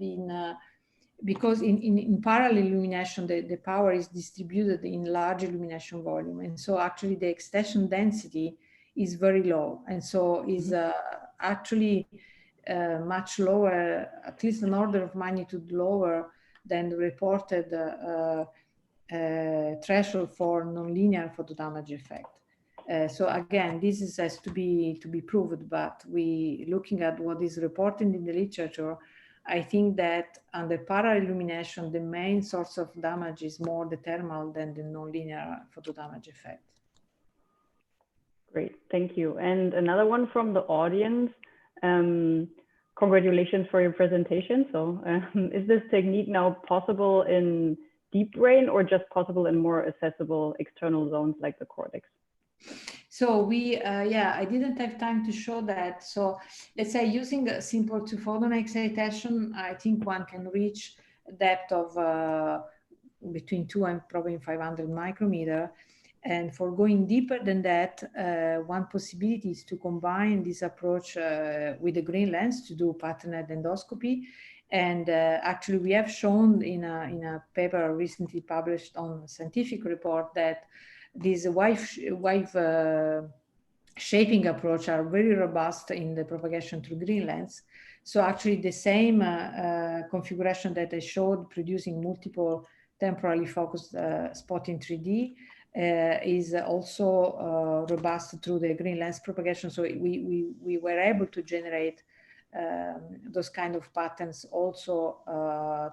because in parallel illumination, the power is distributed in large illumination volume. And so actually the excitation density is very low. And so is actually much lower, at least an order of magnitude lower than the reported threshold for nonlinear photodamage effect. So again, this has to be proved, but looking at what is reported in the literature, I think that under parallel illumination, the main source of damage is more the thermal than the nonlinear photodamage effect. Great, thank you. And another one from the audience. congratulations for your presentation. So is this technique now possible in deep brain or just possible in more accessible external zones like the cortex? So yeah, I didn't have time to show that. So let's say using a simple two-photon excitation, I think one can reach a depth of between 2 and probably 500 micrometer. And for going deeper than that, one possibility is to combine this approach with the green lens to do patterned endoscopy. And actually, we have shown in a paper recently published on Scientific Report that these wave shaping approach are very robust in the propagation through green lens. So actually, the same configuration that I showed, producing multiple temporally focused spot in 3D, is also robust through the green lens propagation. So we were able to generate those kind of patterns also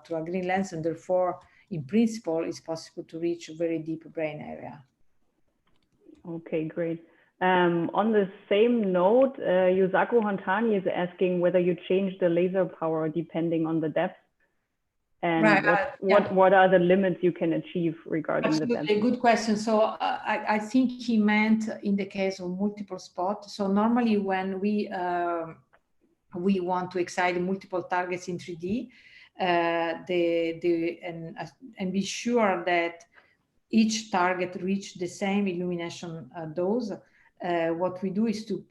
through a green lens, and therefore, in principle, it's possible to reach a very deep brain area. Okay, great. On the same note, Yusaku Hantani is asking whether you change the laser power depending on the depth. And right, what are the limits you can achieve regarding Absolutely, the depth? good question. So I think he meant in the case of multiple spots. So normally when we want to excite multiple targets in 3D, and be sure that each target reach the same illumination dose, what we do is to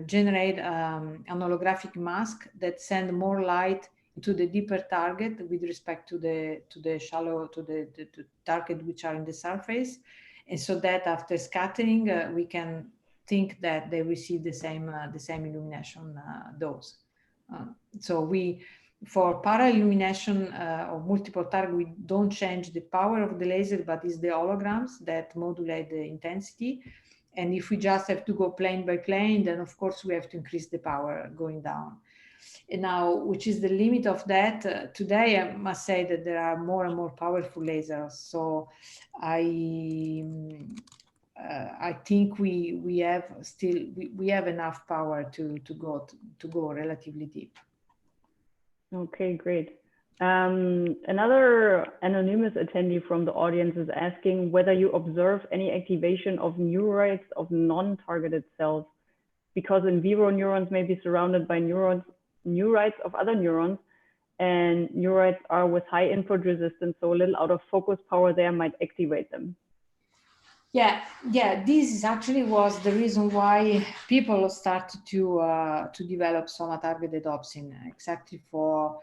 generate an holographic mask that send more light to the deeper target with respect to the shallow, to the target which are in the surface, and so that after scattering we can think that they receive the same illumination dose. So for parallel illumination of multiple targets, we don't change the power of the laser, but it's the holograms that modulate the intensity. And if we just have to go plane by plane, then of course we have to increase the power going down. And now, which is the limit of that? Today, I must say that there are more and more powerful lasers. So I think we have enough power to go relatively deep. Okay, great. Another anonymous attendee from the audience is asking whether you observe any activation of neurites of non-targeted cells, because in vivo neurons may be surrounded by neurites of other neurons, and neurites are with high input resistance, so a little out of focus power there might activate them. Yeah, this is actually was the reason why people started to develop soma-targeted opsin, exactly for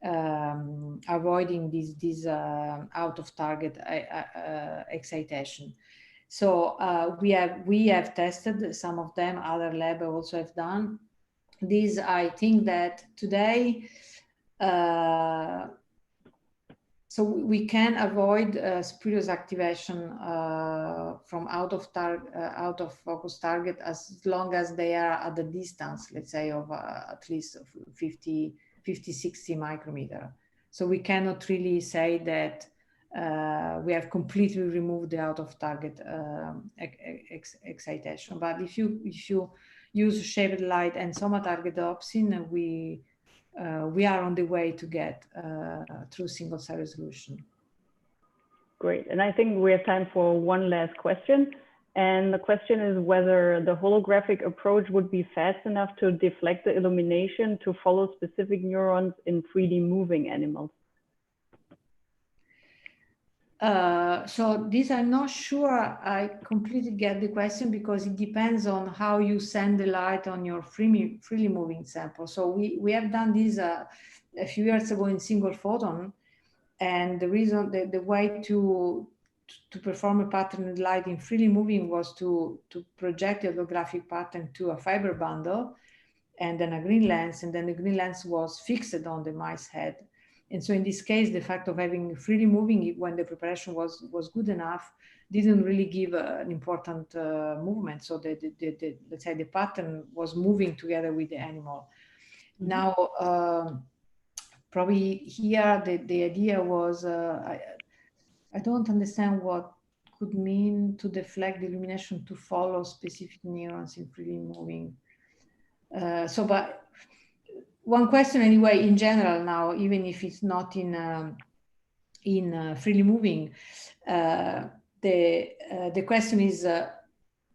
avoiding this out of target excitation. So we have tested some of them. Other labs also have done this. I think that today. So we can avoid spurious activation from out of focus target as long as they are at the distance, let's say, of at least 50, 60 micrometer. So we cannot really say that we have completely removed the out of target excitation. But if you use shaded light and soma target opsin, we are on the way to get true single cell resolution. Great, and I think we have time for one last question. And the question is whether the holographic approach would be fast enough to deflect the illumination to follow specific neurons in 3D moving animals. So this I'm not sure I completely get the question, because it depends on how you send the light on your freely moving sample. So we have done this a few years ago in single photon, and the reason the way to perform a patterned light in freely moving was to project a holographic pattern to a fiber bundle and then a green lens, and then the green lens was fixed on the mice head. And so in this case, the fact of having freely moving when the preparation was good enough didn't really give an important movement. So let's say the pattern was moving together with the animal. Mm-hmm. Now, probably here the idea was, I don't understand what could mean to deflect the illumination to follow specific neurons in freely moving. But one question anyway, in general now, even if it's not in freely moving, the question is,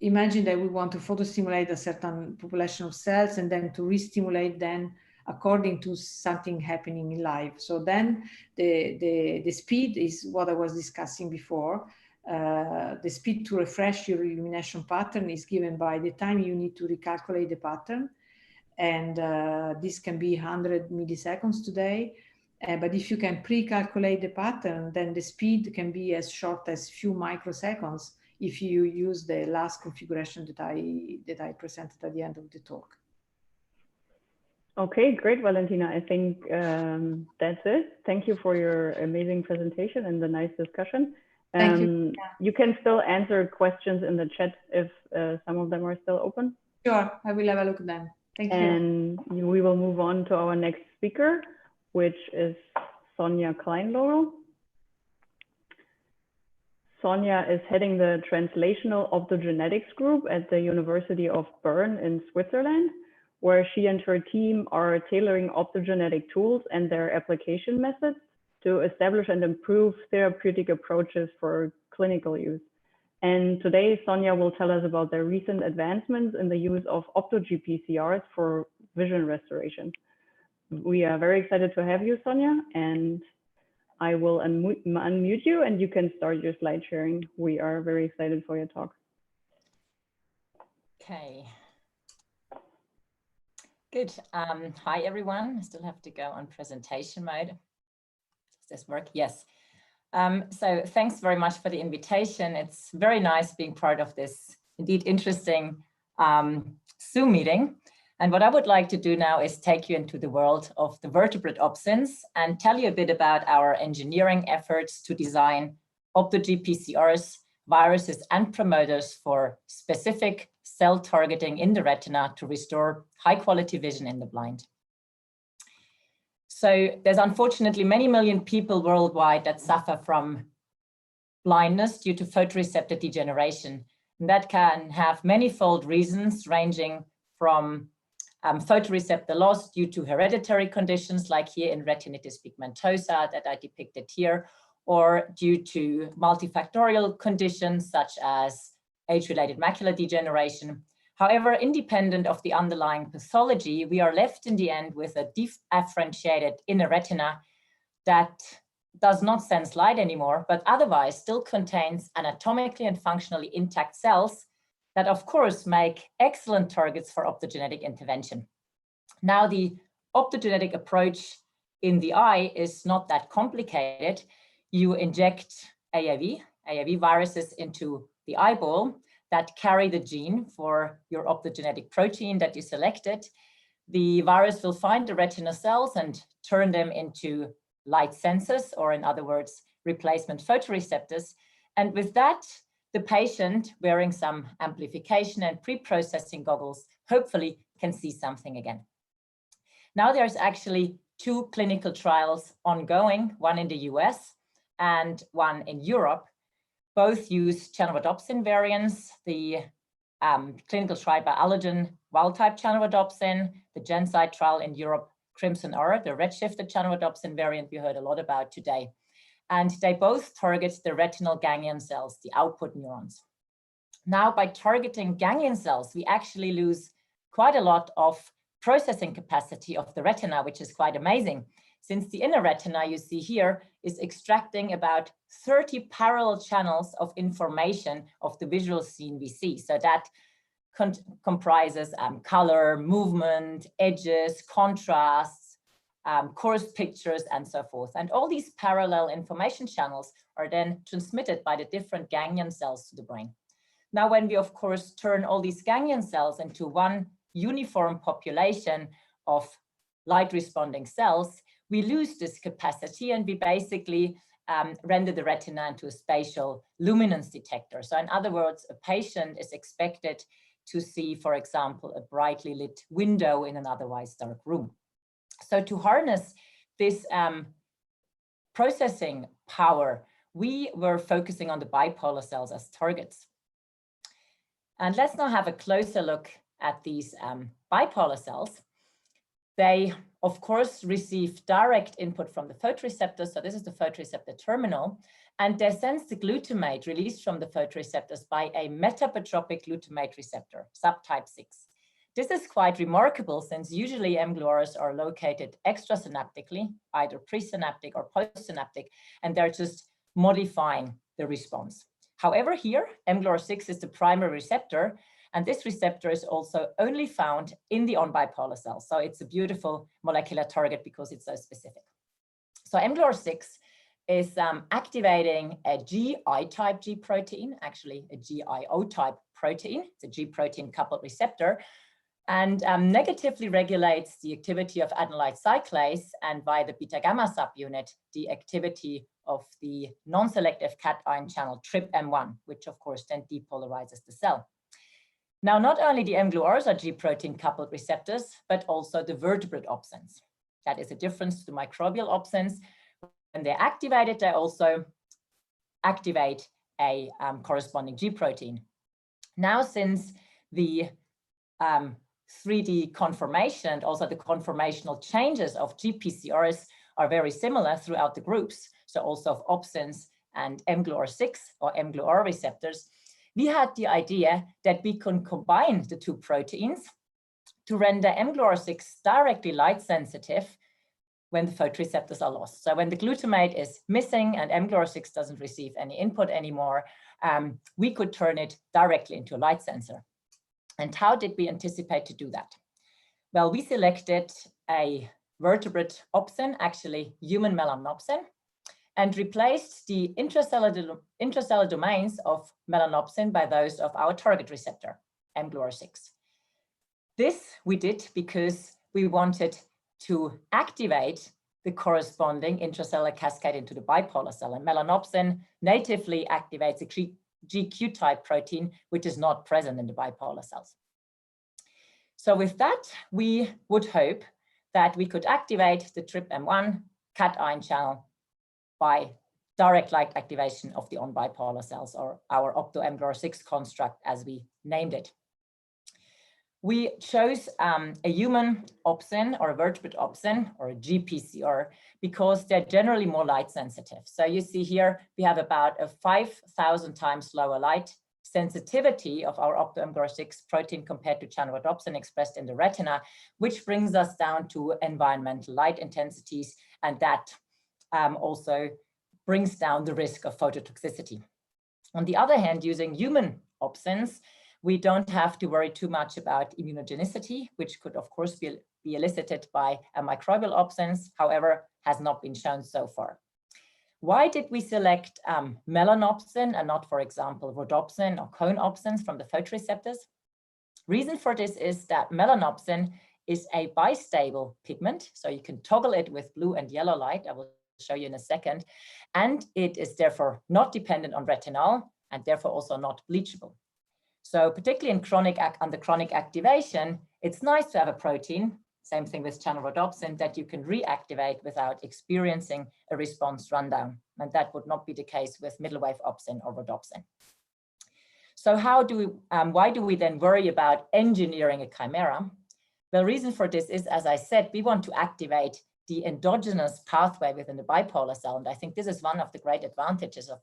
imagine that we want to photostimulate a certain population of cells and then to re-stimulate them according to something happening in life. So then the speed is what I was discussing before. The speed to refresh your illumination pattern is given by the time you need to recalculate the pattern. And this can be 100 milliseconds today. But if you can pre-calculate the pattern, then the speed can be as short as few microseconds if you use the last configuration that I presented at the end of the talk. Okay, great, Valentina. I think that's it. Thank you for your amazing presentation and the nice discussion. Thank you. You can still answer questions in the chat if some of them are still open. Sure, I will have a look at them. Thank you. And we will move on to our next speaker, which is Sonja Kleinlaurel. Sonja is heading the Translational Optogenetics group at the University of Bern in Switzerland, where she and her team are tailoring optogenetic tools and their application methods to establish and improve therapeutic approaches for clinical use. And today, Sonja will tell us about the recent advancements in the use of opto-GPCRs for vision restoration. We are very excited to have you, Sonja, and I will unmute you and you can start your slide sharing. We are very excited for your talk. Okay. Good. Hi, everyone. I still have to go on presentation mode. Does this work? Yes. So thanks very much for the invitation. It's very nice being part of this indeed interesting Zoom meeting. And what I would like to do now is take you into the world of the vertebrate opsins and tell you a bit about our engineering efforts to design opto-GPCRs, viruses, and promoters for specific cell targeting in the retina to restore high quality vision in the blind. So there's unfortunately many million people worldwide that suffer from blindness due to photoreceptor degeneration. And that can have manifold reasons ranging from photoreceptor loss due to hereditary conditions like here in retinitis pigmentosa that I depicted here, or due to multifactorial conditions such as age-related macular degeneration. However, independent of the underlying pathology, we are left in the end with a differentiated inner retina that does not sense light anymore, but otherwise still contains anatomically and functionally intact cells that of course make excellent targets for optogenetic intervention. Now, the optogenetic approach in the eye is not that complicated. You inject AAV viruses into the eyeball that carry the gene for your optogenetic protein that you selected. The virus will find the retina cells and turn them into light sensors, or in other words, replacement photoreceptors. And with that, the patient, wearing some amplification and pre-processing goggles, hopefully can see something again. Now there's actually 2 clinical trials ongoing, one in the US and one in Europe. Both use channelrhodopsin variants, the clinical trial by Allergen wild-type channelrhodopsin, the GenSight trial in Europe, Crimson R, the redshifted channelrhodopsin variant we heard a lot about today. And they both target the retinal ganglion cells, the output neurons. Now, by targeting ganglion cells, we actually lose quite a lot of processing capacity of the retina, which is quite amazing, since the inner retina you see here is extracting about 30 parallel channels of information of the visual scene we see. So that comprises color, movement, edges, contrasts, coarse pictures, and so forth. And all these parallel information channels are then transmitted by the different ganglion cells to the brain. Now, when we, of course, turn all these ganglion cells into one uniform population of light-responding cells, we lose this capacity and we basically render the retina into a spatial luminance detector. So in other words, a patient is expected to see, for example, a brightly lit window in an otherwise dark room. So to harness this processing power, we were focusing on the bipolar cells as targets. And let's now have a closer look at these bipolar cells. They of course, receive direct input from the photoreceptors. So this is the photoreceptor terminal. And they sense the glutamate released from the photoreceptors by a metabotropic glutamate receptor, subtype 6. This is quite remarkable since usually mGluRs are located extrasynaptically, either presynaptic or postsynaptic, and they're just modifying the response. However, here, mGluR6 is the primary receptor, and this receptor is also only found in the on-bipolar cells. So it's a beautiful molecular target because it's so specific. So mGluR6 is activating a GI type G protein, actually a GIO type protein. It's a G protein coupled receptor, and negatively regulates the activity of adenylate cyclase, and by the beta gamma subunit, the activity of the non-selective cation channel TRPM1, which of course then depolarizes the cell. Now, not only the mGluRs are G protein coupled receptors, but also the vertebrate opsins. That is a difference to microbial opsins. When they're activated, they also activate a corresponding G protein. Now, since the 3D conformation and also the conformational changes of GPCRs are very similar throughout the groups, so also of opsins and mGluR6 or mGluR receptors, we had the idea that we can combine the two proteins to render mGluR6 directly light sensitive when the photoreceptors are lost. So when the glutamate is missing and mGluR6 doesn't receive any input anymore, we could turn it directly into a light sensor. And how did we anticipate to do that? Well, we selected a vertebrate opsin, actually human melanopsin, and replaced the intracellular domains of melanopsin by those of our target receptor, mGluR6. This we did because we wanted to activate the corresponding intracellular cascade into the bipolar cell, and melanopsin natively activates a GQ type protein, which is not present in the bipolar cells. So with that, we would hope that we could activate the TRPM1 cation channel by direct light activation of the on-bipolar cells, or our Opto-mGluR6 construct, as we named it. We chose a human opsin or a vertebrate opsin or a GPCR because they're generally more light sensitive. So you see here, we have about a 5,000 times lower light sensitivity of our Opto-mGluR6 protein compared to channelrhodopsin expressed in the retina, which brings us down to environmental light intensities, and that also brings down the risk of phototoxicity. On the other hand, using human opsins, we don't have to worry too much about immunogenicity, which could, of course, be elicited by microbial opsins, however, has not been shown so far. Why did we select melanopsin and not, for example, rhodopsin or cone opsins from the photoreceptors? Reason for this is that melanopsin is a bistable pigment, so you can toggle it with blue and yellow light. I will show you in a second. And it is therefore not dependent on retinol and therefore also not bleachable. So particularly in under chronic activation, it's nice to have a protein, same thing with channelrhodopsin, that you can reactivate without experiencing a response rundown. And that would not be the case with middle wave opsin or rhodopsin. So why do we then worry about engineering a chimera? The reason for this is, as I said, we want to activate the endogenous pathway within the bipolar cell. And I think this is one of the great advantages of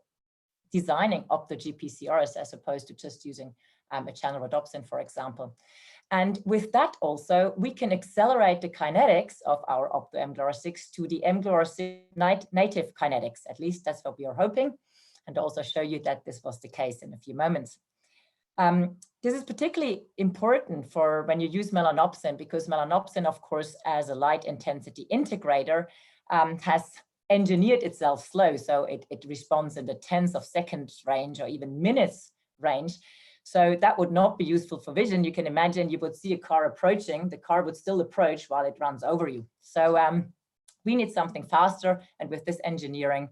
designing opto-GPCRs as opposed to just using a channelrhodopsin, for example. And with that also, we can accelerate the kinetics of our Opto-mGluR6 to the mGluR6 native kinetics. At least that's what we are hoping, and also show you that this was the case in a few moments. This is particularly important for when you use melanopsin, because melanopsin, of course, as a light intensity integrator, has engineered itself slow. So it responds in the tens of seconds range or even minutes range. So that would not be useful for vision. You can imagine you would see a car approaching, the car would still approach while it runs over you. So we need something faster. And with this engineering,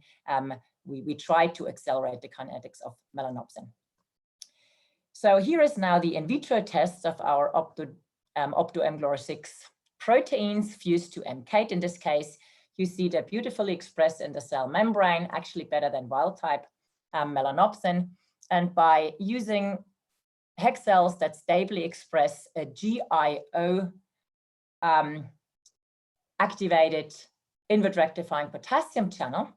we try to accelerate the kinetics of melanopsin. So here is now the in vitro tests of our Opto-mGluR6 proteins fused to MCATE in this case. You see they're beautifully expressed in the cell membrane, actually better than wild type melanopsin. And by using HEK cells that stably express a GIO activated invert rectifying potassium channel,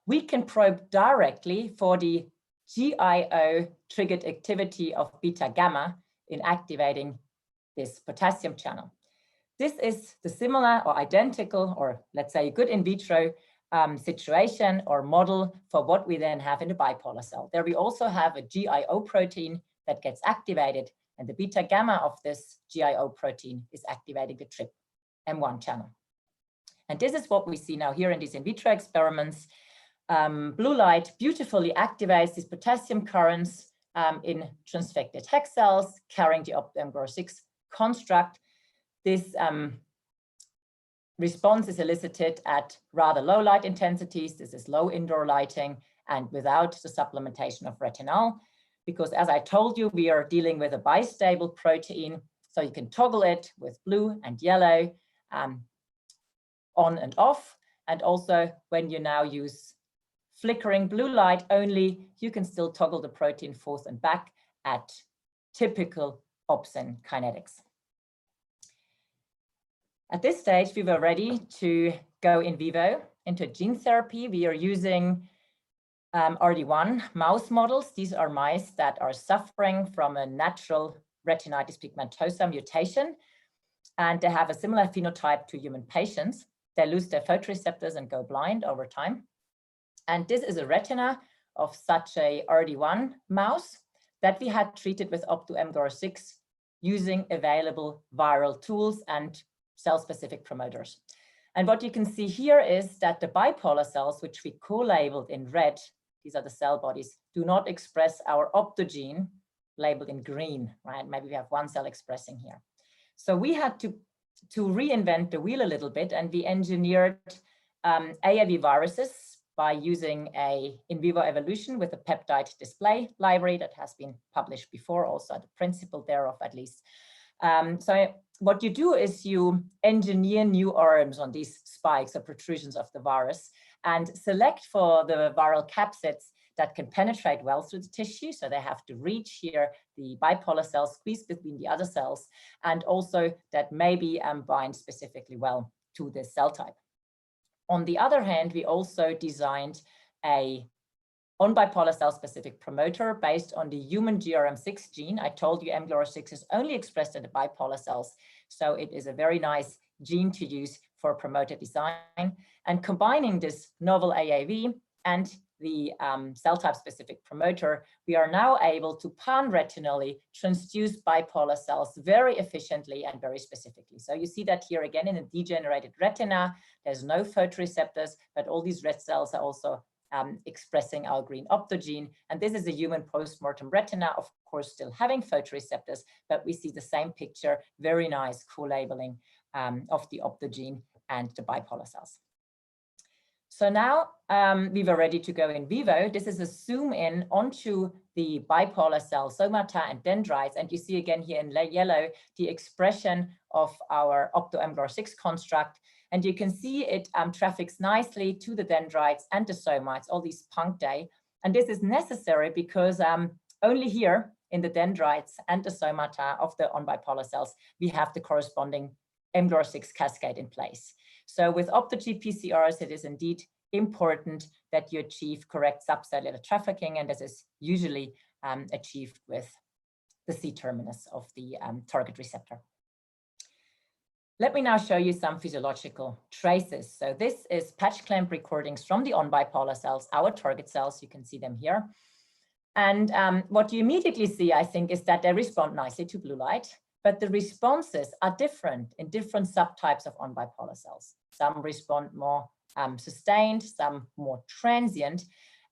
we can probe directly for the GIO triggered activity of beta gamma in activating this potassium channel. This is the similar or identical, or let's say good in vitro situation or model for what we then have in the bipolar cell. There we also have a GIO protein that gets activated, and the beta gamma of this GIO protein is activating the TRPM1 channel. And this is what we see now here in these in vitro experiments. Blue light beautifully activates these potassium currents in transfected HEK cells carrying the OptoMGR6 construct. This response is elicited at rather low light intensities. This is low indoor lighting and without the supplementation of retinol, because as I told you, we are dealing with a bistable protein. So you can toggle it with blue and yellow on and off. And also when you now use flickering blue light only, you can still toggle the protein forth and back at typical opsin kinetics. At this stage, we were ready to go in vivo into gene therapy. We are using RD1 mouse models. These are mice that are suffering from a natural retinitis pigmentosa mutation, and they have a similar phenotype to human patients. They lose their photoreceptors and go blind over time. And this is a retina of such a RD1 mouse that we had treated with OptoMGR6 using available viral tools and cell-specific promoters. And what you can see here is that the bipolar cells, which we co-labeled in red, these are the cell bodies, do not express our optogene labeled in green, right? Maybe we have one cell expressing here. So we had to reinvent the wheel a little bit, and we engineered AAV viruses by using a in vivo evolution with a peptide display library that has been published before, also the principle thereof at least. So what you do is you engineer new arms on these spikes or protrusions of the virus and select for the viral capsids that can penetrate well through the tissue. So they have to reach here the bipolar cells, squeeze between the other cells, and also that maybe bind specifically well to this cell type. On the other hand, we also designed a on bipolar cell specific promoter based on the human GRM6 gene. I told you mGLR6 is only expressed in the bipolar cells, so it is a very nice gene to use for promoter design. And combining this novel AAV and the cell type specific promoter, we are now able to pan-retinally transduce bipolar cells very efficiently and very specifically. So you see that here again in a degenerated retina, there's no photoreceptors, but all these red cells are also expressing our green optogene. And this is a human postmortem retina, of course, still having photoreceptors, but we see the same picture, very nice co-labeling of the optogene and the bipolar cells. So now we were ready to go in vivo. This is a zoom in onto the bipolar cell somata and dendrites. And you see again here in yellow, the expression of our OptoMGR6 construct. And you can see it traffics nicely to the dendrites and the somites, all these punctae. And this is necessary because only here in the dendrites and the somata of the on-bipolar cells, we have the corresponding mGLR6 cascade in place. So with OptoGPCRs, it is indeed important that you achieve correct subcellular trafficking, and this is usually achieved with the C-terminus of the target receptor. Let me now show you some physiological traces. So this is patch clamp recordings from the on-bipolar cells, our target cells, you can see them here. And what you immediately see, I think, is that they respond nicely to blue light, but the responses are different in different subtypes of on-bipolar cells. Some respond more sustained, some more transient,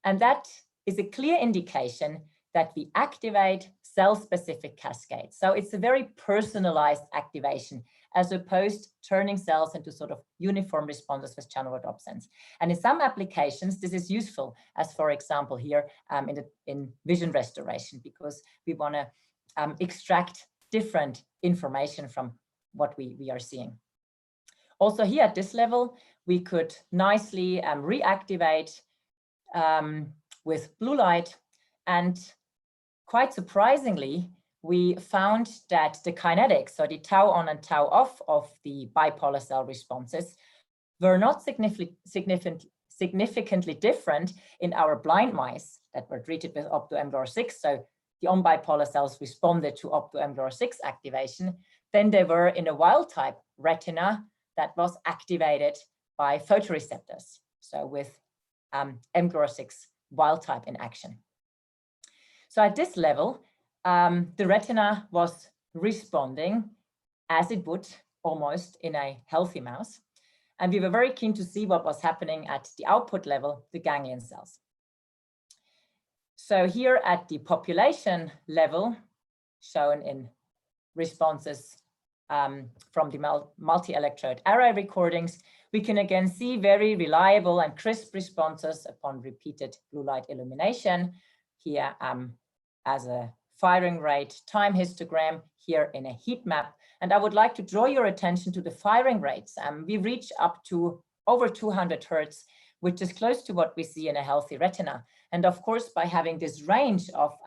and that is a clear indication that we activate cell-specific cascades. So it's a very personalized activation, as opposed to turning cells into sort of uniform responses with channel rhodopsins. And in some applications, this is useful, as for example here in vision restoration, because we want to extract different information from what we are seeing. Also here at this level, we could nicely reactivate with blue light, and quite surprisingly, we found that the kinetics, so the tau on and tau off of the bipolar cell responses, were not significantly different in our blind mice that were treated with opto-mGlur6. So the on-bipolar cells responded to opto-mGlur6 activation than they were in a wild-type retina that was activated by photoreceptors, so with mGlur6 wild-type in action. So at this level, the retina was responding as it would almost in a healthy mouse. And we were very keen to see what was happening at the output level, the ganglion cells. So here at the population level, shown in responses from the multi-electrode array recordings, we can again see very reliable and crisp responses upon repeated blue light illumination. Here as a firing rate time histogram, here in a heat map. And I would like to draw your attention to the firing rates. We reach up to over 200 Hertz, which is close to what we see in a healthy retina. And of course, by having this range of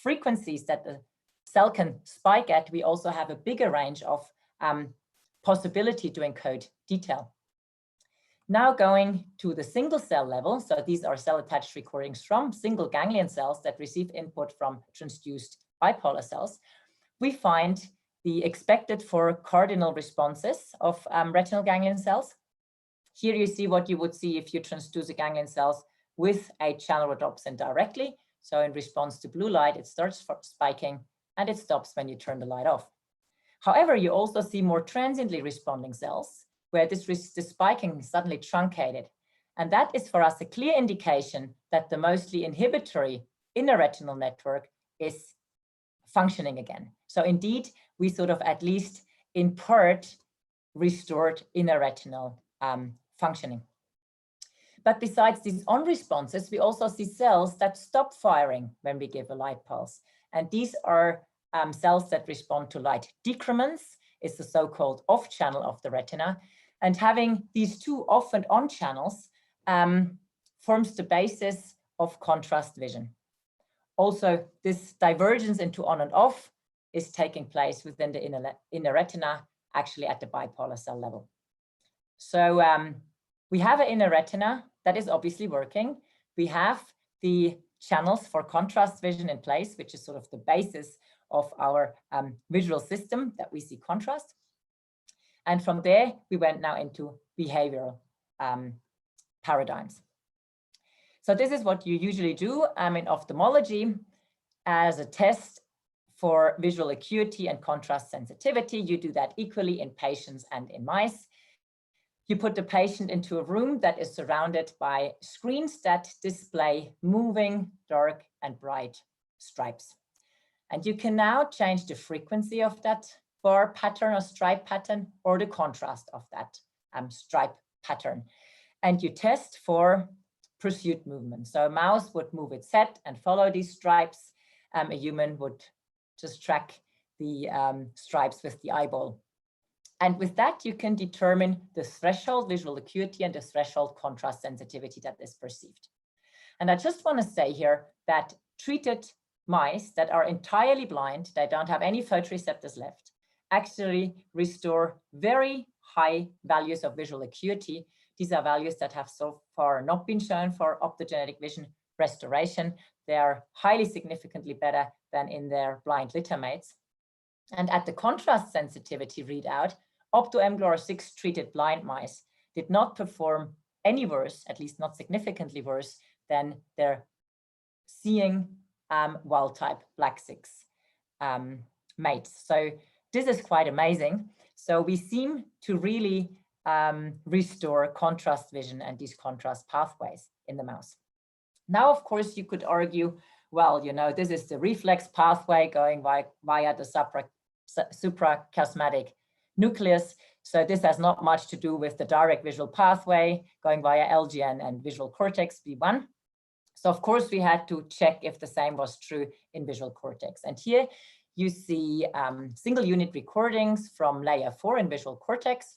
frequencies that the cell can spike at, we also have a bigger range of possibility to encode detail. Now going to the single cell level, so these are cell-attached recordings from single ganglion cells that receive input from transduced bipolar cells, we find the expected for cardinal responses of retinal ganglion cells. Here you see what you would see if you transduce the ganglion cells with a channel rhodopsin directly. So in response to blue light, it starts spiking and it stops when you turn the light off. However, you also see more transiently responding cells where this spiking is suddenly truncated. And that is for us a clear indication that the mostly inhibitory inner retinal network is functioning again. So indeed, we sort of at least in part restored inner retinal functioning. But besides these on responses, we also see cells that stop firing when we give a light pulse. And these are cells that respond to light decrements. It's the so-called off channel of the retina. And having these two off and on channels forms the basis of contrast vision. Also, this divergence into on and off is taking place within the inner retina, actually at the bipolar cell level. So we have an inner retina that is obviously working. We have the channels for contrast vision in place, which is sort of the basis of our visual system that we see contrast. And from there, we went now into behavioral paradigms. So this is what you usually do in ophthalmology as a test for visual acuity and contrast sensitivity. You do that equally in patients and in mice. You put the patient into a room that is surrounded by screens that display moving, dark, and bright stripes. And you can now change the frequency of that bar pattern or stripe pattern or the contrast of that stripe pattern. And you test for pursuit movement. So a mouse would move its head and follow these stripes. A human would just track the stripes with the eyeball. And with that, you can determine the threshold visual acuity and the threshold contrast sensitivity that is perceived. And I just want to say here that treated mice that are entirely blind, they don't have any photoreceptors left, actually restore very high values of visual acuity. These are values that have so far not been shown for optogenetic vision restoration. They are highly significantly better than in their blind litter mates. And at the contrast sensitivity readout, opto-mGlur6 treated blind mice did not perform any worse, at least not significantly worse, than their seeing wild-type black6 mates. So this is quite amazing. So we seem to really restore contrast vision and these contrast pathways in the mouse. Now, of course, you could argue, well, you know, this is the reflex pathway going via the suprachiasmatic nucleus. So this has not much to do with the direct visual pathway going via LGN and visual cortex V1. So of course, we had to check if the same was true in visual cortex. And here you see single unit recordings from layer 4 in visual cortex.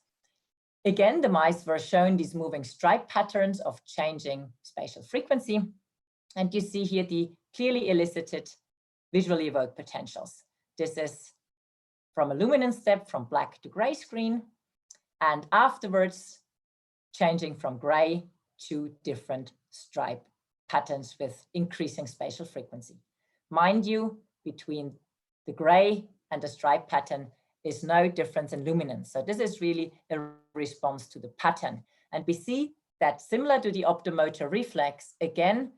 Again, the mice were shown these moving stripe patterns of changing spatial frequency. And you see here the clearly elicited visually evoked potentials. this is from a luminance step from black to gray screen, and afterwards changing from gray to different stripe patterns with increasing spatial frequency. Mind you, between the gray and the stripe pattern is no difference in luminance. So this is really a response to the pattern. And we see that similar to the optomotor reflex, again,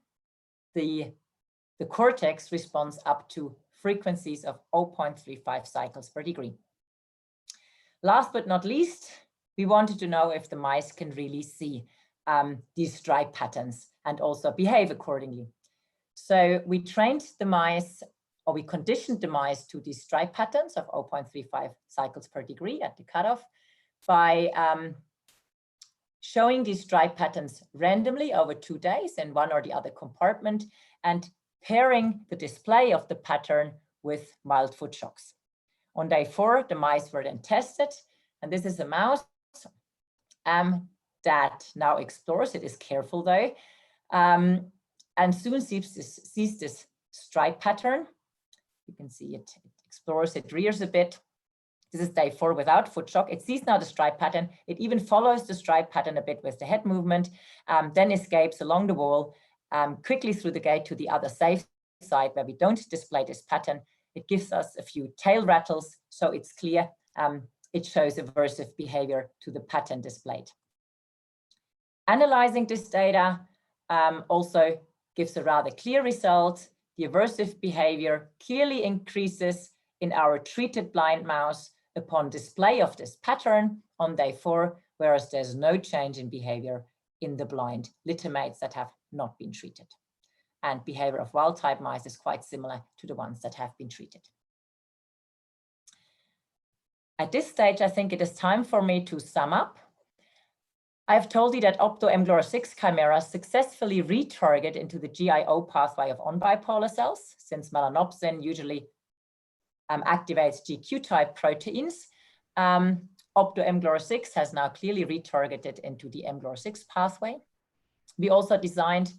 the cortex responds up to frequencies of 0.35 cycles per degree. Last but not least, we wanted to know if the mice can really see these stripe patterns and also behave accordingly. So we trained the mice, or we conditioned the mice to these stripe patterns of 0.35 cycles per degree at the cutoff by showing these stripe patterns randomly over 2 days in one or the other compartment and pairing the display of the pattern with mild foot shocks. On day 4, the mice were then tested, and this is a mouse that now explores. It is careful though, and soon sees this stripe pattern. You can see it explores, it rears a bit. This is day 4 without foot shock. It sees now the stripe pattern. It even follows the stripe pattern a bit with the head movement, then escapes along the wall, quickly through the gate to the other safe side where we don't display this pattern. It gives us a few tail rattles, so it's clear it shows aversive behavior to the pattern displayed. Analyzing this data also gives a rather clear result. The aversive behavior clearly increases in our treated blind mouse upon display of this pattern on day 4, whereas there's no change in behavior in the blind littermates that have not been treated. And behavior of wild-type mice is quite similar to the ones that have been treated. At this stage, I think it is time for me to sum up. I've told you that Opto-mGlR6 chimeras successfully retarget into the GIO pathway of on-bipolar cells, since melanopsin usually activates GQ-type proteins. Opto-mGlR6 has now clearly retargeted into the mGlR6 pathway. We also designed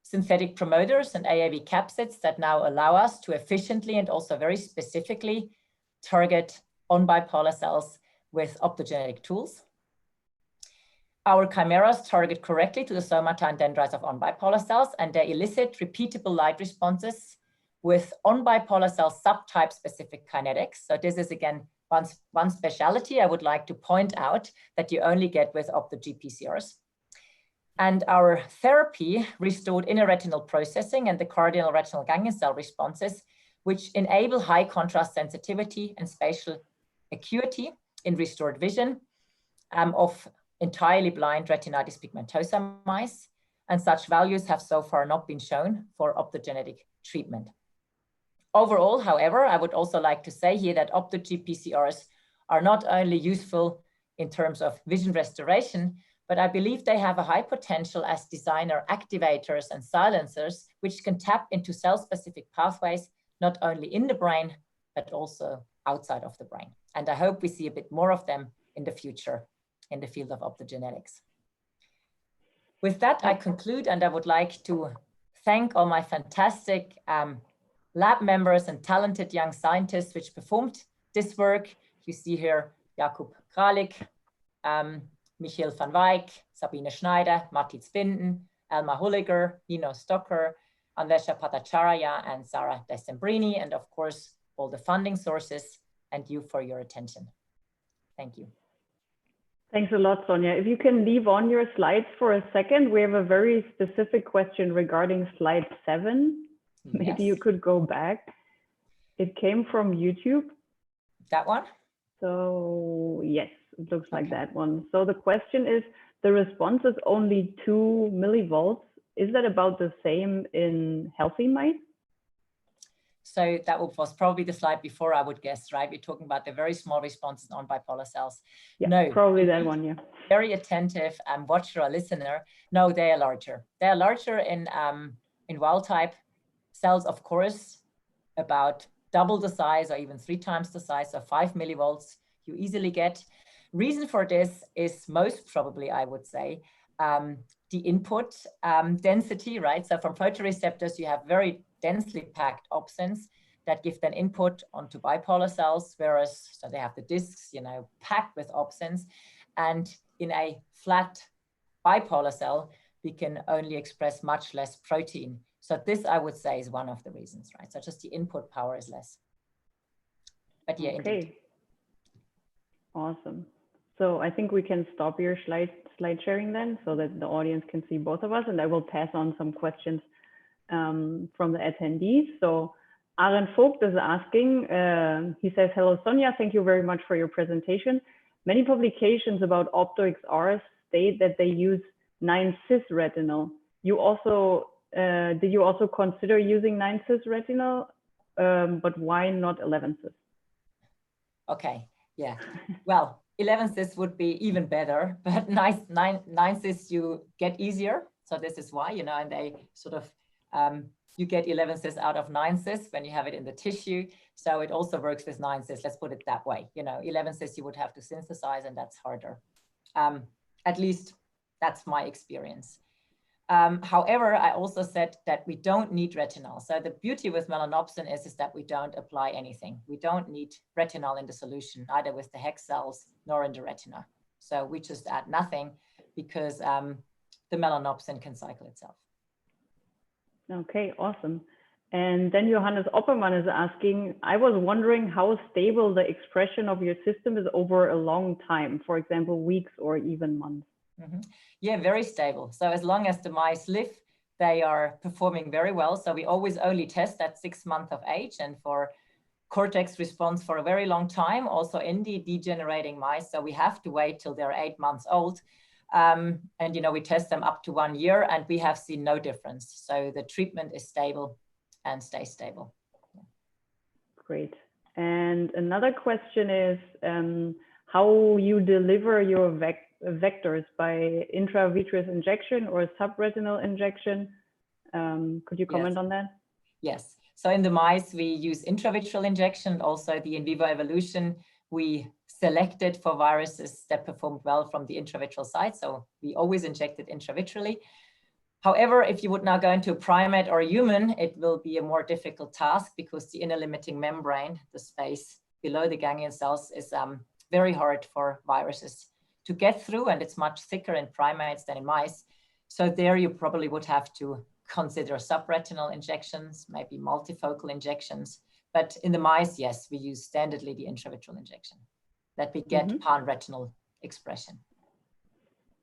synthetic promoters and AAV capsids that now allow us to efficiently and also very specifically target on-bipolar cells with optogenetic tools. Our chimeras target correctly to the somata and dendrites of on-bipolar cells, and they elicit repeatable light responses with on-bipolar cell subtype specific kinetics. So this is again one specialty I would like to point out that you only get with opto-GPCRs. And our therapy restored inner retinal processing and the cardinal retinal ganglion cell responses, which enable high contrast sensitivity and spatial acuity in restored vision of entirely blind retinitis pigmentosa mice. And such values have so far not been shown for optogenetic treatment. Overall, however, I would also like to say here that opto-GPCRs are not only useful in terms of vision restoration, but I believe they have a high potential as designer activators and silencers, which can tap into cell-specific pathways, not only in the brain, but also outside of the brain. And I hope we see a bit more of them in the future in the field of optogenetics. With that, I conclude, and I would like to thank all my fantastic lab members and talented young scientists which performed this work. You see here Jakub Kralik, Michiel van Wijk, Sabine Schneider, Matthias Binden, Elmar Hulliger, Nino Stocker, Andesha Patacharya, and Sarah Decembrini, and of course, all the funding sources, and you for your attention. Thank you. Thanks a lot, Sonia. If you can leave on your slides for a second, we have a very specific question regarding slide 7. Maybe Yes. you could go back. It came from YouTube. That one? So yes, it looks like that one. So the question is, the response is only 2 millivolts. Is that about the same in healthy mice? So that was probably the slide before, I would guess, right? We're talking about the very small responses on bipolar cells. Yeah, no, probably that one, yeah. Very attentive watcher or listener. No, they are larger. They are larger in wild type cells, of course, about double the size or even 3 times the size of 5 millivolts you easily get. Reason for this is most probably, I would say, the input density, right? So from photoreceptors, you have very densely packed opsins, that give then input onto bipolar cells, whereas, so they have the discs, you know, packed with opsins. And in a flat bipolar cell, we can only express much less protein. So this, I would say, is one of the reasons, right? So just the input power is less. But yeah, okay. Indeed. Awesome. So I think we can stop your slide sharing then, so that the audience can see both of us, and I will pass on some questions from the attendees. So Aaron Vogt is asking, he says, hello, Sonia, thank you very much for your presentation. Many publications about OptoXR state that they use 9-cis retinol. You also, did you also consider using 9-cis retinol, but why not 11-cis? Okay, yeah. Well, 11-cis would be even better, but 9-cis you get easier. So this is why, you know, and they sort of, you get 11-cis out of 9-cis when you have it in the tissue. So it also works with 9-cis, let's put it that way. You know, 11-cis you would have to synthesize, and that's harder. At least that's my experience. However, I also said that we don't need retinol. So the beauty with melanopsin is that we don't apply anything. We don't need retinol in the solution, either with the HEX cells nor in the retina. So we just add nothing because the melanopsin can cycle itself. Okay, awesome. And then Johannes Oppermann is asking, I was wondering how stable the expression of your system is over a long time, for example, weeks or even months. Mm-hmm. Yeah, very stable. So as long as the mice live, they are performing very well. So we always only test at 6 months of age, and for cortex response for a very long time, also in the degenerating mice. So we have to wait till they're 8 months old. And, you know, we test them up to 1 year and we have seen no difference. So the treatment is stable and stays stable. Yeah. Great. And another question is how you deliver your vectors by intravitreal injection or subretinal injection. Could you comment on that? Yes. So in the mice, we use intravitreal injection. Also the in vivo evolution, we selected for viruses that performed well from the intravitreal side. So we always injected intravitreally. However, if you would now go into a primate or a human, it will be a more difficult task because the inner limiting membrane, the space below the ganglion cells, is very hard for viruses to get through, and it's much thicker in primates than in mice. So there you probably would have to consider subretinal injections, maybe multifocal injections. But in the mice, yes, we use standardly the intravitreal injection that we get pan-retinal expression.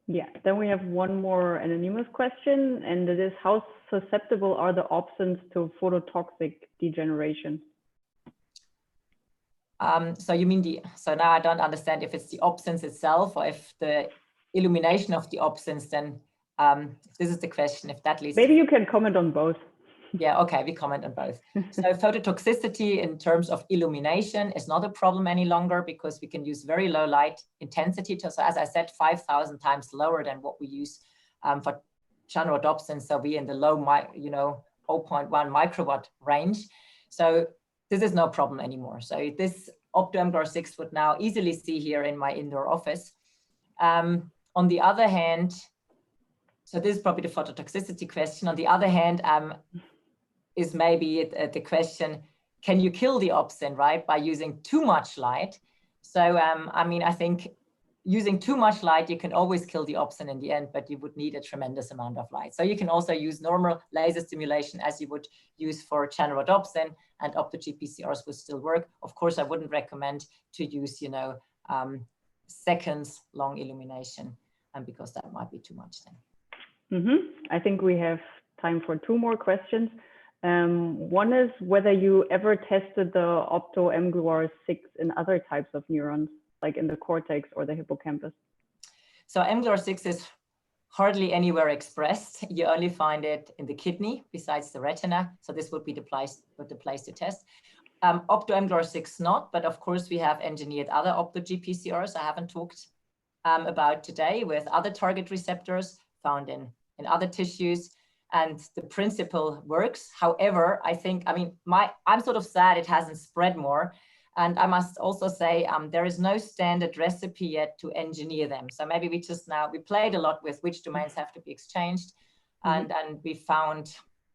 Yeah, then we have one more anonymous question, and it is, how susceptible are the opsins to phototoxic degeneration? So you mean so now I don't understand if it's the opsins itself or if the illumination of the opsins, then this is the question, if that leads. Maybe you can comment on both. Yeah, okay, we comment on both. So phototoxicity in terms of illumination is not a problem any longer because we can use very low light intensity. So as I said, 5,000 times lower than what we use for channelrhodopsin. So we in the low, 0.1 microwatt range. So this is no problem anymore. So this OptoMGLR6 would now easily see here in my indoor office. On the other hand, so this is probably the phototoxicity question. On the other hand, is maybe the question, can you kill the opsin, right, by using too much light? So, I mean, I think using too much light, you can always kill the opsin in the end, but you would need a tremendous amount of light. So you can also use normal laser stimulation as you would use for channelrhodopsin, and OptoGPCRs would still work. Of course, I wouldn't recommend to use, seconds long illumination, because that might be too much then. I think we have time for 2 more questions. One is whether you ever tested the OptoMGLR6 in other types of neurons, like in the cortex or the hippocampus. So mGLR6 is hardly anywhere expressed. You only find it in the kidney besides the retina. So this would be the place to test. OptoMGLR6 not, but of course we have engineered other OptoGPCRs I haven't talked about today with other target receptors found in other tissues. And the principle works. However, I'm sort of sad it hasn't spread more. And I must also say there is no standard recipe yet to engineer them. So maybe we played a lot with which domains have to be exchanged. And we found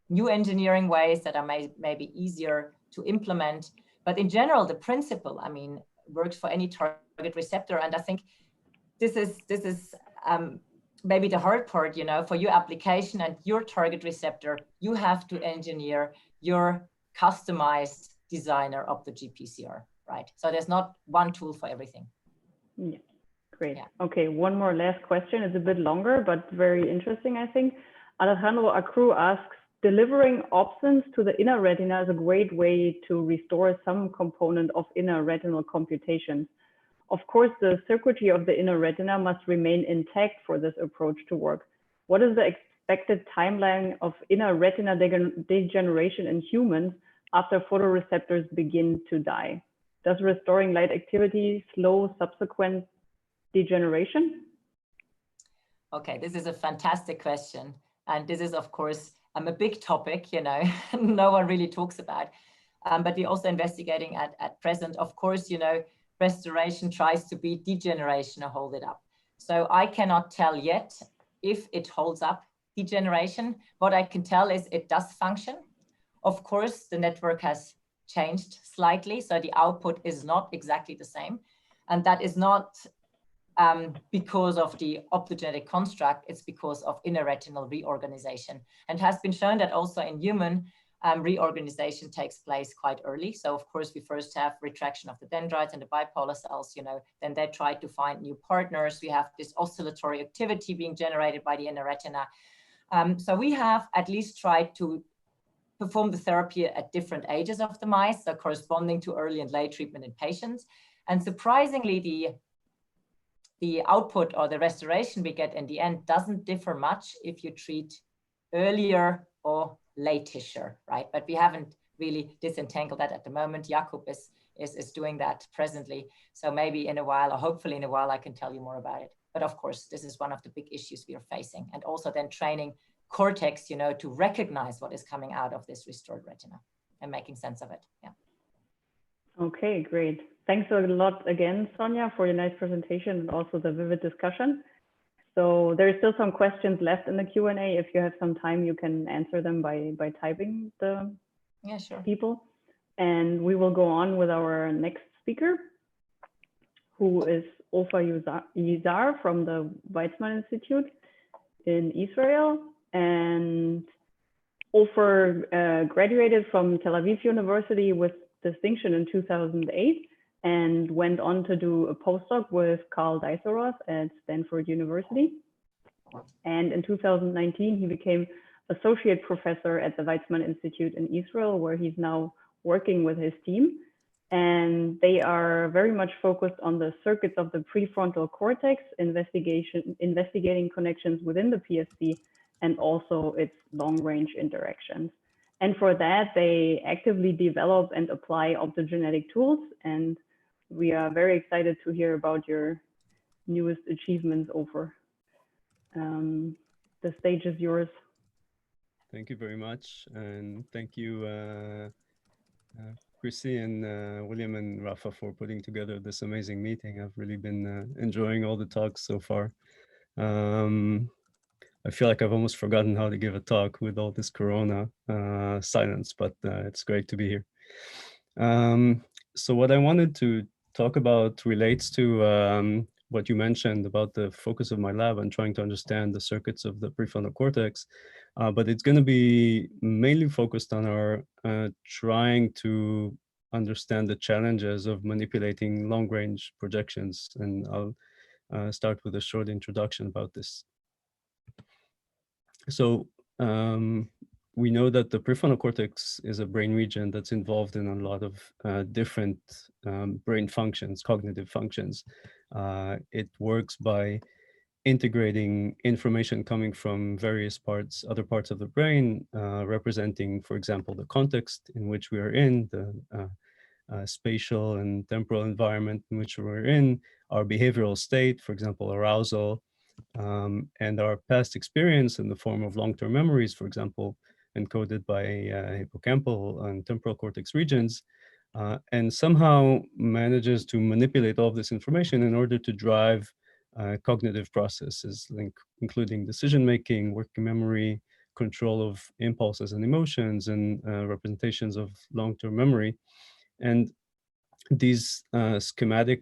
new engineering ways that are maybe easier to implement. But in general, the principle, I mean, works for any target receptor. And I think this is maybe the hard part, you know, for your application and your target receptor, you have to engineer your customized designer of the GPCR, right? So there's not one tool for everything. Yeah, great. Yeah. Okay, one more last question. It's a bit longer, but very interesting, I think. Alejandro Acru asks, delivering opsins to the inner retina is a great way to restore some component of inner retinal computations. Of course, the circuitry of the inner retina must remain intact for this approach to work. What is the expected timeline of inner retina degeneration in humans after photoreceptors begin to die? Does restoring light activity slow subsequent degeneration? Okay, this is a fantastic question. And this is, of course, a big topic, you know, no one really talks about. But we're also investigating at present. Of course, you know, restoration tries to beat degeneration or hold it up. So I cannot tell yet if it holds up degeneration. What I can tell is it does function. Of course, the network has changed slightly, so the output is not exactly the same. And that is not because of the optogenetic construct, it's because of inner retinal reorganization. And it has been shown that also in human, reorganization takes place quite early. So of course, we first have retraction of the dendrites and the bipolar cells, you know, then they try to find new partners. We have this oscillatory activity being generated by the inner retina. So we have at least tried to perform the therapy at different ages of the mice, so corresponding to early and late treatment in patients. And surprisingly, the output or the restoration we get in the end doesn't differ much if you treat earlier or later, right? But we haven't really disentangled that at the moment. Jakub is doing that presently. So maybe in a while, or hopefully in a while, I can tell you more about it. But of course, this is one of the big issues we are facing. And also then training cortex, you know, to recognize what is coming out of this restored retina and making sense of it. Yeah. Okay, great. Thanks a lot again, Sonia, for your nice presentation and also the vivid discussion. So there are still some questions left in the Q&A. If you have some time, you can answer them by typing the people. And we will go on with our next speaker, who is Ofer Yizar from the Weizmann Institute in Israel. And Ofer graduated from Tel Aviv University with distinction in 2008 and went on to do a postdoc with Carl Deisseroth at Stanford University. And in 2019, he became associate professor at the Weizmann Institute in Israel, where he's now working with his team. And they are very much focused on the circuits of the prefrontal cortex, investigating connections within the PSC and also its long-range interactions. And for that, they actively develop and apply optogenetic tools. And we are very excited to hear about your newest achievements, Ofer. The stage is yours. Thank you very much. And thank you, Chrissy and William and Rafa for putting together this amazing meeting. I've really been enjoying all the talks so far. I feel like I've almost forgotten how to give a talk with all this Corona silence, but it's great to be here. So what I wanted to talk about relates to what you mentioned about the focus of my lab and trying to understand the circuits of the prefrontal cortex, but it's going to be mainly focused on our trying to understand the challenges of manipulating long-range projections. And I'll start with a short introduction about this. So we know that the prefrontal cortex is a brain region that's involved in a lot of different brain functions, cognitive functions. It works by integrating information coming from various parts, other parts of the brain, representing, for example, the context in which we are in, the spatial and temporal environment in which we're in, our behavioral state, for example, arousal, and our past experience in the form of long-term memories, for example, encoded by hippocampal and temporal cortex regions, and somehow manages to manipulate all of this information in order to drive cognitive processes, including decision-making, working memory, control of impulses and emotions and representations of long-term memory. And these schematic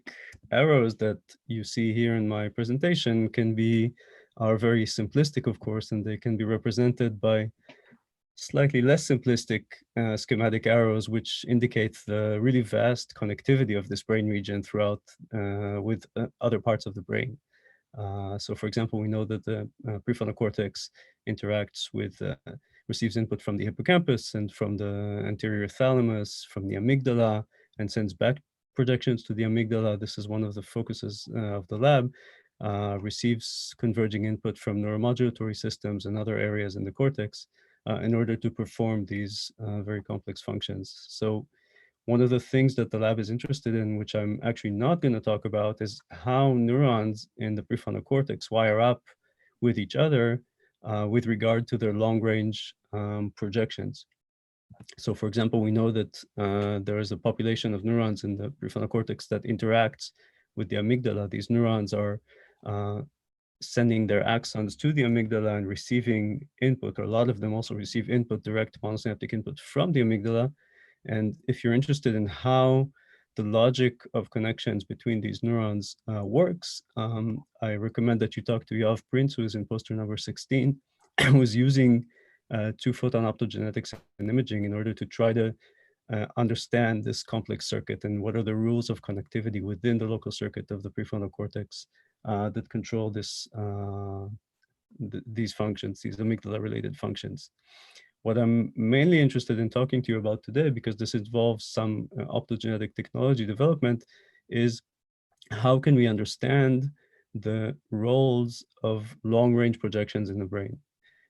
arrows that you see here in my presentation are very simplistic, of course, and they can be represented by slightly less simplistic schematic arrows, which indicate the really vast connectivity of this brain region throughout with other parts of the brain. So for example, we know that the prefrontal cortex interacts with, receives input from the hippocampus and from the anterior thalamus, from the amygdala, and sends back projections to the amygdala. This is one of the focuses of the lab. Receives converging input from neuromodulatory systems and other areas in the cortex in order to perform these very complex functions. So one of the things that the lab is interested in, which I'm actually not going to talk about, is how neurons in the prefrontal cortex wire up with each other with regard to their long-range projections. So for example, we know that there is a population of neurons in the prefrontal cortex that interacts with the amygdala. These neurons are sending their axons to the amygdala and receiving input, or a lot of them also receive input, direct monosynaptic input from the amygdala. And if you're interested in how the logic of connections between these neurons works, I recommend that you talk to Yoav Prince, who is in poster number 16, who is using two-photon optogenetics and imaging in order to try to understand this complex circuit and what are the rules of connectivity within the local circuit of the prefrontal cortex that control these functions, these amygdala-related functions. What I'm mainly interested in talking to you about today, because this involves some optogenetic technology development, is how can we understand the roles of long-range projections in the brain?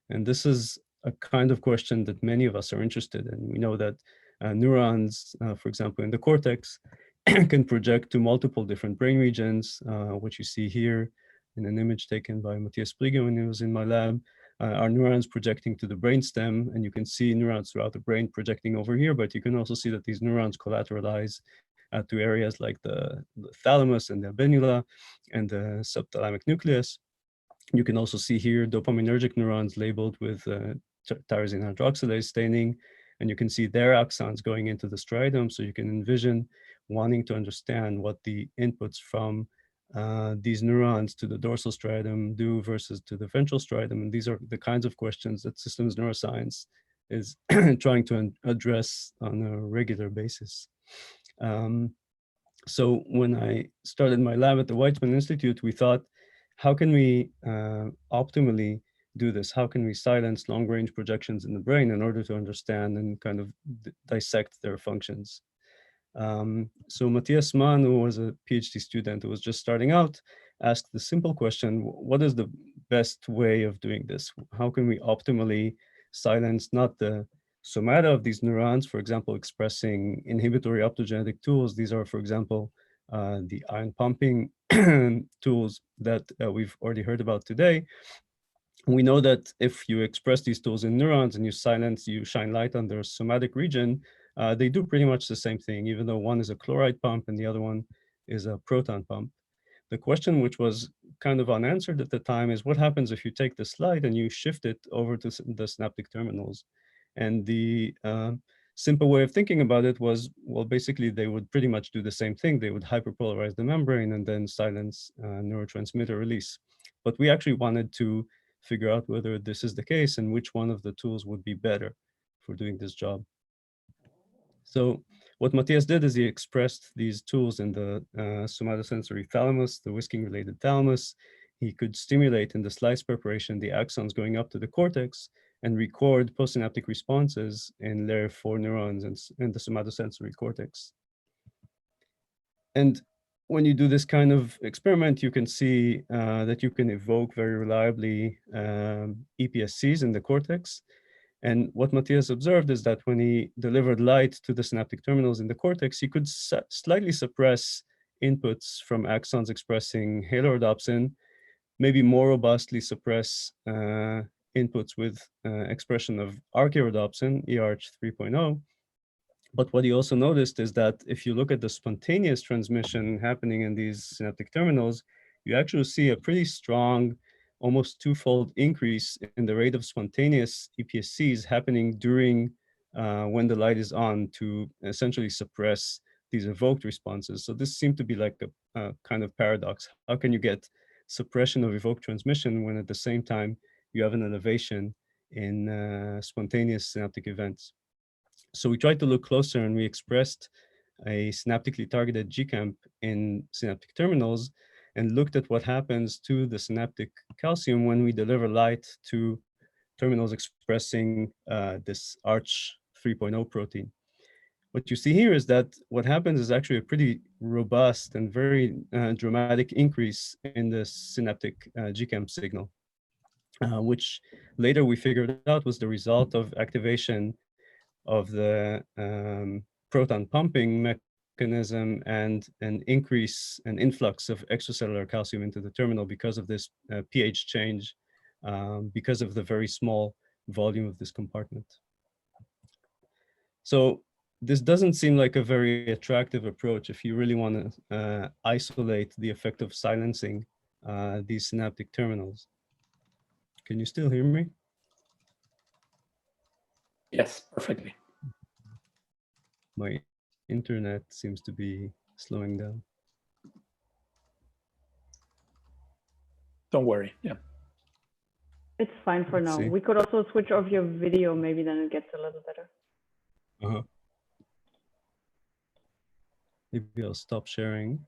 And this is a kind of question that many of us are interested in. We know that neurons, for example, in the cortex, can project to multiple different brain regions, what you see here in an image taken by Matthias Brigge when he was in my lab. Are neurons projecting to the brainstem, and you can see neurons throughout the brain projecting over here, but you can also see that these neurons collateralize to areas like the thalamus and the habenula and the subthalamic nucleus. You can also see here dopaminergic neurons labeled with tyrosine hydroxylase staining, and you can see their axons going into the striatum, so you can envision wanting to understand what the inputs from these neurons to the dorsal striatum do versus to the ventral striatum. And these are the kinds of questions that systems neuroscience is trying to address on a regular basis. So when I started my lab at the Weizmann Institute, we thought, how can we optimally do this? How can we silence long-range projections in the brain in order to understand and kind of dissect their functions? So Matthias Mann, who was a PhD student who was just starting out, asked the simple question, what is the best way of doing this? How can we optimally silence not the somata of these neurons, for example, expressing inhibitory optogenetic tools? These are, for example, the ion pumping tools that we've already heard about today. We know that if you express these tools in neurons and you shine light on their somatic region, they do pretty much the same thing, even though one is a chloride pump and the other one is a proton pump. The question, which was kind of unanswered at the time, is what happens if you take this light and you shift it over to the synaptic terminals? And the simple way of thinking about it was, well, basically they would pretty much do the same thing. They would hyperpolarize the membrane and then silence neurotransmitter release. But we actually wanted to figure out whether this is the case and which one of the tools would be better for doing this job. So what Matthias did is he expressed these tools in the somatosensory thalamus, the whisking-related thalamus. He could stimulate in the slice preparation the axons going up to the cortex and record postsynaptic responses in layer 4 neurons in the somatosensory cortex. And when you do this kind of experiment, you can see that you can evoke very reliably EPSCs in the cortex. And what Matthias observed is that when he delivered light to the synaptic terminals in the cortex, he could slightly suppress inputs from axons expressing halorhodopsin, maybe more robustly suppress inputs with expression of archaeorhodopsin, ERH 3.0. But what he also noticed is that if you look at the spontaneous transmission happening in these synaptic terminals, you actually see a pretty strong, almost twofold increase in the rate of spontaneous EPSCs happening during when the light is on to essentially suppress these evoked responses. So this seemed to be like a kind of paradox. How can you get suppression of evoked transmission when at the same time you have an elevation in spontaneous synaptic events? So we tried to look closer and we expressed a synaptically targeted GCAMP in synaptic terminals and looked at what happens to the synaptic calcium when we deliver light to terminals expressing this ARCH 3.0 protein. What you see here is that what happens is actually a pretty robust and very dramatic increase in the synaptic GCAMP signal, which later we figured out was the result of activation of the proton pumping mechanism and an increase, an influx of extracellular calcium into the terminal because of this pH change, because of the very small volume of this compartment. So this doesn't seem like a very attractive approach if you really want to isolate the effect of silencing these synaptic terminals. Can you still hear me? Yes, perfectly. My internet seems to be slowing down. Don't worry. Yeah. It's fine for now. See. We could also switch off your video, maybe then it gets a little better. Maybe I'll stop sharing.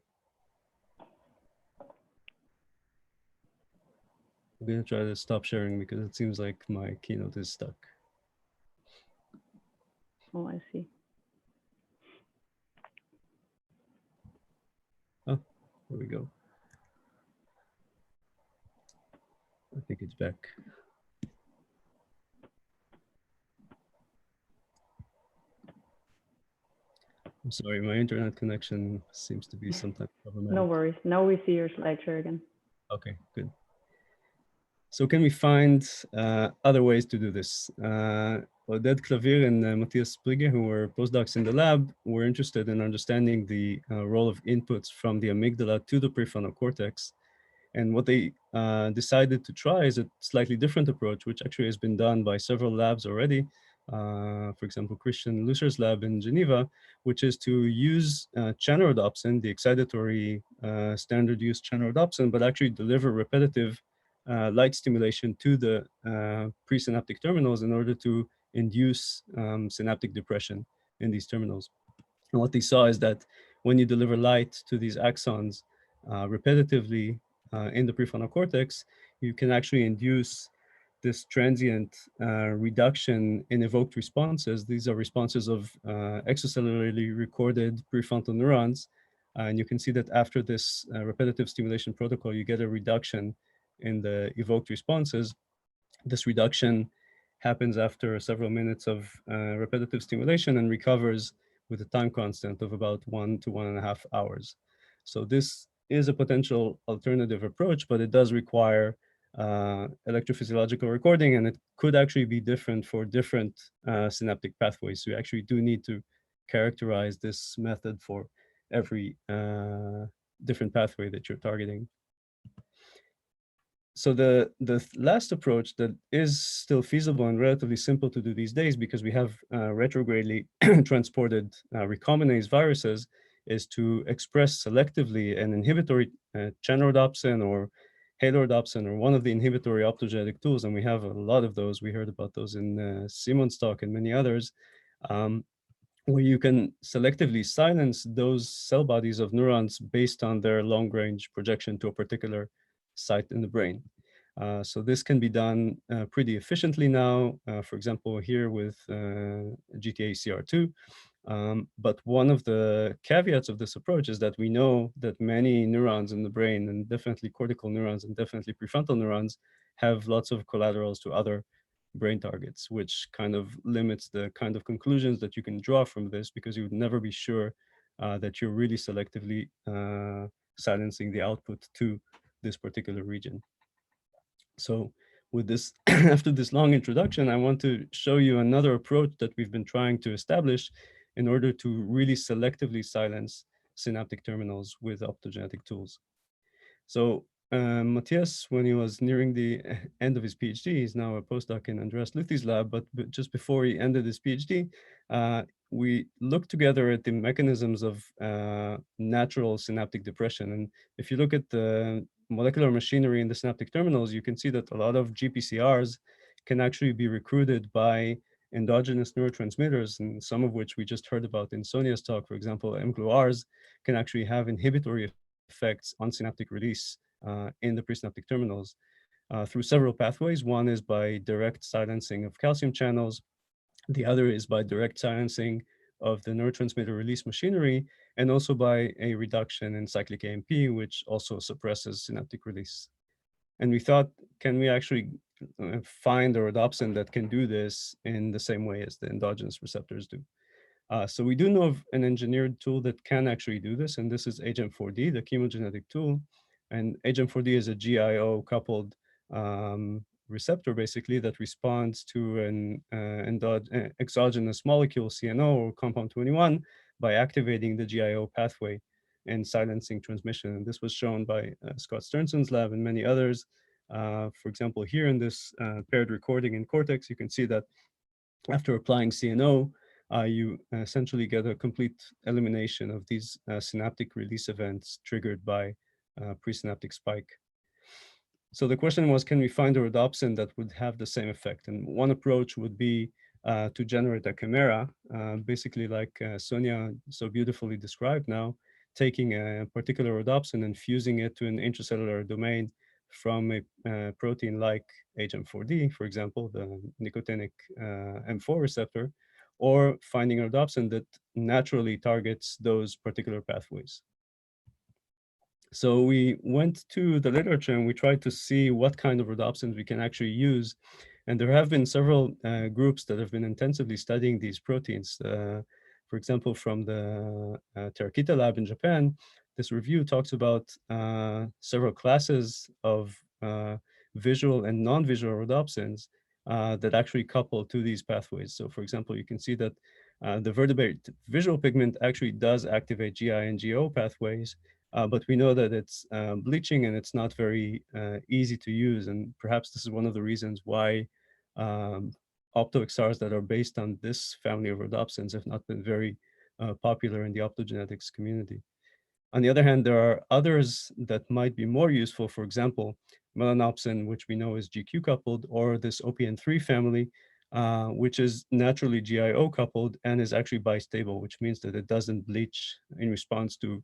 I'm gonna try to stop sharing because it seems like my keynote is stuck. Oh, I see. Oh, there we go. I think it's back. I'm sorry, my internet connection seems to be sometimes problematic. No worries. Now we see your slide share again. Okay, good. So can we find other ways to do this? Oded Clavier and Matthias Sprigge, who were postdocs in the lab, were interested in understanding the role of inputs from the amygdala to the prefrontal cortex. And what they decided to try is a slightly different approach, which actually has been done by several labs already. For example, Christian Lusser's lab in Geneva, which is to use channelrhodopsin, the excitatory standard use channelrhodopsin, but actually deliver repetitive light stimulation to the presynaptic terminals in order to induce synaptic depression in these terminals. And what they saw is that when you deliver light to these axons repetitively in the prefrontal cortex, you can actually induce this transient reduction in evoked responses. These are responses of extracellularly recorded prefrontal neurons. And you can see that after this repetitive stimulation protocol, you get a reduction in the evoked responses. This reduction happens after several minutes of repetitive stimulation and recovers with a time constant of about 1 to 1.5 hours. So this is a potential alternative approach, but it does require electrophysiological recording, and it could actually be different for different synaptic pathways. So you actually do need to characterize this method for every different pathway that you're targeting. So the last approach that is still feasible and relatively simple to do these days, because we have retrogradely transported recombinase viruses, is to express selectively an inhibitory channelrhodopsin or halorhodopsin or one of the inhibitory optogenetic tools, and we have a lot of those. We heard about those in Simon's talk and many others, where you can selectively silence those cell bodies of neurons based on their long-range projection to a particular site in the brain. So this can be done pretty efficiently now, for example, here with GTACR2. But one of the caveats of this approach is that we know that many neurons in the brain, and definitely cortical neurons and definitely prefrontal neurons, have lots of collaterals to other brain targets, which kind of limits the kind of conclusions that you can draw from this, because you would never be sure that you're really selectively silencing the output to this particular region. So with this, after this long introduction, I want to show you another approach that we've been trying to establish in order to really selectively silence synaptic terminals with optogenetic tools. So Matthias, when he was nearing the end of his PhD, he's now a postdoc in Andreas Lüthi's lab, but just before he ended his PhD, we looked together at the mechanisms of natural synaptic depression. And if you look at the molecular machinery in the synaptic terminals, you can see that a lot of GPCRs can actually be recruited by endogenous neurotransmitters, and some of which we just heard about in Sonia's talk. For example, mGluRs can actually have inhibitory effects on synaptic release in the presynaptic terminals through several pathways. One is by direct silencing of calcium channels. The other is by direct silencing of the neurotransmitter release machinery, and also by a reduction in cyclic AMP, which also suppresses synaptic release. And we thought, can we actually find a rhodopsin that can do this in the same way as the endogenous receptors do? So we do know of an engineered tool that can actually do this, and this is AGEM4D, the chemogenetic tool. And AGEM4D is a GIO coupled receptor, basically, that responds to an exogenous molecule, CNO or compound 21, by activating the GIO pathway and silencing transmission. And this was shown by Scott Sternsen's lab and many others. For example, here in this paired recording in Cortex, you can see that after applying CNO, you essentially get a complete elimination of these synaptic release events triggered by presynaptic spike. So the question was, can we find a rhodopsin that would have the same effect? And one approach would be to generate a chimera, basically like Sonia so beautifully described now, taking a particular rhodopsin and fusing it to an intracellular domain from a protein like HM4D, for example, the nicotinic M4 receptor, or finding a rhodopsin that naturally targets those particular pathways. So we went to the literature and we tried to see what kind of rhodopsins we can actually use. And there have been several groups that have been intensively studying these proteins. For example, from the Terakita lab in Japan, this review talks about several classes of visual and non-visual rhodopsins that actually couple to these pathways. So for example, you can see that the vertebrate visual pigment actually does activate GI and GO pathways, but we know that it's bleaching and it's not very easy to use. And perhaps this is one of the reasons why optoXRs that are based on this family of rhodopsins have not been very popular in the optogenetics community. On the other hand, there are others that might be more useful. For example, melanopsin, which we know is GQ coupled, or this OPN3 family, which is naturally GIO coupled and is actually bistable, which means that it doesn't bleach in response to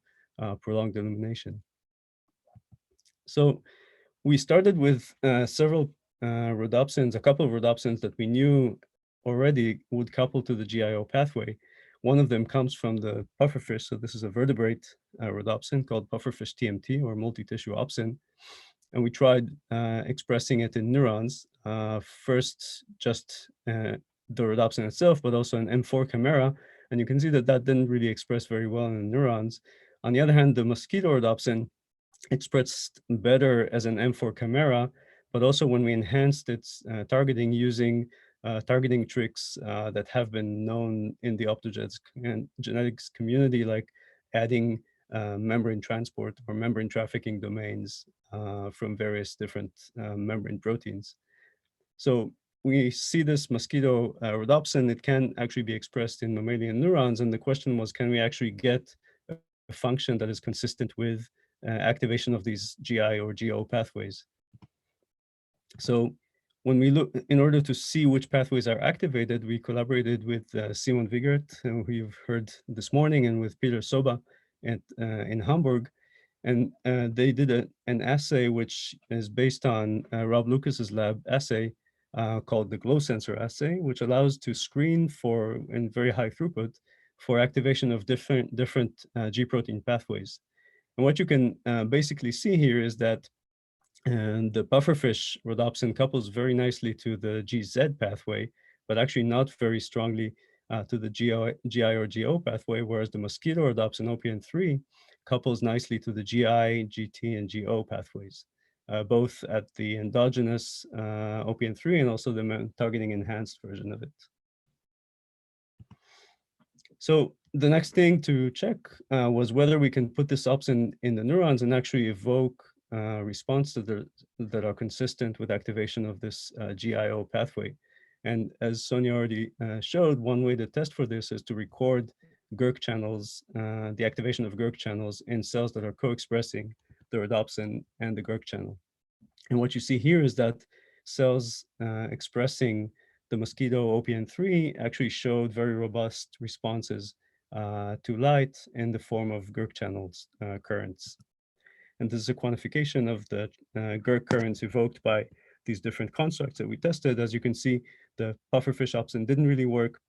prolonged illumination. So we started with several rhodopsins, a couple of rhodopsins that we knew already would couple to the GIO pathway. One of them comes from the pufferfish. So this is a vertebrate rhodopsin called pufferfish TMT, or multi-tissue opsin. And we tried expressing it in neurons, first just the rhodopsin itself, but also an M4 chimera. And you can see that that didn't really express very well in neurons. On the other hand, the mosquito rhodopsin expressed better as an M4 chimera, but also when we enhanced its targeting using targeting tricks that have been known in the optogenetics community, like adding membrane transport or membrane trafficking domains from various different membrane proteins. So we see this mosquito rhodopsin, it can actually be expressed in mammalian neurons. And the question was, can we actually get a function that is consistent with activation of these GI or GO pathways? So when we look, in order to see which pathways are activated, we collaborated with Simon Wigert, who you've heard this morning, and with Peter Soba in Hamburg. And they did an assay which is based on Rob Lucas's lab assay called the glow sensor assay, which allows to screen for, in very high throughput, for activation of different G protein pathways. And what you can basically see here is that the pufferfish rhodopsin couples very nicely to the GZ pathway, but actually not very strongly to the GI or GO pathway, whereas the mosquito rhodopsin OPN3 couples nicely to the GI, GT, and GO pathways, both at the endogenous OPN3 and also the targeting enhanced version of it. So the next thing to check was whether we can put this opsin in the neurons and actually evoke response that are consistent with activation of this GIO pathway. And as Sonia already showed, one way to test for this is to record GERK channels, the activation of GERK channels in cells that are co-expressing the rhodopsin and the GERK channel. And what you see here is that cells expressing the mosquito OPN3 actually showed very robust responses to light in the form of GERK channels currents. And this is a quantification of the GERK currents evoked by these different constructs that we tested. As you can see, the pufferfish opsin didn't really work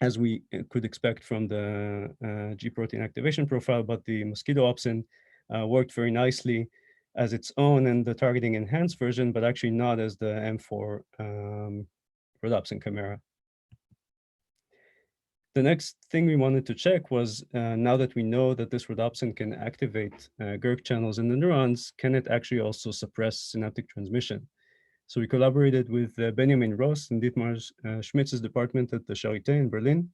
as we could expect from the G protein activation profile, but the mosquito opsin worked very nicely as its own in the targeting enhanced version, but actually not as the M4 rhodopsin chimera. The next thing we wanted to check was, now that we know that this rhodopsin can activate GERK channels in the neurons, can it actually also suppress synaptic transmission? So we collaborated with Benjamin Ross and Dietmar Schmitz's department at the Charité in Berlin.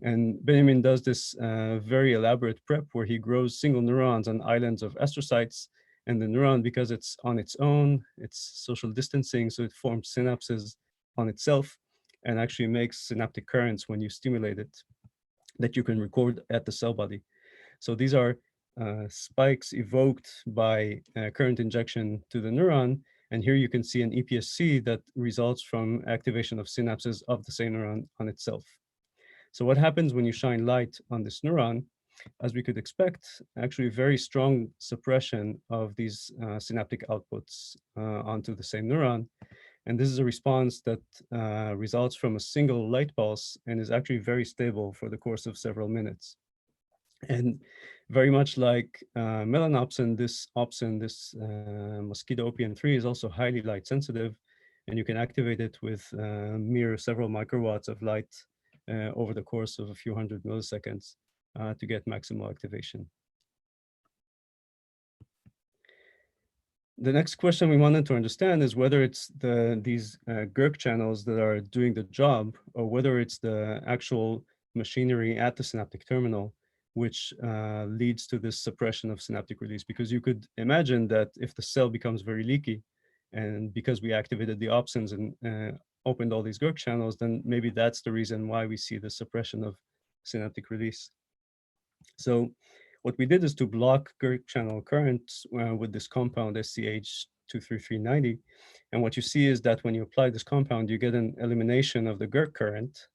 And Benjamin does this very elaborate prep where he grows single neurons on islands of astrocytes. And the neuron, because it's on its own, it's social distancing, so it forms synapses on itself and actually makes synaptic currents when you stimulate it that you can record at the cell body. So these are spikes evoked by current injection to the neuron. And here you can see an EPSC that results from activation of synapses of the same neuron on itself. So what happens when you shine light on this neuron? As we could expect, actually very strong suppression of these synaptic outputs onto the same neuron. And this is a response that results from a single light pulse and is actually very stable for the course of several minutes. And very much like melanopsin, this mosquito OPN3 is also highly light sensitive, and you can activate it with mere several microwatts of light over the course of a few hundred milliseconds to get maximal activation. The next question we wanted to understand is whether it's these GERK channels that are doing the job, or whether it's the actual machinery at the synaptic terminal which leads to this suppression of synaptic release. Because you could imagine that if the cell becomes very leaky, and because we activated the opsins and opened all these GERK channels, then maybe that's the reason why we see the suppression of synaptic release. So what we did is to block GERK channel currents with this compound SCH23390. And what you see is that when you apply this compound, you get an elimination of the GERK current.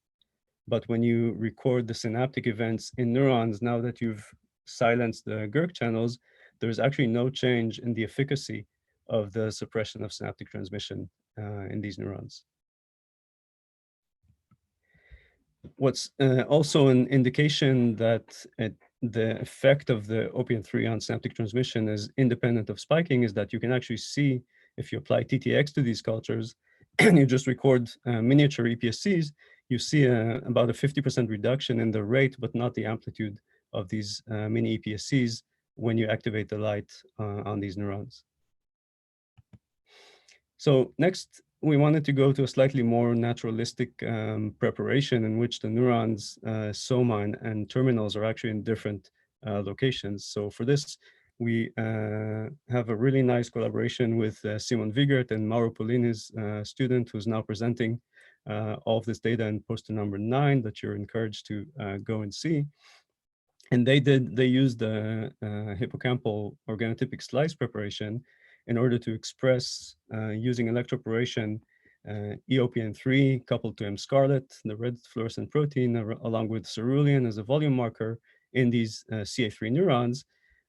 But when you record the synaptic events in neurons, now that you've silenced the GERK channels, there's actually no change in the efficacy of the suppression of synaptic transmission in these neurons. What's also an indication that the effect of the OPN3 on synaptic transmission is independent of spiking is that you can actually see, if you apply TTX to these cultures and you just record miniature EPSCs, you see about a 50% reduction in the rate, but not the amplitude of these mini EPSCs when you activate the light on these neurons. So next, we wanted to go to a slightly more naturalistic preparation in which the neurons, soma and terminals are actually in different locations. So for this, we have a really nice collaboration with Simon Vigert and Mauro Polini's student who's now presenting all of this data in poster number 9 that you're encouraged to go and see. And they used the hippocampal organotypic slice preparation in order to express, using electroporation, EOPN3 coupled to M scarlet, the red fluorescent protein, along with cerulean as a volume marker in these CA3 neurons.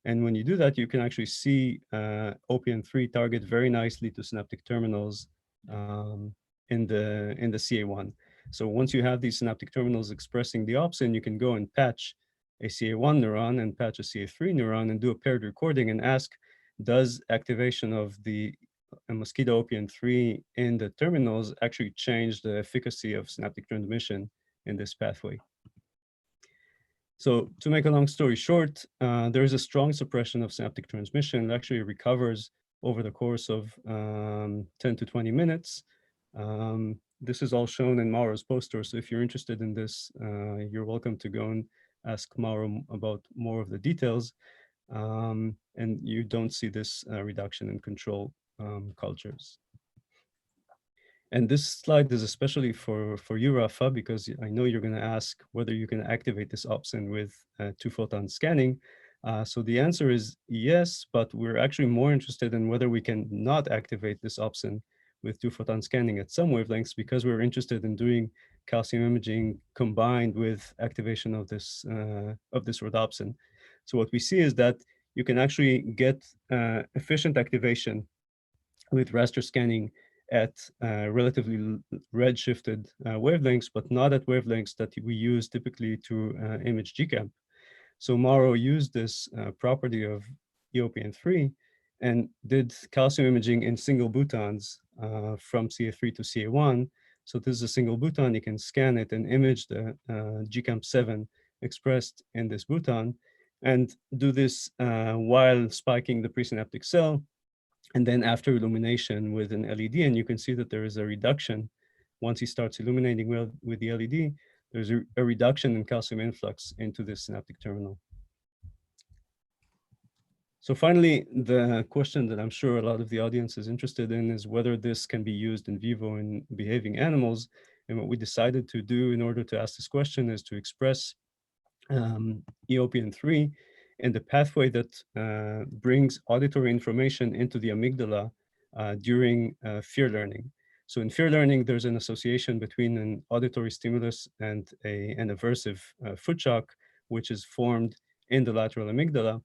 And when you do that, you can actually see OPN3 target very nicely to synaptic terminals in the CA1. So once you have these synaptic terminals expressing the opsin, you can go and patch a CA1 neuron and patch a CA3 neuron and do a paired recording and ask, does activation of the mosquito OPN3 in the terminals actually change the efficacy of synaptic transmission in this pathway? So to make a long story short, there is a strong suppression of synaptic transmission that actually recovers over the course of 10 to 20 minutes. This is all shown in Mauro's poster. So if you're interested in this, you're welcome to go and ask Mauro about more of the details. And you don't see this reduction in control cultures. And this slide is especially for you, Rafa, because I know you're going to ask whether you can activate this opsin with two-photon scanning. So the answer is yes, but we're actually more interested in whether we can not activate this opsin with two-photon scanning at some wavelengths, because we're interested in doing calcium imaging combined with activation of this rhodopsin. So what we see is that you can actually get efficient activation with raster scanning at relatively redshifted wavelengths, but not at wavelengths that we use typically to image GCAM. So Mauro used this property of EOPN3 and did calcium imaging in single boutons from CA3 to CA1. So this is a single bouton, you can scan it and image the GCAM7 expressed in this bouton, and do this while spiking the presynaptic cell. And then after illumination with an LED, and you can see that there is a reduction. Once he starts illuminating well with the LED, there's a reduction in calcium influx into the synaptic terminal. So finally, the question that I'm sure a lot of the audience is interested in is whether this can be used in vivo in behaving animals. And what we decided to do in order to ask this question is to express EOPN3 in the pathway that brings auditory information into the amygdala during fear learning. So in fear learning, there's an association between an auditory stimulus and an aversive foot shock, which is formed in the lateral amygdala.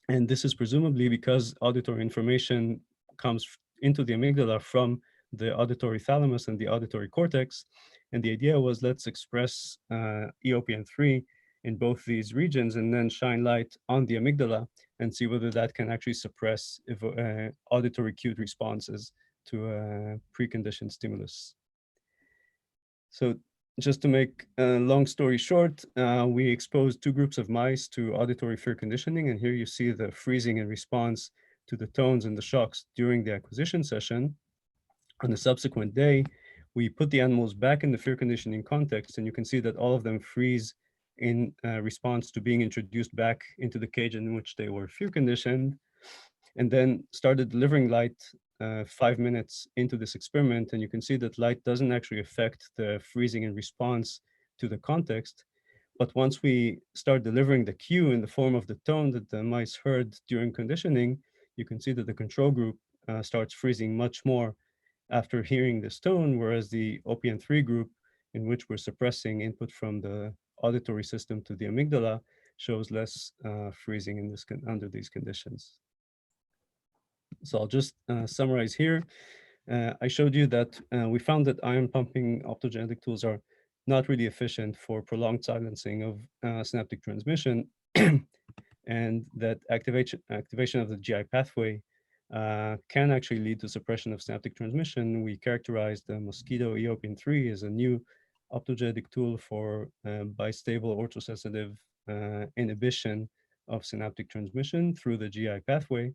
And this is presumably because auditory information comes into the amygdala from the auditory thalamus and the auditory cortex. And the idea was, let's express EOPN3 in both these regions and then shine light on the amygdala and see whether that can actually suppress auditory cued responses to a preconditioned stimulus. So just to make a long story short, we exposed two groups of mice to auditory fear conditioning. And here you see the freezing in response to the tones and the shocks during the acquisition session. On the subsequent day, we put the animals back in the fear conditioning context, and you can see that all of them freeze in response to being introduced back into the cage in which they were fear conditioned, and then started delivering light 5 minutes into this experiment. And you can see that light doesn't actually affect the freezing in response to the context. But once we start delivering the cue in the form of the tone that the mice heard during conditioning, you can see that the control group starts freezing much more after hearing this tone, whereas the OPN3 group, in which we're suppressing input from the auditory system to the amygdala, shows less freezing in this under these conditions. So I'll just summarize here. I showed you that we found that ion pumping optogenetic tools are not really efficient for prolonged silencing of synaptic transmission, and that activation of the GI pathway can actually lead to suppression of synaptic transmission. We characterized the mosquito EOPN3 as a new optogenetic tool for bistable orthosensitive inhibition of synaptic transmission through the GI pathway.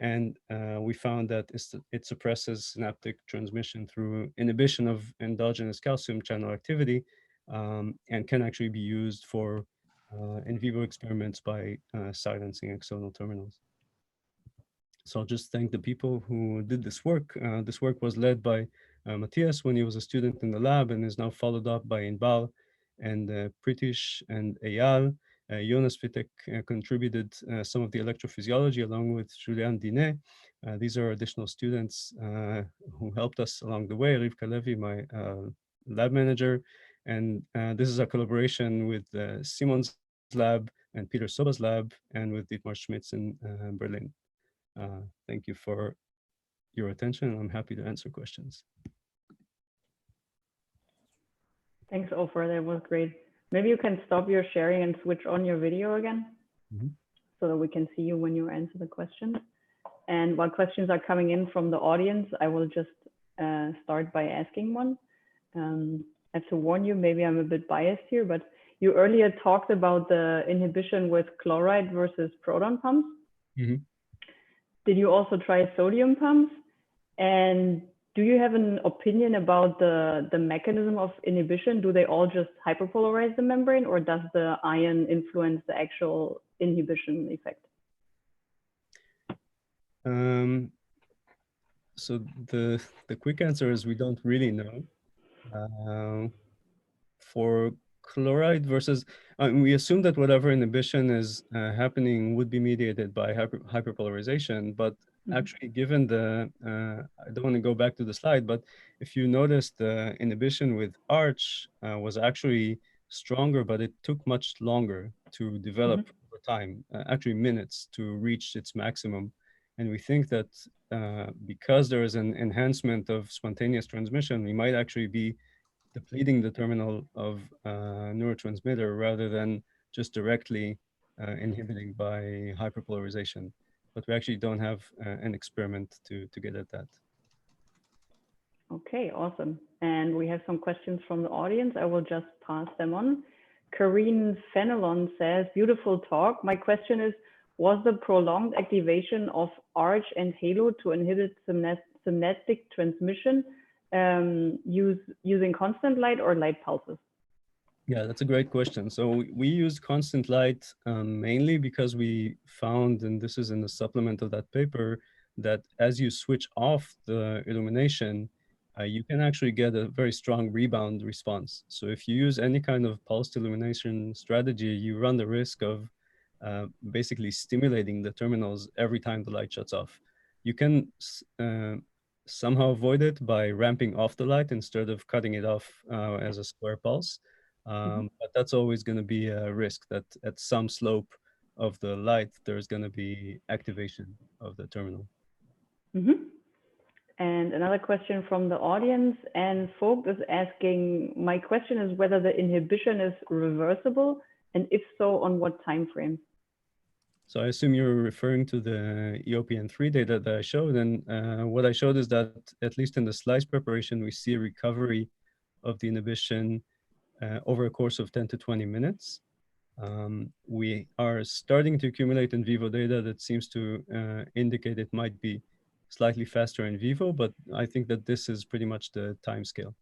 And we found that it suppresses synaptic transmission through inhibition of endogenous calcium channel activity, and can actually be used for in vivo experiments by silencing axonal terminals. So I'll just thank the people who did this work. This work was led by Matthias when he was a student in the lab, and is now followed up by Inbal and Pritish and Eyal. Jonas Vitek contributed some of the electrophysiology along with Julian Dinet. These are additional students who helped us along the way. Rivka Levy, my lab manager. And this is a collaboration with Simon's lab and Peter Soba's lab, and with Dietmar Schmitz in Berlin. Thank you for your attention. I'm happy to answer questions. Thanks, Ofer. That was great. Maybe you can stop your sharing and switch on your video again, so that we can see you when you answer the questions. And while questions are coming in from the audience, I will just start by asking one. I have to warn you, maybe I'm a bit biased here, but you earlier talked about the inhibition with chloride versus proton pumps. Did you also try sodium pumps? And do you have an opinion about the mechanism of inhibition? Do they all just hyperpolarize the membrane, or does the ion influence the actual inhibition effect? So the quick answer is we don't really know. For chloride versus, we assume that whatever inhibition is happening would be mediated by hyperpolarization, but actually given the, I don't want to go back to the slide, but if you notice the inhibition with ARCH was actually stronger, but it took much longer to develop over time, actually minutes to reach its maximum. And we think that because there is an enhancement of spontaneous transmission, we might actually be depleting the terminal of neurotransmitter rather than just directly inhibiting by hyperpolarization. But we actually don't have an experiment to get at that. Okay, awesome. And we have some questions from the audience. I will just pass them on. Karine Fenelon says, beautiful talk. My question is, was the prolonged activation of ARCH and HALO to inhibit synaptic transmission using constant light or light pulses? Yeah, that's a great question. So we use constant light mainly because we found, and this is in the supplement of that paper, that as you switch off the illumination, you can actually get a very strong rebound response. So if you use any kind of pulsed illumination strategy, you run the risk of basically stimulating the terminals every time the light shuts off. You can somehow avoid it by ramping off the light instead of cutting it off as a square pulse. But that's always going to be a risk that at some slope of the light, there's going to be activation of the terminal. And another question from the audience, and Vogt is asking, my question is whether the inhibition is reversible, and if so, on what time frame? So I assume you're referring to the EOPN3 data that I showed, and what I showed is that at least in the slice preparation, we see a recovery of the inhibition over a course of 10 to 20 minutes. We are starting to accumulate in vivo data that seems to indicate it might be slightly faster in vivo, but I think that this is pretty much the time scale.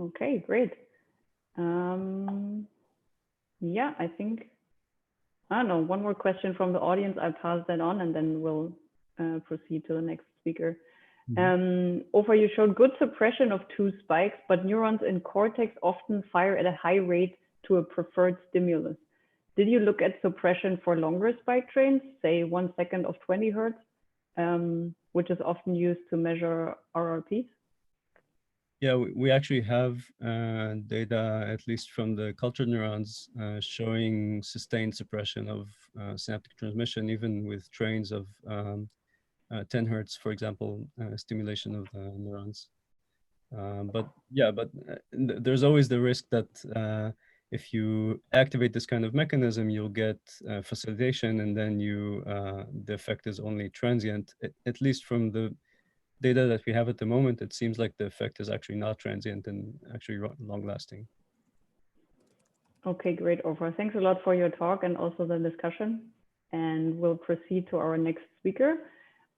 Okay, great. Yeah, I think, I don't know, one more question from the audience. I'll pass that on and then we'll proceed to the next speaker. Ofer, you showed good suppression of two spikes, but neurons in cortex often fire at a high rate to a preferred stimulus. Did you look at suppression for longer spike trains, say 1 second of 20 hertz, which is often used to measure RRPs? Yeah, we actually have data, at least from the cultured neurons, showing sustained suppression of synaptic transmission, even with trains of 10 hertz, for example, stimulation of the neurons. But yeah, there's always the risk that if you activate this kind of mechanism, you'll get facilitation, and then the effect is only transient. At least from the data that we have at the moment, it seems like the effect is actually not transient and actually long-lasting. Okay, great, Ofer. Thanks a lot for your talk and also the discussion. And we'll proceed to our next speaker,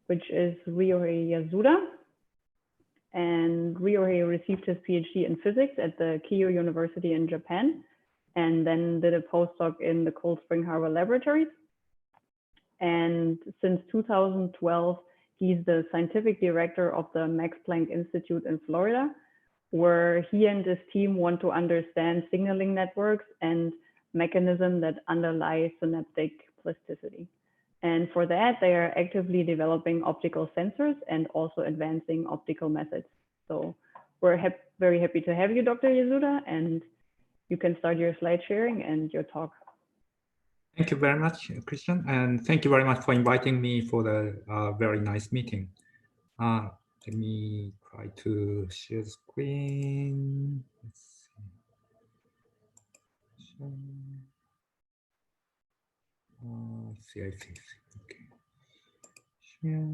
which is Ryohei Yasuda. And Ryohei received his PhD in physics at the Keio University in Japan, and then did a postdoc in the Cold Spring Harbor Laboratories. And since 2012, he's the scientific director of the Max Planck Institute in Florida, where he and his team want to understand signaling networks and mechanisms that underlie synaptic plasticity. And for that, they are actively developing optical sensors and also advancing optical methods. So we're very happy to have you, Dr. Yasuda, and you can start your slide sharing and your talk. Thank you very much, Christian, and thank you very much for inviting me for the very nice meeting. Let me try to share the screen. Let's see. I see. Okay. Share.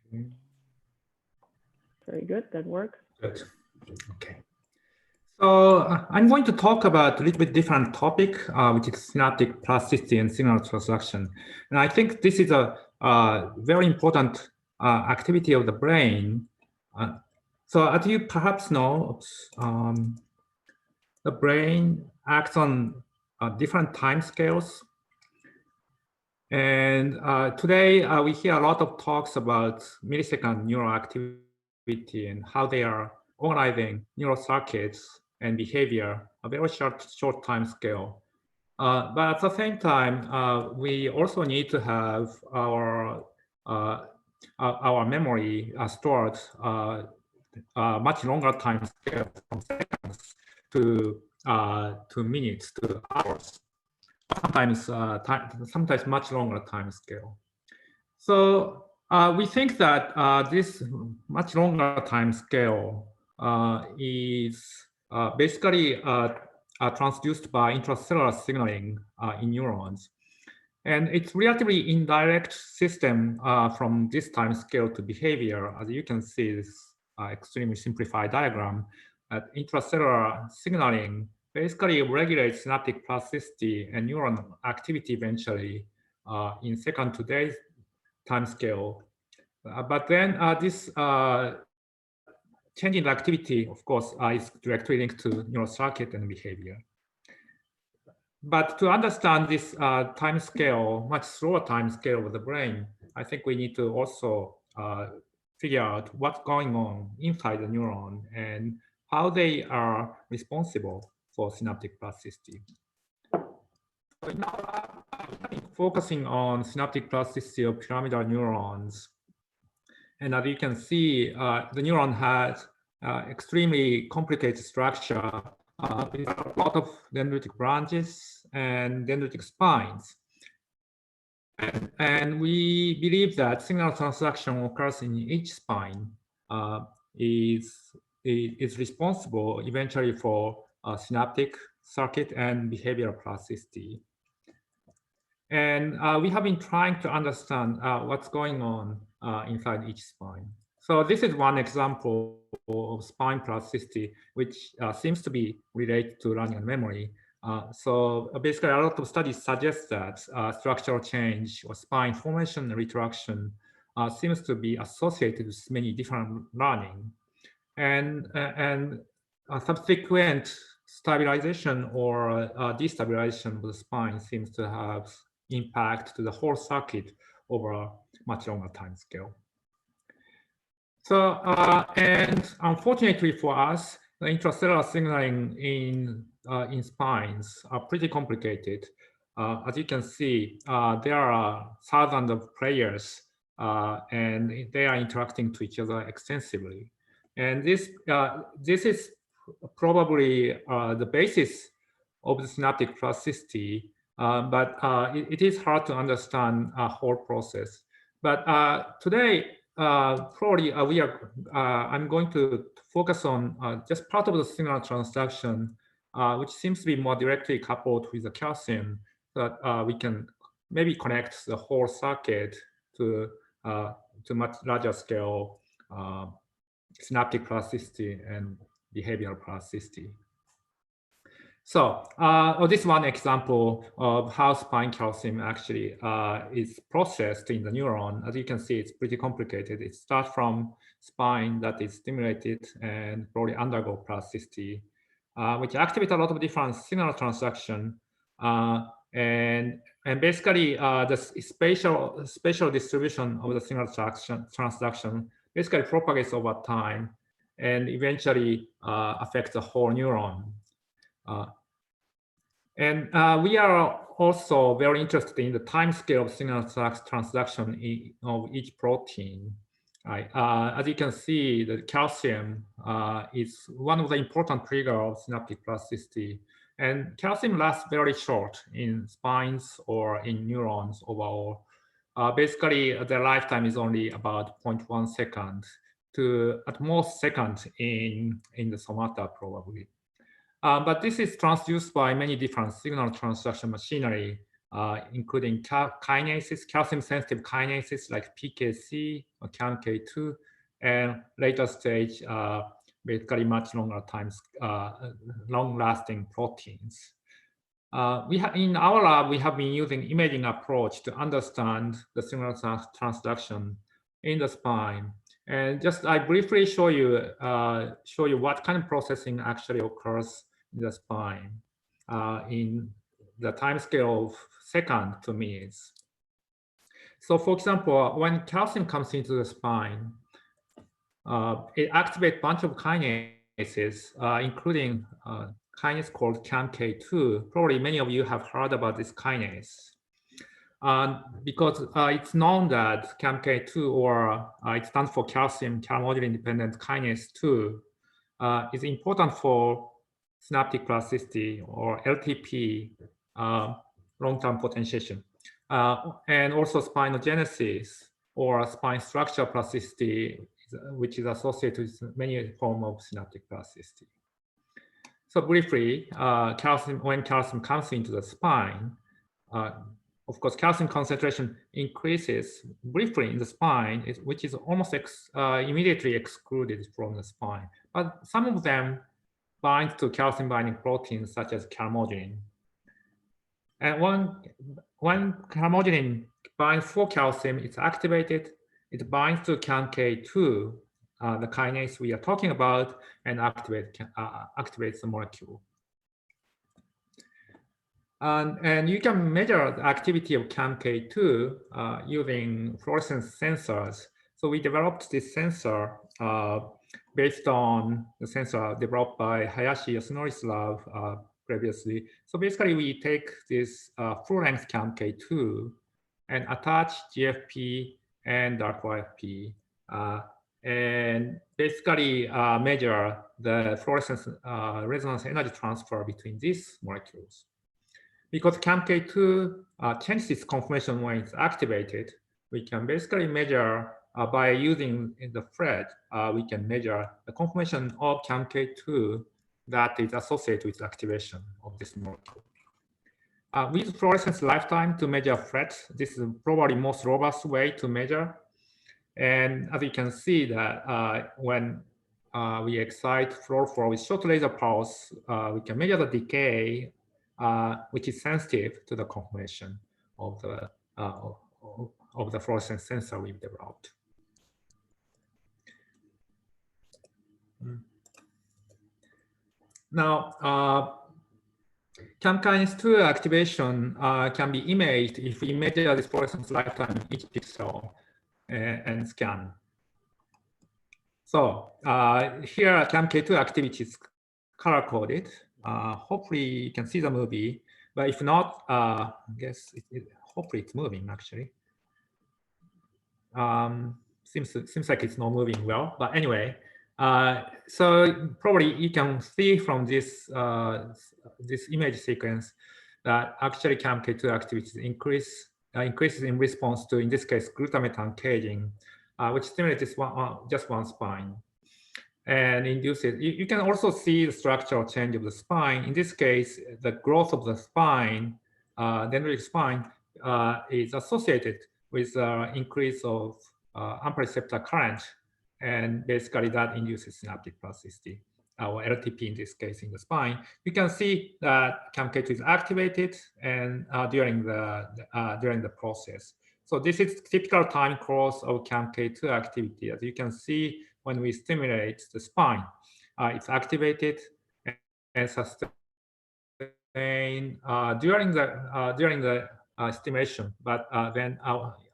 Okay. Very good, that works. Good. Okay. So I'm going to talk about a little bit different topic, which is synaptic plasticity and signal transduction. And I think this is a very important activity of the brain. So as you perhaps know, the brain acts on different time scales. And today we hear a lot of talks about millisecond neural activity and how they are organizing neural circuits and behavior, a very short time scale. But at the same time, we also need to have our memory stored much longer time scale, from seconds to minutes to hours. Sometimes much longer time scale. So we think that this much longer time scale is basically transduced by intracellular signaling in neurons. And it's relatively indirect system from this time scale to behavior. As you can see, this extremely simplified diagram, intracellular signaling basically regulates synaptic plasticity and neuron activity eventually in second to day time scale. But then this change in activity, of course, is directly linked to neural circuit and behavior. But to understand this time scale, much slower time scale of the brain, I think we need to also figure out what's going on inside the neuron and how they are responsible for synaptic plasticity. So now I'm focusing on synaptic plasticity of pyramidal neurons. And as you can see, the neuron has extremely complicated structure with a lot of dendritic branches and dendritic spines. And we believe that signal transduction occurs in each spine is responsible eventually for synaptic circuit and behavioral plasticity. And we have been trying to understand what's going on inside each spine. So this is one example of spine plasticity, which seems to be related to learning and memory. So basically, a lot of studies suggest that structural change or spine formation and retraction seems to be associated with many different learning. And subsequent stabilization or destabilization of the spine seems to have impact to the whole circuit over a much longer time scale. So, and unfortunately for us, the intracellular signaling in spines are pretty complicated. As you can see, there are thousands of players and they are interacting to each other extensively. And this is probably the basis of the synaptic plasticity, but it is hard to understand a whole process. But today, probably I'm going to focus on just part of the signal transduction, which seems to be more directly coupled with the calcium, so that we can maybe connect the whole circuit to much larger scale synaptic plasticity and behavioral plasticity. So this one example of how spine calcium actually is processed in the neuron. As you can see, it's pretty complicated. It starts from spine that is stimulated and probably undergo plasticity, which activate a lot of different signal transduction. And basically, the spatial distribution of the signal transduction basically propagates over time and eventually affects the whole neuron. And we are also very interested in the time scale of signal transduction of each protein. As you can see, the calcium is one of the important triggers of synaptic plasticity. And calcium lasts very short in spines or in neurons overall. Basically, their lifetime is only about 0.1 second to at most second in the somata probably. But this is transduced by many different signal transduction machinery, including kinases, calcium-sensitive kinases like PKC or CAMK2, and later stage, basically much longer times, long-lasting proteins. In our lab, we have been using imaging approach to understand the signal transduction in the spine. And just I briefly show you what kind of processing actually occurs in the spine the time scale of second to minutes. So for example, when calcium comes into the spine, it activates a bunch of kinases, including kinase called CAMK2. Probably many of you have heard about this kinase. Because it's known that CAMK2, or it stands for calcium calmodulin dependent kinase 2, is important for synaptic plasticity, or LTP, long-term potentiation, and also spinogenesis, or spine structure plasticity, which is associated with many forms of synaptic plasticity. So briefly, when calcium comes into the spine, of course, calcium concentration increases briefly in the spine, which is almost immediately excluded from the spine. But some of them bind to calcium binding proteins such as calmodulin. And when calmodulin binds for calcium, it's activated. It binds to CAMK2, the kinase we are talking about, and activates the molecule. And you can measure the activity of CAMK2 using fluorescence sensors. So we developed this sensor based on the sensor developed by Hayashi Yasunori's lab previously. So basically, we take this full-length CAMK2 and attach GFP and dark YFP, and basically measure the fluorescence resonance energy transfer between these molecules. Because CAMK2 changes its conformation when it's activated, we can basically measure by using the FRED, we can measure the conformation of CAMK2 that is associated with activation of this molecule. We use fluorescence lifetime to measure FRED. This is probably most robust way to measure. And as you can see that when we excite fluorophore with short laser pulse, we can measure the decay, which is sensitive to the conformation of the fluorescence sensor we've developed. Now, CAM kinase 2 activation can be imaged if we measure this fluorescence lifetime each pixel and scan. So here, CAMK2 activity is color coded. Hopefully, you can see the movie, but if not, I guess hopefully it's moving actually. Seems like it's not moving well, but anyway. So probably you can see from this this image sequence that actually CAMK2 activity increases in response to, in this case, glutamate uncaging, which stimulates just one spine and induces. You can also see the structural change of the spine. In this case, the growth of the spine, dendritic spine, is associated with increase of AMPA current, and basically that induces synaptic plasticity, or LTP in this case in the spine. You can see that CAMK2 is activated and during the process. So this is typical time course of CAMK2 activity. As you can see, when we stimulate the spine, it's activated and sustained during the stimulation, but then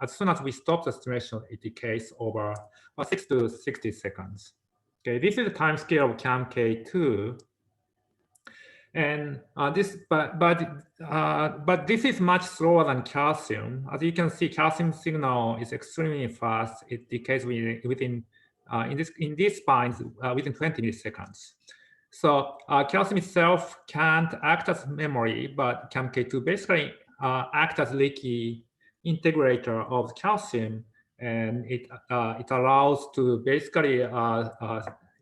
as soon as we stop the stimulation, it decays over 6 to 60 seconds. Okay, this is the time scale of CAMK2, and but this is much slower than calcium. As you can see, calcium signal is extremely fast. It decays within in these spines within 20 milliseconds. So calcium itself can't act as memory, but CAMK2 basically act as leaky integrator of calcium, and it allows to basically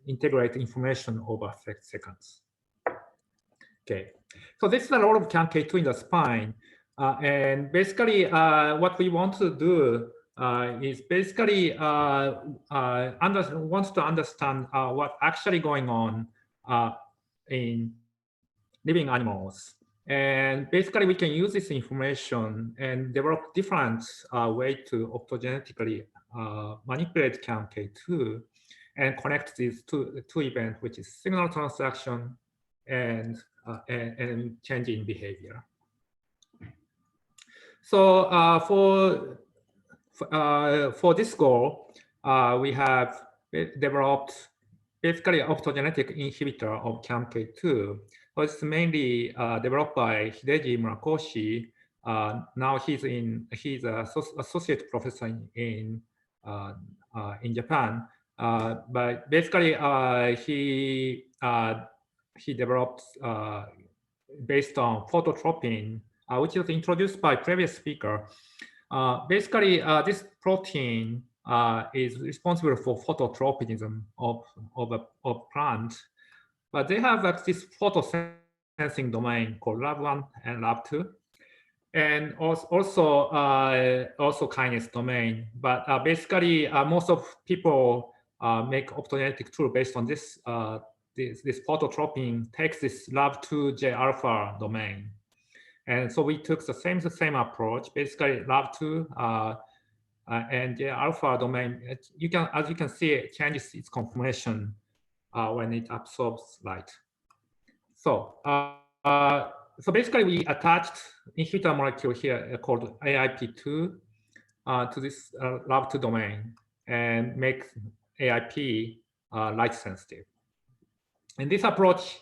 integrate information over seconds. Okay, so this is a role of CAMK2 in the spine, and basically what we want to do is basically wants to understand what's actually going on in living animals. And basically, we can use this information and develop different way to optogenetically manipulate CAMK2 and connect these two events, which is signal transduction and change in behavior. So for this goal, we have developed basically optogenetic inhibitor of CAMK2. So it's mainly developed by Hideji Murakoshi. Now he's an associate professor in Japan. But basically, he developed based on phototropin, which was introduced by previous speaker. Basically, this protein is responsible for phototropism of plant, but they have this photosensing domain called LAB1 and LAB2, and also kinase domain. But basically, most of people make optogenetic tool based on this. This phototropin takes this LAB2J alpha domain. And so we took the same approach, basically LAB2 and the alpha domain. As you can see, it changes its conformation when it absorbs light. So so basically, we attached inhibitor molecule here called AIP2 to this LAB2 domain and make AIP light sensitive. And this approach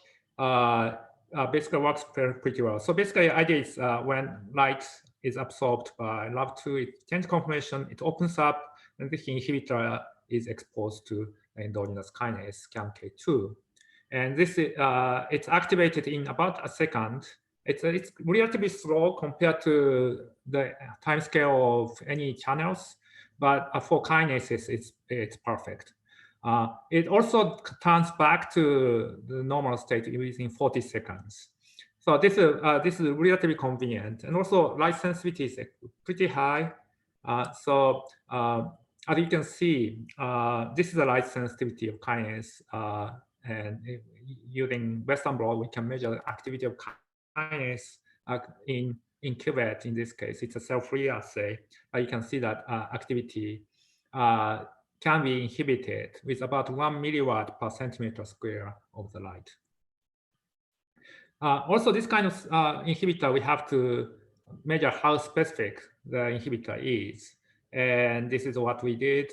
basically works pretty well. So basically, the idea is when light is absorbed by LAB2, it changes conformation, it opens up, and this inhibitor is exposed to endogenous kinase CAMK2. And this it's activated in about a second. It's relatively slow compared to the time scale of any channels, but for kinases, it's perfect. It also turns back to the normal state within 40 seconds. So this is relatively convenient, and also light sensitivity is pretty high. So as you can see, this is the light sensitivity of kinase, and using Western blot, we can measure the activity of kinase in cuvette. In this case, it's a cell-free assay. You can see that activity can be inhibited with about 1 milliwatt per centimeter square of the light. Also, this kind of inhibitor, we have to measure how specific the inhibitor is. And this is what we did,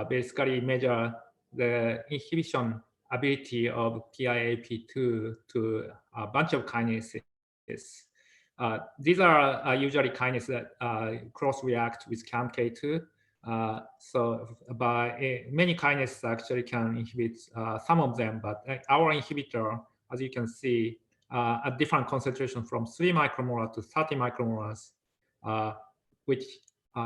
basically measure the inhibition ability of PIAP2 to a bunch of kinases. These are usually kinases that cross-react with CAMK2. So many kinases actually can inhibit some of them, but our inhibitor, as you can see, at different concentration from 3 micromolar to 30 micromolars, which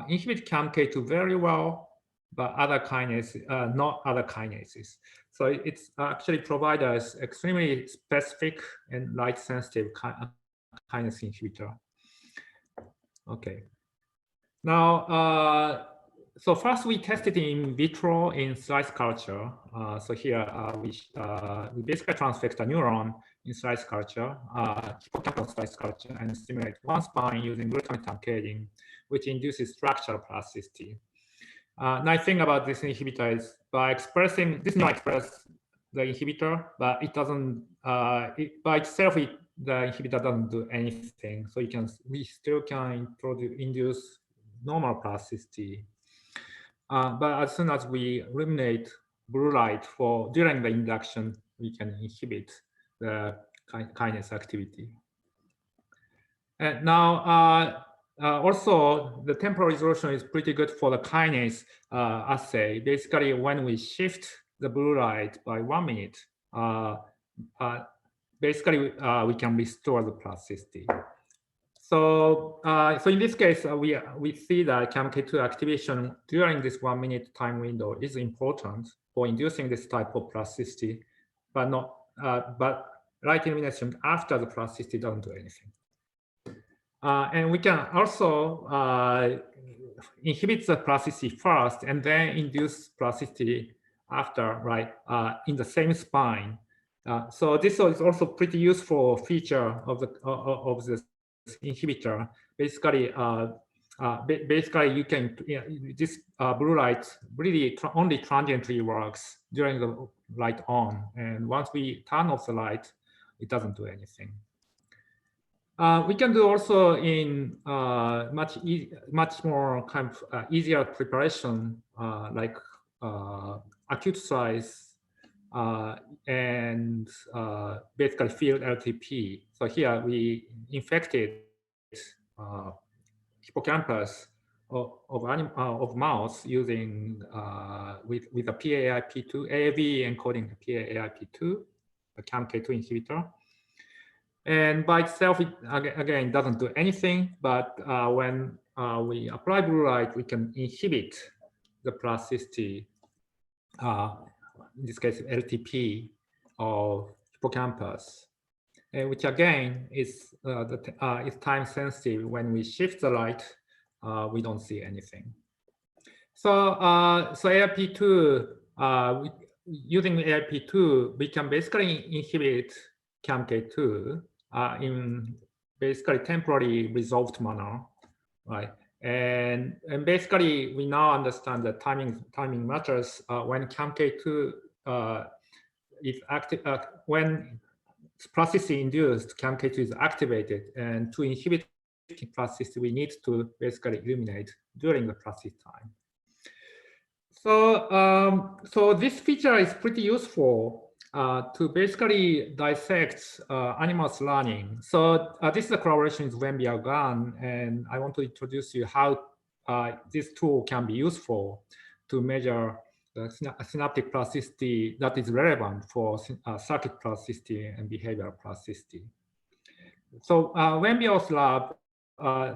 inhibit CAMK2 very well, but other kinases, not other kinases. So it's actually provide us extremely specific and light sensitive kinase inhibitor. Okay. Now, so first we tested in vitro in slice culture. So here we basically transfect a neuron in slice culture, hippocampal slice culture, and stimulate one spine using glutamate encoding, which induces structural plasticity. Nice thing about this inhibitor is by expressing this neuron express the inhibitor, but it doesn't by itself. The inhibitor doesn't do anything. So we still can induce normal plasticity. But as soon as we eliminate blue light during the induction, we can inhibit the kinase activity. And now, also the temporal resolution is pretty good for the kinase assay. Basically, when we shift the blue light by 1 minute, basically we can restore the plasticity. So, so in this case, we see that CAMK2 activation during this 1 minute time window is important for inducing this type of plasticity, but not but light illumination after the plasticity doesn't do anything. And we can also inhibit the plasticity first and then induce plasticity after, right, in the same spine. So this is also pretty useful feature of this inhibitor. Basically, you can this blue light really only transiently works during the light on, and once we turn off the light, it doesn't do anything. We can do also in much more kind of easier preparation, like acute size and basically field LTP. So here we infected hippocampus of mouse using with a PAIP2 AAV encoding the PAIP2, a CAMK2 inhibitor. And by itself, it again doesn't do anything. But when we apply blue light, we can inhibit the plasticity, in this case LTP of hippocampus, which again is time sensitive. When we shift the light, we don't see anything. So so AIP2, using AIP2, we can basically inhibit CAMK2 in basically temporary resolved manner, right? And basically we now understand that timing matters when CAMK2 is active, when plasticity induced CAMK2 is activated, and to inhibit plasticity, we need to basically illuminate during the plasticity time. So, so this feature is pretty useful to basically dissect animals learning. So this is a collaboration with Wenbia Gan, and I want to introduce you how this tool can be useful to measure the synaptic plasticity that is relevant for circuit plasticity and behavioral plasticity. So Wenbia's lab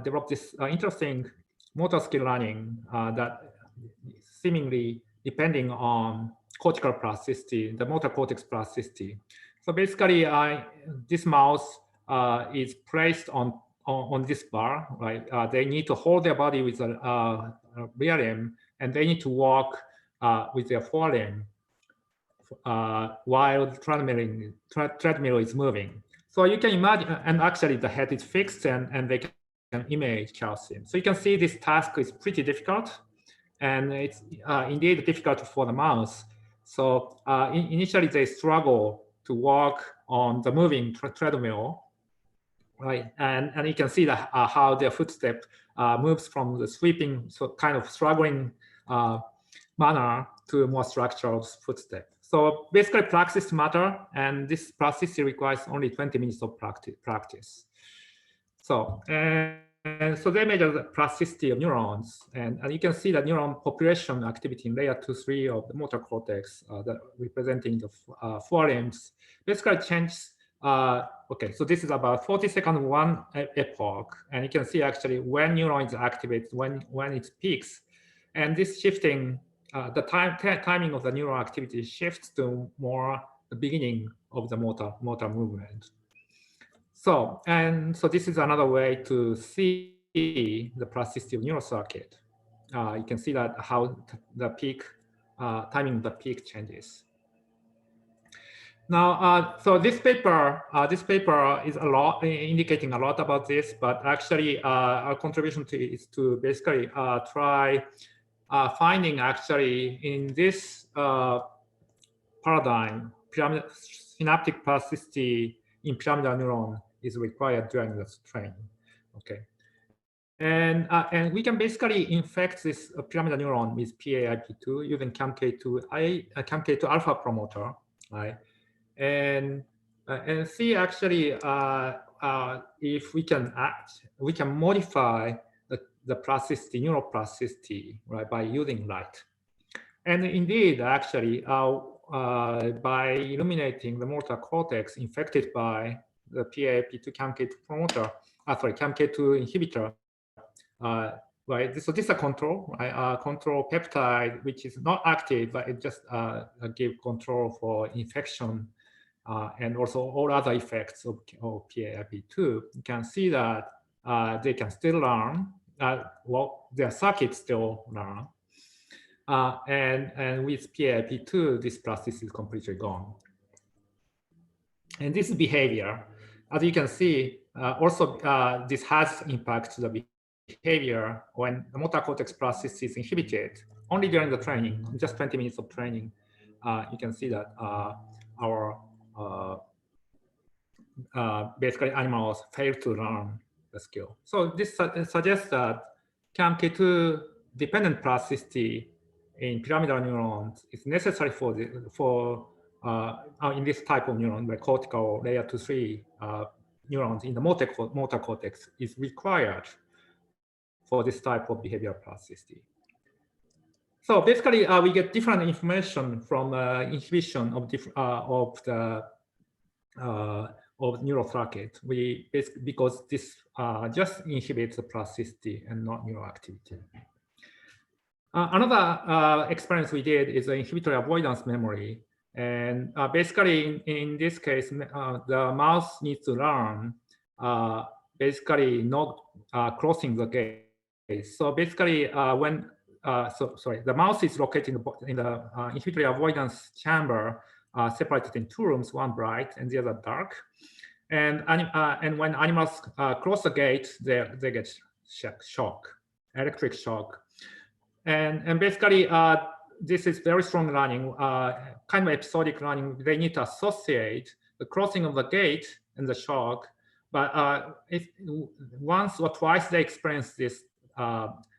developed this interesting motor skill learning that seemingly depending on cortical plasticity, the motor cortex plasticity. So basically, this mouse is placed on this bar, right? They need to hold their body with a rear limb, and they need to walk with their forelimb while the treadmill is moving. So you can imagine, and actually the head is fixed, and they can image calcium. So you can see this task is pretty difficult. And it's indeed difficult for the mouse. So initially they struggle to walk on the moving treadmill, right? And you can see that how their footstep moves from the sweeping, so kind of struggling manner to a more structured footstep. So basically practice matter, and this plasticity requires only 20 minutes of practice. So, and so they measure the plasticity of neurons, and you can see that neuron population activity in layer 2-3 of the motor cortex, that representing the forelimbs, basically changes. Okay, so this is about 40-second one epoch, and you can see actually when neuron is activated, when it peaks, and this shifting, the timing of the neural activity shifts to more the beginning of the motor movement. So, and so this is another way to see the plasticity of neural circuit. You can see that how the peak, timing of the peak changes. Now, so this paper is a lot indicating a lot about this, but actually our contribution to is to basically try finding actually in this paradigm, synaptic plasticity in pyramidal neuron is required during this training. Okay, and we can basically infect this pyramidal neuron with PAIP2 using CAMK2 alpha promoter, right? And see actually if we can modify the plasticity, neuroplasticity, right, by using light. And indeed, actually, by illuminating the motor cortex infected by the PAIP2 CAMK2 promoter, CAMK2 inhibitor, right? So this is a control, right? Control peptide, which is not active, but it just gives control for infection and also all other effects of PAIP2. You can see that they can still learn. Well, their circuits still learn. And with PAIP2, this plasticity is completely gone. And this behavior, as you can see, also this has impact to the behavior when the motor cortex plasticity is inhibited only during the training, just 20 minutes of training. You can see that our basically animals fail to learn the skill. So this suggests that CAMK2 dependent plasticity in pyramidal neurons is necessary in this type of neuron, the cortical layer 2-3 neurons in the motor cortex is required for this type of behavioral plasticity. So basically, we get different information from inhibition of neural circuit. Because this just inhibits the plasticity and not neural activity. Another experiment we did is the inhibitory avoidance memory. And basically, in this case, the mouse needs to learn basically not crossing the gate. So basically, the mouse is located in the inhibitory avoidance chamber, separated in two rooms, one bright and the other dark. And when animals cross the gate, they get shock, electric shock. And basically, this is very strong learning, kind of episodic learning. They need to associate the crossing of the gate and the shock. But if once or twice they experience this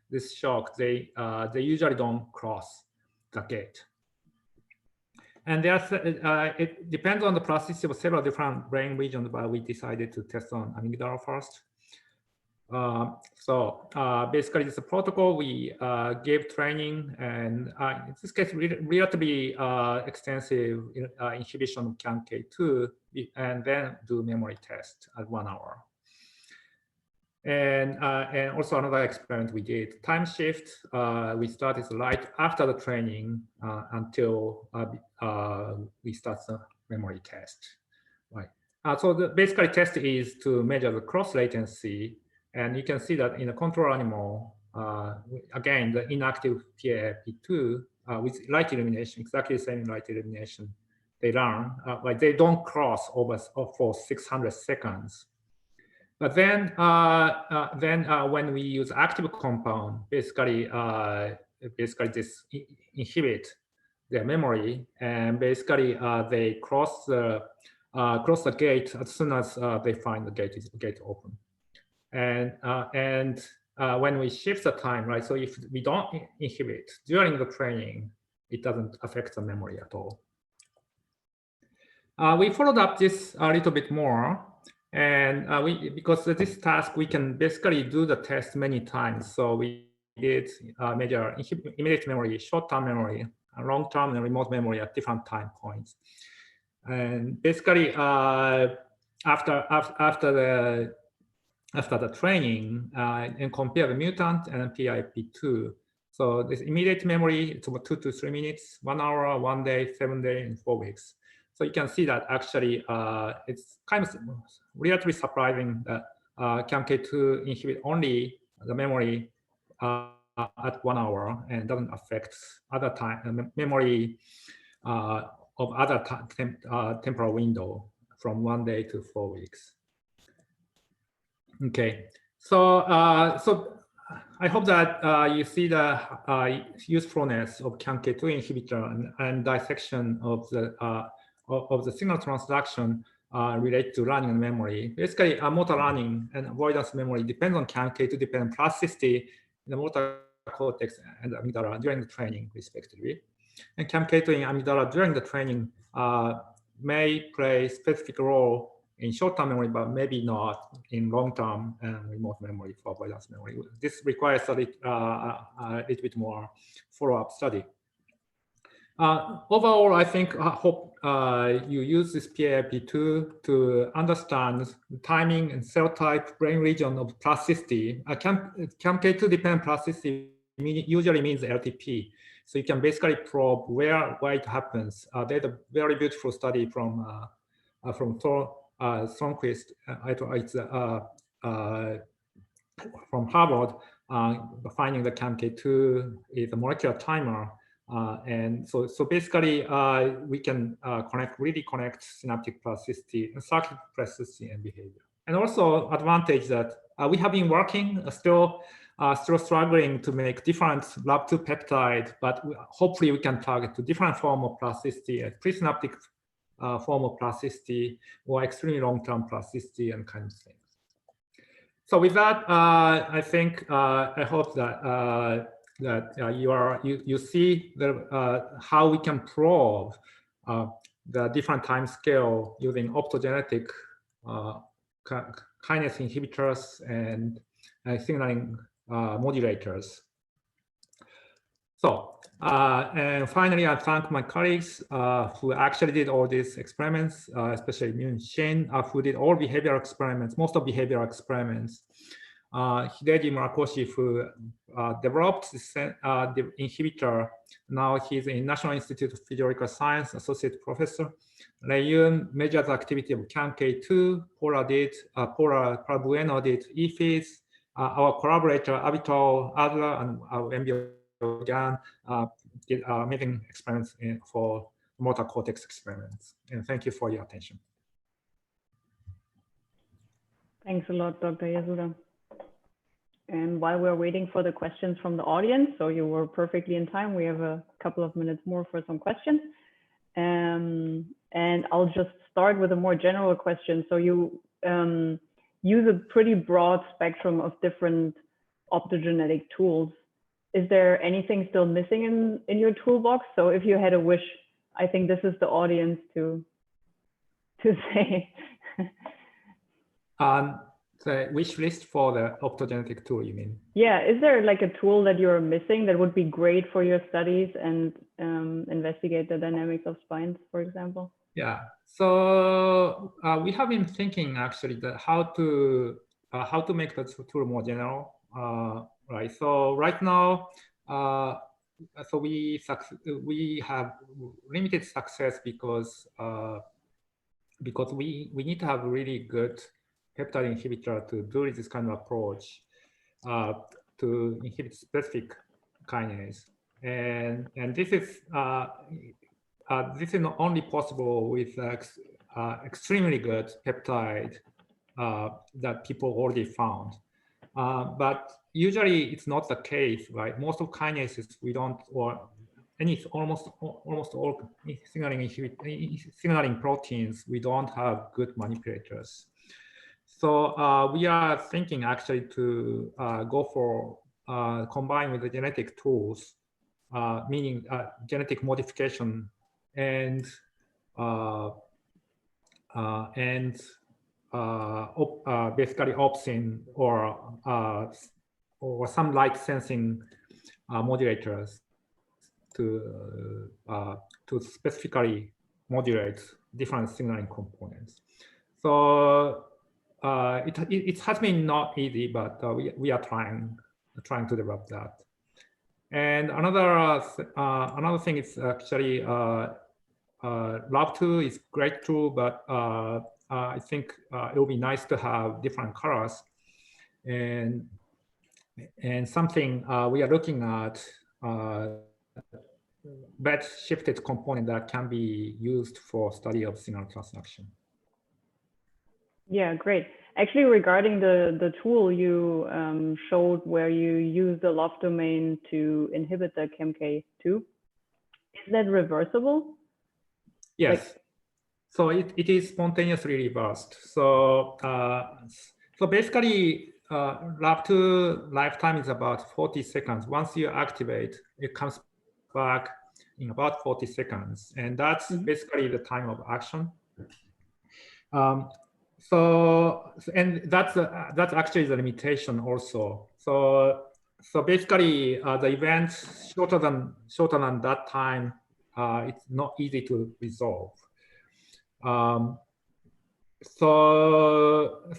this shock, they usually don't cross the gate. And it depends on the plasticity of several different brain regions, but we decided to test on amygdala first. Basically, this protocol, we gave training, and in this case, relatively extensive inhibition of CAMK2, and then do memory test at 1 hour. And also another experiment we did, time shift. We started right after the training until we start the memory test. Right. So the basically test is to measure the cross latency. And you can see that in a control animal, again, the inactive PAP2 with light illumination, exactly the same light illumination, they learn, like they don't cross over for 600 seconds. But then when we use active compound, basically this inhibit their memory, and basically they cross the gate as soon as they find the gate open. And when we shift the time, right? So if we don't inhibit during the training, it doesn't affect the memory at all. We followed up this a little bit more, and because this task we can basically do the test many times. So we did measure immediate memory, short-term memory, long-term and remote memory at different time points. And basically, after the training, and compare the mutant and PIP2. So this immediate memory, it's about 2 to 3 minutes, 1 hour, 1 day, 7 days, and 4 weeks. So you can see that actually it's kind of relatively surprising that CAMK2 inhibit only the memory at 1 hour and doesn't affect other time memory of other temporal window from 1 day to 4 weeks. Okay, so I hope that you see the usefulness of CAMK2 inhibitor and dissection of the signal transduction related to learning and memory. Basically, motor learning and avoidance memory depends on CAMK2 dependent plasticity in the motor cortex and amygdala during the training, respectively. And CAMK2 in amygdala during the training may play specific role in short-term memory, but maybe not in long-term and remote memory for avoidance memory. This requires a little bit more follow-up study. Overall, I think I hope you use this PAP2 to understand the timing and cell type brain region of plasticity. CAMK2 dependent plasticity usually means LTP. So you can basically probe where it happens. There's a very beautiful study from Thornquist, from Harvard, finding the CAMK2 is a molecular timer. And so basically, we can really connect synaptic plasticity and circuit plasticity and behavior. And also advantage that we have been working, still struggling to make different LAB2 peptide, but hopefully we can target to different form of plasticity at presynaptic form of plasticity or extremely long-term plasticity and kind of things. So with that, I think I hope that you see how we can probe the different time scale using optogenetic kinase inhibitors and signaling modulators. So, and finally, I thank my colleagues who actually did all these experiments, especially Myun Shin, who did all behavioral experiments, most of behavioral experiments. Hideji Murakoshi, who developed the inhibitor. Now he's in National Institute of Physiological Science, associate professor. Reyun measures the activity of CAMK2. Paula Parabueno did EFIS. Our collaborator, Avital Adler, and our MBO again did amazing experiments for motor cortex experiments. And thank you for your attention. Thanks a lot, Dr. Yasuda. And while we're waiting for the questions from the audience, so you were perfectly in time, we have a couple of minutes more for some questions. And I'll just start with a more general question. So you use a pretty broad spectrum of different optogenetic tools. Is there anything still missing in your toolbox? So if you had a wish, I think this is the audience to say. The wish list for the optogenetic tool, you mean? Yeah, is there like a tool that you're missing that would be great for your studies and investigate the dynamics of spines, for example? Yeah, so we have been thinking actually that how to make the tool more general, right? So right now, so we have limited success because we need to have really good peptide inhibitor to do this kind of approach to inhibit specific kinase, and this is not only possible with extremely good peptide that people already found, but usually it's not the case, right? Most of kinases we don't, or almost all signaling proteins we don't have good manipulators. So we are thinking actually to go for combine with the genetic tools, meaning genetic modification and basically opsin or some light sensing modulators to specifically modulate different signaling components. So it has been not easy, but we are trying to develop that. And another thing is actually Lab2 is great too, but I think it will be nice to have different colors, and something we are looking at bed shifted component that can be used for study of signal transduction. Yeah, great. Actually, regarding the tool you showed where you use the loft domain to inhibit the CAMK2, is that reversible? Yes. So it is spontaneously reversed. So so basically, Lab2 lifetime is about 40 seconds. Once you activate, it comes back in about 40 seconds, and that's basically the time of action. So and that's actually the limitation also. So basically, the event shorter than that time, it's not easy to resolve. So,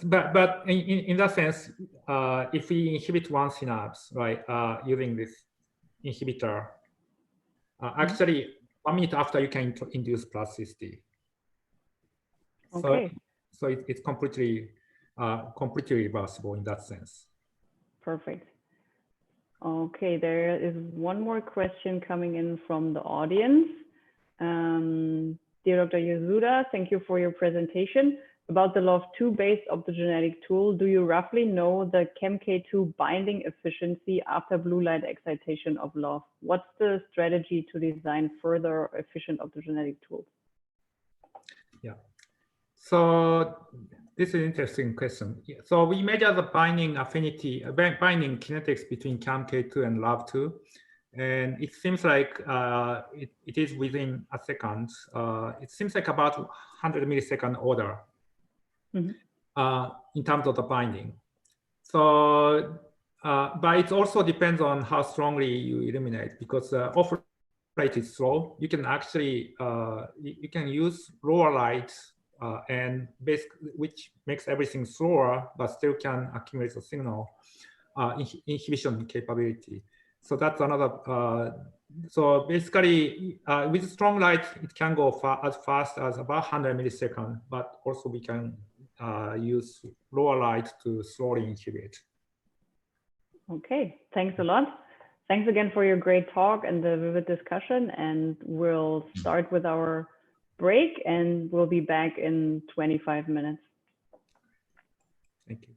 but in that sense, if we inhibit one synapse, right, using this inhibitor, actually 1 minute after you can induce plasticity. Okay. So it's completely reversible in that sense. Perfect. Okay, there is one more question coming in from the audience. Dear Dr. Yasuda, thank you for your presentation. About the LOF2 based optogenetic tool, do you roughly know the CAMK2 binding efficiency after blue light excitation of LOF? What's the strategy to design further efficient optogenetic tools? Yeah. So this is an interesting question. So we measure the binding affinity, binding kinetics between CAMK2 and LAV2. And it seems like it is within a second. It seems like about 100 millisecond order in terms of the binding. So, but it also depends on how strongly you illuminate, because off light is slow. You can actually you can use lower light and which makes everything slower, but still can accumulate the signal inhibition capability. So that's another. So basically, with strong light, it can go as fast as about 100 milliseconds, but also we can use lower light to slowly inhibit. Okay, thanks a lot. Thanks again for your great talk and the vivid discussion. And we'll start with our break, and we'll be back in 25 minutes. Thank you.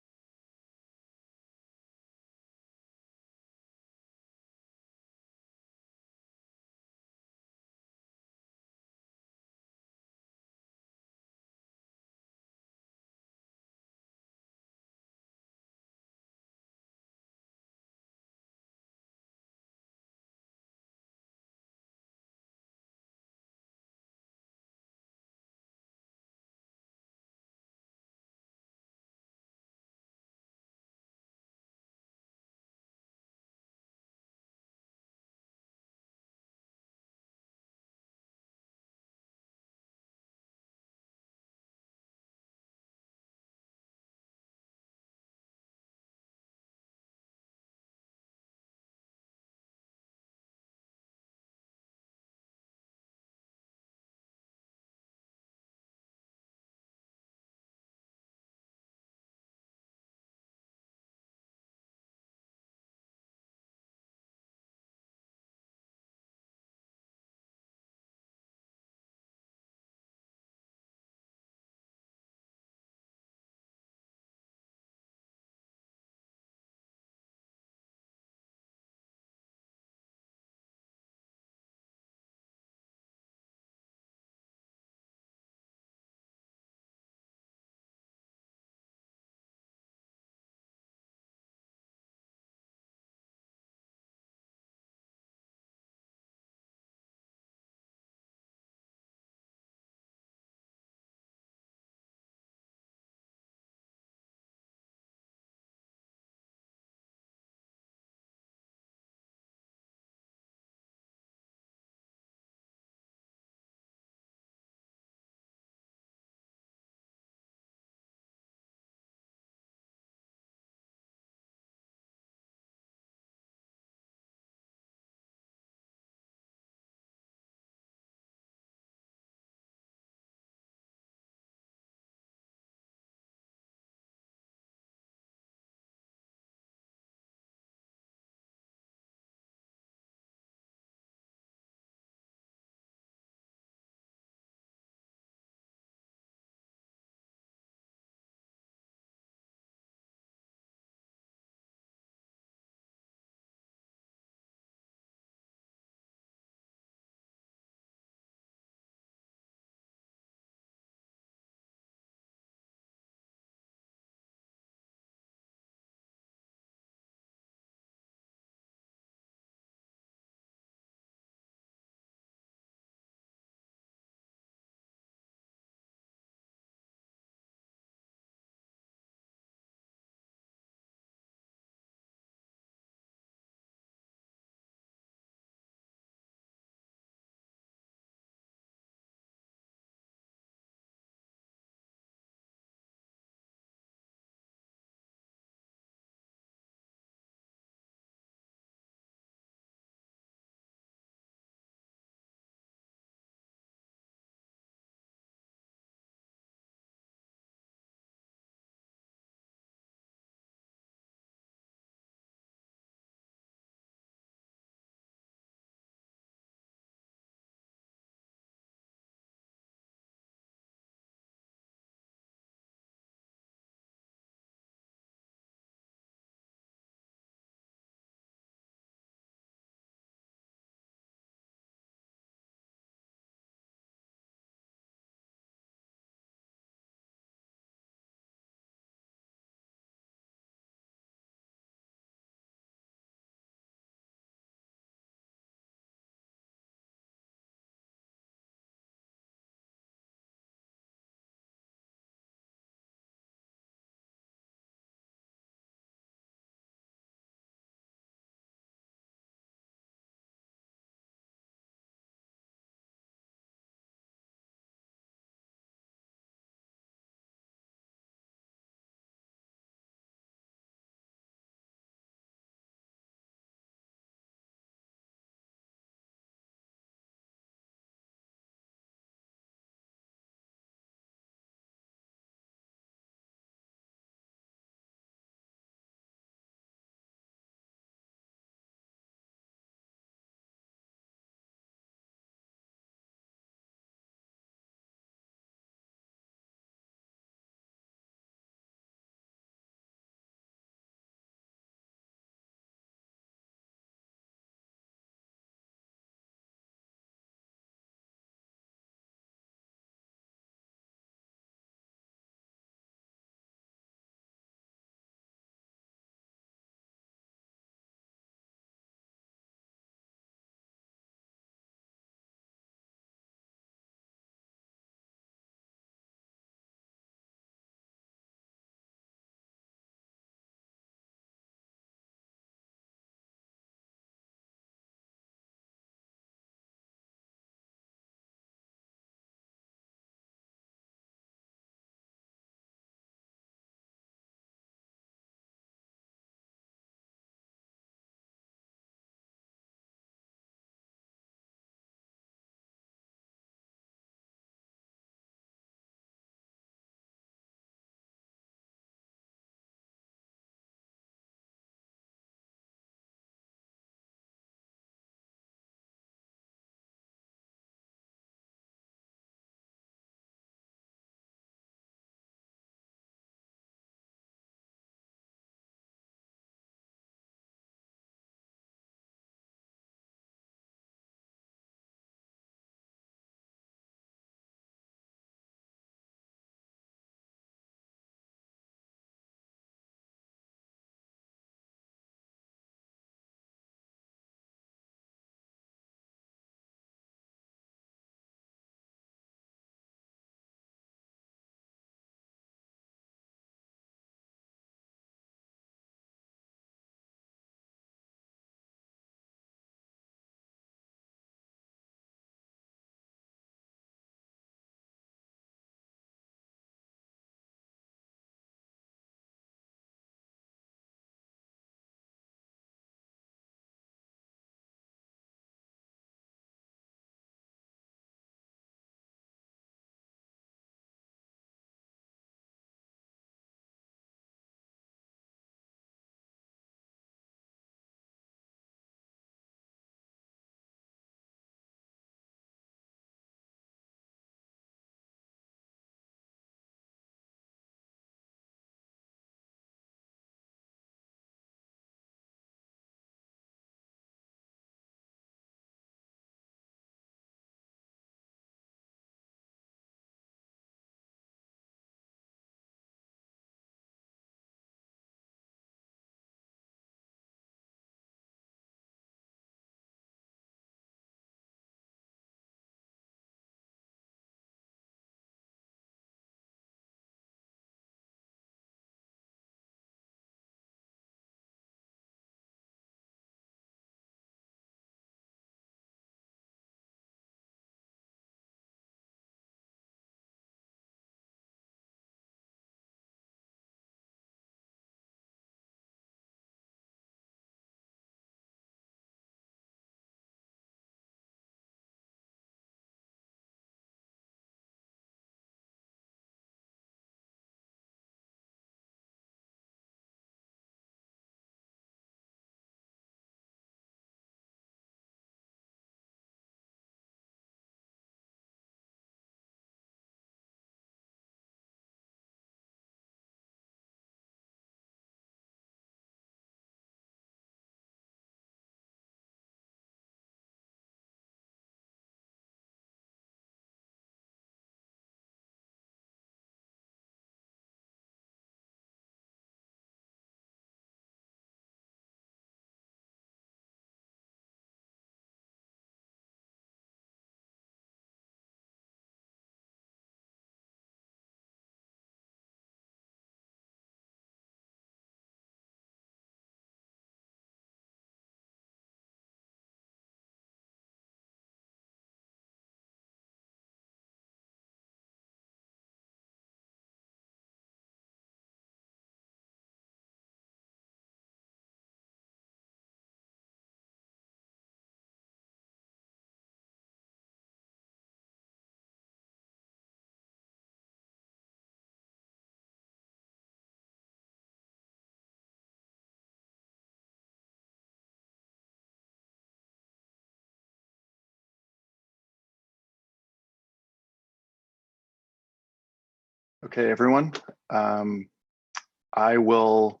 Okay, everyone. I will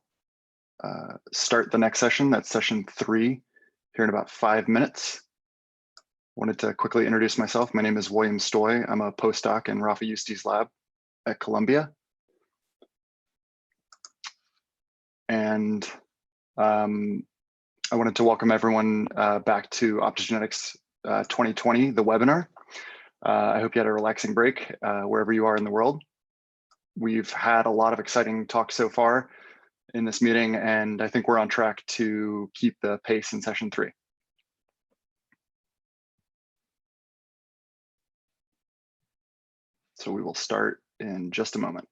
start the next session. That's session 3 here in about 5 minutes. Wanted to quickly introduce myself. My name is William Stoy. I'm a postdoc in Rafa Yusti's lab at Columbia. And I wanted to welcome everyone back to Optogenetics 2020, the webinar. I hope you had a relaxing break wherever you are in the world. We've had a lot of exciting talks so far in this meeting, and I think we're on track to keep the pace in session 3. So we will start in just a moment.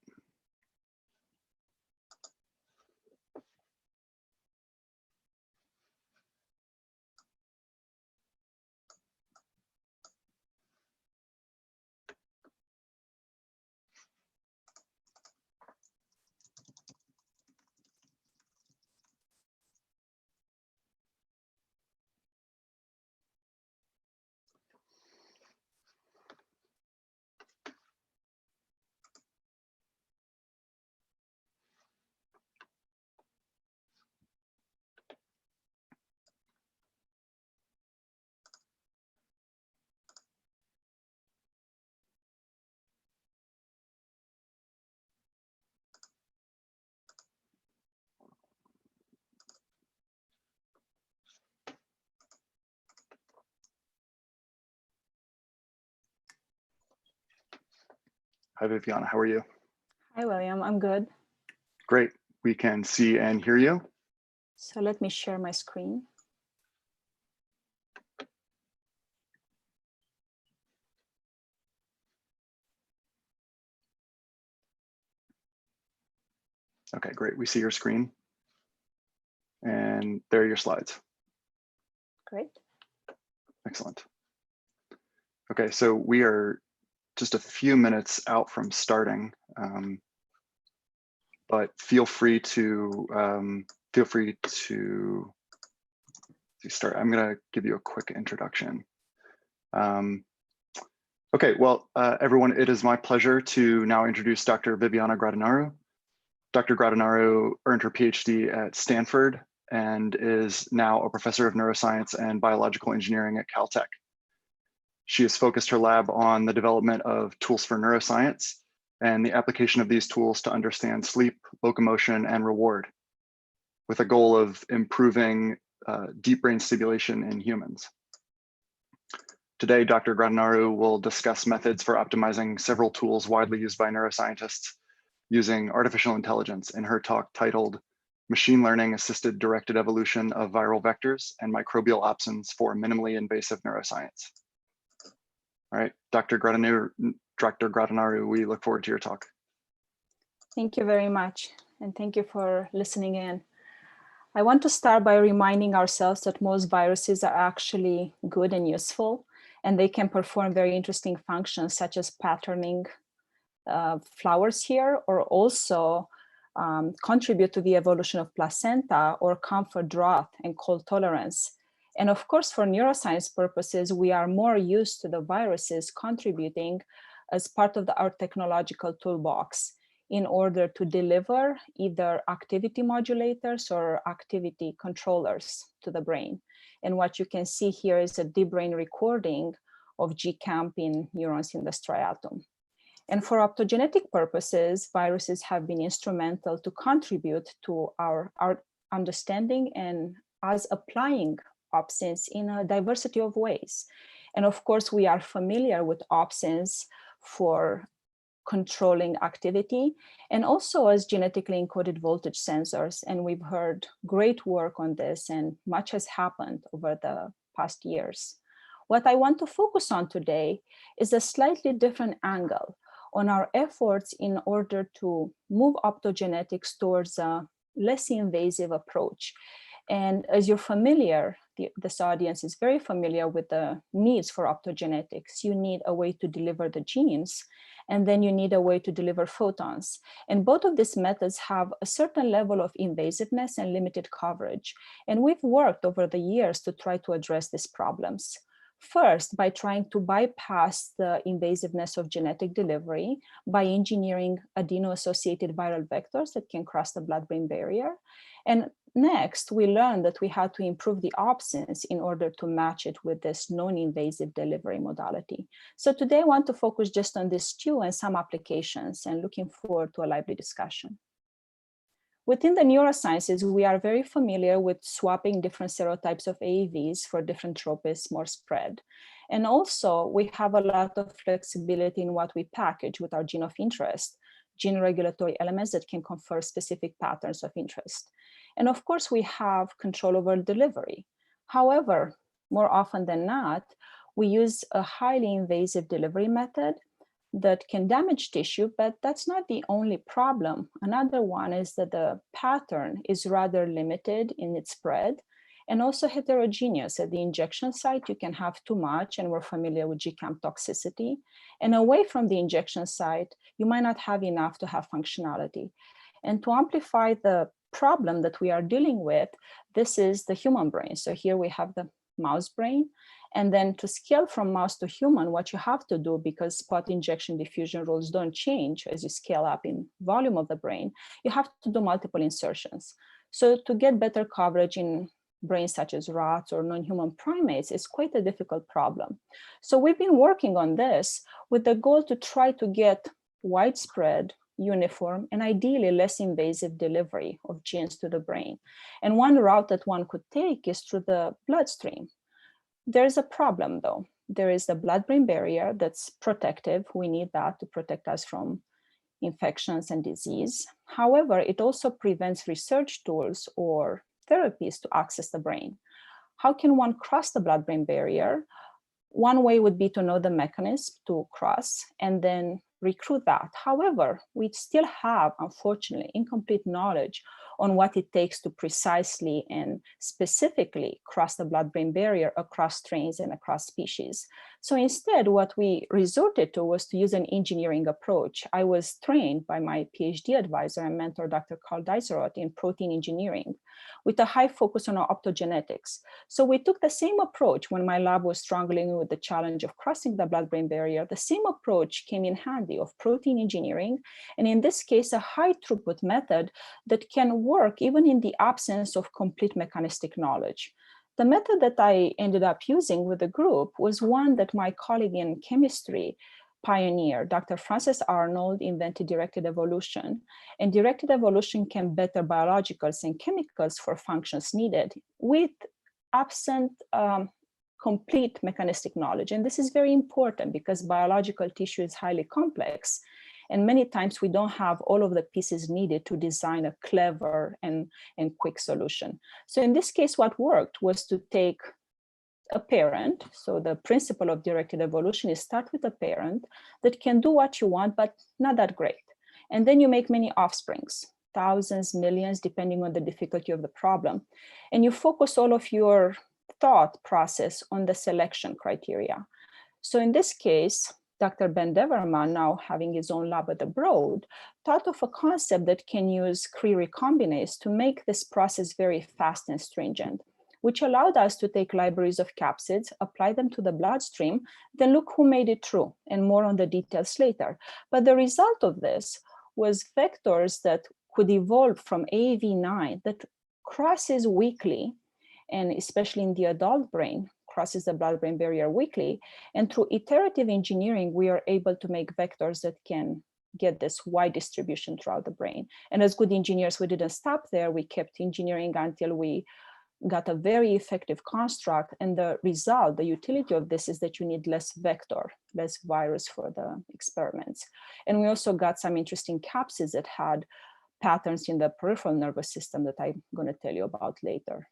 Hi, Viviana, how are you? Hi, William, I'm good. Great, we can see and hear you. So let me share my screen. Okay, great, we see your screen. And there are your slides. Great. Excellent. Okay, so we are just a few minutes out from starting, but feel free to start. I'm going to give you a quick introduction. Okay, well, everyone, it is my pleasure to now introduce Dr. Viviana Gradinaru. Dr. Gradinaru earned her PhD at Stanford and is now a professor of neuroscience and biological engineering at Caltech. She has focused her lab on the development of tools for neuroscience and the application of these tools to understand sleep, locomotion, and reward, with a goal of improving deep brain stimulation in humans. Today, Dr. Gradinaru will discuss methods for optimizing several tools widely used by neuroscientists using artificial intelligence in her talk titled Machine Learning Assisted Directed Evolution of Viral Vectors and Microbial Opsins for Minimally Invasive Neuroscience. All right, Dr. Gradinaru, we look forward to your talk. Thank you very much, and thank you for listening in. I want to start by reminding ourselves that most viruses are actually good and useful, and they can perform very interesting functions such as patterning flowers here, or also contribute to the evolution of placenta or comfort drought and cold tolerance. And of course, for neuroscience purposes, we are more used to the viruses contributing as part of our technological toolbox in order to deliver either activity modulators or activity controllers to the brain. And what you can see here is a deep brain recording of GCAMP in neurons in the striatum. And for optogenetic purposes, viruses have been instrumental to contribute to our understanding and us applying opsins in a diversity of ways. And of course, we are familiar with opsins for controlling activity and also as genetically encoded voltage sensors. And we've heard great work on this, and much has happened over the past years. What I want to focus on today is a slightly different angle on our efforts in order to move optogenetics towards a less invasive approach. And as you're familiar, this audience is very familiar with the needs for optogenetics. You need a way to deliver the genes, and then you need a way to deliver photons. And both of these methods have a certain level of invasiveness and limited coverage. And we've worked over the years to try to address these problems. First, by trying to bypass the invasiveness of genetic delivery by engineering adeno-associated viral vectors that can cross the blood-brain barrier. And next, we learned that we had to improve the opsins in order to match it with this non-invasive delivery modality. So today I want to focus just on these two and some applications, and looking forward to a lively discussion. Within the neurosciences, we are very familiar with swapping different serotypes of AAVs for different tropism or spread. And also, we have a lot of flexibility in what we package with our gene of interest, gene regulatory elements that can confer specific patterns of interest. And of course, we have control over delivery. However, more often than not, we use a highly invasive delivery method that can damage tissue, but that's not the only problem. Another one is that the pattern is rather limited in its spread and also heterogeneous. At the injection site, you can have too much, and we're familiar with GCAM toxicity. And away from the injection site, you might not have enough to have functionality. And to amplify the problem that we are dealing with, this is the human brain. So here we have the mouse brain. And then to scale from mouse to human, what you have to do, because spot injection diffusion rules don't change as you scale up in volume of the brain, you have to do multiple insertions. So to get better coverage in brains such as rats or non-human primates is quite a difficult problem. So we've been working on this with the goal to try to get widespread, uniform, and ideally less invasive delivery of genes to the brain. And one route that one could take is through the bloodstream. There's a problem though. There is the blood-brain barrier that's protective. We need that to protect us from infections and disease. However, it also prevents research tools or therapies to access the brain. How can one cross the blood-brain barrier? One way would be to know the mechanism to cross and then recruit that. However, we still have, unfortunately, incomplete knowledge on what it takes to precisely and specifically cross the blood-brain barrier across strains and across species. So instead, what we resorted to was to use an engineering approach. I was trained by my PhD advisor and mentor, Dr. Carl Deiseroth, in protein engineering with a high focus on optogenetics. So we took the same approach when my lab was struggling with the challenge of crossing the blood-brain barrier. The same approach came in handy of protein engineering, and in this case, a high throughput method that can work even in the absence of complete mechanistic knowledge. The method that I ended up using with the group was one that my colleague in chemistry pioneered. Dr. Frances Arnold invented directed evolution, and directed evolution can better biologicals and chemicals for functions needed with absent complete mechanistic knowledge. And this is very important because biological tissue is highly complex. And many times we don't have all of the pieces needed to design a clever and quick solution. So in this case, what worked was to take a parent. So the principle of directed evolution is start with a parent that can do what you want, but not that great. And then you make many offsprings, thousands, millions, depending on the difficulty of the problem. And you focus all of your thought process on the selection criteria. So in this case, Dr. Ben Deverman, now having his own lab at the Broad, thought of a concept that can use Cre recombinase to make this process very fast and stringent, which allowed us to take libraries of capsids, apply them to the bloodstream, then look who made it through, and more on the details later. But the result of this was vectors that could evolve from AAV9 that crosses weakly, and especially in the adult brain, crosses the blood-brain barrier weakly. And through iterative engineering, we are able to make vectors that can get this wide distribution throughout the brain. And as good engineers, we didn't stop there. We kept engineering until we got a very effective construct. And the result, the utility of this is that you need less vector, less virus for the experiments. And we also got some interesting capsids that had patterns in the peripheral nervous system that I'm going to tell you about later.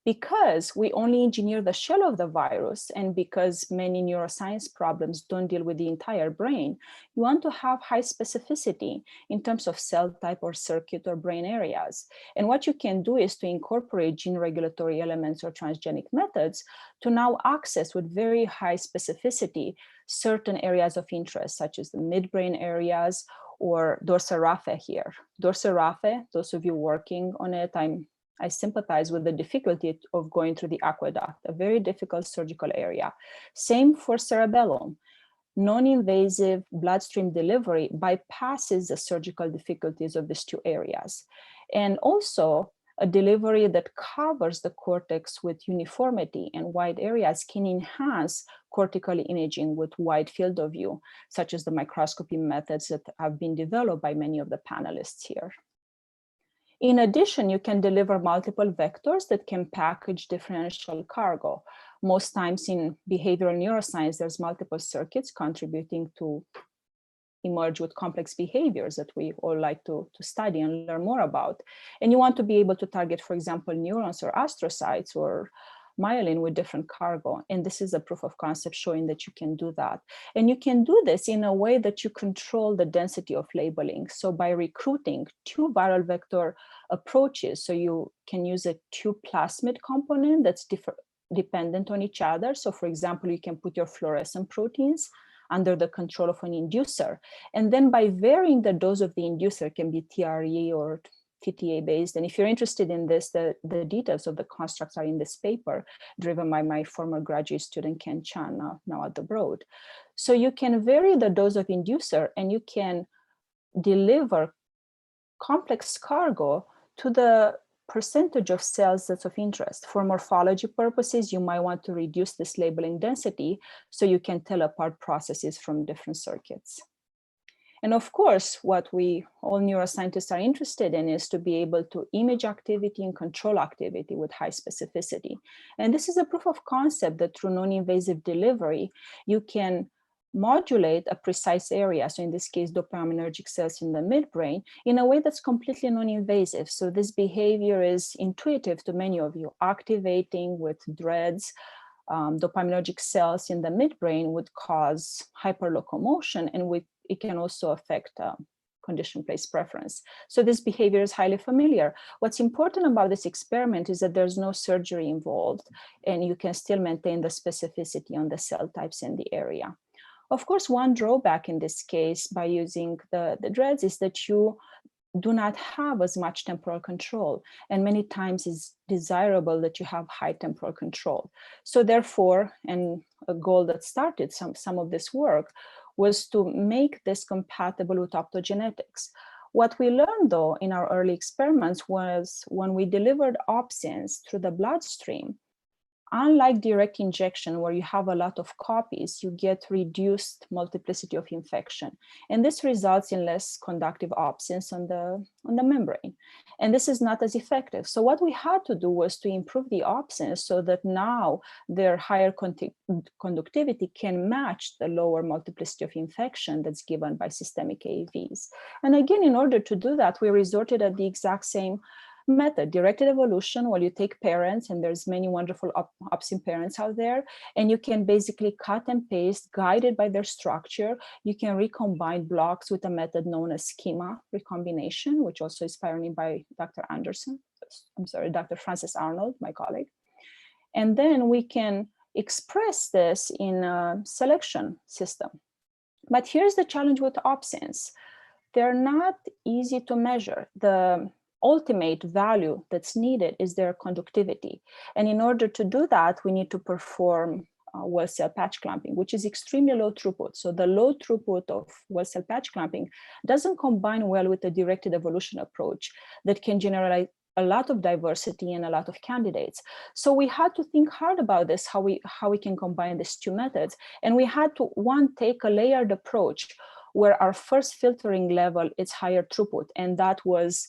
Because we only engineer the shell of the virus, and because many neuroscience problems don't deal with the entire brain, you want to have high specificity in terms of cell type or circuit or brain areas. And what you can do is to incorporate gene regulatory elements or transgenic methods to now access with very high specificity certain areas of interest, such as the midbrain areas or dorsal raphe here. Dorsal raphe, those of you working on it, I'm I sympathize with the difficulty of going through the aqueduct, a very difficult surgical area. Same for cerebellum. Non-invasive bloodstream delivery bypasses the surgical difficulties of these two areas. And also, a delivery that covers the cortex with uniformity and wide areas can enhance cortical imaging with wide field of view, such as the microscopy methods that have been developed by many of the panelists here. In addition, you can deliver multiple vectors that can package differential cargo. Most times in behavioral neuroscience, there's multiple circuits contributing to emerge with complex behaviors that we all like to study and learn more about. And you want to be able to target, for example, neurons or astrocytes or myelin with different cargo. And this is a proof of concept showing that you can do that. And you can do this in a way that you control the density of labeling. So by recruiting two viral vector approaches, so you can use a two plasmid component that's dependent on each other. So for example, you can put your fluorescent proteins under the control of an inducer. And then by varying the dose of the inducer, can be TRE or TTA based. And if you're interested in this, the details of the constructs are in this paper, driven by my former graduate student, Ken Chan, now at the Broad. So you can vary the dose of inducer and you can deliver complex cargo to the percentage of cells that's of interest. For morphology purposes, you might want to reduce this labeling density so you can tell apart processes from different circuits. And of course, what we all neuroscientists are interested in is to be able to image activity and control activity with high specificity. And this is a proof of concept that through non-invasive delivery, you can modulate a precise area, so in this case, dopaminergic cells in the midbrain, in a way that's completely non-invasive. So this behavior is intuitive to many of you. Activating with DREADS, dopaminergic cells in the midbrain would cause hyperlocomotion, and it can also affect condition-place preference. So this behavior is highly familiar. What's important about this experiment is that there's no surgery involved, and you can still maintain the specificity on the cell types in the area. Of course, one drawback in this case by using the DREADS is that you do not have as much temporal control, and many times it's desirable that you have high temporal control. So therefore, and a goal that started some of this work was to make this compatible with optogenetics. What we learned though in our early experiments was when we delivered opsins through the bloodstream, unlike direct injection where you have a lot of copies, you get reduced multiplicity of infection. And this results in less conductive opsins on the membrane. And this is not as effective. So what we had to do was to improve the opsins so that now their higher conductivity can match the lower multiplicity of infection that's given by systemic AAVs. And again, in order to do that, we resorted at the exact same method, directed evolution, where you take parents, and there's many wonderful opsin parents out there, and you can basically cut and paste, guided by their structure. You can recombine blocks with a method known as schema recombination, which also is pioneered by Dr. Francis Arnold, my colleague. And then we can express this in a selection system. But here's the challenge with opsins. They're not easy to measure. The ultimate value that's needed is their conductivity. And in order to do that, we need to perform well cell patch clamping, which is extremely low throughput. So the low throughput of well cell patch clamping doesn't combine well with the directed evolution approach that can generate a lot of diversity and a lot of candidates. So we had to think hard about this, how we can combine these two methods. And we had to, one, take a layered approach where our first filtering level is higher throughput, and that was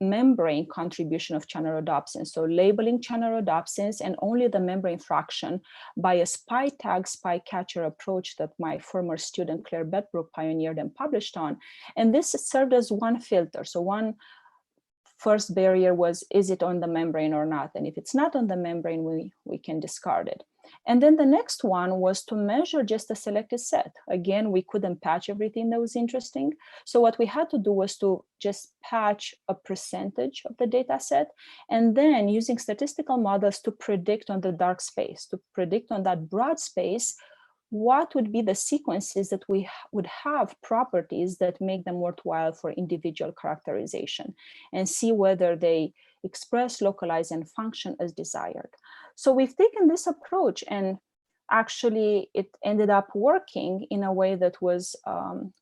membrane contribution of channelrhodopsins. So labeling channelrhodopsins and only the membrane fraction by a spy tag, spy catcher approach that my former student Claire Bedbrook pioneered and published on. And this served as one filter. So one first barrier was, is it on the membrane or not? And if it's not on the membrane, we can discard it. And then the next one was to measure just a selected set. Again, we couldn't patch everything that was interesting. So what we had to do was to just patch a percentage of the data set, and then using statistical models to predict on the dark space, to predict on that broad space, what would be the sequences that we would have properties that make them worthwhile for individual characterization, and see whether they express, localize, and function as desired. So we've taken this approach, and actually it ended up working in a way that was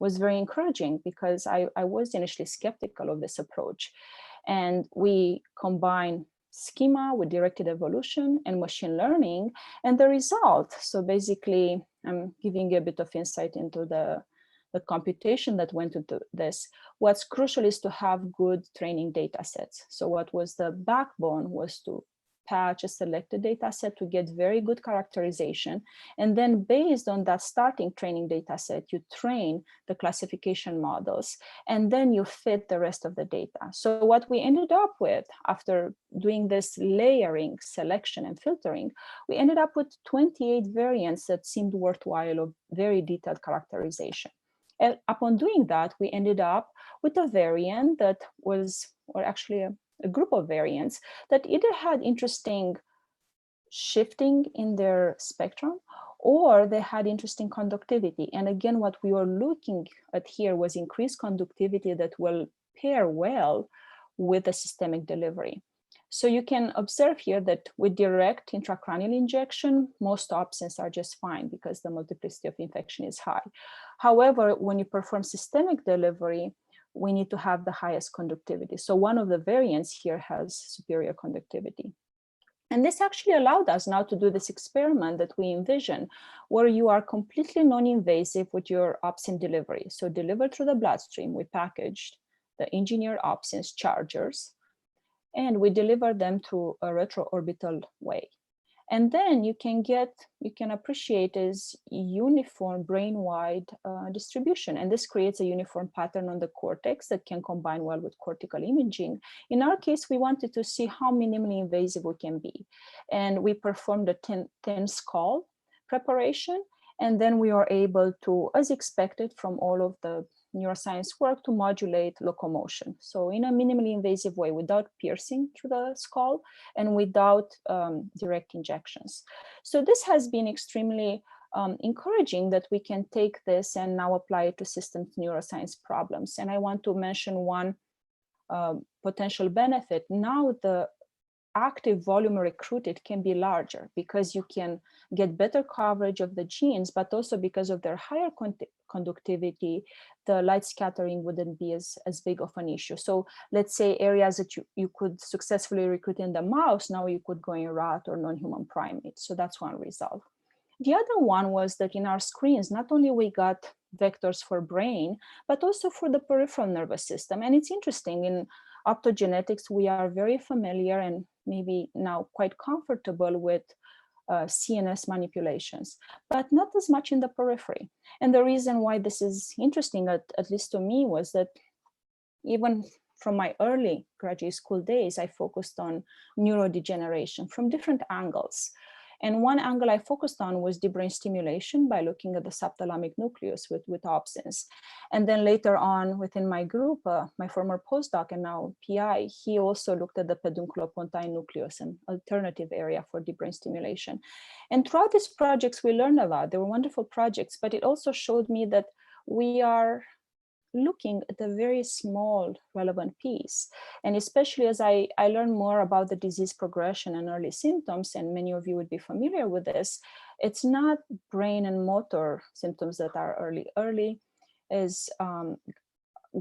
very encouraging, because I was initially skeptical of this approach. And we combine schema with directed evolution and machine learning, and the result, so basically I'm giving you a bit of insight into the computation that went into this. What's crucial is to have good training data sets. So what was the backbone was to patch a selected data set to get very good characterization. And then based on that starting training data set, you train the classification models, and then you fit the rest of the data. So what we ended up with after doing this layering, selection, and filtering, we ended up with 28 variants that seemed worthwhile of very detailed characterization. And upon doing that, we ended up with a variant that was, or actually a group of variants that either had interesting shifting in their spectrum, or they had interesting conductivity. And again, what we were looking at here was increased conductivity that will pair well with the systemic delivery. So you can observe here that with direct intracranial injection, most opsins are just fine because the multiplicity of infection is high. However, when you perform systemic delivery, we need to have the highest conductivity. So one of the variants here has superior conductivity. And this actually allowed us now to do this experiment that we envision, where you are completely non-invasive with your opsin delivery. So delivered through the bloodstream, we packaged the engineered opsins chargers, and we deliver them through a retroorbital way. And then you can appreciate is uniform brain-wide distribution. And this creates a uniform pattern on the cortex that can combine well with cortical imaging. In our case, we wanted to see how minimally invasive we can be. And we performed a thin skull preparation. And then we are able to, as expected from all of the neuroscience work, to modulate locomotion. So in a minimally invasive way, without piercing through the skull and without direct injections. So this has been extremely encouraging that we can take this and now apply it to systems neuroscience problems. And I want to mention one potential benefit. Now the active volume recruited can be larger because you can get better coverage of the genes, but also because of their higher conductivity, the light scattering wouldn't be as big of an issue. So let's say areas that you could successfully recruit in the mouse, now you could go in rat or non-human primate. So that's one result. The other one was that in our screens, not only we got vectors for brain, but also for the peripheral nervous system. And it's interesting, in optogenetics, we are very familiar and maybe now quite comfortable with CNS manipulations, but not as much in the periphery. And the reason why this is interesting, at least to me, was that even from my early graduate school days, I focused on neurodegeneration from different angles. And one angle I focused on was deep brain stimulation by looking at the subthalamic nucleus with opsins. And then later on within my group, my former postdoc and now PI, he also looked at the pedunculopontine nucleus, an alternative area for deep brain stimulation. And throughout these projects, we learned a lot. They were wonderful projects, but it also showed me that we are looking at a very small relevant piece. And especially as I learned more about the disease progression and early symptoms, and many of you would be familiar with this, it's not brain and motor symptoms that are early is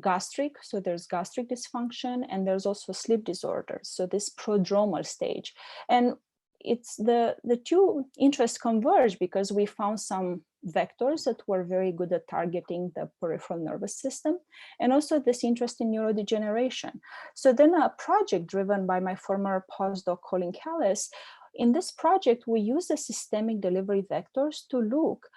gastric. So there's gastric dysfunction, and there's also sleep disorders. So this prodromal stage. And it's the two interests converge because we found some vectors that were very good at targeting the peripheral nervous system, and also this interest in neurodegeneration. So then a project driven by my former postdoc, Colin Callis, in this project, we use the systemic delivery vectors to look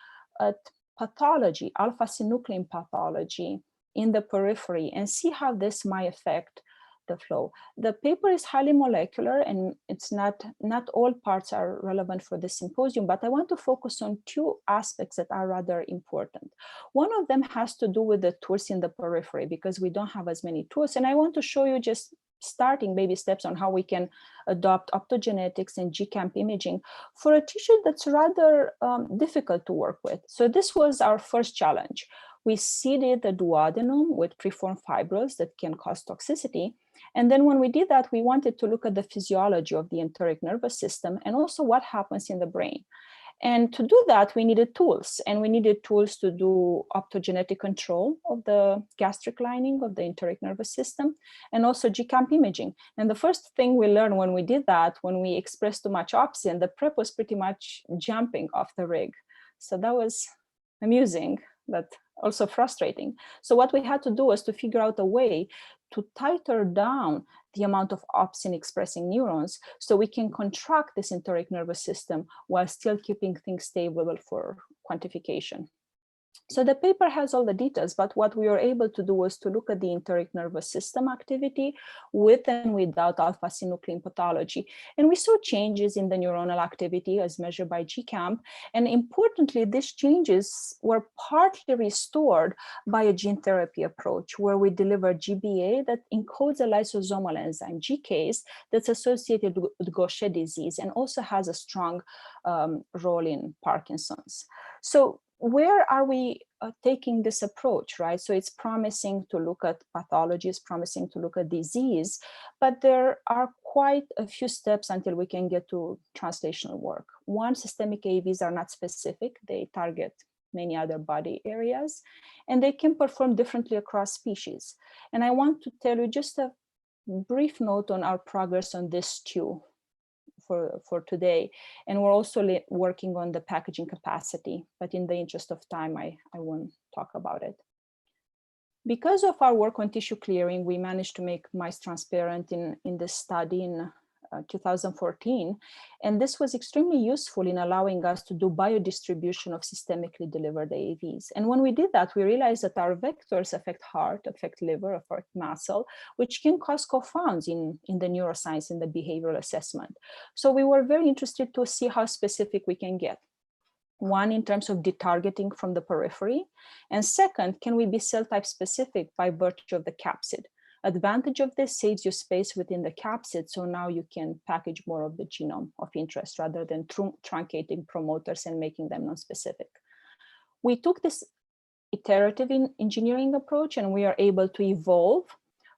at pathology, alpha-synuclein pathology in the periphery, and see how this might affect the flow. The paper is highly molecular, and it's not all parts are relevant for this symposium, but I want to focus on two aspects that are rather important. One of them has to do with the tools in the periphery, because we don't have as many tools. And I want to show you just starting baby steps on how we can adopt optogenetics and GCamp imaging for a tissue that's rather difficult to work with. So this was our first challenge. We seeded the duodenum with preformed fibrils that can cause toxicity. And then when we did that, we wanted to look at the physiology of the enteric nervous system and also what happens in the brain. And to do that, we needed tools, and we needed tools to do optogenetic control of the gastric lining of the enteric nervous system, and also GCAMP imaging. And the first thing we learned when we did that, when we expressed too much opsin, the prep was pretty much jumping off the rig. So that was amusing, but also frustrating. So what we had to do was to figure out a way to tighter down the amount of opsin expressing neurons so we can contract this enteric nervous system while still keeping things stable for quantification. So the paper has all the details, but what we were able to do was to look at the enteric nervous system activity with and without alpha-synuclein pathology. And we saw changes in the neuronal activity as measured by GCAMP. And importantly, these changes were partly restored by a gene therapy approach where we deliver GBA that encodes a lysosomal enzyme, GCase, that's associated with Gaucher disease and also has a strong role in Parkinson's. So where are we taking this approach, right? So it's promising to look at pathology, it's promising to look at disease, but there are quite a few steps until we can get to translational work. One, systemic AAVs are not specific. They target many other body areas, and they can perform differently across species. And I want to tell you just a brief note on our progress on this too. For today. And we're also working on the packaging capacity, but in the interest of time, I won't talk about it. Because of our work on tissue clearing, we managed to make mice transparent in this study in 2014. And this was extremely useful in allowing us to do biodistribution of systemically delivered AAVs. And when we did that, we realized that our vectors affect heart, affect liver, affect muscle, which can cause confounds in the neuroscience, in the behavioral assessment. So we were very interested to see how specific we can get. One, in terms of detargeting from the periphery. And second, can we be cell type specific by virtue of the capsid? Advantage of this, saves you space within the capsid, so now you can package more of the genome of interest rather than truncating promoters and making them non-specific. We took this iterative engineering approach, and we are able to evolve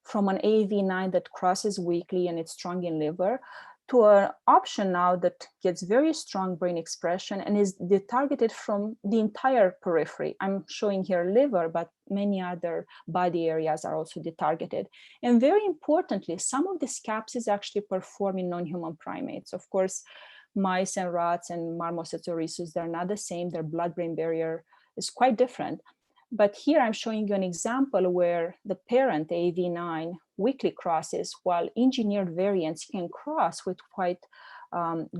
from an AAV9 that crosses weakly and it's strong in liver to an option now that gets very strong brain expression and is detargeted from the entire periphery. I'm showing here liver, but many other body areas are also detargeted. And very importantly, some of these capsids actually perform in non-human primates. Of course, mice and rats and marmosets or rhesus, they're not the same. Their blood-brain barrier is quite different. But here I'm showing you an example where the parent AAV9 weakly crosses, while engineered variants can cross with quite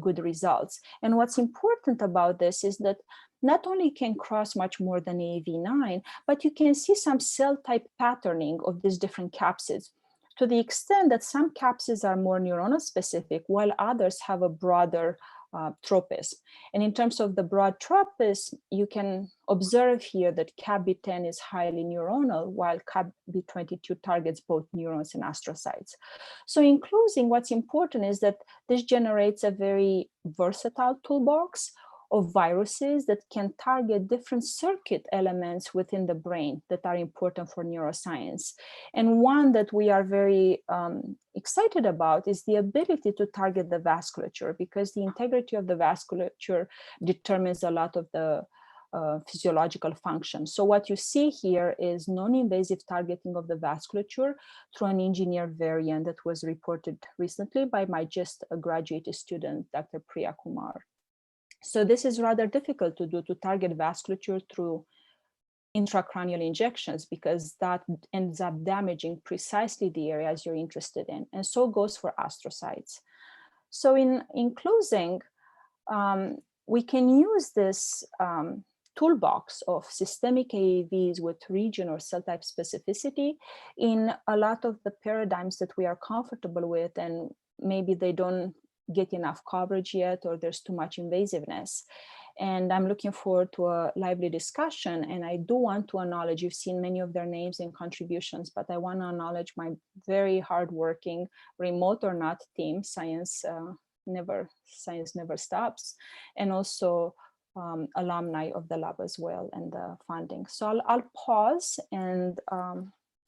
good results. And what's important about this is that not only can cross much more than AAV9, but you can see some cell type patterning of these different capsids, to the extent that some capsids are more neuronal specific, while others have a broader tropism. And in terms of the broad tropism, you can observe here that CAB10 is highly neuronal, while CAB22 targets both neurons and astrocytes. So in closing, what's important is that this generates a very versatile toolbox of viruses that can target different circuit elements within the brain that are important for neuroscience. And one that we are very excited about is the ability to target the vasculature, because the integrity of the vasculature determines a lot of the physiological function. So what you see here is non-invasive targeting of the vasculature through an engineered variant that was reported recently by my just graduate student, Dr. Priya Kumar. So this is rather difficult to do, to target vasculature through intracranial injections, because that ends up damaging precisely the areas you're interested in. And so goes for astrocytes. So in closing, we can use this toolbox of systemic AAVs with region or cell type specificity in a lot of the paradigms that we are comfortable with, and maybe they don't get enough coverage yet, or there's too much invasiveness. And I'm looking forward to a lively discussion. And I do want to acknowledge, you've seen many of their names and contributions, but I want to acknowledge my very hardworking, remote or not team. Science never stops. And also alumni of the lab as well and the funding. So I'll pause and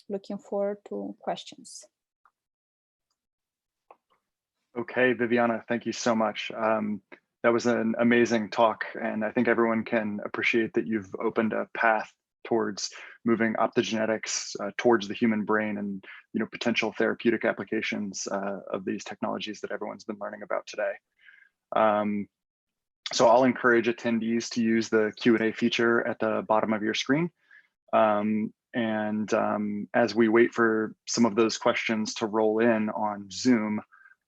looking forward to questions. Okay, Viviana, thank you so much. That was an amazing talk, and I think everyone can appreciate that you've opened a path towards moving optogenetics towards the human brain and potential therapeutic applications of these technologies that everyone's been learning about today. So I'll encourage attendees to use the Q&A feature at the bottom of your screen. As we wait for some of those questions to roll in on Zoom,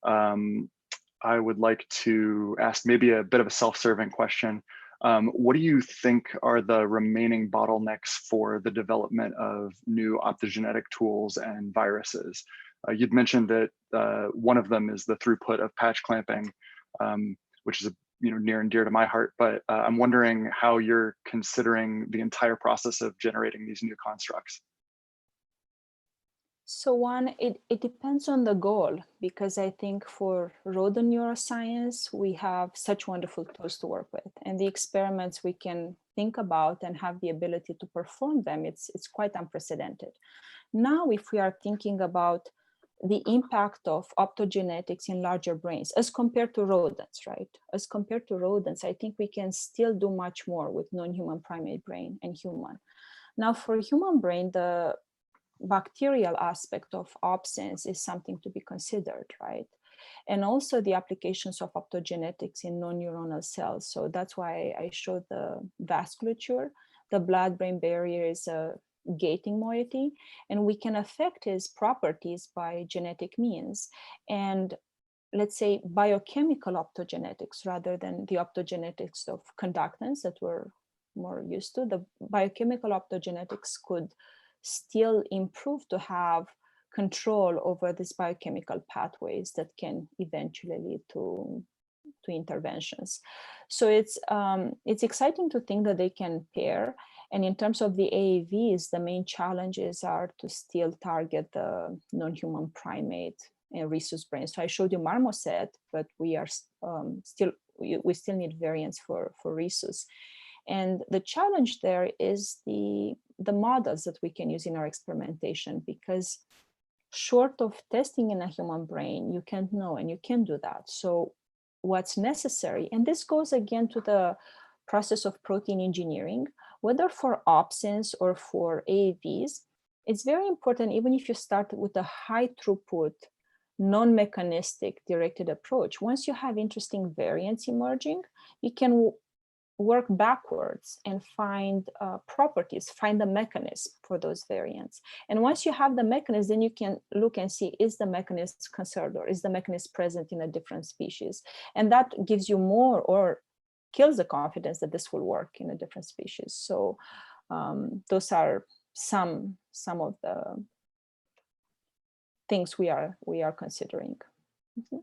I would like to ask maybe a bit of a self-serving question. What do you think are the remaining bottlenecks for the development of new optogenetic tools and viruses? You'd mentioned that one of them is the throughput of patch clamping, which is near and dear to my heart, but I'm wondering how you're considering the entire process of generating these new constructs. So one, it depends on the goal, because I think for rodent neuroscience, we have such wonderful tools to work with, and the experiments we can think about and have the ability to perform them, it's quite unprecedented. Now, if we are thinking about the impact of optogenetics in larger brains as compared to rodents, right? As compared to rodents, I think we can still do much more with non-human primate brain and human. Now, for human brain, the bacterial aspect of OpSens is something to be considered, right? And also the applications of optogenetics in non-neuronal cells. So that's why I showed the vasculature. The blood-brain barrier is a gating moiety, and we can affect its properties by genetic means. And let's say biochemical optogenetics rather than the optogenetics of conductance that we're more used to. The biochemical optogenetics could still improve to have control over these biochemical pathways that can eventually lead to interventions. So it's exciting to think that they can pair. And in terms of the AAVs, the main challenges are to still target the non-human primate and rhesus brain. So I showed you marmoset, but we are we still need variants for rhesus. And the challenge there is the models that we can use in our experimentation, because short of testing in a human brain, you can't know, and you can't do that. So what's necessary, and this goes again to the process of protein engineering, whether for OpSens or for AAVs, it's very important, even if you start with a high throughput, non-mechanistic directed approach, once you have interesting variants emerging, you can work backwards and find properties, find the mechanism for those variants. And once you have the mechanism, then you can look and see, is the mechanism conserved, or is the mechanism present in a different species? And that gives you more or kills the confidence that this will work in a different species. So those are some of the things we are considering. Mm-hmm.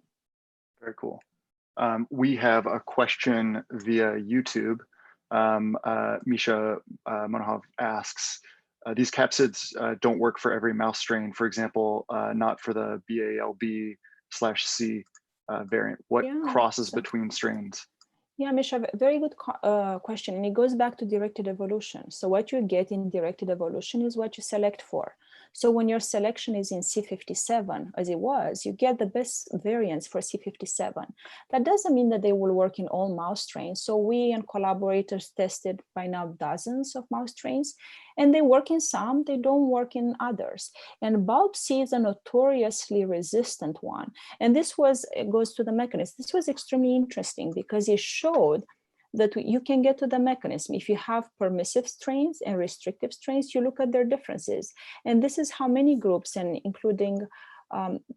Very cool. We have a question via YouTube. Misha Monohov asks, these capsids don't work for every mouse strain, for example, not for the BALB/C variant. What crosses between strains? Yeah, Misha, very good question. And it goes back to directed evolution. So what you get in directed evolution is what you select for. So when your selection is in C57, as it was, you get the best variants for C57. That doesn't mean that they will work in all mouse strains. So we and collaborators tested by now dozens of mouse strains, and they work in some, they don't work in others. And BALB/C is a notoriously resistant one. And this goes to the mechanism. This was extremely interesting because it showed that you can get to the mechanism. If you have permissive strains and restrictive strains, you look at their differences. And this is how many groups, and including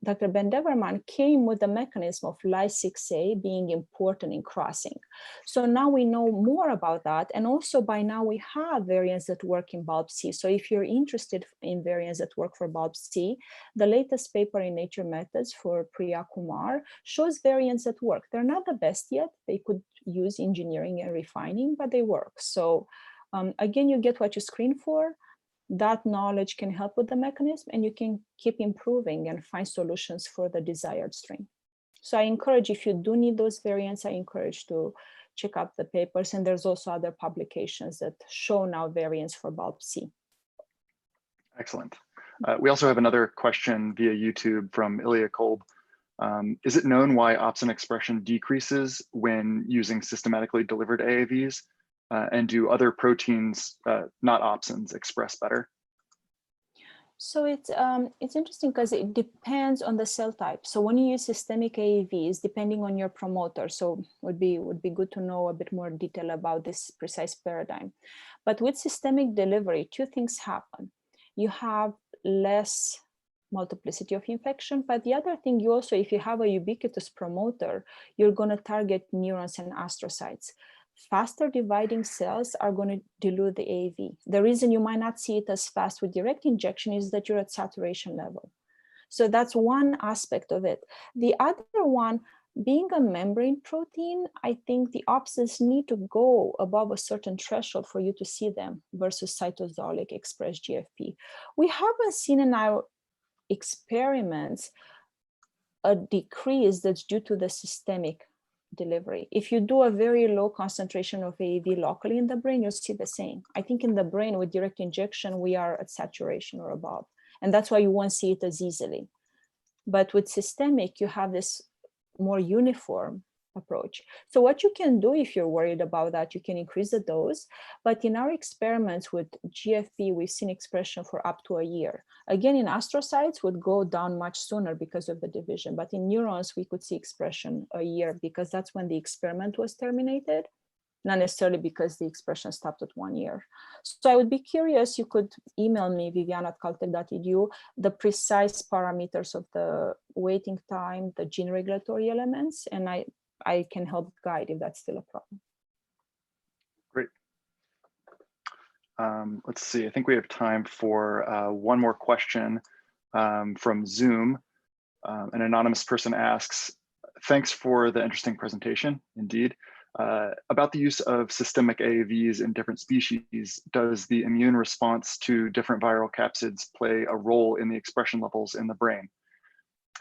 Dr. Ben Deverman, came with the mechanism of Ly6A being important in crossing. So now we know more about that. And also by now we have variants that work in BALB/C. So if you're interested in variants that work for BALB/C, the latest paper in Nature Methods for Priya Kumar shows variants that work. They're not the best yet. They could use engineering and refining, but they work. So again, you get what you screen for. That knowledge can help with the mechanism, and you can keep improving and find solutions for the desired strain. So I encourage, if you do need those variants, I encourage to check out the papers. And there's also other publications that show now variants for BALB/C. Excellent. We also have another question via YouTube from Ilya Kolb. Is it known why opsin expression decreases when using systematically delivered AAVs? And do other proteins, not opsins, express better? So it's interesting because it depends on the cell type. So when you use systemic AAVs, depending on your promoter, so would be good to know a bit more detail about this precise paradigm. But with systemic delivery, two things happen. You have less multiplicity of infection, but the other thing, you also, if you have a ubiquitous promoter, you're going to target neurons and astrocytes. Faster dividing cells are going to dilute the AAV. The reason you might not see it as fast with direct injection is that you're at saturation level. So that's one aspect of it. The other one, being a membrane protein, I think the opsins need to go above a certain threshold for you to see them versus cytosolic expressed GFP. We haven't seen in our experiments a decrease that's due to the systemic delivery. If you do a very low concentration of AAV locally in the brain, you'll see the same. I think in the brain with direct injection, we are at saturation or above. And that's why you won't see it as easily. But with systemic, you have this more uniform approach. So what you can do if you're worried about that, you can increase the dose. But in our experiments with GFP, we've seen expression for up to a year. Again, in astrocytes would go down much sooner because of the division. But in neurons, we could see expression a year because that's when the experiment was terminated, not necessarily because the expression stopped at 1 year. So I would be curious, you could email me, viviana@caltech.edu, the precise parameters of the waiting time, the gene regulatory elements, and I can help guide if that's still a problem. Great. Let's see, I think we have time for one more question from Zoom. An anonymous person asks, thanks for the interesting presentation, indeed. About the use of systemic AAVs in different species, does the immune response to different viral capsids play a role in the expression levels in the brain?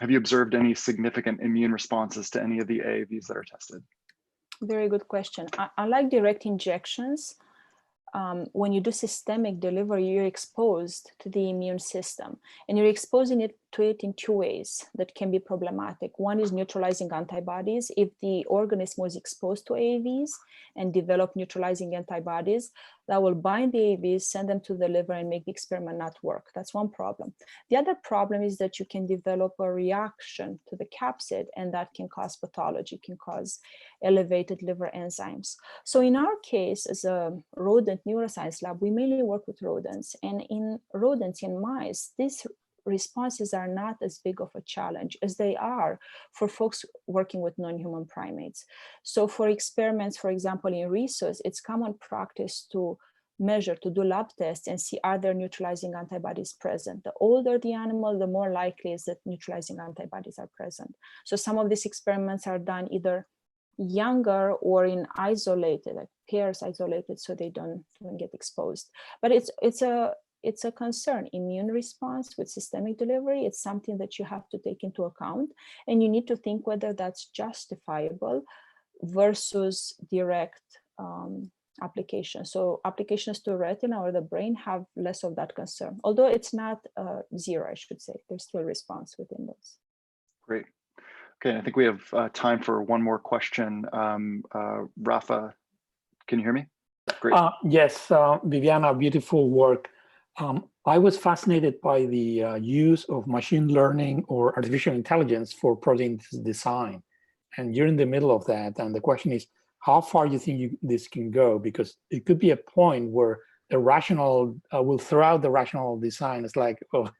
Have you observed any significant immune responses to any of the AAVs that are tested? Very good question. Unlike direct injections, when you do systemic delivery, you're exposed to the immune system, and you're exposing it to it in two ways that can be problematic. One is neutralizing antibodies. If the organism was exposed to AAVs and develop neutralizing antibodies, that will bind the AAVs, send them to the liver, and make the experiment not work. That's one problem. The other problem is that you can develop a reaction to the capsid, and that can cause pathology, can cause elevated liver enzymes. So in our case, as a rodent neuroscience lab, we mainly work with rodents. And in rodents, in mice, these responses are not as big of a challenge as they are for folks working with non-human primates. So for experiments, for example, in rhesus, it's common practice to measure, to do lab tests and see are there neutralizing antibodies present. The older the animal, the more likely is that neutralizing antibodies are present. So some of these experiments are done either younger or in isolated, like pairs isolated, so they don't get exposed. But it's a concern. Immune response with systemic delivery, it's something that you have to take into account, and you need to think whether that's justifiable versus direct application. So applications to retina or the brain have less of that concern, although it's not zero, I should say. There's still response within those. Great. Okay, I think we have time for one more question. Rafa, can you hear me? Great. Yes, Viviana, beautiful work. I was fascinated by the use of machine learning or artificial intelligence for protein design. And you're in the middle of that. And the question is, how far do you think this can go? Because it could be a point where the rational will throw out the rational design. It's like, oh,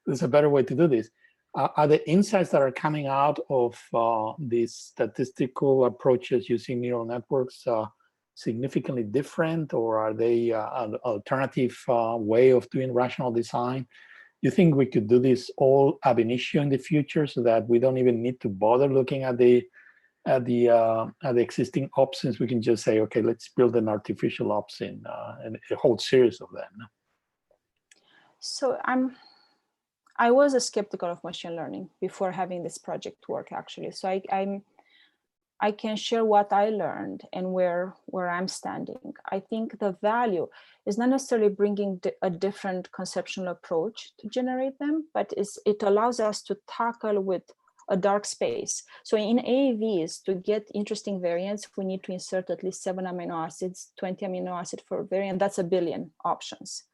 there's a better way to do this. Are the insights that are coming out of these statistical approaches using neural networks significantly different, or are they an alternative way of doing rational design? You think we could do this all ab initio in the future so that we don't even need to bother looking at the existing opsins? We can just say, okay, let's build an artificial opsin and a whole series of them. So I was skeptical of machine learning before having this project work, actually. So I can share what I learned and where I'm standing. I think the value is not necessarily bringing a different conceptual approach to generate them, but it allows us to tackle with a dark space. So in AAVs, to get interesting variants, we need to insert at least 7 amino acids, 20 amino acids for variant. That's 1 billion options.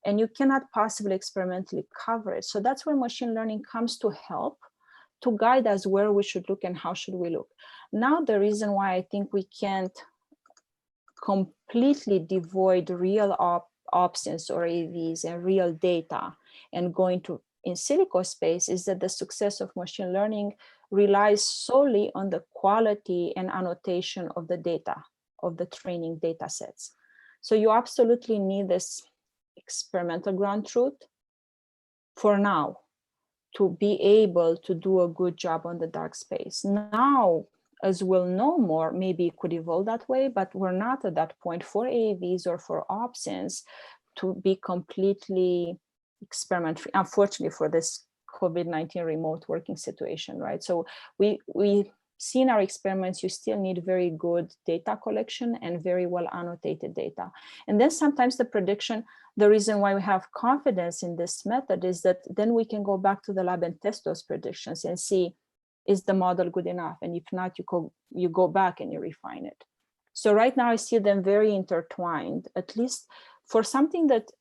And you cannot possibly experimentally cover it. So that's where machine learning comes to help, to guide us where we should look and how should we look. Now, the reason why I think we can't completely devoid real opsins or AVs and real data and go into in silico space is that the success of machine learning relies solely on the quality and annotation of the data, of the training data sets. So you absolutely need this experimental ground truth for now to be able to do a good job on the dark space. Now, as we'll know more, maybe it could evolve that way, but we're not at that point for AAVs or for opsins to be completely experiment-free, unfortunately, for this COVID-19 remote working situation, right? So we see in our experiments, you still need very good data collection and very well annotated data. And then sometimes the prediction, the reason why we have confidence in this method is that then we can go back to the lab and test those predictions and see, is the model good enough? And if not, you go back and you refine it. So right now I see them very intertwined, at least for something that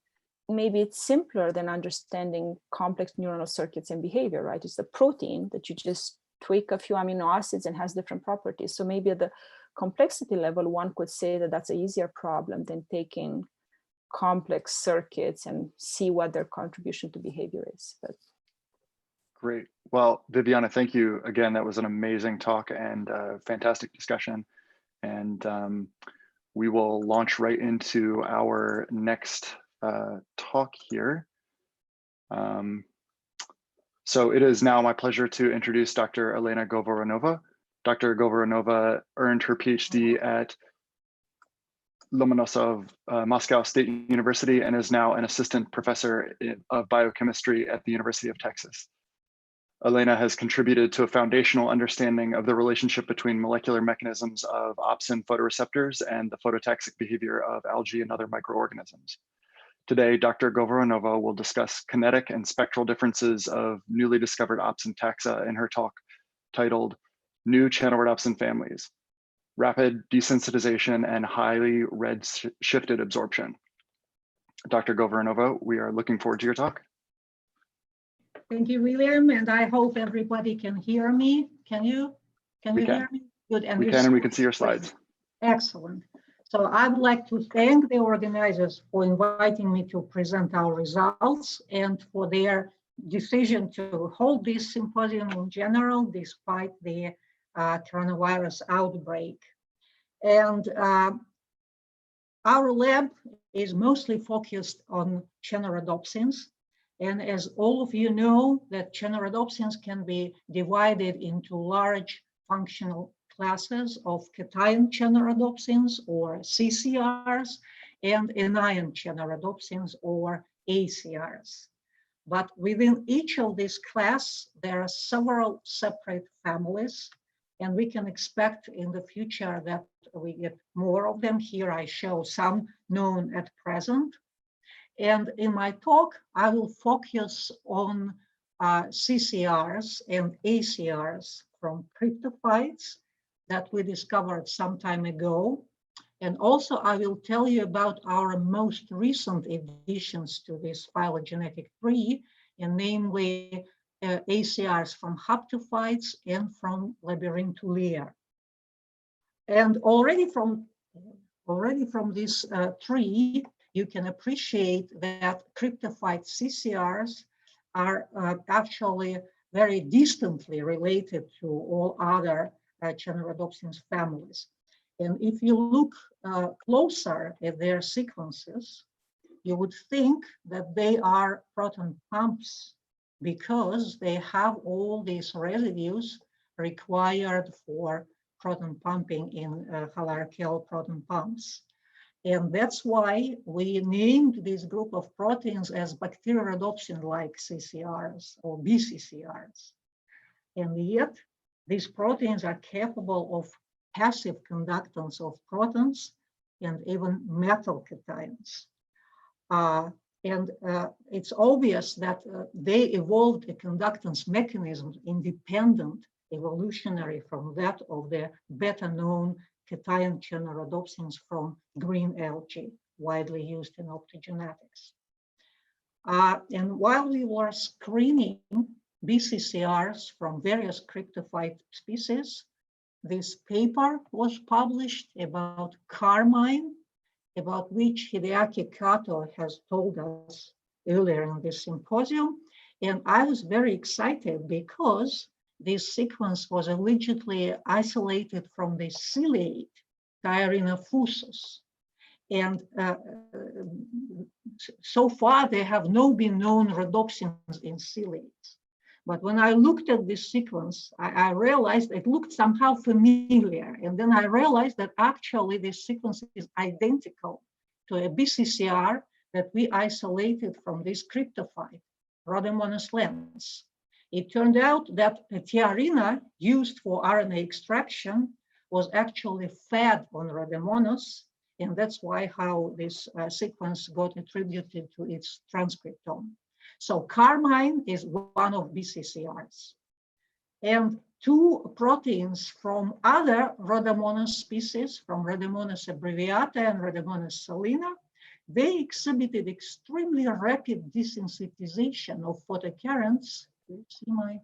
maybe it's simpler than understanding complex neuronal circuits and behavior, right? It's the protein that you just tweak a few amino acids and has different properties. So maybe at the complexity level, one could say that that's an easier problem than taking complex circuits and see what their contribution to behavior is. But great. Well, Viviana, thank you again. That was an amazing talk and fantastic discussion. And we will launch right into our next talk here. So it is now my pleasure to introduce Dr. Elena Govoronova. Dr. Govoronova earned her PhD at Lomonosov Moscow State University and is now an assistant professor of biochemistry at the University of Texas. Elena has contributed to a foundational understanding of the relationship between molecular mechanisms of opsin photoreceptors and the phototaxic behavior of algae and other microorganisms. Today, Dr. Govoronova will discuss kinetic and spectral differences of newly discovered opsin taxa in her talk titled New Channelrhodopsin Families, Rapid Desensitization and Highly Red-Shifted Absorption. Dr. Govoronova, we are looking forward to your talk. Thank you, William, and I hope everybody can hear me. Can you hear me? Good. And we can, and we can see your slides. Excellent. So I would like to thank the organizers for inviting me to present our results and for their decision to hold this symposium in general, despite the coronavirus outbreak. And our lab is mostly focused on channelrhodopsins. And as all of you know, that channelrhodopsins can be divided into large functional classes of cation channelrhodopsins or CCRs and anion channelrhodopsins or ACRs. But within each of these classes, there are several separate families, and we can expect in the future that we get more of them. Here I show some known at present. And in my talk, I will focus on CCRs and ACRs from cryptophytes that we discovered some time ago. And also I will tell you about our most recent additions to this phylogenetic tree, and namely ACRs from haptophytes and from Labyrinthulia. And already from this tree, you can appreciate that cryptophyte CCRs are actually very distantly related to all other channelrhodopsins families. And if you look closer at their sequences, you would think that they are proton pumps because they have all these residues required for proton pumping in hierarchical proton pumps. And that's why we named this group of proteins as bacteriorhodopsin-like CCRs or BCCRs. And yet, These proteins are capable of passive conductance of protons and even metal cations. It's obvious that they evolved a conductance mechanism independent evolutionary from that of the better known cation channel rhodopsins from green algae, widely used in optogenetics. And while we were screening BCCRs from various cryptophyte species, this paper was published about carmine, about which Hideaki Kato has told us earlier in this symposium. And I was very excited because this sequence was allegedly isolated from the ciliate Thyrina fusus. And so far, there have no been known rhodopsins in ciliates. But when I looked at this sequence, I realized it looked somehow familiar. And then I realized that actually this sequence is identical to a BCCR that we isolated from this cryptophyte, Rhodomonas lens. It turned out that the tiarina used for RNA extraction was actually fed on Rhodomonas, and that's why how this sequence got attributed to its transcriptome. So carmine is one of BCCRs. And two proteins from other Rhodomonas species, from Rhodomonas abbreviata and Rhodomonas salina, they exhibited extremely rapid desensitization of photokerins. See my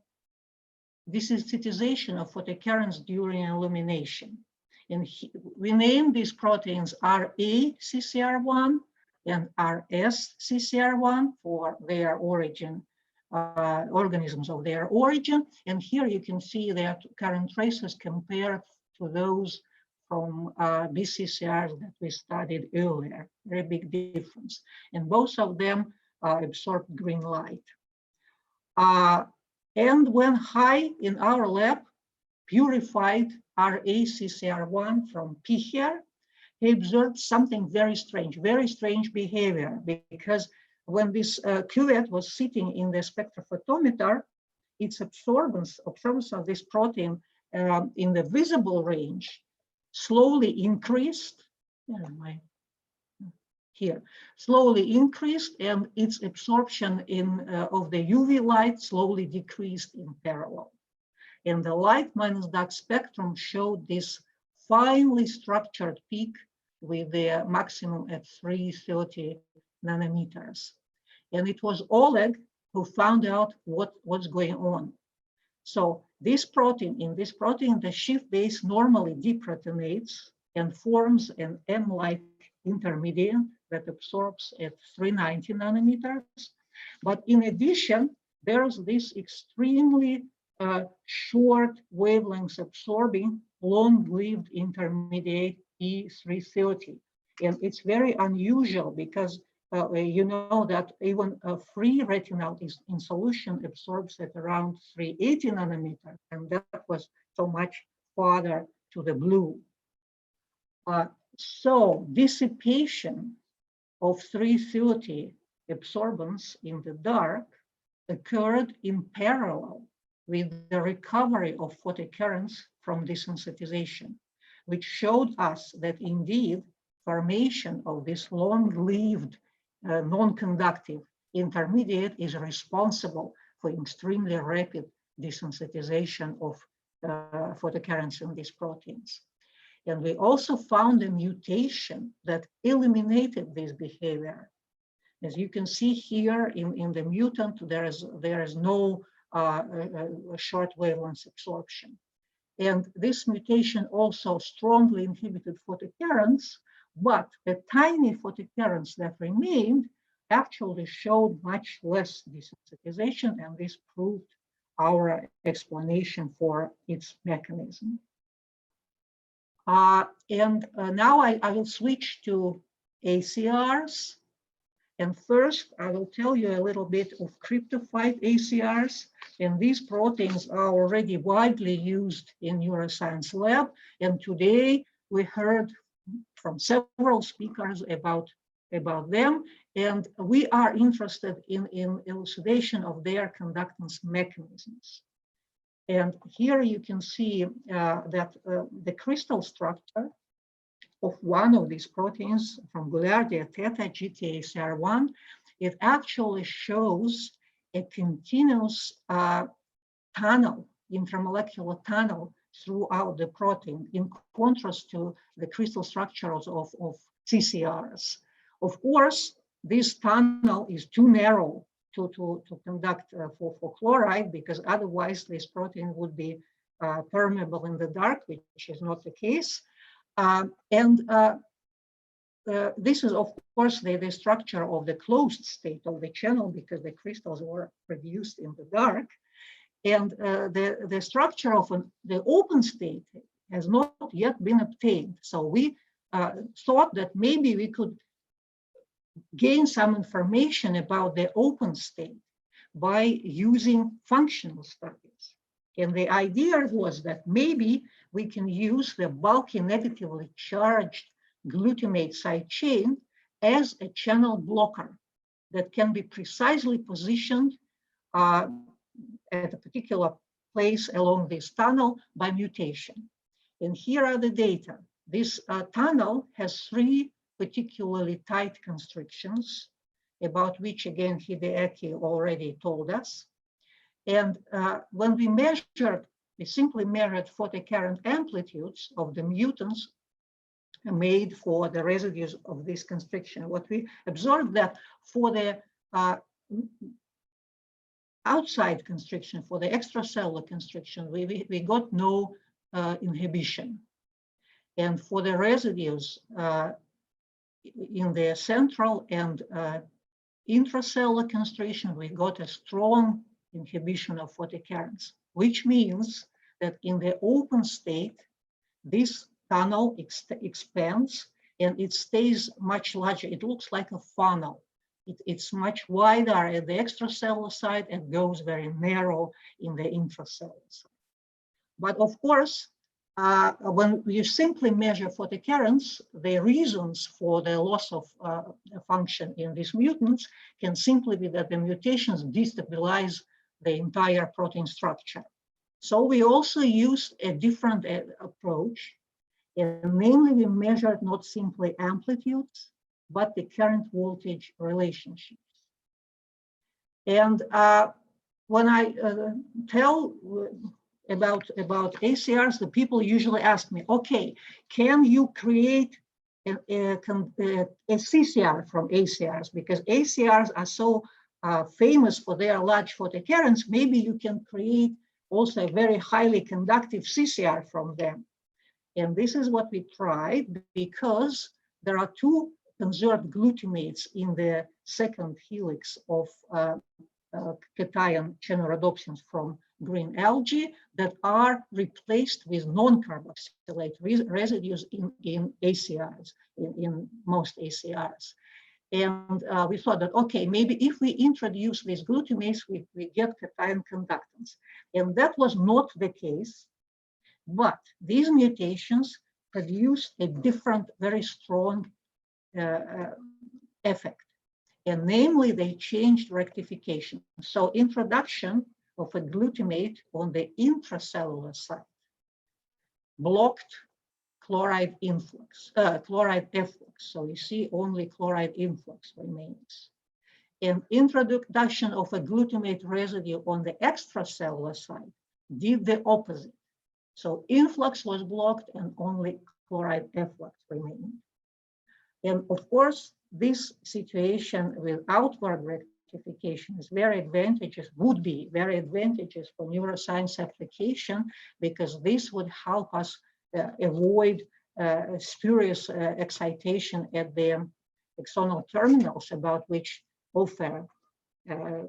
desensitization of photokerins during illumination. And we named these proteins RA-CCR1 and RS-CCR1 for their origin, organisms of their origin. And here you can see that current traces compared to those from BCCRs that we studied earlier. Very big difference. And both of them absorbed green light. And when high in our lab, purified RA-CCR1 from P here, he observed something very strange behavior, because when this cuvette was sitting in the spectrophotometer, its absorbance of this protein in the visible range slowly increased. Slowly increased, and its absorption of the UV light slowly decreased in parallel. And the light minus dark spectrum showed this finely structured peak with the maximum at 330 nanometers. And it was Oleg who found out what's going on. So this protein, the Schiff base normally deprotonates and forms an M-like intermediate that absorbs at 390 nanometers. But in addition, there's this extremely short wavelengths absorbing long-lived intermediate E330. And it's very unusual because you know that even a free retinal is in solution absorbs at around 380 nanometers, and that was so much farther to the blue. So dissipation of 330 absorbance in the dark occurred in parallel with the recovery of photokerins from desensitization, which showed us that indeed formation of this long-lived non-conductive intermediate is responsible for extremely rapid desensitization of photokerins in these proteins. And we also found a mutation that eliminated this behavior. As you can see here in the mutant, there is no short wavelength absorption. And this mutation also strongly inhibited photokerins, but the tiny photokerins that remained actually showed much less desensitization, and this proved our explanation for its mechanism. Now I will switch to ACRs. And first, I will tell you a little bit of cryptophyte ACRs. And these proteins are already widely used in neuroscience lab. And today we heard from several speakers about them. And we are interested in elucidation of their conductance mechanisms. And here you can see that the crystal structure of one of these proteins from Giardia theta GTACR1, it actually shows a continuous tunnel, intramolecular tunnel throughout the protein, in contrast to the crystal structures of CCRs. Of course, this tunnel is too narrow to conduct for chloride, because otherwise this protein would be permeable in the dark, which is not the case. This is, of course, the structure of the closed state of the channel, because the crystals were produced in the dark. And the structure of the open state has not yet been obtained. So we thought that maybe we could gain some information about the open state by using functional studies. And the idea was that maybe we can use the bulky negatively charged glutamate side chain as a channel blocker that can be precisely positioned at a particular place along this tunnel by mutation. And here are the data. This tunnel has 3 particularly tight constrictions, about which, again, Hideaki already told us. And when we measured, we simply measured photocurrent amplitudes of the mutants made for the residues of this constriction. What we observed that for the outside constriction, for the extracellular constriction, we got no inhibition. And for the residues in the central and intracellular constriction, we got a strong inhibition of photocurrents, which means that in the open state, this tunnel expands and it stays much larger. It looks like a funnel. It's much wider at the extracellular side and goes very narrow in the intracellular side. But of course, when you simply measure photocurrents, the reasons for the loss of function in these mutants can simply be that the mutations destabilize the entire protein structure. So we also used a different approach, and namely we measured not simply amplitudes, but the current voltage relationships. And when I tell about ACRs, the people usually ask me, okay, can you create a CCR from ACRs? Because ACRs are so famous for their large photocurrents, maybe you can create also a very highly conductive CCR from them. And this is what we tried, because there are 2 conserved glutamates in the second helix of cation chenorodopsins from green algae that are replaced with non-carboxylate residues in ACRs, in most ACRs. And we thought that, okay, maybe if we introduce these glutamates, we get cation conductance. And that was not the case, but these mutations produce a different, very strong effect. And namely, they changed rectification. So introduction of a glutamate on the intracellular side blocked chloride influx, chloride efflux. So you see only chloride influx remains. And introduction of a glutamate residue on the extracellular side did the opposite. So influx was blocked and only chloride efflux remained. And of course, this situation with outward rectification is very advantageous, would be very advantageous for neuroscience application, because this would help us avoid spurious excitation at the axonal terminals, about which Ofer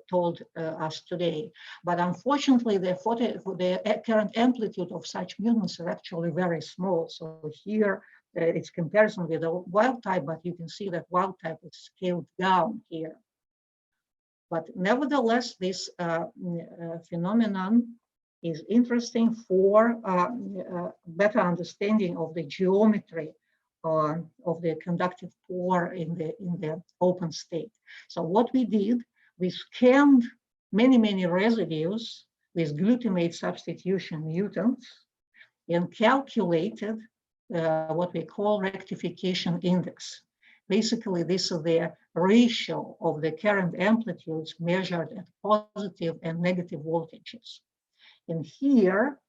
told us today. But unfortunately, the current amplitude of such mutants is actually very small. So here it's comparison with the wild type, but you can see that wild type is scaled down here. But nevertheless, this phenomenon is interesting for better understanding of the geometry of the conductive pore in the open state. So what we did, we scanned many residues with glutamate substitution mutants and calculated what we call rectification index. Basically, this is the ratio of the current amplitudes measured at positive and negative voltages. And here,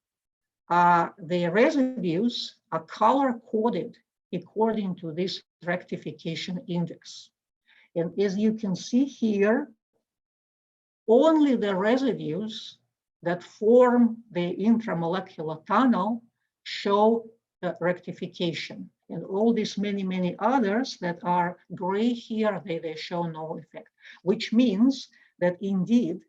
the residues are color-coded according to this rectification index. And as you can see here, only the residues that form the intramolecular tunnel show rectification. And all these many others that are gray here, they show no effect, which means that indeed,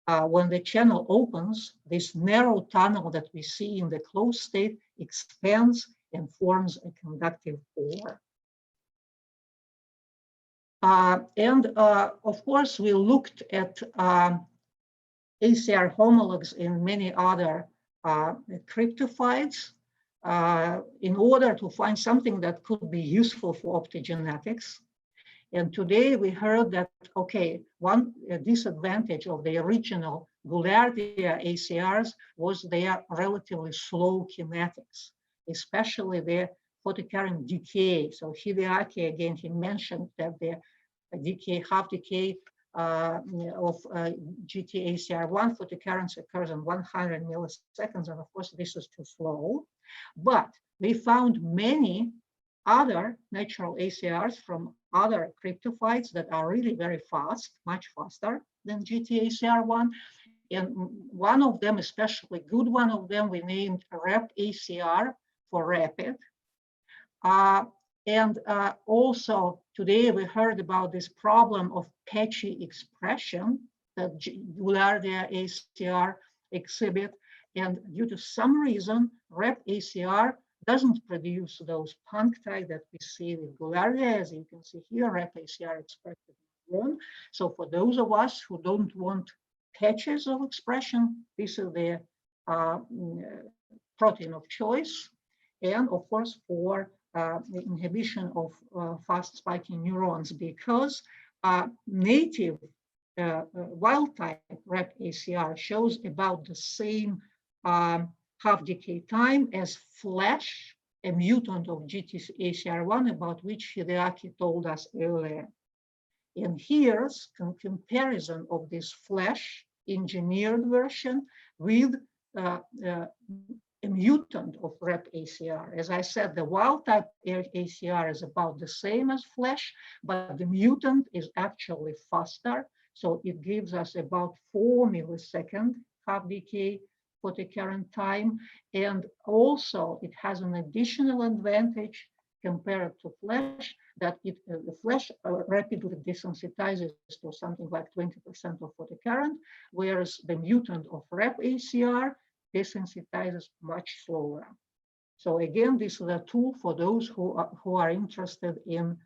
when the channel opens, this narrow tunnel that we see in the closed state expands and forms a conductive pore. Of course, we looked at ACR homologs in many other cryptophytes in order to find something that could be useful for optogenetics. And today we heard that, okay, one disadvantage of the original Goulardia ACRs was their relatively slow kinetics, especially their photocurrent decay. So Hideaki, again, he mentioned that the decay, half decay of GT-ACR1 photocurrents occurs in 100 milliseconds, and of course this is too slow. But we found many other natural ACRs from other cryptophytes that are really very fast, much faster than GT-ACR1. And one of them, especially good one of them, we named RAP-ACR for rapid. Also today we heard about this problem of patchy expression that Goulardia ACR exhibit. And due to some reason, RAP-ACR doesn't produce those puncti that we see with Goulardia. As you can see here, RAP-ACR expressed in. So for those of us who don't want patches of expression, this is the protein of choice. And of course, for the inhibition of fast spiking neurons, because native wild-type RAP-ACR shows about the same half-decay time as Flash, a mutant of GT-ACR1, about which Hideaki told us earlier. And here's a comparison of this Flash engineered version with a mutant of RAP-ACR. As I said, the wild-type ACR is about the same as Flash, but the mutant is actually faster. So it gives us about 4 millisecond half-decay photocurrent time. And also it has an additional advantage compared to Flash, that the Flash rapidly desensitizes to something like 20% of photocurrent, whereas the mutant of RAP-ACR desensitizes much slower. So again, this is a tool for those who are interested in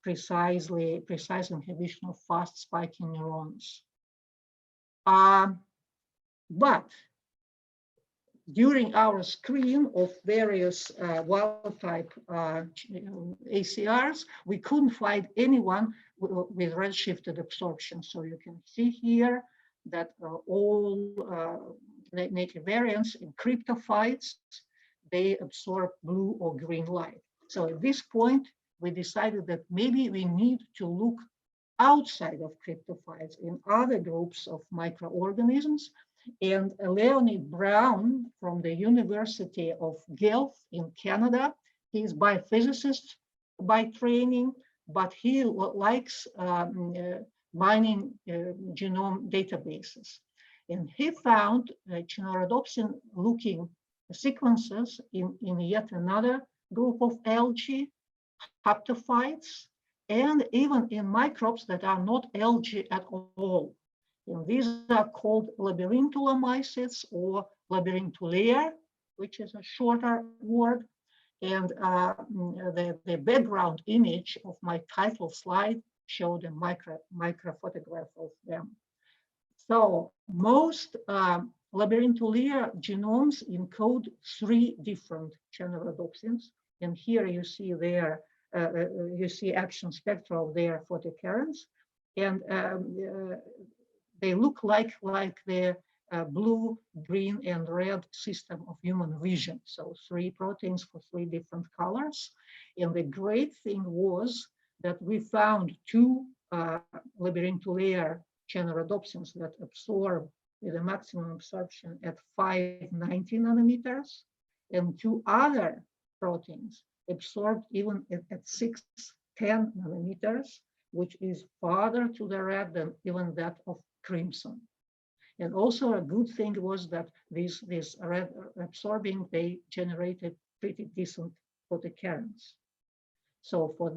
precise inhibition of fast spiking neurons. But during our screen of various wild-type ACRs, we couldn't find anyone with redshifted absorption. So you can see here that all native variants in cryptophytes, they absorb blue or green light. So at this point, we decided that maybe we need to look outside of cryptophytes in other groups of microorganisms. And Leonid Brown from the University of Guelph in Canada, he's biophysicist by training, but he likes mining genome databases. And he found chenorodopsin-looking sequences in yet another group of algae, haptophytes, and even in microbes that are not algae at all. And these are called labyrintulomycetes or labyrintulea, which is a shorter word. And the background image of my title slide showed a micro photograph of them. So most labyrinthulea genomes encode 3 different chenorodopsins. And here you see their action spectra of their photocurrents. And they look like the blue, green, and red system of human vision. So 3 proteins for 3 different colors. And the great thing was that we found 2 labyrinthulaire channelrhodopsins that absorb with a maximum absorption at 590 nanometers, and 2 other proteins absorbed even at 610 nanometers, which is farther to the red than even that of crimson. And also a good thing was that these red absorbing, they generated pretty decent photokerins. So for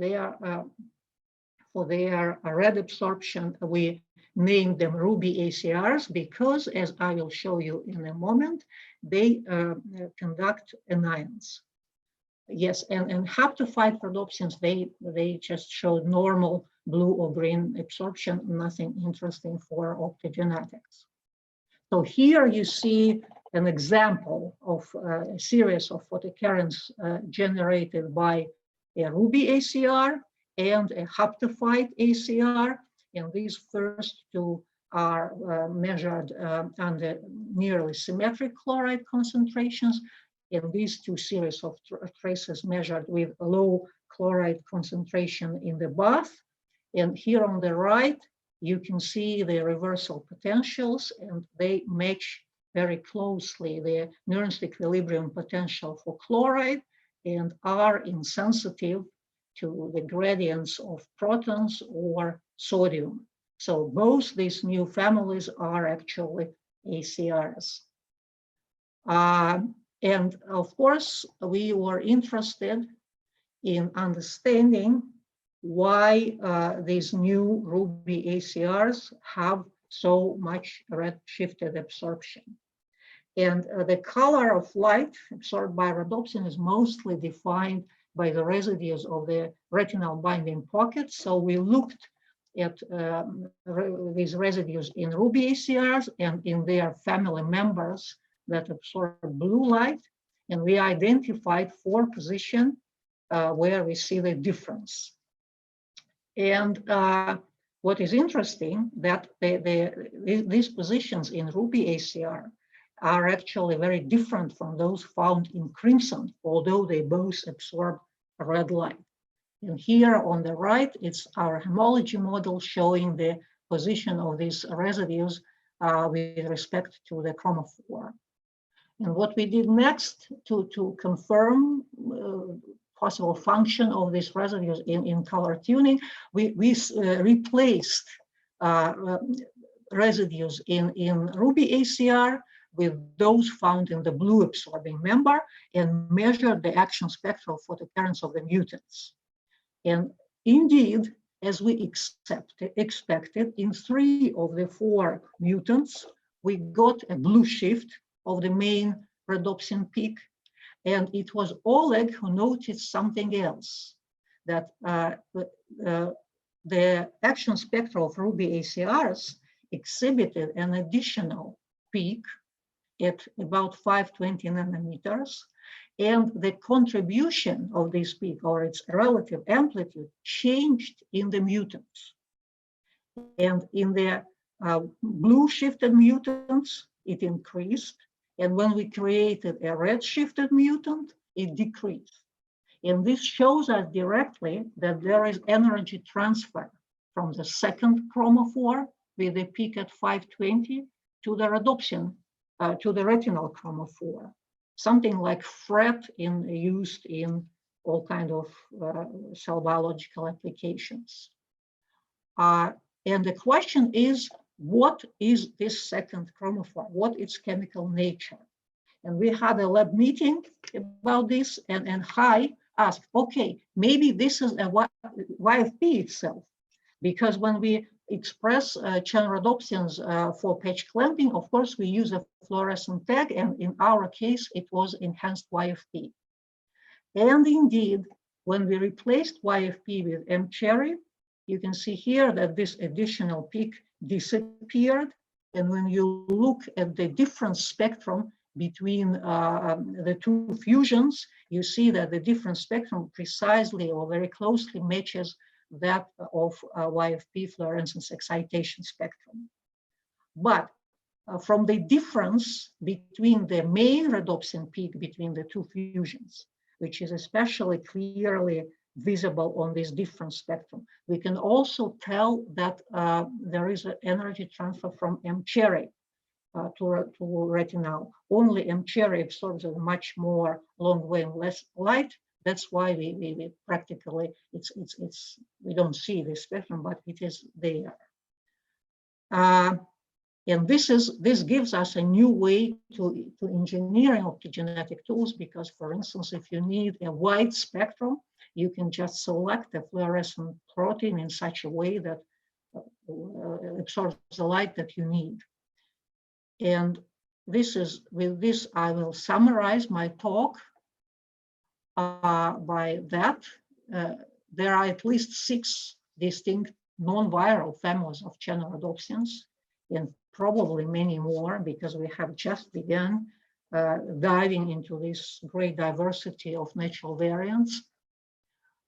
their red absorption, we named them ruby ACRs because, as I will show you in a moment, they conduct anions. Yes, and haptophyte rhodopsins, they just showed normal blue or green absorption, nothing interesting for optogenetics. So here you see an example of a series of photokerins generated by a ruby ACR and a haptophyte ACR. And these first 2 are measured under nearly symmetric chloride concentrations. And these 2 series of traces measured with low chloride concentration in the bath. And here on the right, you can see the reversal potentials, and they match very closely the Nernst equilibrium potential for chloride and are insensitive to the gradients of protons or sodium. So both these new families are actually ACRs. And of course, we were interested in understanding why these new ruby ACRs have so much red-shifted absorption. And the color of light absorbed by rhodopsin is mostly defined by the residues of the retinal binding pockets. So we looked at these residues in ruby ACRs and in their family members that absorb blue light. And we identified 4 positions where we see the difference. And what is interesting that these positions in ruby ACR are actually very different from those found in crimson, although they both absorb red light. And here on the right, it's our homology model showing the position of these residues with respect to the chromophore. And what we did next to confirm possible function of these residues in color tuning, we replaced residues in ruby ACR with those found in the blue absorbing member and measured the action spectral photokerins of the mutants. And indeed, as we expected, in 3 of the 4 mutants, we got a blue shift of the main rhodopsin peak. And it was Oleg who noticed something else, that the action spectra of ruby ACRs exhibited an additional peak at about 520 nanometers. And the contribution of this peak, or its relative amplitude, changed in the mutants. And in the blue shifted mutants, it increased. And when we created a red shifted mutant, it decreased. And this shows us directly that there is energy transfer from the second chromophore with a peak at 520 to the rhodopsin, to the retinal chromophore. Something like FRET used in all kinds of cell biological applications. And the question is, what is this second chromophore? What is chemical nature? And we had a lab meeting about this, and Hai asked, okay, maybe this is a YFP itself, because when we express channelrhodopsins for patch clamping, of course, we use a fluorescent tag, and in our case, it was enhanced YFP. And indeed, when we replaced YFP with M-cherry, you can see here that this additional peak disappeared. And when you look at the different spectrum between the 2 fusions, you see that the different spectrum precisely or very closely matches that of YFP fluorescence excitation spectrum. But from the difference between the main rhodopsin peak between the two fusions, which is especially clearly visible on this different spectrum. We can also tell that there is an energy transfer from M cherry to retinal. Only M cherry absorbs a much more long wavelength light. That's why we practically we don't see this spectrum, but it is there. And this gives us a new way to engineering optogenetic tools, because, for instance, if you need a wide spectrum, you can just select a fluorescent protein in such a way that absorbs the light that you need. And with this, I will summarize my talk by that. There are at least 6 distinct non-viral families of channelrhodopsins, and probably many more, because we have just begun diving into this great diversity of natural variants.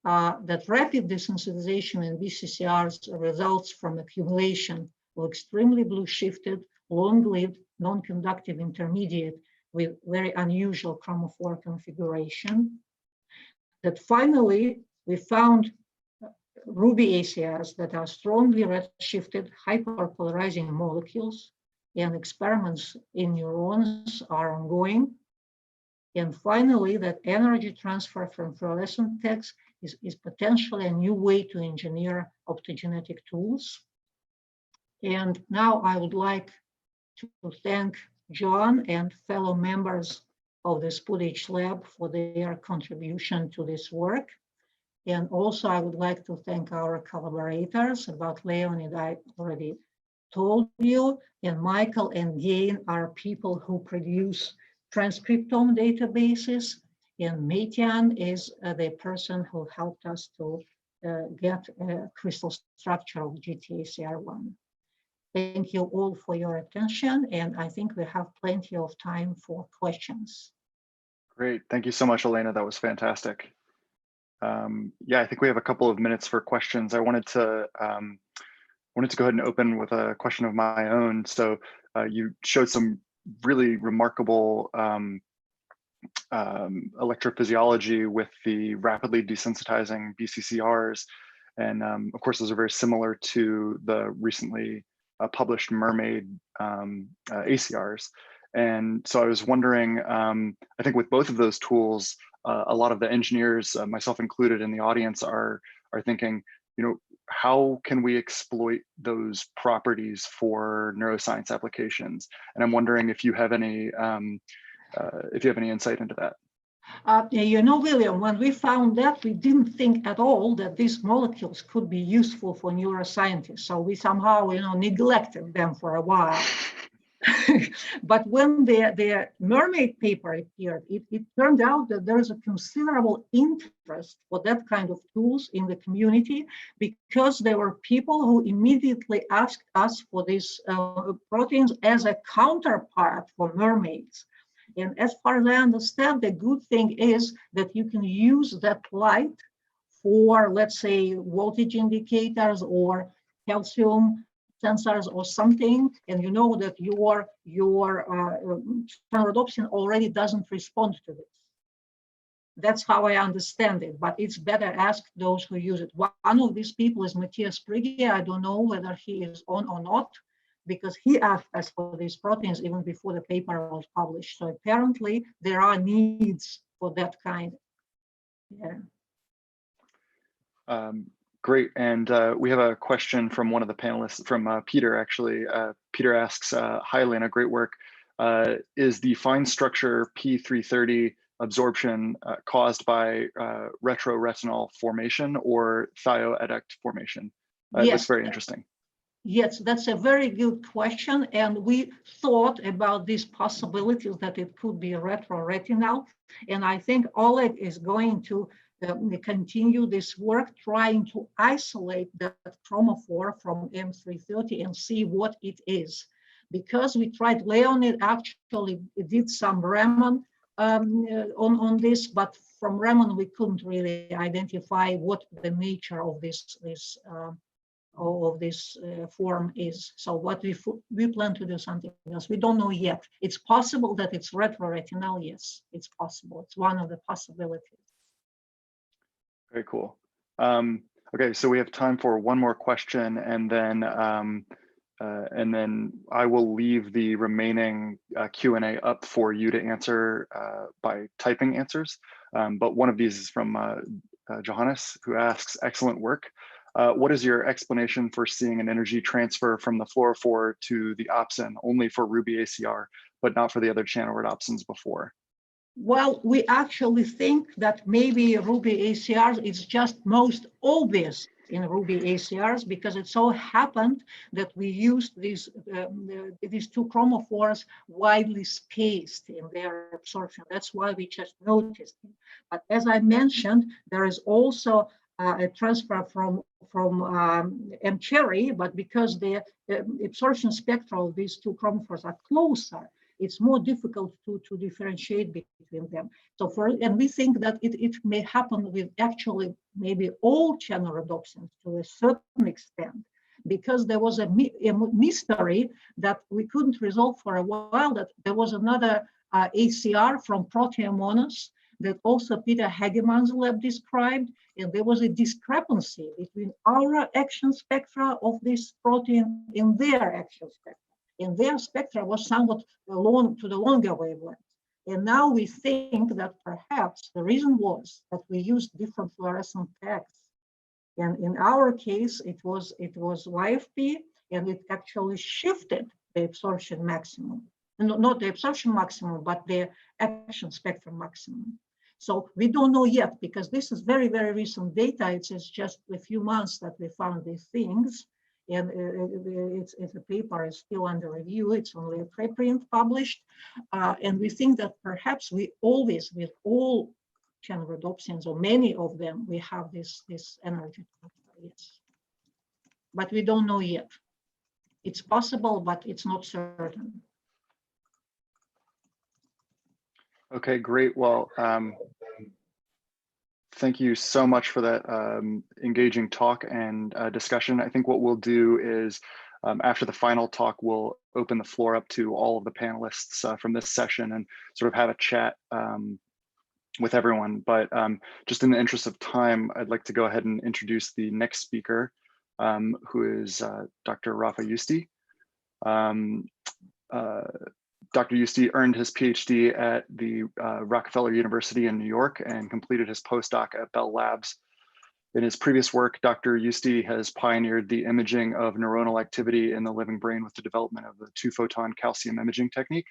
That rapid desensitization in BCCRs results from accumulation of extremely blue-shifted, long-lived, non-conductive intermediate with very unusual chromophore configuration. That finally, we found ruby ACRs that are strongly redshifted, hyperpolarizing molecules, and experiments in neurons are ongoing. And finally, that energy transfer from fluorescent tags is potentially a new way to engineer optogenetic tools. And now I would like to thank John and fellow members of the SPUDH lab for their contribution to this work. And also I would like to thank our collaborators. About Leonid, I already told you, and Michael and Gain are people who produce transcriptome databases, and Meitian is the person who helped us to get a crystal structure of GTACR1. Thank you all for your attention, and I think we have plenty of time for questions. Great, thank you so much, Elena. That was fantastic. Yeah, I think we have a couple of minutes for questions. I wanted to go ahead and open with a question of my own. So you showed some really remarkable electrophysiology with the rapidly desensitizing BCCRs. And of course, those are very similar to the recently published MERMAID ACRs. And so I was wondering, I think with both of those tools, a lot of the engineers, myself included in the audience, are thinking, how can we exploit those properties for neuroscience applications? And I'm wondering if you have any insight into that. William, when we found that, we didn't think at all that these molecules could be useful for neuroscientists. So we somehow, neglected them for a while. But when the MERMAID paper appeared, it turned out that there is a considerable interest for that kind of tools in the community, because there were people who immediately asked us for these proteins as a counterpart for MERMAIDs. And as far as I understand, the good thing is that you can use that light for, let's say, voltage indicators or calcium sensors or something, and you know that your channelrhodopsin already doesn't respond to this. That's how I understand it, but it's better ask those who use it. One of these people is Matthias Sprigge. I don't know whether he is on or not, because he asked us for these proteins even before the paper was published. So apparently there are needs for that kind. Yeah. Great, and we have a question from one of the panelists, from Peter, actually. Peter asks, hi Elena, great work. Is the fine structure P330 absorption caused by retroretinal formation or thioeduct formation? Yes. That's very interesting. Yes, that's a very good question. And we thought about these possibilities that it could be retroretinal. And I think Oleg is going to continue this work, trying to isolate that chromophore from M330 and see what it is. Because we tried, Leonid actually did some Raman on this, but from Raman we couldn't really identify what the nature of this of this form is. So what we plan to do something else. We don't know yet. It's possible that it's retroretinal. Yes, it's possible. It's one of the possibilities. Very cool. Okay, so we have time for one more question, and then I will leave the remaining Q&A up for you to answer by typing answers. But one of these is from Johannes, who asks, excellent work. What is your explanation for seeing an energy transfer from the fluorophore to the opsin only for Ruby ACR, but not for the other channel rhodopsins before? Well, we actually think that maybe Ruby ACRs is just most obvious in Ruby ACRs because it so happened that we used these two chromophores widely spaced in their absorption. That's why we just noticed it. But as I mentioned, there is also a transfer from M. cherry, but because the absorption spectra of these two chromophores are closer, it's more difficult to differentiate between them. So and we think that it may happen with actually maybe all channel rhodopsins to a certain extent, because there was a mystery that we couldn't resolve for a while, that there was another ACR from Proteomonas that also Peter Hagemann's lab described, and there was a discrepancy between our action spectra of this protein and their action spectra. And their spectra was somewhat to the longer wavelength. And now we think that perhaps the reason was that we used different fluorescent tags. And in our case, it was YFP, and it actually shifted the absorption maximum. Not the absorption maximum, but the action spectrum maximum. So we don't know yet, because this is very, very recent data. It's just a few months that we found these things. And the paper is still under review. It's only a preprint published. And we think that perhaps we always, with all channel rhodopsins, or many of them, we have this energy transfer, yes. But we don't know yet. It's possible, but it's not certain. Okay, great. Well, thank you so much for that engaging talk and discussion. I think what we'll do is after the final talk, we'll open the floor up to all of the panelists from this session and sort of have a chat with everyone. But just in the interest of time, I'd like to go ahead and introduce the next speaker, who is Dr. Rafa Yusti. Dr. Yusti earned his PhD at the Rockefeller University in New York and completed his postdoc at Bell Labs. In his previous work, Dr. Yusti has pioneered the imaging of neuronal activity in the living brain with the development of the 2-photon calcium imaging technique.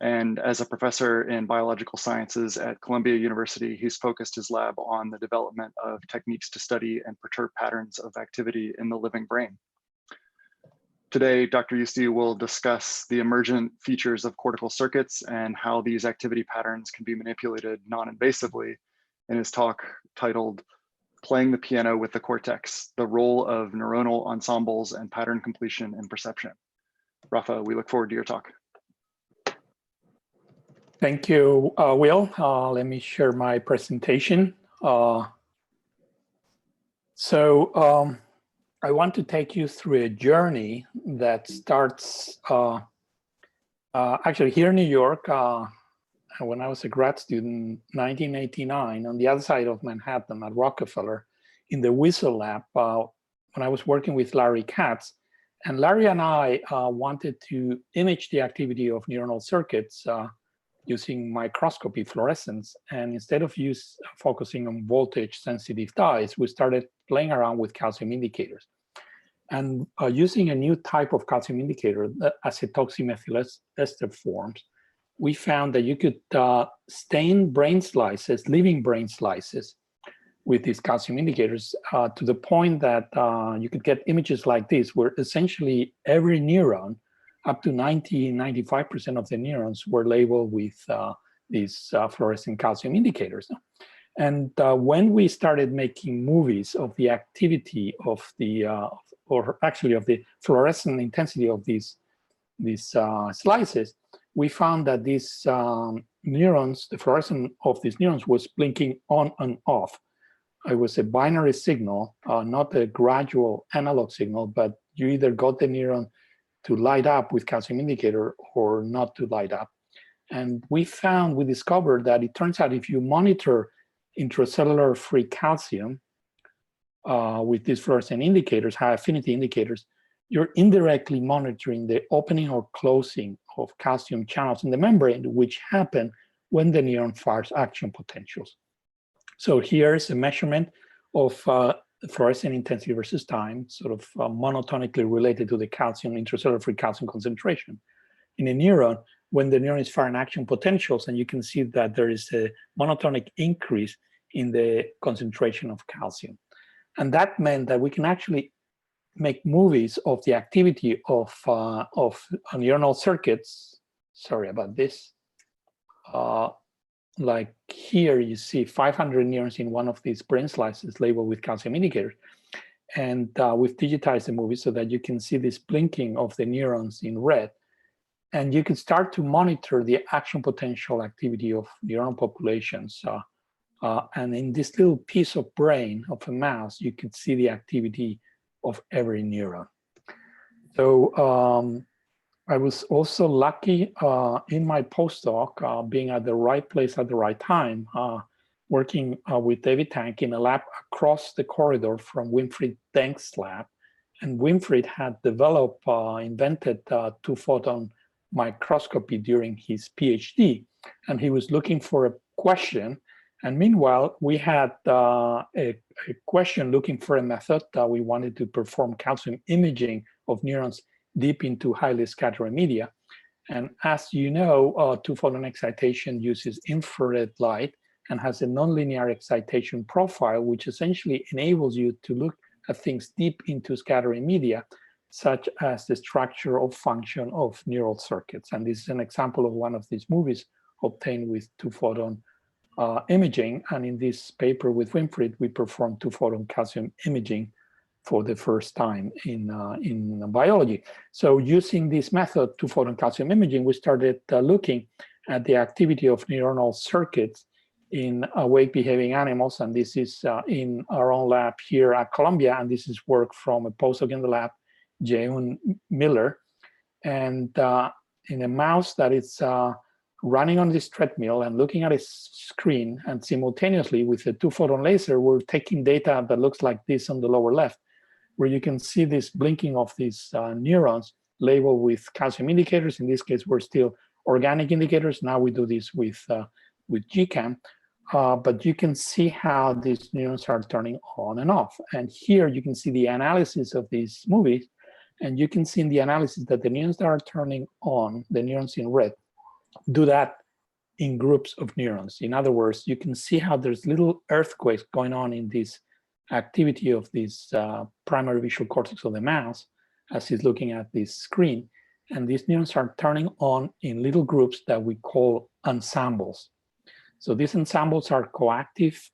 And as a professor in biological sciences at Columbia University, he's focused his lab on the development of techniques to study and perturb patterns of activity in the living brain. Today, Dr. Yusti will discuss the emergent features of cortical circuits and how these activity patterns can be manipulated non-invasively in his talk titled Playing the Piano with the Cortex, the Role of Neuronal Ensembles and Pattern Completion in Perception. Rafa, we look forward to your talk. Thank you, Will. Let me share my presentation. I want to take you through a journey that starts actually here in New York when I was a grad student, 1989, on the other side of Manhattan at Rockefeller in the WISL lab when I was working with Larry Katz. And Larry and I wanted to image the activity of neuronal circuits using microscopy fluorescence. And instead of focusing on voltage sensitive dyes, we started playing around with calcium indicators. And using a new type of calcium indicator, the acetoxymethyl ester forms, we found that you could stain brain slices, living brain slices, with these calcium indicators to the point that you could get images like this, where essentially every neuron, up to 95% of the neurons, were labeled with these fluorescent calcium indicators. And when we started making movies of the activity of the, or actually of the fluorescent intensity of these slices, we found that these neurons, the fluorescent of these neurons was blinking on and off. it was a binary signal, not a gradual analog signal, but you either got the neuron to light up with calcium indicator or not to light up. And we discovered that it turns out if you monitor intracellular free calcium with these fluorescent indicators, high affinity indicators, you're indirectly monitoring the opening or closing of calcium channels in the membrane, which happen when the neuron fires action potentials. So here's a measurement of fluorescent intensity versus time, sort of monotonically related to the calcium, intracellular free calcium concentration in a neuron when the neuron is firing action potentials, and you can see that there is a monotonic increase in the concentration of calcium. And that meant that we can actually make movies of the activity of neuronal circuits. Sorry about this. Like here, you see 500 neurons in one of these brain slices labeled with calcium indicators. And we've digitized the movie so that you can see this blinking of the neurons in red. And you can start to monitor the action potential activity of neuron populations. And in this little piece of brain of a mouse, you could see the activity of every neuron. So I was also lucky in my postdoc, being at the right place at the right time, working with David Tank in a lab across the corridor from Winfried Denk's lab. And Winfried had developed, invented two-photon microscopy during his PhD. And he was looking for a question. And meanwhile, we had a question looking for a method that we wanted to perform calcium imaging of neurons deep into highly scattered media. And as you know, two-photon excitation uses infrared light and has a nonlinear excitation profile, which essentially enables you to look at things deep into scattering media, such as the structure or function of neural circuits. And this is an example of one of these movies obtained with two-photon imaging. And in this paper with Winfried, we performed two-photon calcium imaging for the first time in biology. So using this method, two-photon calcium imaging, we started looking at the activity of neuronal circuits in awake behaving animals. And this is in our own lab here at Columbia. And this is work from a postdoc in the lab, Jeun Miller. And in a mouse that is running on this treadmill and looking at a screen, and simultaneously with a two-photon laser, we're taking data that looks like this on the lower left, where you can see this blinking of these neurons labeled with calcium indicators. In this case, we're still organic indicators. Now we do this with GCAM. But you can see how these neurons are turning on and off. And here you can see the analysis of these movies. And you can see in the analysis that the neurons that are turning on, the neurons in red, do that in groups of neurons. In other words, you can see how there's little earthquakes going on in this activity of this primary visual cortex of the mouse as he's looking at this screen. And these neurons are turning on in little groups that we call ensembles. So these ensembles are coactive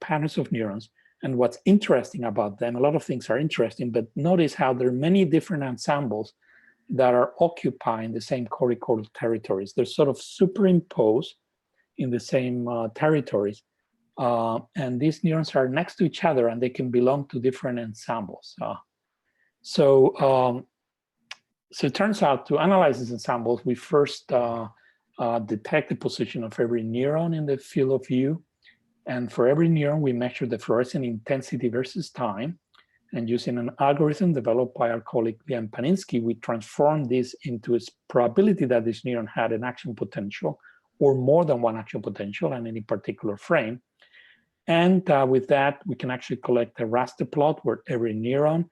patterns of neurons. And what's interesting about them, a lot of things are interesting, but notice how there are many different ensembles that are occupying the same cortical territories. They're sort of superimposed in the same territories. And these neurons are next to each other and they can belong to different ensembles. So it turns out to analyze these ensembles, we first detect the position of every neuron in the field of view. And for every neuron, we measure the fluorescent intensity versus time. And using an algorithm developed by our colleague Liam Paninsky, we transformed this into a probability that this neuron had an action potential or more than one action potential in any particular frame. And with that, we can actually collect a raster plot where every neuron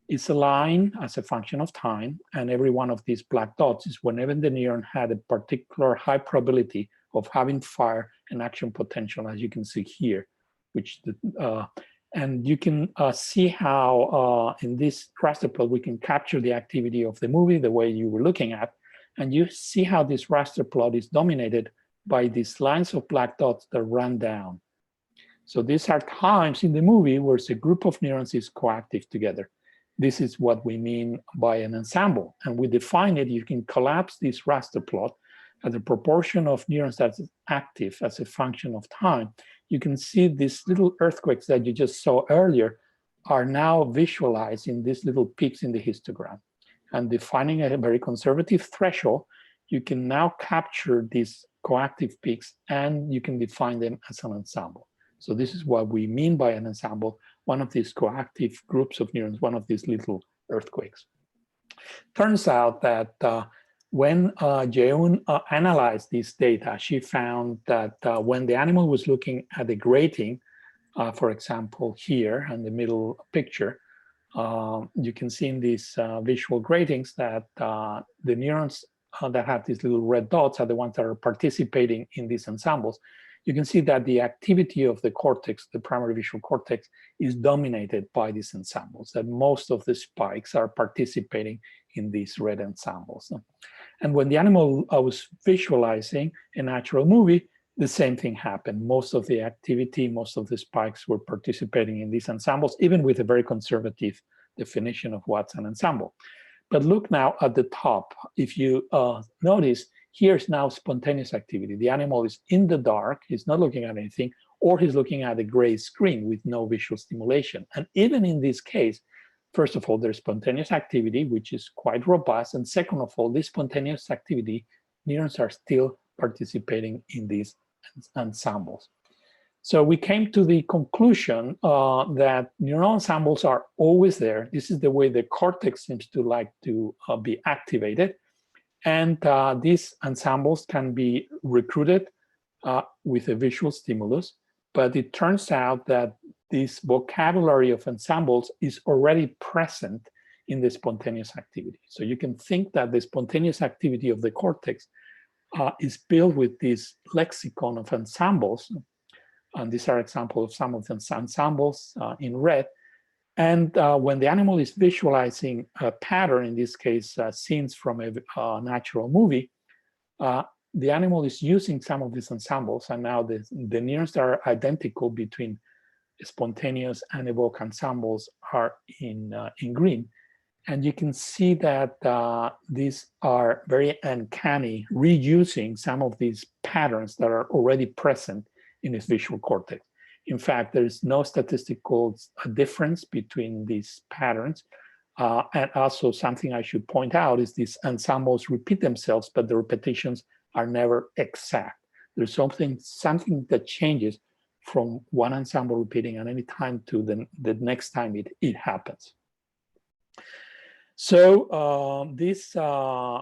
is aligned as a function of time. And every one of these black dots is whenever the neuron had a particular high probability of having fire and action potential, as you can see here, which and you can see how in this raster plot, we can capture the activity of the movie the way you were looking at. And you see how this raster plot is dominated by these lines of black dots that run down. So these are times in the movie where a group of neurons is coactive together. This is what we mean by an ensemble. And we define it, you can collapse this raster plot at the proportion of neurons that's active as a function of time, you can see these little earthquakes that you just saw earlier are now visualized in these little peaks in the histogram. And defining a very conservative threshold, you can now capture these coactive peaks and you can define them as an ensemble. So this is what we mean by an ensemble, one of these coactive groups of neurons, one of these little earthquakes. Turns out that when Jeun analyzed this data, she found that when the animal was looking at the grating, for example, here in the middle picture, you can see in these visual gratings that the neurons that have these little red dots are the ones that are participating in these ensembles. You can see that the activity of the cortex, the primary visual cortex, is dominated by these ensembles, that most of the spikes are participating in these red ensembles. And when the animal was visualizing a natural movie, the same thing happened. Most of the activity, most of the spikes were participating in these ensembles, even with a very conservative definition of what's an ensemble. But look now at the top. If you notice, here's now spontaneous activity. The animal is in the dark, he's not looking at anything, or he's looking at a gray screen with no visual stimulation. And even in this case, first of all, there's spontaneous activity, which is quite robust. And second of all, this spontaneous activity, neurons are still participating in these ensembles. So we came to the conclusion that neural ensembles are always there. This is the way the cortex seems to like to be activated. And these ensembles can be recruited with a visual stimulus. But it turns out that this vocabulary of ensembles is already present in the spontaneous activity. So you can think that the spontaneous activity of the cortex is built with this lexicon of ensembles. And these are examples of some of the ensembles in red. And when the animal is visualizing a pattern, in this case, scenes from a natural movie, the animal is using some of these ensembles. And now the neurons that are identical between spontaneous and evoked ensembles are in green. And you can see that these are very uncanny, reusing some of these patterns that are already present in its visual cortex. In fact, there is no statistical difference between these patterns. And also something I should point out is these ensembles repeat themselves, but the repetitions are never exact. There's something that changes from one ensemble repeating at any time to the next time it happens. So this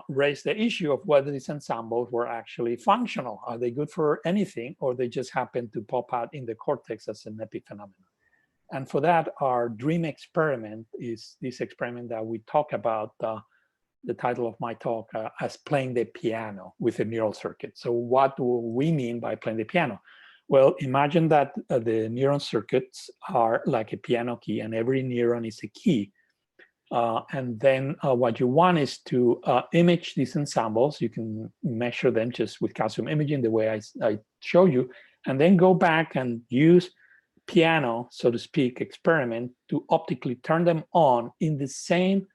raised the issue of whether these ensembles were actually functional. Are they good for anything, or they just happen to pop out in the cortex as an epiphenomenon? And for that, our dream experiment is this experiment that we talk about, the title of my talk, as playing the piano with a neural circuit. So what do we mean by playing the piano? Well, imagine that the neuron circuits are like a piano key, and every neuron is a key. And then what you want is to image these ensembles. You can measure them just with calcium imaging, the way I show you, and then go back and use piano, so to speak, experiment to optically turn them on in the same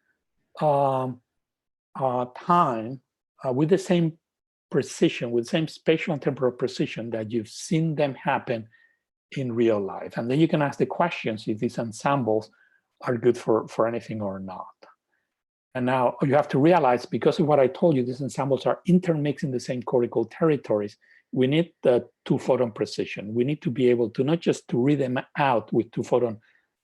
time, with the same precision, with the same spatial and temporal precision that you've seen them happen in real life. And then you can ask the questions if these ensembles are good for anything or not. And now you have to realize, because of what I told you, these ensembles are intermixed in the same cortical territories. We need the 2-photon precision. We need to be able to not just to read them out with 2-photon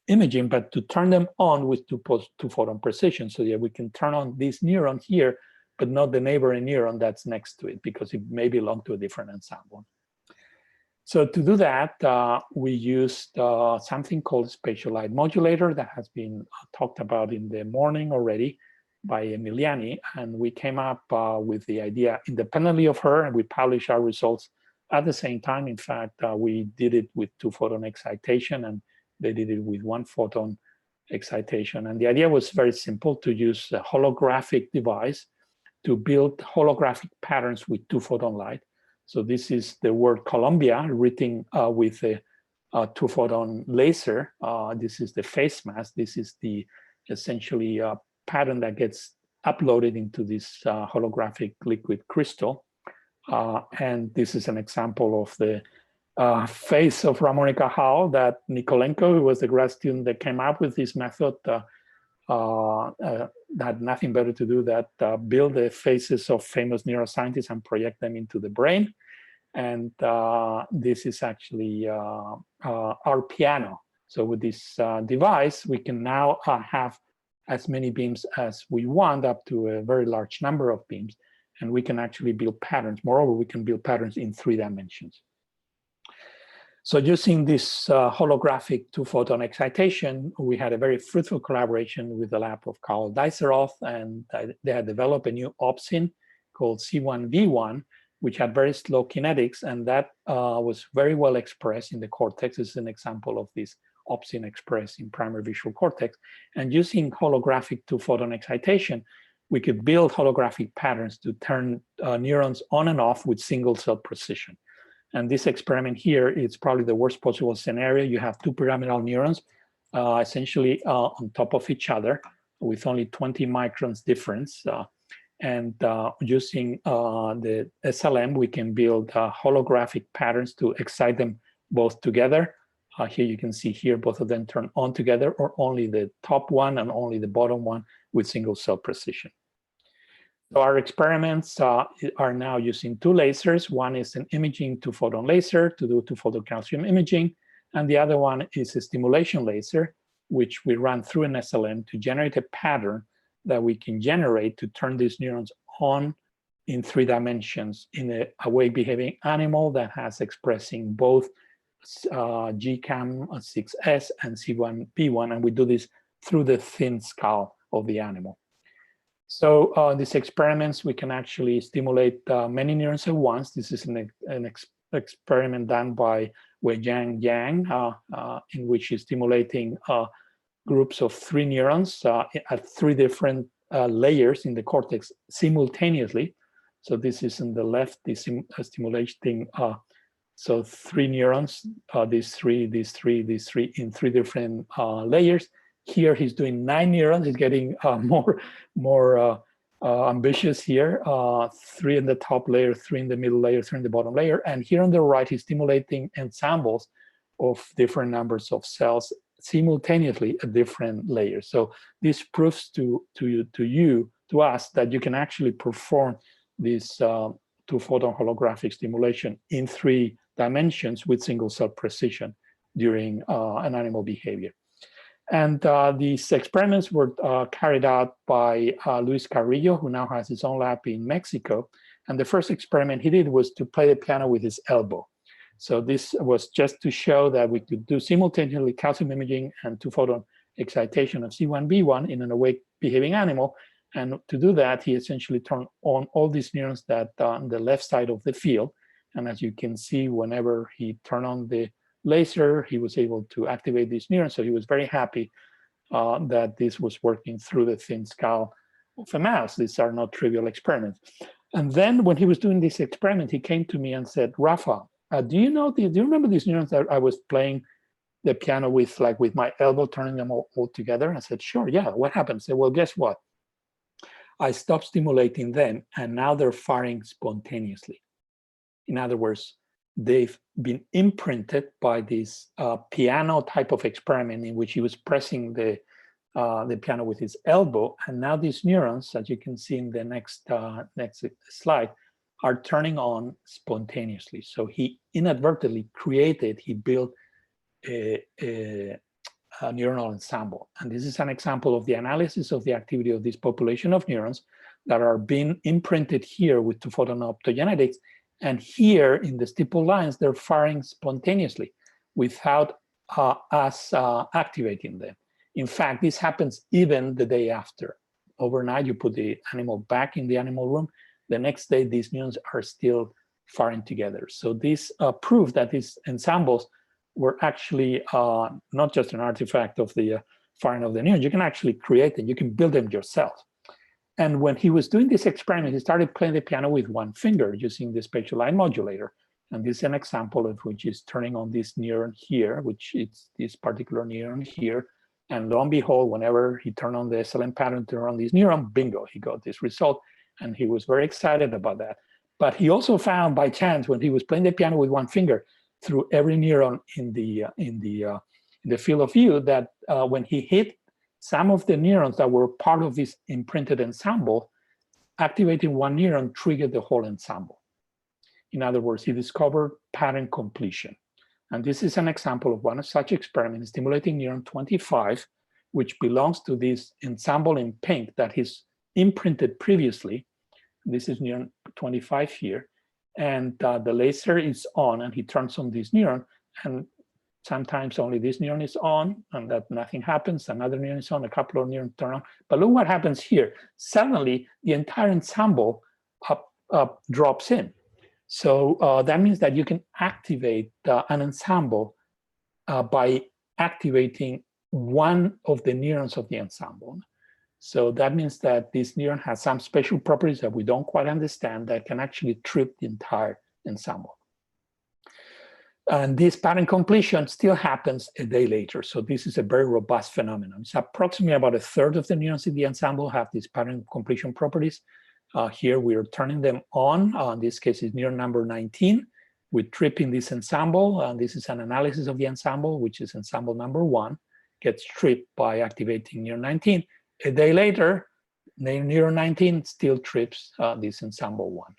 imaging, but to turn them on with 2-photon precision, so that we can turn on this neuron here, but not the neighboring neuron that's next to it, because it may belong to a different ensemble. So to do that, we used something called spatial light modulator that has been talked about in the morning already by Emiliani. And we came up with the idea independently of her, and we published our results at the same time. In fact, we did it with 2-photon excitation, and they did it with 1-photon excitation. And the idea was very simple: to use a holographic device to build holographic patterns with 2-photon light. So this is the word Columbia written with a 2-photon laser. This is the face mask. This is the essentially pattern that gets uploaded into this holographic liquid crystal. And this is an example of the face of Ramon y Cajal that Nikolenko, who was the grad student that came up with this method, had nothing better to do than build the faces of famous neuroscientists and project them into the brain. And this is actually our piano. So with this device, we can now have as many beams as we want, up to a very large number of beams. And we can actually build patterns. Moreover, we can build patterns in 3 dimensions. So using this holographic 2-photon excitation, we had a very fruitful collaboration with the lab of Karl Deiseroth, and they had developed a new opsin called C1V1, which had very slow kinetics, and that was very well expressed in the cortex. This is an example of this opsin expressed in primary visual cortex. And using holographic 2-photon excitation, we could build holographic patterns to turn neurons on and off with single cell precision. And this experiment here is probably the worst possible scenario. You have 2 pyramidal neurons essentially on top of each other with only 20 microns difference. And using the SLM, we can build holographic patterns to excite them both together. Here you can see here, both of them turn on together, or only the top one and only the bottom one with single cell precision. So our experiments are now using 2 lasers. One is an imaging 2-photon laser to do 2-photon calcium imaging. And the other one is a stimulation laser, which we run through an SLM to generate a pattern that we can generate to turn these neurons on in 3 dimensions in a awake behaving animal that has expressing both GCAM6S and C1P1. And we do this through the thin skull of the animal. So these experiments, we can actually stimulate many neurons at once. This is an experiment done by Wei-Jiang Yang, in which he's stimulating groups of 3 neurons at 3 different layers in the cortex simultaneously. So this is on the left, this stimulating, so 3 neurons, these three in 3 different layers. Here he's doing 9 neurons. He's getting more ambitious here. 3 in the top layer, 3 in the middle layer, 3 in the bottom layer. And here on the right, he's stimulating ensembles of different numbers of cells simultaneously at different layers. So this proves to us that you can actually perform this 2-photon holographic stimulation in 3 dimensions with single cell precision during an animal behavior. And these experiments were carried out by Luis Carrillo, who now has his own lab in Mexico. And the first experiment he did was to play the piano with his elbow. So this was just to show that we could do simultaneously calcium imaging and 2-photon excitation of C1B1 in an awake behaving animal. And to do that, he essentially turned on all these neurons that on the left side of the field. And as you can see, whenever he turned on the laser, he was able to activate these neurons. So he was very happy that this was working through the thin skull of a mouse. These are not trivial experiments. And then when he was doing this experiment, he came to me and said, Rafa, do you remember these neurons that I was playing the piano with, like with my elbow, turning them all together? I said, sure, yeah, what happened? I said, well, guess what? I stopped stimulating them and now they're firing spontaneously. In other words, they've been imprinted by this piano type of experiment in which he was pressing the piano with his elbow. And now these neurons, as you can see in the next slide, are turning on spontaneously. So he inadvertently built a neuronal ensemble. And this is an example of the analysis of the activity of this population of neurons that are being imprinted here with 2-photon optogenetics. And here in the stipple lines, they're firing spontaneously without us activating them. In fact, this happens even the day after. Overnight, you put the animal back in the animal room. The next day, these neurons are still firing together. So this proves that these ensembles were actually not just an artifact of the firing of the neurons. You can actually create them. You can build them yourself. And when he was doing this experiment, he started playing the piano with 1 finger using the spatial line modulator. And this is an example of which is turning on this neuron here, which is this particular neuron here. And lo and behold, whenever he turned on the SLM pattern, turn on this neuron, bingo, he got this result. And he was very excited about that. But he also found by chance when he was playing the piano with one finger through every neuron in the field of view that when he hit some of the neurons that were part of this imprinted ensemble, activating one neuron triggered the whole ensemble. In other words, he discovered pattern completion. And this is an example of one such experiment, stimulating neuron 25, which belongs to this ensemble in pink that he's imprinted previously. This is neuron 25 here. And the laser is on, and he turns on this neuron. And sometimes only this neuron is on, and that nothing happens. Another neuron is on, a couple of neurons turn on. But look what happens here. Suddenly, the entire ensemble drops in. So that means that you can activate an ensemble by activating one of the neurons of the ensemble. So that means that this neuron has some special properties that we don't quite understand that can actually trip the entire ensemble. And this pattern completion still happens a day later. So this is a very robust phenomenon. It's approximately about a third of the neurons in the ensemble have these pattern completion properties. Here we are turning them on. In this case, is neuron number 19. We're tripping this ensemble. And this is an analysis of the ensemble, which is ensemble number 1, gets tripped by activating neuron 19. A day later, neuron 19 still trips this ensemble 1.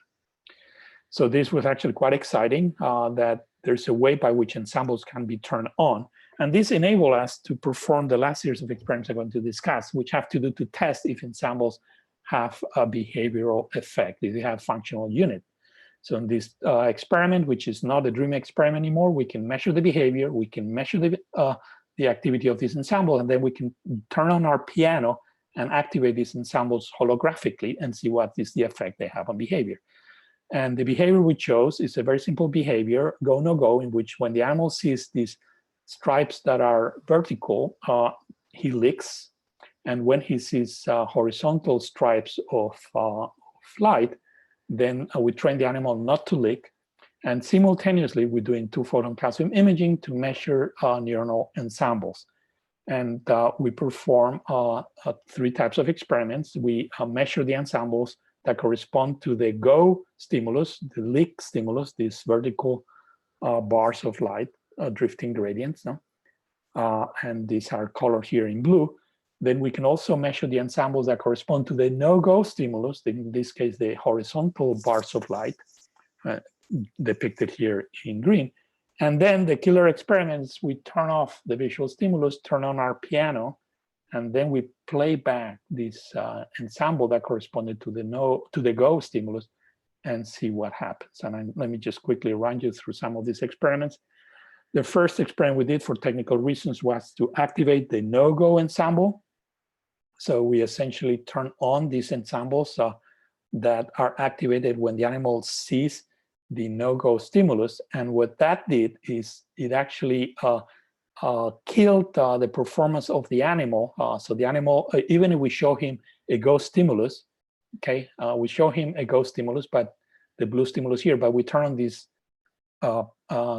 So this was actually quite exciting that there's a way by which ensembles can be turned on. And this enabled us to perform the last series of experiments I'm going to discuss, which have to do to test if ensembles have a behavioral effect, if they have functional unit. So in this experiment, which is not a dream experiment anymore, we can measure the behavior, we can measure the activity of this ensemble, and then we can turn on our piano and activate these ensembles holographically and see what is the effect they have on behavior. And the behavior we chose is a very simple behavior, go, no go, in which when the animal sees these stripes that are vertical, he licks. And when he sees horizontal stripes of light, then we train the animal not to lick. And simultaneously, we're doing 2-photon calcium imaging to measure neuronal ensembles. And we perform 3 types of experiments. We measure the ensembles that correspond to the go stimulus, the lick stimulus, these vertical bars of light, drifting gradients, no? And these are colored here in blue. Then we can also measure the ensembles that correspond to the no-go stimulus, in this case, the horizontal bars of light, depicted here in green. And then the killer experiments, we turn off the visual stimulus, turn on our piano, and then we play back this ensemble that corresponded to the go stimulus and see what happens. And let me just quickly run you through some of these experiments. The first experiment we did for technical reasons was to activate the no-go ensemble. So we essentially turn on these ensembles that are activated when the animal sees the no-go stimulus. And what that did is it actually killed the performance of the animal. So the animal, even if we show him a go stimulus, okay, we show him a go stimulus, but the blue stimulus here, but we turn on this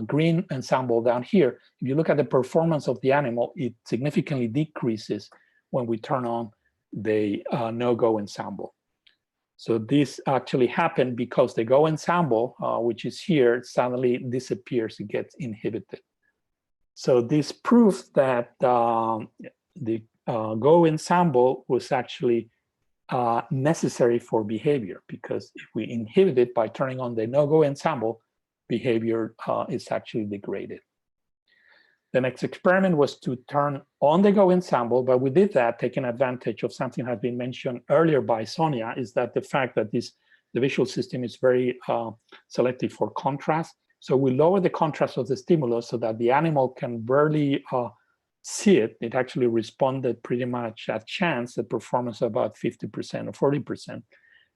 green ensemble down here. If you look at the performance of the animal, it significantly decreases when we turn on the no-go ensemble. So this actually happened because the go ensemble, which is here, suddenly disappears, it gets inhibited. So this proves that the go ensemble was actually necessary for behavior, because if we inhibit it by turning on the no-go ensemble, behavior is actually degraded. The next experiment was to turn on the go ensemble, but we did that taking advantage of something that had been mentioned earlier by Sonia, is that the fact that the visual system is very selective for contrast. So we lower the contrast of the stimulus so that the animal can barely see it. It actually responded pretty much at chance, the performance about 50% or 40%.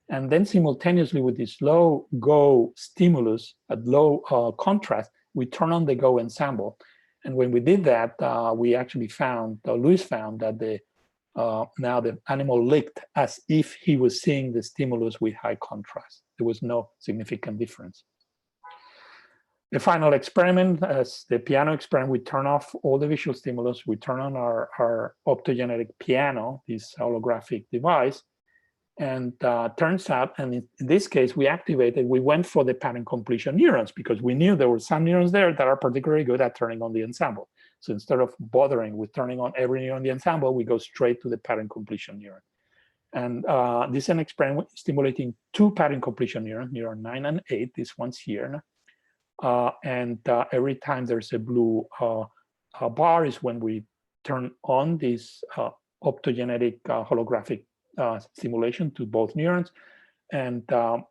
And then simultaneously with this low go stimulus at low contrast, we turn on the go ensemble. And when we did that, we actually found, Luis found that now the animal licked as if he was seeing the stimulus with high contrast. There was no significant difference. The final experiment, as the piano experiment, we turn off all the visual stimulus, we turn on our optogenetic piano, this holographic device, And turns out, and in this case, we went for the pattern completion neurons because we knew there were some neurons there that are particularly good at turning on the ensemble. So instead of bothering with turning on every neuron in the ensemble, we go straight to the pattern completion neuron. And this is an experiment stimulating two pattern completion neurons, neuron 9 and 8, these ones here. Every time there's a blue bar is when we turn on this optogenetic holographic stimulation to both neurons. And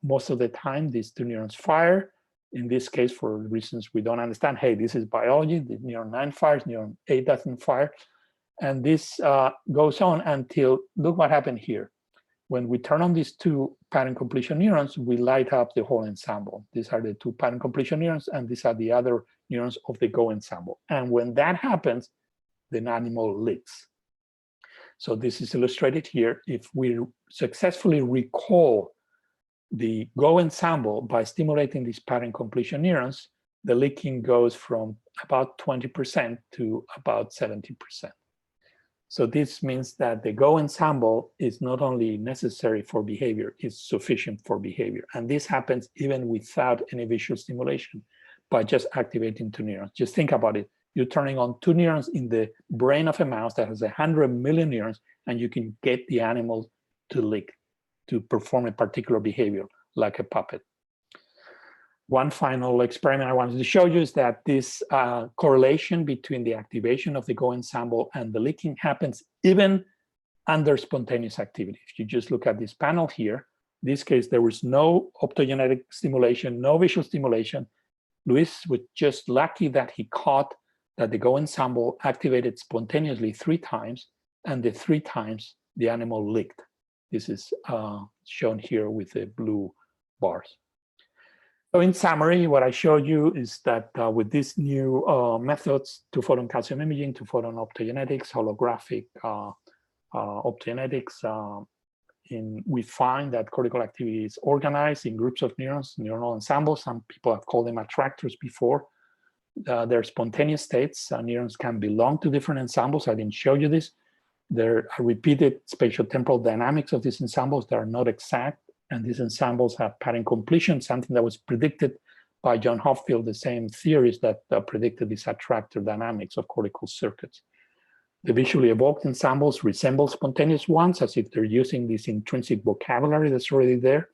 most of the time, these two neurons fire. In this case, for reasons we don't understand, hey, this is biology. The neuron 9 fires, neuron 8 doesn't fire. And this goes on until, look what happened here. When we turn on these two pattern completion neurons, we light up the whole ensemble. These are the two pattern completion neurons, and these are the other neurons of the go ensemble. And when that happens, the animal licks. So this is illustrated here. If we successfully recall the go ensemble by stimulating these pattern completion neurons, the licking goes from about 20% to about 70%. So this means that the go ensemble is not only necessary for behavior, it's sufficient for behavior. And this happens even without any visual stimulation by just activating two neurons. Just think about it. You're turning on two neurons in the brain of a mouse that has 100 million neurons, and you can get the animal to lick, to perform a particular behavior like a puppet. One final experiment I wanted to show you is that this correlation between the activation of the go ensemble and the licking happens even under spontaneous activity. If you just look at this panel here, in this case, there was no optogenetic stimulation, no visual stimulation. Luis was just lucky that he caught that the go ensemble activated spontaneously 3 times, and the 3 times the animal licked. This is shown here with the blue bars. So in summary, what I showed you is that with these new methods, 2-photon calcium imaging, 2-photon optogenetics, holographic optogenetics, we find that cortical activity is organized in groups of neurons, neuronal ensembles. Some people have called them attractors before. They're spontaneous states. Neurons can belong to different ensembles. I didn't show you this. There are repeated spatial temporal dynamics of these ensembles that are not exact. And these ensembles have pattern completion, something that was predicted by John Hopfield, the same theories that predicted these attractor dynamics of cortical circuits. The visually evoked ensembles resemble spontaneous ones, as if they're using this intrinsic vocabulary that's already there.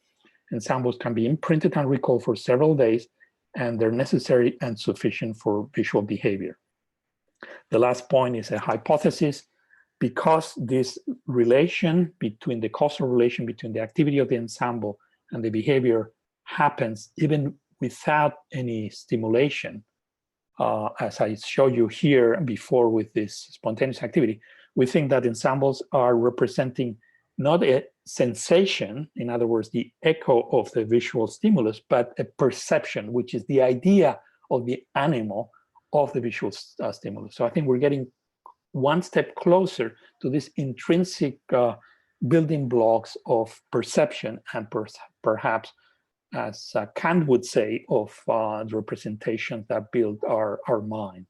Ensembles can be imprinted and recalled for several days, and they're necessary and sufficient for visual behavior. The last point is a hypothesis. Because this relation between the causal relation between the activity of the ensemble and the behavior happens even without any stimulation, as I showed you here before with this spontaneous activity, we think that ensembles are representing not a sensation, in other words, the echo of the visual stimulus, but a perception, which is the idea of the animal of the visual stimulus. So I think we're getting one step closer to this intrinsic building blocks of perception and perhaps, as Kant would say, of the representations that build our mind.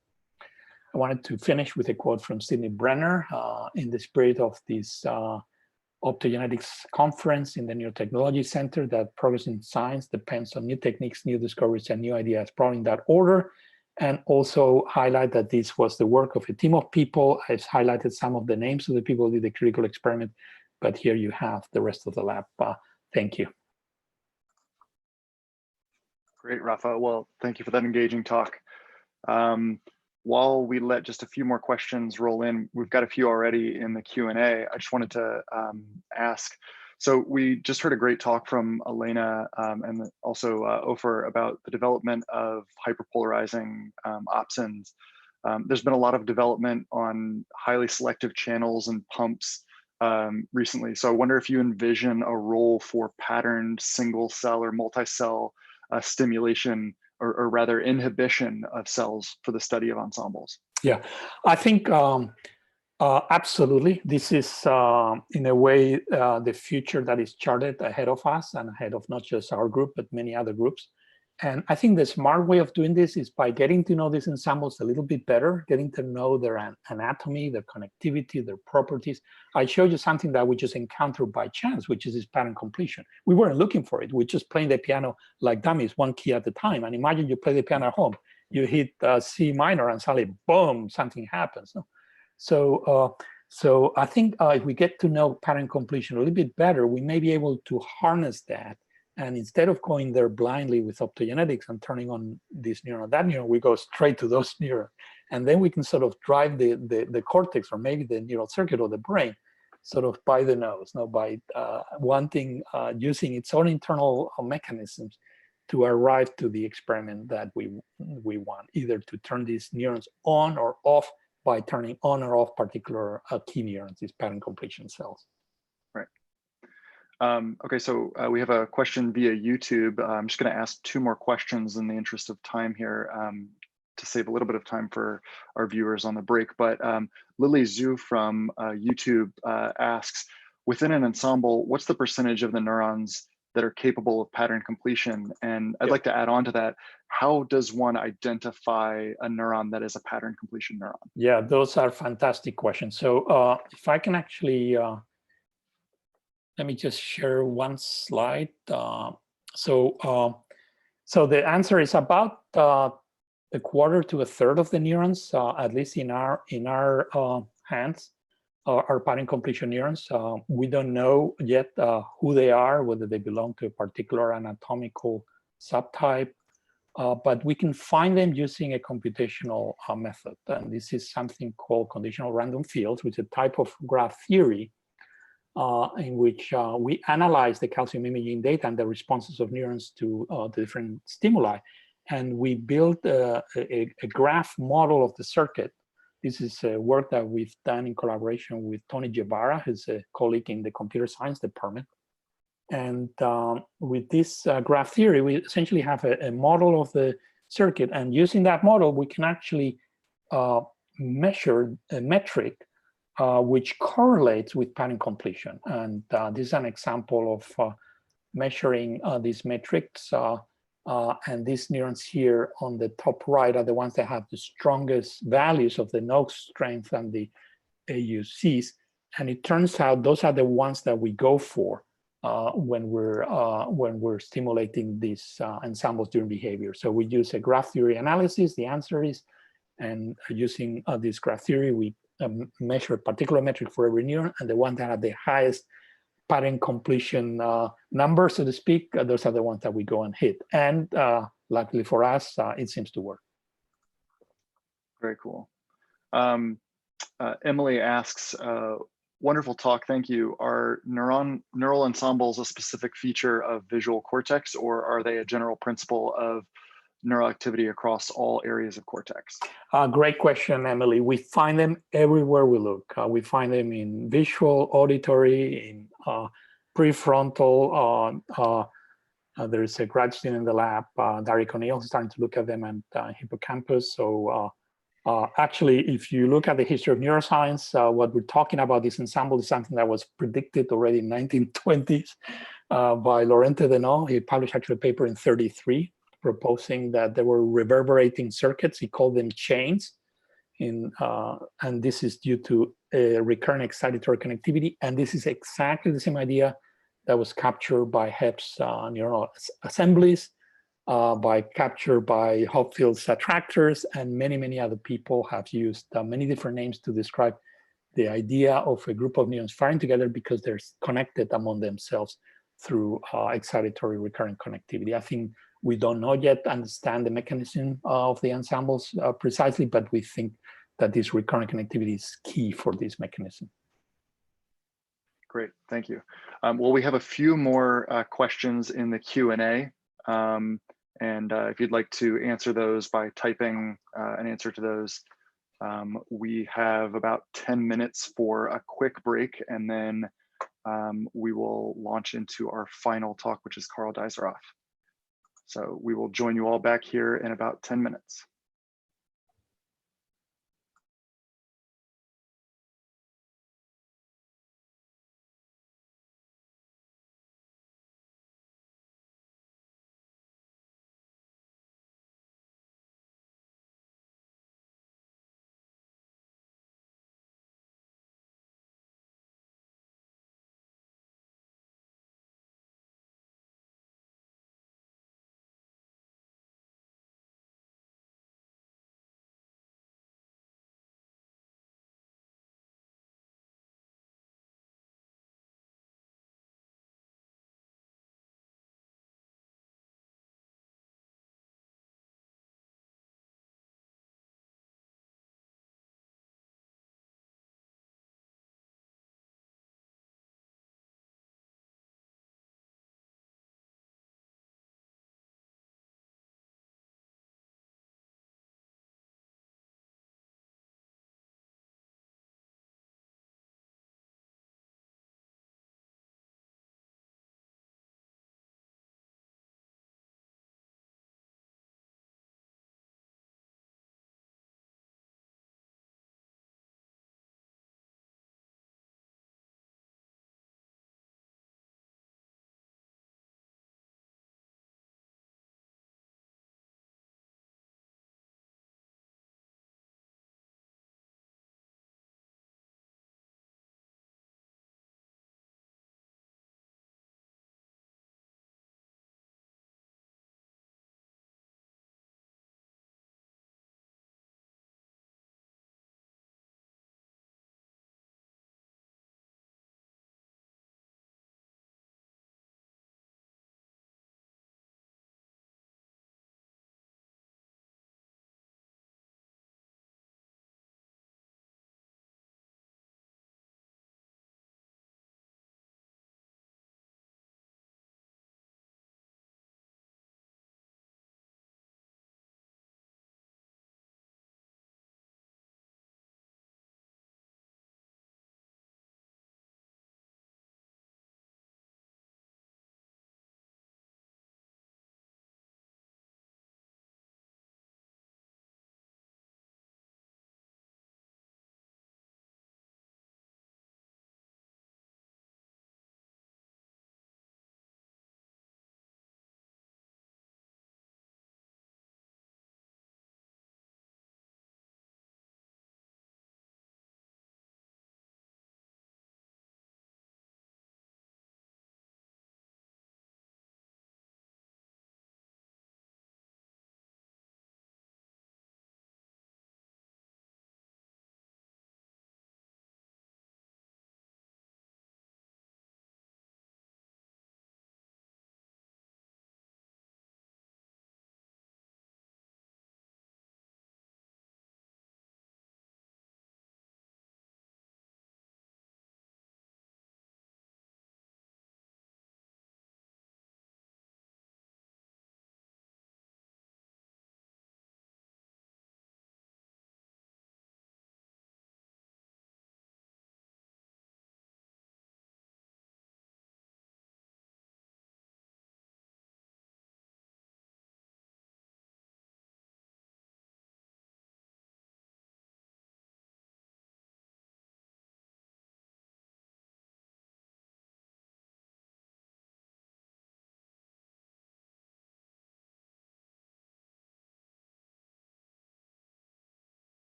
I wanted to finish with a quote from Sidney Brenner in the spirit of this optogenetics conference in the Neurotechnology Center, that progress in science depends on new techniques, new discoveries, and new ideas, probably in that order. And also highlight that this was the work of a team of people. I've highlighted some of the names of the people who did the critical experiment, but here you have the rest of the lab. Thank you. Great, Rafa. Well, thank you for that engaging talk. While we let just a few more questions roll in, we've got a few already in the Q&A. I just wanted to ask, so we just heard a great talk from Elena and also Ofer about the development of hyperpolarizing opsins. There's been a lot of development on highly selective channels and pumps recently. So I wonder if you envision a role for patterned single cell or multi-cell stimulation, or rather inhibition of cells for the study of ensembles. Yeah, I think absolutely. This is, in a way, the future that is charted ahead of us and ahead of not just our group, but many other groups. And I think the smart way of doing this is by getting to know these ensembles a little bit better, getting to know their anatomy, their connectivity, their properties. I showed you something that we just encountered by chance, which is this pattern completion. We weren't looking for it. We're just playing the piano like dummies, one key at a time. And imagine you play the piano at home. You hit C minor and suddenly, boom, something happens. No? So I think if we get to know pattern completion a little bit better, we may be able to harness that. And instead of going there blindly with optogenetics and turning on this neuron, that neuron, we go straight to those neurons. And then we can sort of drive the cortex or maybe the neural circuit of the brain sort of by the nose, by using its own internal mechanisms to arrive to the experiment that we want, either to turn these neurons on or off by turning on or off particular key neurons, these pattern completion cells. Right. Okay, so we have a question via YouTube. I'm just going to ask 2 more questions in the interest of time here to save a little bit of time for our viewers on the break. But Lily Zhu from YouTube asks, within an ensemble, what's the percentage of the neurons that are capable of pattern completion? And I'd like to add on to that, how does one identify a neuron that is a pattern completion neuron? Yeah, those are fantastic questions. So if I can actually, let me just share one slide. So the answer is about a quarter to a third of the neurons, at least in our hands, are pattern completion neurons. We don't know yet who they are, whether they belong to a particular anatomical subtype, but we can find them using a computational method. And this is something called conditional random fields, which is a type of graph theory in which we analyze the calcium imaging data and the responses of neurons to the different stimuli. And we built a graph model of the circuit. This is work that we've done in collaboration with Tony Guevara, who's a colleague in the computer science department. And with this graph theory, we essentially have a model of the circuit. And using that model, we can actually measure a metric which correlates with pattern completion. And this is an example of measuring these metrics. And these neurons here on the top right are the ones that have the strongest values of the node strength and the AUCs. And it turns out those are the ones that we go for when we're stimulating these ensembles during behavior. So we use a graph theory analysis. The answer is, and using this graph theory, we measure a particular metric for every neuron, and the one that had the highest pattern completion number, so to speak, those are the ones that we go and hit. And luckily for us, it seems to work. Very cool. Emily asks, wonderful talk, thank you. Are neural ensembles a specific feature of visual cortex, or are they a general principle of neural activity across all areas of cortex? Great question, Emily. We find them everywhere we look. We find them in visual, auditory, in prefrontal. There's a grad student in the lab, Derek O'Neill, who's starting to look at them at hippocampus. So actually, if you look at the history of neuroscience, what we're talking about, this ensemble, is something that was predicted already in 1920s by Laurent Deneau. He published actually a paper in 1933 proposing that there were reverberating circuits. He called them chains. And this is due to recurrent excitatory connectivity. And this is exactly the same idea that was captured by Hepp's neural assemblies, captured by Hopfield's attractors, and many, many other people have used many different names to describe the idea of a group of neurons firing together because they're connected among themselves through excitatory recurrent connectivity. I think we don't know yet understand the mechanism of the ensembles precisely, but we think that this recurrent connectivity is key for this mechanism. Great, thank you. Well, we have a few more questions in the Q&A. And if you'd like to answer those by typing an answer to those, we have about 10 minutes for a quick break, and then we will launch into our final talk, which is Carl Deiseroff. So we will join you all back here in about 10 minutes.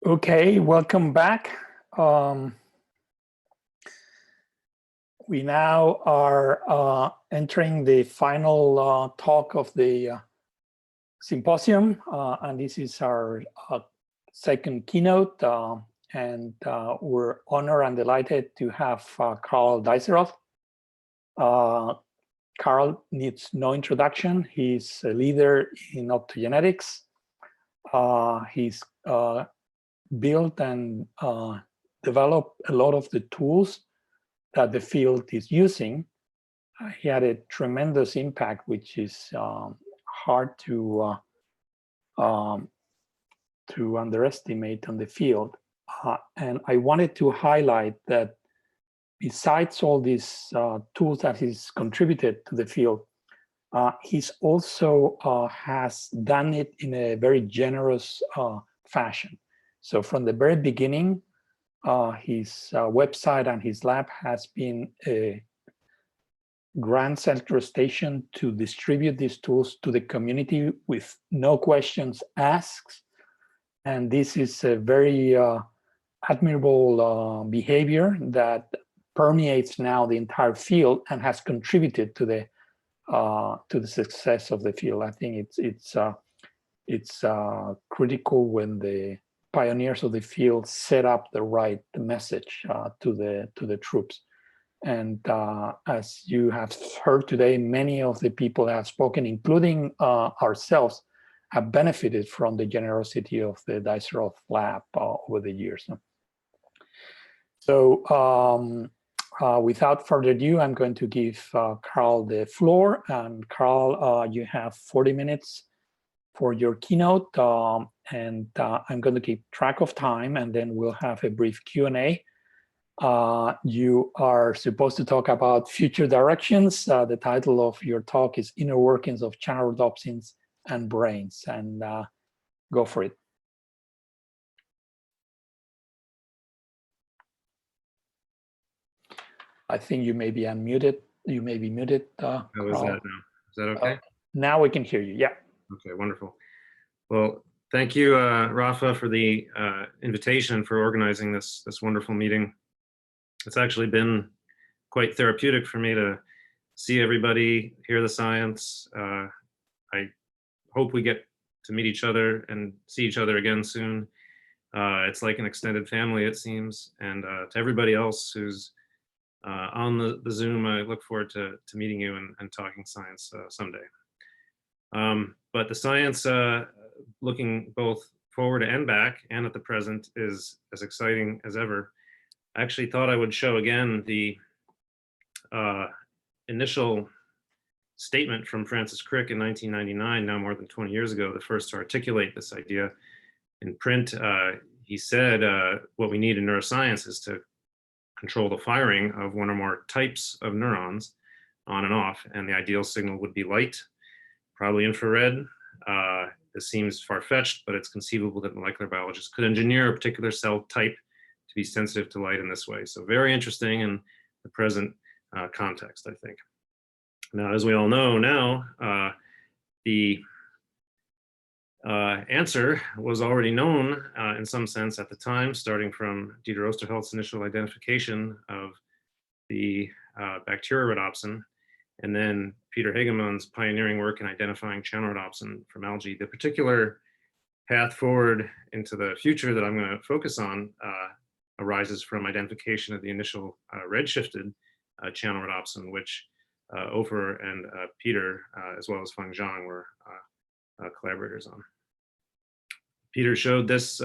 Okay, welcome back. We now are entering the final talk of the symposium, and this is our second keynote, and we're honored and delighted to have Karl Dijsselhoff. Karl needs no introduction. He's a leader in optogenetics. He's built and developed a lot of the tools that the field is using. He had a tremendous impact, which is hard to underestimate on the field. And I wanted to highlight that besides all these tools that he's contributed to the field, he's also has done it in a very generous fashion. So from the very beginning, his website and his lab has been a grand central station to distribute these tools to the community with no questions asked. And this is a very admirable behavior that permeates now the entire field and has contributed to the success of the field. I think it's critical when the pioneers of the field set up the right message to the troops. And as you have heard today, many of the people that have spoken, including ourselves, have benefited from the generosity of the Dijsselhoff lab over the years. So without further ado, I'm going to give Karl the floor. And Karl, you have 40 minutes for your keynote. And I'm going to keep track of time, and then we'll have a brief Q&A. You are supposed to talk about future directions. The title of your talk is Inner Workings of Channel Rhodopsins and Brains. And go for it. I think you may be unmuted. You may be muted. How is that now? Is that okay? Now we can hear you. Yeah. Okay, wonderful. Well, thank you, Rafa, for the invitation, for organizing this wonderful meeting. It's actually been quite therapeutic for me to see everybody, hear the science. I hope we get to meet each other and see each other again soon. It's like an extended family, it seems. And to everybody else who's on the Zoom, I look forward to meeting you and talking science someday. But the science, looking both forward and back and at the present, is as exciting as ever. I actually thought I would show again the initial statement from Francis Crick in 1999, now more than 20 years ago, the first to articulate this idea in print. He said, what we need in neuroscience is to control the firing of one or more types of neurons on and off, and the ideal signal would be light, probably infrared. This seems far-fetched, but it's conceivable that molecular biologists could engineer a particular cell type to be sensitive to light in this way. So very interesting in the present context, I think. Now, as we all know now, the answer was already known in some sense at the time, starting from Dieter Osterholz's initial identification of the bacteria rhodopsin, and then Peter Hagemann's pioneering work in identifying channel rhodopsin from algae. The particular path forward into the future that I'm going to focus on arises from identification of the initial redshifted channel rhodopsin, which Ofer and Peter, as well as Feng Zhang, were collaborators on. Peter showed this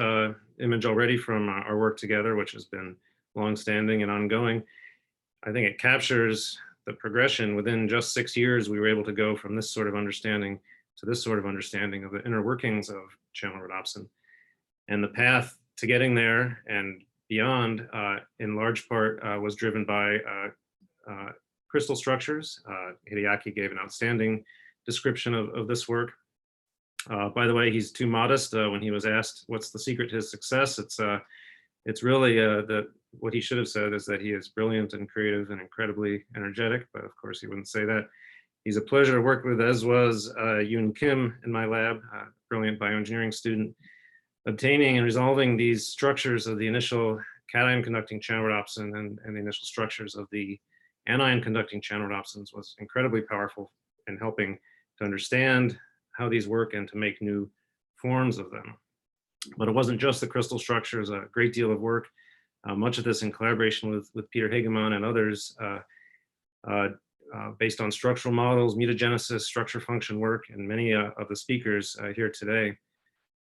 image already from our work together, which has been longstanding and ongoing. I think it captures the progression. Within just 6 years, we were able to go from this sort of understanding to this sort of understanding of the inner workings of channel rhodopsin. And the path to getting there and beyond, in large part, was driven by crystal structures. Hideaki gave an outstanding description of this work. By the way, he's too modest. When he was asked what's the secret to his success, it's really what he should have said is that he is brilliant and creative and incredibly energetic, but of course he wouldn't say that. He's a pleasure to work with, as was Yoon Kim in my lab, brilliant bioengineering student. obtaining and resolving these structures of the initial cation conducting channel rhodopsin and the initial structures of the anion conducting channel rhodopsins was incredibly powerful in helping to understand how these work and to make new forms of them. But it wasn't just the crystal structures, a great deal of work, much of this in collaboration with Peter Hagemann and others, based on structural models, mutagenesis, structure function work, and many of the speakers here today.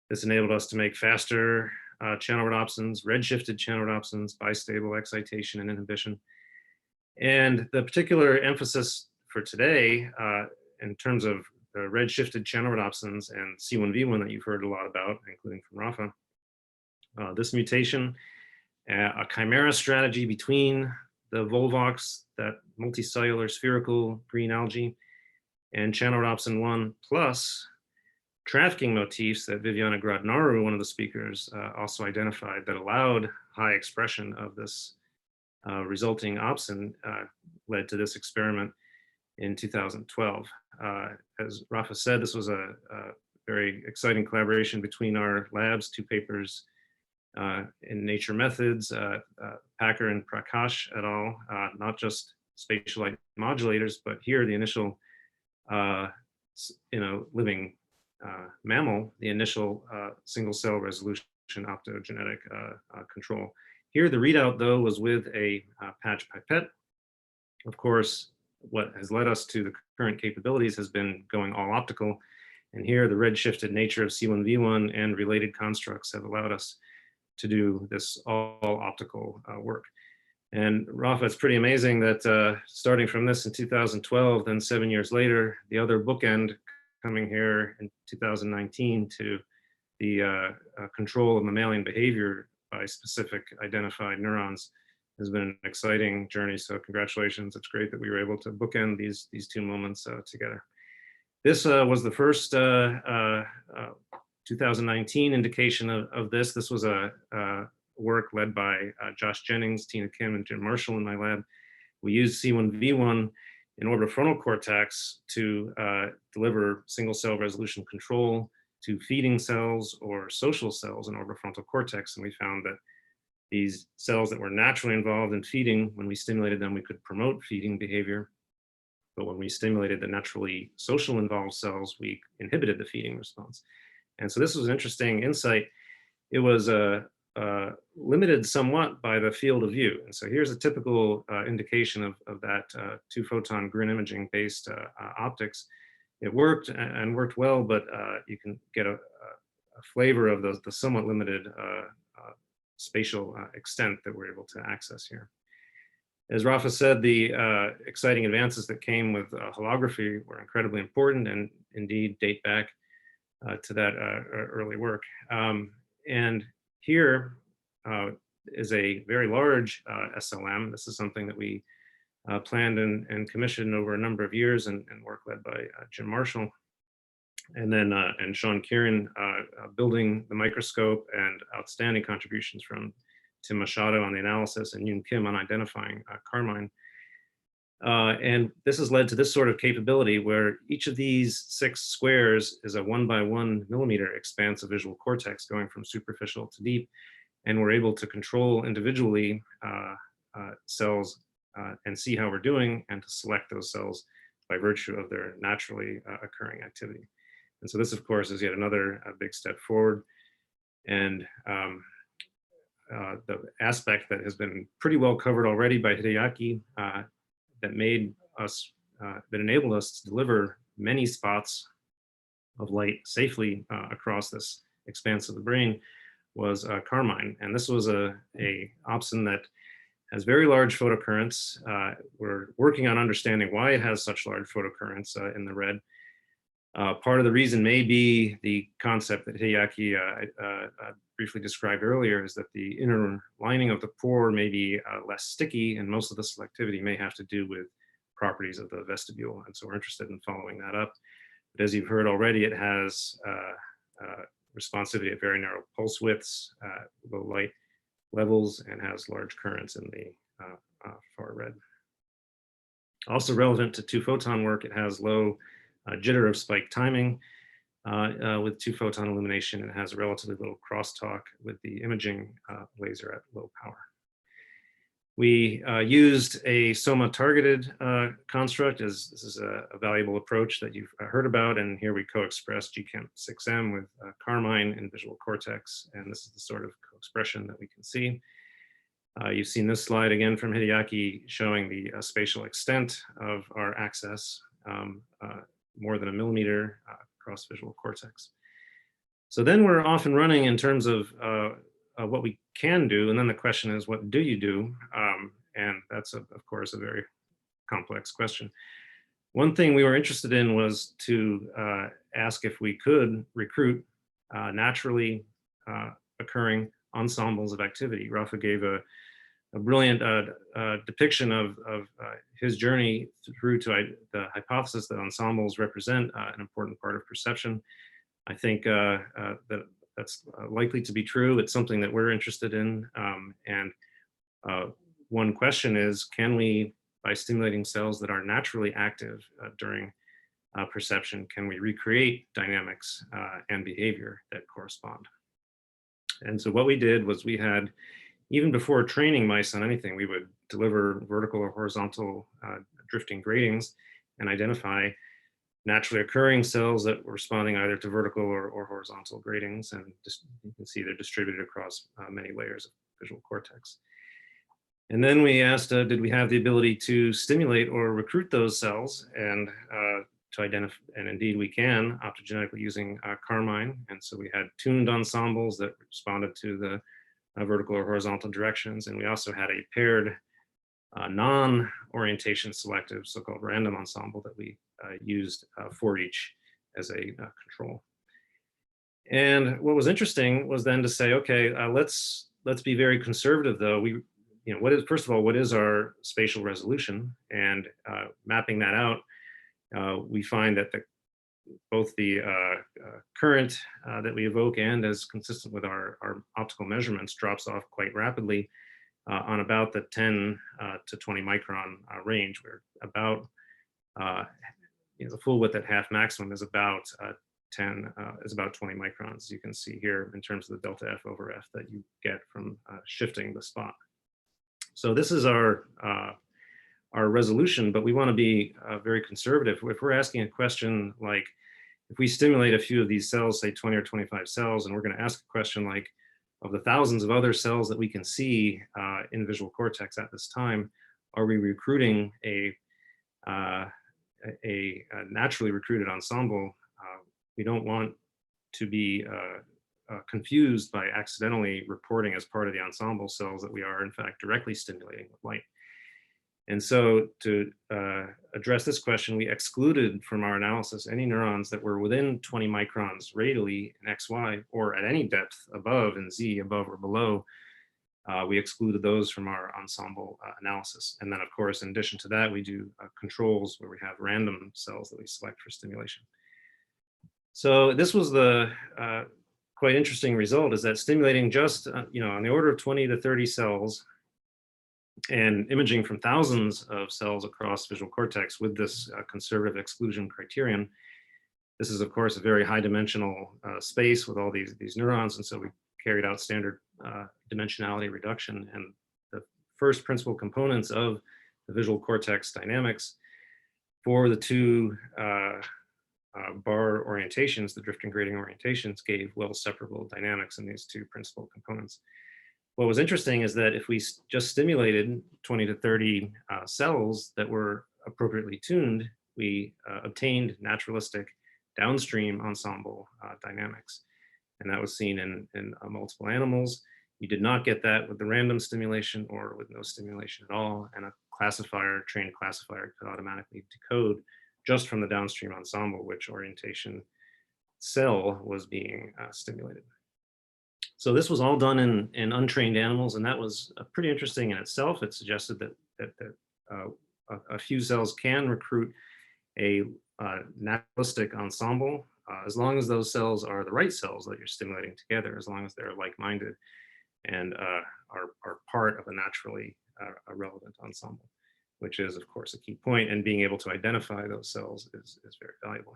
This enabled us to make faster channel rhodopsins, redshifted channel rhodopsins, bistable excitation and inhibition. And the particular emphasis for today in terms of the redshifted channel rhodopsins and C1V1 that you've heard a lot about, including from Rafa, this mutation, a chimera strategy between the Volvox, that multicellular spherical green algae, and channel rhodopsin 1 plus trafficking motifs that Viviana Gradinaru, one of the speakers, also identified that allowed high expression of this resulting opsin, led to this experiment in 2012. As Rafa said, this was a very exciting collaboration between our labs, 2 papers in Nature Methods, Packer and Prakash et al., not just spatial light modulators, but here the initial, living mammal, the initial single cell resolution optogenetic control. Here the readout though was with a patch pipette. Of course, what has led us to the current capabilities has been going all optical. And here the redshifted nature of C1V1 and related constructs have allowed us to do this all optical work. And Rafa, it's pretty amazing that starting from this in 2012, then 7 years later, the other bookend coming here in 2019 to the control of mammalian behavior by specific identified neurons has been an exciting journey. So congratulations, it's great that we were able to bookend these 2 moments together. This was the first 2019 indication of this. This was a work led by Josh Jennings, Tina Kim, and Jim Marshall in my lab. We used C1V1 in orbitofrontal cortex to deliver single cell resolution control to feeding cells or social cells in orbitofrontal cortex. And we found that these cells that were naturally involved in feeding, when we stimulated them, we could promote feeding behavior. But when we stimulated the naturally social involved cells, we inhibited the feeding response. And so this was an interesting insight. It was limited somewhat by the field of view. And so here's a typical indication of that 2-photon grin imaging based optics. It worked and worked well, but you can get a flavor of the somewhat limited spatial extent that we're able to access here. As Rafa said, the exciting advances that came with holography were incredibly important and indeed date back to that early work. And here is a very large SLM. This is something that we planned and commissioned over a number of years and work led by Jim Marshall. And then and Sean Kieran building the microscope, and outstanding contributions from Tim Machado on the analysis and Yoon Kim on identifying carmine. And this has led to this sort of capability where each of these 6 squares is a 1 by 1 millimeter expanse of visual cortex going from superficial to deep. And we're able to control individually cells and see how we're doing, and to select those cells by virtue of their naturally occurring activity. And so this, of course, is yet another big step forward. And the aspect that has been pretty well covered already by Hideaki that made us, that enabled us to deliver many spots of light safely across this expanse of the brain was carmine. And this was a opsin that has very large photocurrents. We're working on understanding why it has such large photocurrents in the red. Part of the reason may be the concept that Hideaki briefly described earlier, is that the inner lining of the pore may be less sticky, and most of the selectivity may have to do with properties of the vestibule. And so we're interested in following that up. But as you've heard already, it has responsivity at very narrow pulse widths, low light levels, and has large currents in the far red. Also relevant to 2-photon work, it has low jitter of spike timing. with 2-photon illumination and has relatively little crosstalk with the imaging laser at low power. We used a SOMA-targeted construct, as this is a valuable approach that you've heard about, and here we co-express GChemP6M with Carmine in visual cortex, and this is the sort of co-expression that we can see. You've seen this slide again from Hideaki showing the spatial extent of our access, more than 1 millimeter across visual cortex. So then we're off and running in terms of what we can do, and then the question is, what do you do? And that's, of course, a very complex question. One thing we were interested in was to ask if we could recruit naturally occurring ensembles of activity. Rafa gave a brilliant depiction of his journey through to the hypothesis that ensembles represent an important part of perception. I think that's likely to be true. It's something that we're interested in. And one question is, can we, by stimulating cells that are naturally active during perception, can we recreate dynamics and behavior that correspond? And so what we did was we had, even before training mice on anything, we would deliver vertical or horizontal drifting gratings and identify naturally occurring cells that were responding either to vertical or horizontal gratings. And just, you can see they're distributed across many layers of visual cortex. And then we asked, did we have the ability to stimulate or recruit those cells? And to identify, and indeed we can, optogenetically using Carmine. And so we had tuned ensembles that responded to the vertical or horizontal directions. And we also had a paired non-orientation selective, so-called random ensemble that we used for each as a control. And what was interesting was then to say, okay, let's be very conservative though. We, what is, first of all, what is our spatial resolution? And mapping that out, we find that both the current that we evoke and as consistent with our optical measurements drops off quite rapidly on about the 10 to 20 micron range, where about the full width at half maximum is about 20 microns, as you can see here in terms of the delta F over F that you get from shifting the spot. So this is our resolution, but we want to be very conservative. If we're asking a question like, if we stimulate a few of these cells, say 20 or 25 cells, and we're going to ask a question like, of the thousands of other cells that we can see in visual cortex at this time, are we recruiting a naturally recruited ensemble? We don't want to be confused by accidentally reporting as part of the ensemble cells that we are in fact directly stimulating with light. And so to address this question, we excluded from our analysis any neurons that were within 20 microns radially in XY or at any depth above in Z, above or below. We excluded those from our ensemble analysis. And then of course, in addition to that, we do controls where we have random cells that we select for stimulation. So this was the quite interesting result, is that stimulating just on the order of 20 to 30 cells and imaging from thousands of cells across visual cortex with this conservative exclusion criterion. This is, of course, a very high dimensional space with all these neurons, and so we carried out standard dimensionality reduction. And the first principal components of the visual cortex dynamics for the two bar orientations, the drifting grating orientations, gave well separable dynamics in these two principal components. What was interesting is that if we just stimulated 20 to 30 cells that were appropriately tuned, we obtained naturalistic downstream ensemble dynamics. And that was seen in multiple animals. You did not get that with the random stimulation or with no stimulation at all. And a trained classifier could automatically decode just from the downstream ensemble which orientation cell was being stimulated. So this was all done in untrained animals, and that was pretty interesting in itself. It suggested that a few cells can recruit a naturalistic ensemble as long as those cells are the right cells that you're stimulating together, as long as they're like-minded and are part of a naturally relevant ensemble, which is, of course, a key point, and being able to identify those cells is very valuable.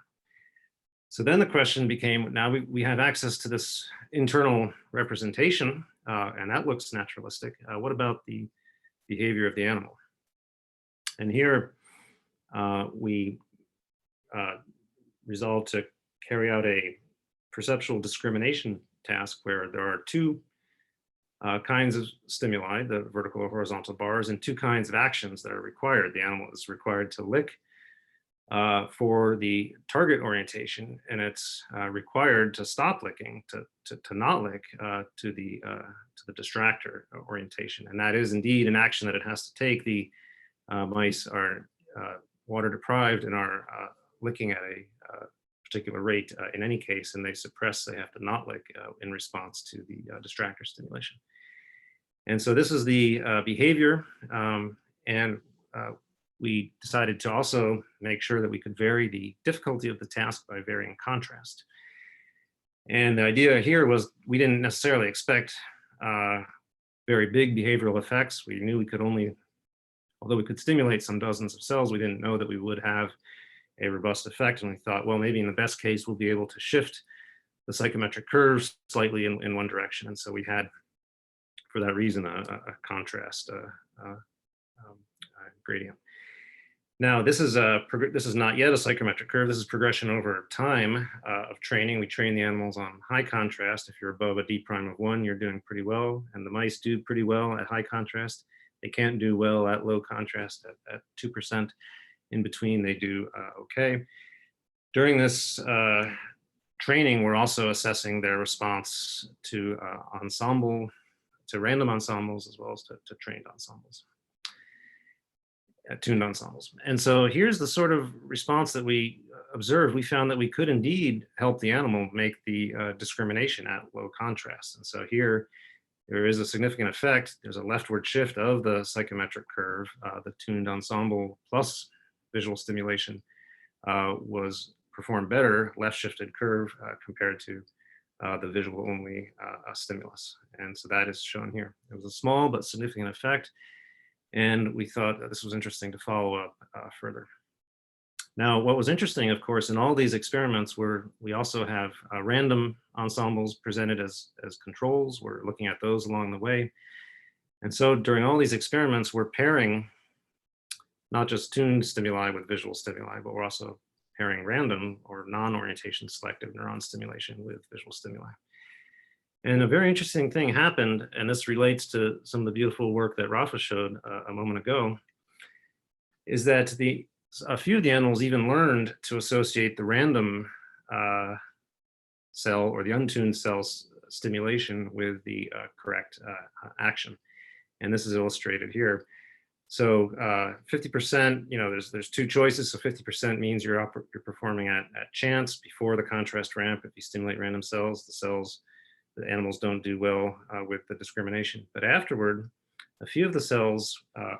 So then the question became, now we have access to this internal representation, and that looks naturalistic. What about the behavior of the animal? And here we resolved to carry out a perceptual discrimination task where there are two kinds of stimuli, the vertical or horizontal bars, and two kinds of actions that are required. The animal is required to lick for the target orientation, and it's required to stop licking, to not lick to the distractor orientation. And that is indeed an action that it has to take. The mice are water deprived and are licking at a particular rate in any case, and they have to not lick in response to the distractor stimulation. And so this is the behavior, and we decided to also make sure that we could vary the difficulty of the task by varying contrast. And the idea here was we didn't necessarily expect very big behavioral effects. We knew we could only, although we could stimulate some dozens of cells, we didn't know that we would have a robust effect. And we thought, well, maybe in the best case, we'll be able to shift the psychometric curves slightly in one direction. And so we had, for that reason, a contrast gradient. Now, this is not yet a psychometric curve. This is progression over time of training. We train the animals on high contrast. If you're above a D prime of 1, you're doing pretty well. And the mice do pretty well at high contrast. They can't do well at low contrast at 2%. In between, they do okay. During this training, we're also assessing their response to random ensembles as well as to trained ensembles. Tuned ensembles. And so here's the sort of response that we observed. We found that we could indeed help the animal make the discrimination at low contrast. And so here, there is a significant effect. There's a leftward shift of the psychometric curve. The tuned ensemble plus visual stimulation was performed better, left shifted curve compared to the visual only stimulus. And so that is shown here. It was a small but significant effect. And we thought that this was interesting to follow up further. Now, what was interesting, of course, in all these experiments we also have random ensembles presented as controls. We're looking at those along the way. And so during all these experiments, we're pairing not just tuned stimuli with visual stimuli, but we're also pairing random or non-orientation selective neuron stimulation with visual stimuli. And a very interesting thing happened, and this relates to some of the beautiful work that Rafa showed a moment ago, is that a few of the animals even learned to associate the random cell or the untuned cell's stimulation with the correct action. And this is illustrated here. So 50%, there's two choices. So 50% means you're performing at chance before the contrast ramp. If you stimulate random cells, the animals don't do well with the discrimination. But afterward, a few of the cells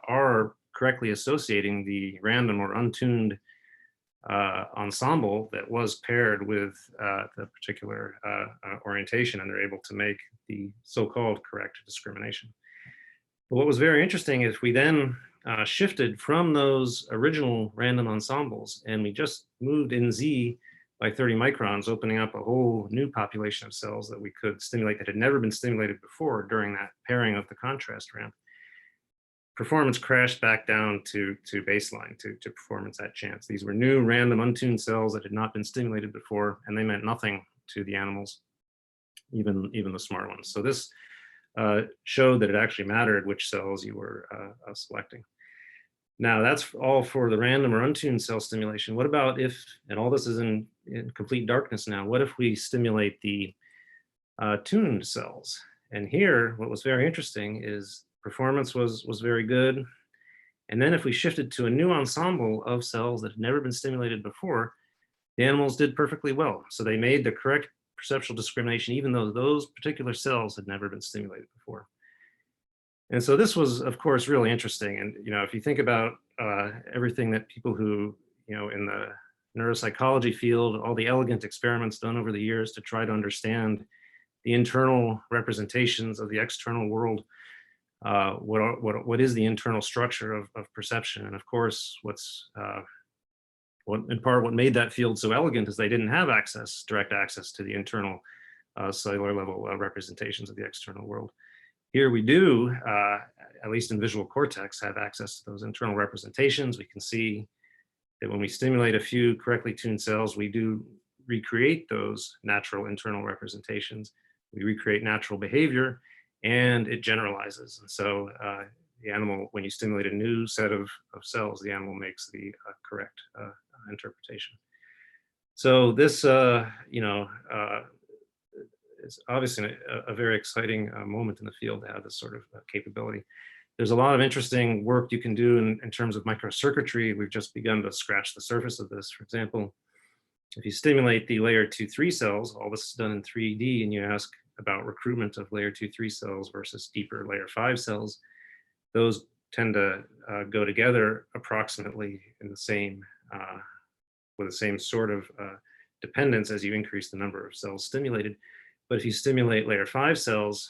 are correctly associating the random or untuned ensemble that was paired with the particular orientation, and they're able to make the so-called correct discrimination. But what was very interesting is we then shifted from those original random ensembles, and we just moved in Z by 30 microns, opening up a whole new population of cells that we could stimulate that had never been stimulated before during that pairing of the contrast ramp. Performance crashed back down to baseline, to performance at chance. These were new random untuned cells that had not been stimulated before, and they meant nothing to the animals, even the smart ones. So this showed that it actually mattered which cells you were selecting. Now that's all for the random or untuned cell stimulation. What about if, and all this is in complete darkness now, what if we stimulate the tuned cells? And here, what was very interesting is performance was very good. And then if we shifted to a new ensemble of cells that had never been stimulated before, the animals did perfectly well. So they made the correct perceptual discrimination, even though those particular cells had never been stimulated before. And so this was, of course, really interesting. And if you think about everything that people who, in the neuropsychology field, all the elegant experiments done over the years to try to understand the internal representations of the external world, what is the internal structure of perception? And of course, what's in part, what made that field so elegant is they didn't have direct access to the internal cellular level representations of the external world. Here we do, at least in visual cortex, have access to those internal representations. We can see that when we stimulate a few correctly tuned cells, we do recreate those natural internal representations. We recreate natural behavior, and it generalizes. And so the animal, when you stimulate a new set of cells, the animal makes the correct interpretation. So this, it's obviously a very exciting moment in the field to have this sort of capability. There's a lot of interesting work you can do in terms of microcircuitry. We've just begun to scratch the surface of this. For example, if you stimulate the layer 2-3 cells, all this is done in 3D, and you ask about recruitment of layer 2-3 cells versus deeper layer 5 cells, those tend to go together approximately in the same, with the same sort of dependence as you increase the number of cells stimulated. But if you stimulate layer 5 cells,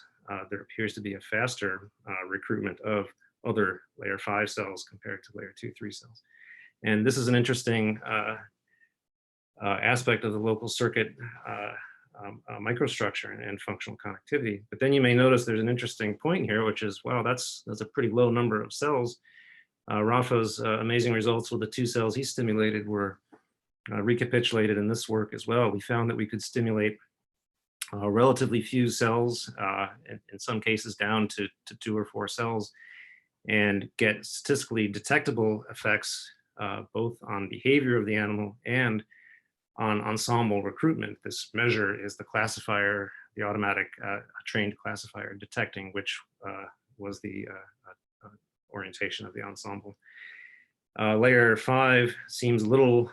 there appears to be a faster recruitment of other layer 5 cells compared to layer 2-3 cells. And this is an interesting aspect of the local circuit microstructure and functional connectivity. But then you may notice there's an interesting point here, which is, wow, that's a pretty low number of cells. Rafa's amazing results with the 2 cells he stimulated were recapitulated in this work as well. We found that we could stimulate relatively few cells, in some cases down to 2 or 4 cells, and get statistically detectable effects both on behavior of the animal and on ensemble recruitment. This measure is the classifier, the automatic trained classifier detecting which was the orientation of the ensemble. Layer 5 seems a little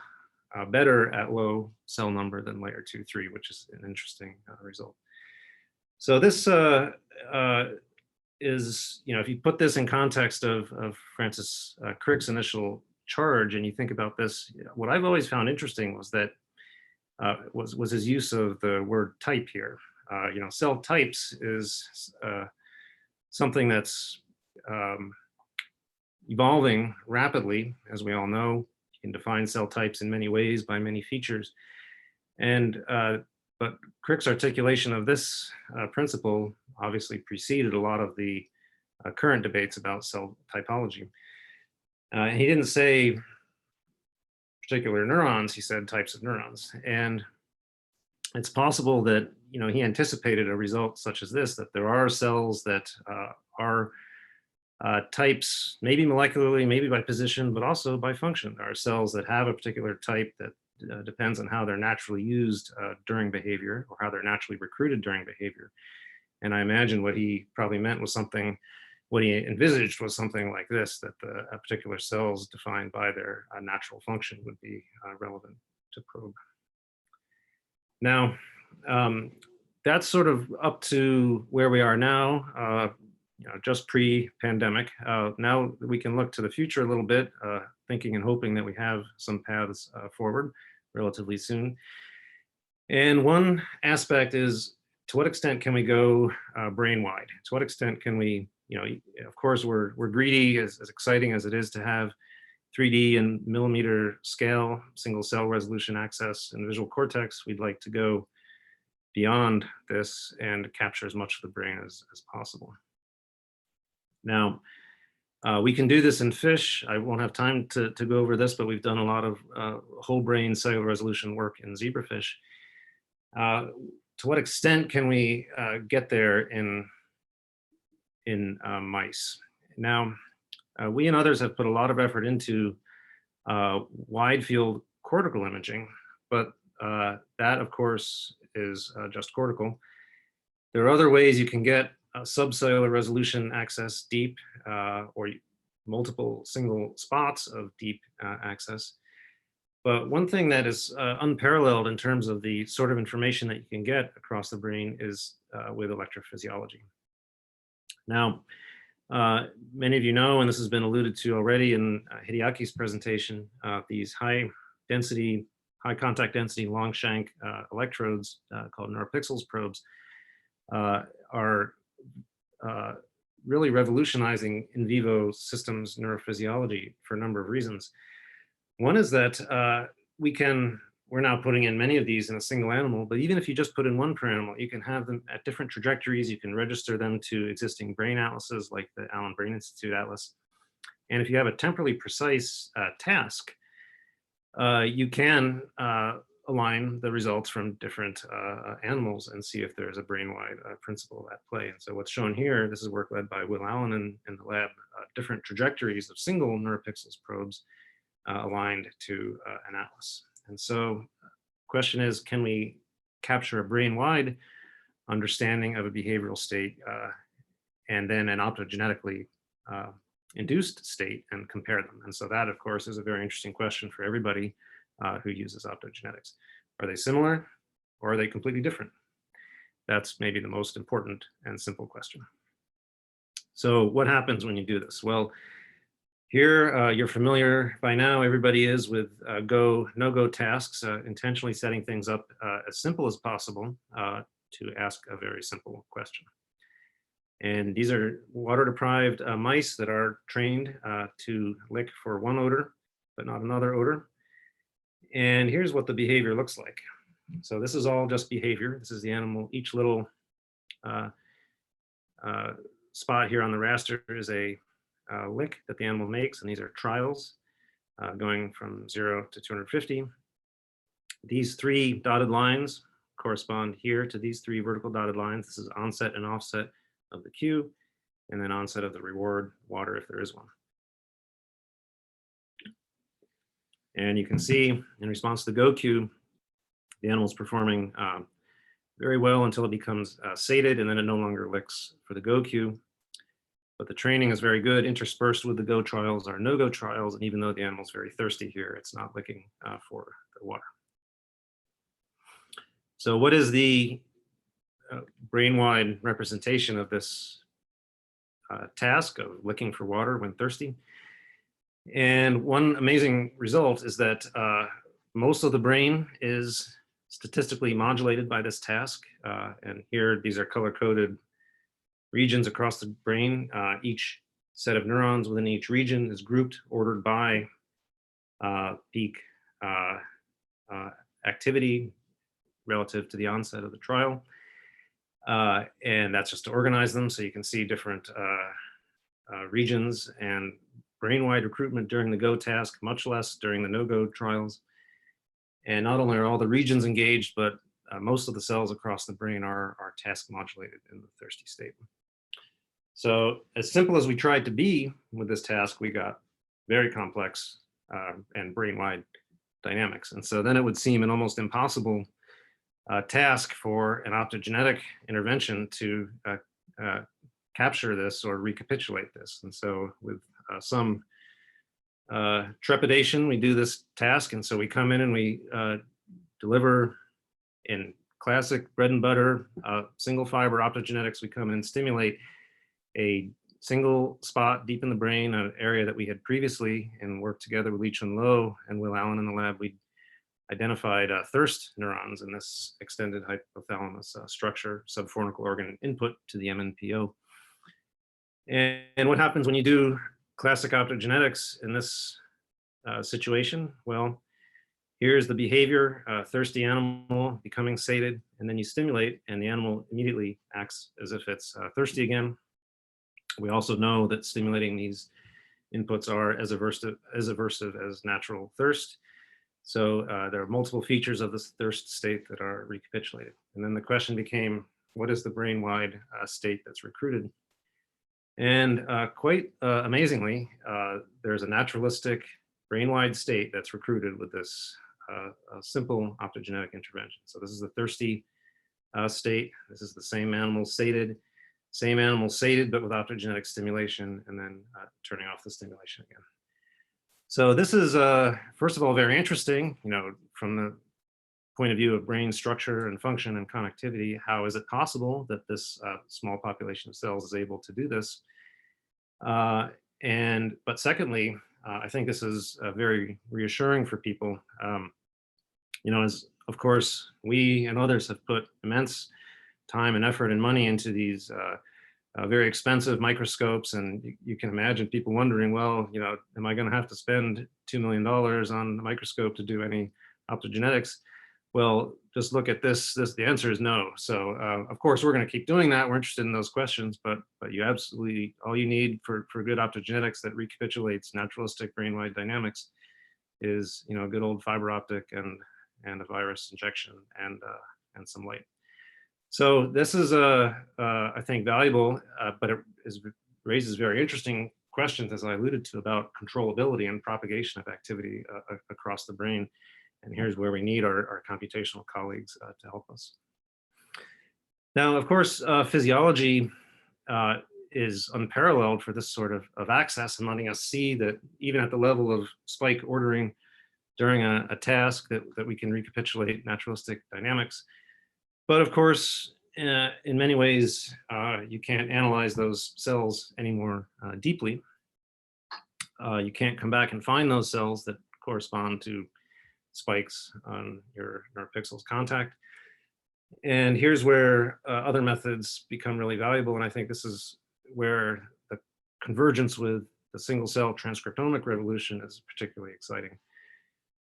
better at low cell number than layer 2-3, which is an interesting result. So this is, if you put this in context of Francis Crick's initial charge, and you think about this, what I've always found interesting was that was his use of the word type here. Cell types is something that's evolving rapidly, as we all know. You can define cell types in many ways by many features. And but Crick's articulation of this principle obviously preceded a lot of the current debates about cell typology. He didn't say particular neurons, he said types of neurons. And it's possible that he anticipated a result such as this, that there are cells that are types, maybe molecularly, maybe by position, but also by function. There are cells that have a particular type that depends on how they're naturally used during behavior, or how they're naturally recruited during behavior. And I imagine what he probably meant was what he envisaged was something like this, that the particular cells defined by their natural function would be relevant to probe. Now, that's sort of up to where we are now, just pre-pandemic. Now we can look to the future a little bit, thinking and hoping that we have some paths forward relatively soon. And one aspect is, to what extent can we go brain-wide? To what extent can we, of course, we're greedy, as exciting as it is to have 3D and millimeter scale, single cell resolution access in visual cortex. We'd like to go beyond this and capture as much of the brain as possible. Now, we can do this in fish. I won't have time to go over this, but we've done a lot of whole brain cellular resolution work in zebrafish. To what extent can we get there in mice? Now, we and others have put a lot of effort into wide field cortical imaging, but that, of course, is just cortical. There are other ways you can get subcellular resolution access deep, or multiple single spots of deep access. But one thing that is unparalleled in terms of the sort of information that you can get across the brain is with electrophysiology. Now, many of you know, and this has been alluded to already in Hideaki's presentation, these high contact density long shank electrodes called neuropixels probes are really revolutionizing in vivo systems neurophysiology for a number of reasons. One is that we're now putting in many of these in a single animal, but even if you just put in one per animal, you can have them at different trajectories. You can register them to existing brain atlases like the Allen Brain Institute Atlas. And if you have a temporally precise task, you can align the results from different animals and see if there's a brain-wide principle at play. And so what's shown here, this is work led by Will Allen in the lab, different trajectories of single neuropixels probes aligned to an atlas. And so the question is, can we capture a brain-wide understanding of a behavioral state and then an optogenetically induced state and compare them? And so that, of course, is a very interesting question for everybody who uses optogenetics. Are they similar or are they completely different? That's maybe the most important and simple question. So what happens when you do this? Well, here you're familiar by now, everybody is, with go, no-go tasks, intentionally setting things up as simple as possible to ask a very simple question. And these are water-deprived mice that are trained to lick for one odor, but not another odor. And here's what the behavior looks like. So this is all just behavior. This is the animal. Each little spot here on the raster is a lick that the animal makes, and these are trials going from 0 to 250. These three dotted lines correspond here to these three vertical dotted lines. This is onset and offset of the cue, and then onset of the reward, water if there is one. And you can see in response to the go cue, the animal's performing very well until it becomes sated, and then it no longer licks for the go cue. But the training is very good. Interspersed with the go trials are no-go trials, and even though the animal's very thirsty here, it's not licking for the water. So what is the brain-wide representation of this task of licking for water when thirsty? And one amazing result is that most of the brain is statistically modulated by this task. And here, these are color-coded regions across the brain. Each set of neurons within each region is grouped, ordered by peak activity relative to the onset of the trial. And that's just to organize them so you can see different regions and brain-wide recruitment during the go task, much less during the no-go trials. And not only are all the regions engaged, but most of the cells across the brain are task modulated in the thirsty state. So as simple as we tried to be with this task, we got very complex and brain-wide dynamics. And so then it would seem an almost impossible task for an optogenetic intervention to capture this or recapitulate this. And so with some trepidation, we do this task. And so we come in and we deliver in classic bread and butter, single fiber optogenetics. We come in and stimulate a single spot deep in the brain, an area that we had previously, and worked together with Leach and Lowe and Will Allen in the lab. We identified thirst neurons in this extended hypothalamus structure, subfornical organ input to the MNPO. And what happens when you do classic optogenetics in this situation? Well, here's the behavior, thirsty animal becoming sated, and then you stimulate and the animal immediately acts as if it's thirsty again. We also know that stimulating these inputs are as aversive as natural thirst. So there are multiple features of this thirst state that are recapitulated. And then the question became, what is the brain-wide state that's recruited? And quite amazingly, there's a naturalistic brain-wide state that's recruited with this simple optogenetic intervention. So this is the thirsty state. This is the same animal sated, but with optogenetic stimulation, and then turning off the stimulation again. So this is, first of all, very interesting, from the point of view of brain structure and function and connectivity. How is it possible that this small population of cells is able to do this? But secondly, I think this is very reassuring for people. As of course, we and others have put immense time and effort and money into these very expensive microscopes, and you can imagine people wondering, well, you know, am I going to have to spend $2 million on the microscope to do any optogenetics? Well, just look at this. The answer is no. So of course we're going to keep doing that. We're interested in those questions, but you absolutely, all you need for good optogenetics that recapitulates naturalistic brain-wide dynamics is, you know, a good old fiber optic and a virus injection and some light. So this is I think valuable, but it raises very interesting questions, as I alluded to, about controllability and propagation of activity across the brain. And here's where we need our computational colleagues to help us. Now, of course, physiology is unparalleled for this sort of access and letting us see that even at the level of spike ordering during a task that we can recapitulate naturalistic dynamics. But of course, in many ways, you can't analyze those cells any more deeply. You can't come back and find those cells that correspond to spikes on your neuropixels contact. And here's where other methods become really valuable. And I think this is where the convergence with the single cell transcriptomic revolution is particularly exciting.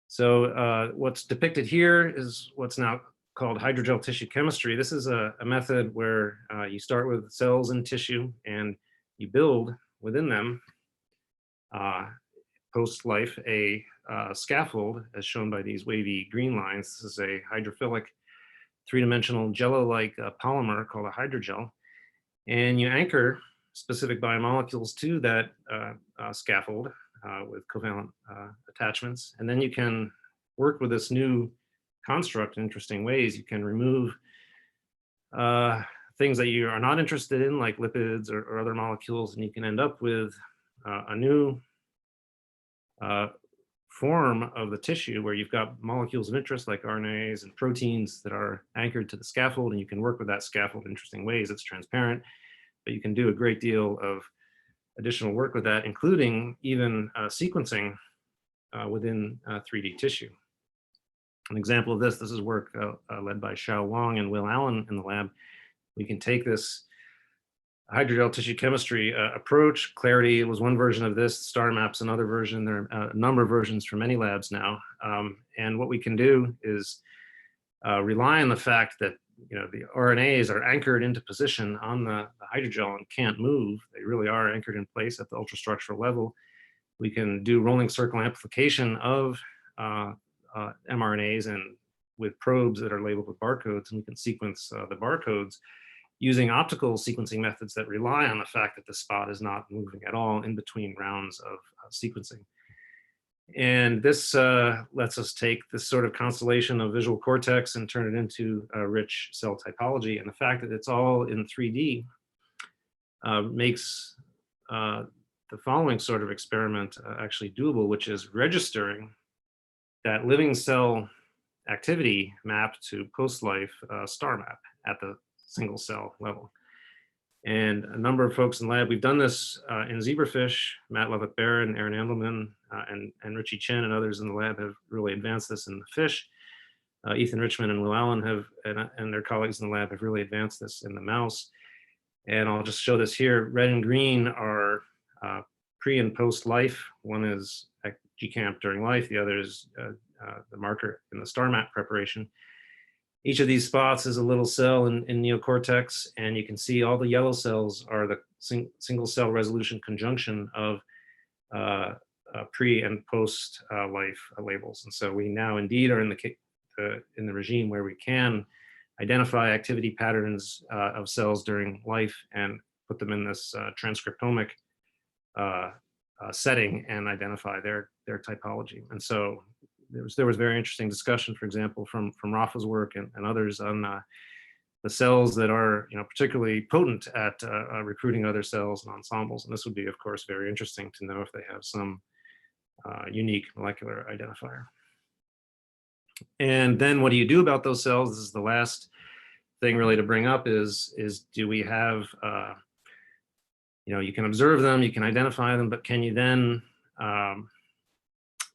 So what's depicted here is what's now called hydrogel tissue chemistry. This is a method where you start with cells in tissue and you build within them post-life a scaffold, as shown by these wavy green lines. This is a hydrophilic three-dimensional jello-like polymer called a hydrogel. And you anchor specific biomolecules to that scaffold with covalent attachments. And then you can work with this new construct in interesting ways. You can remove things that you are not interested in, like lipids or other molecules, and you can end up with a new form of the tissue where you've got molecules of interest like RNAs and proteins that are anchored to the scaffold, and you can work with that scaffold in interesting ways. It's transparent, but you can do a great deal of additional work with that, including even sequencing within 3D tissue. An example of this is work led by Xiao Wang and Will Allen in the lab. We can take this hydrogel tissue chemistry approach. Clarity was one version of this. Star Map's another version. There are a number of versions from many labs now. And what we can do is rely on the fact that, you know, the RNAs are anchored into position on the hydrogel and can't move. They really are anchored in place at the ultrastructural level. We can do rolling circle amplification of mRNAs and with probes that are labeled with barcodes, and we can sequence the barcodes using optical sequencing methods that rely on the fact that the spot is not moving at all in between rounds of sequencing. And this lets us take this sort of constellation of visual cortex and turn it into a rich cell typology. And the fact that it's all in 3D makes the following sort of experiment actually doable, which is registering that living cell activity map to post-life star map at the single cell level. And a number of folks in the lab, we've done this in zebrafish. Matt Levick-Barron, Aaron Andelman, and Richie Chen and others in the lab have really advanced this in the fish. Ethan Richmond and Will Allen have, and their colleagues in the lab have really advanced this in the mouse. And I'll just show this here. Red and green are pre and post life. One is at GCamp during life, the other is the marker in the star map preparation. Each of these spots is a little cell in neocortex, and you can see all the yellow cells are the single cell resolution conjunction of pre and post life labels. And so we now indeed are in the regime where we can identify activity patterns of cells during life and put them in this transcriptomic setting and identify their typology. And so there was very interesting discussion, for example, from Rafa's work and others on the cells that are, you know, particularly potent at recruiting other cells and ensembles. And this would be, of course, very interesting to know if they have some unique molecular identifier. And then what do you do about those cells? This is the last thing really to bring up is do we have, you know, you can observe them, you can identify them, but can you then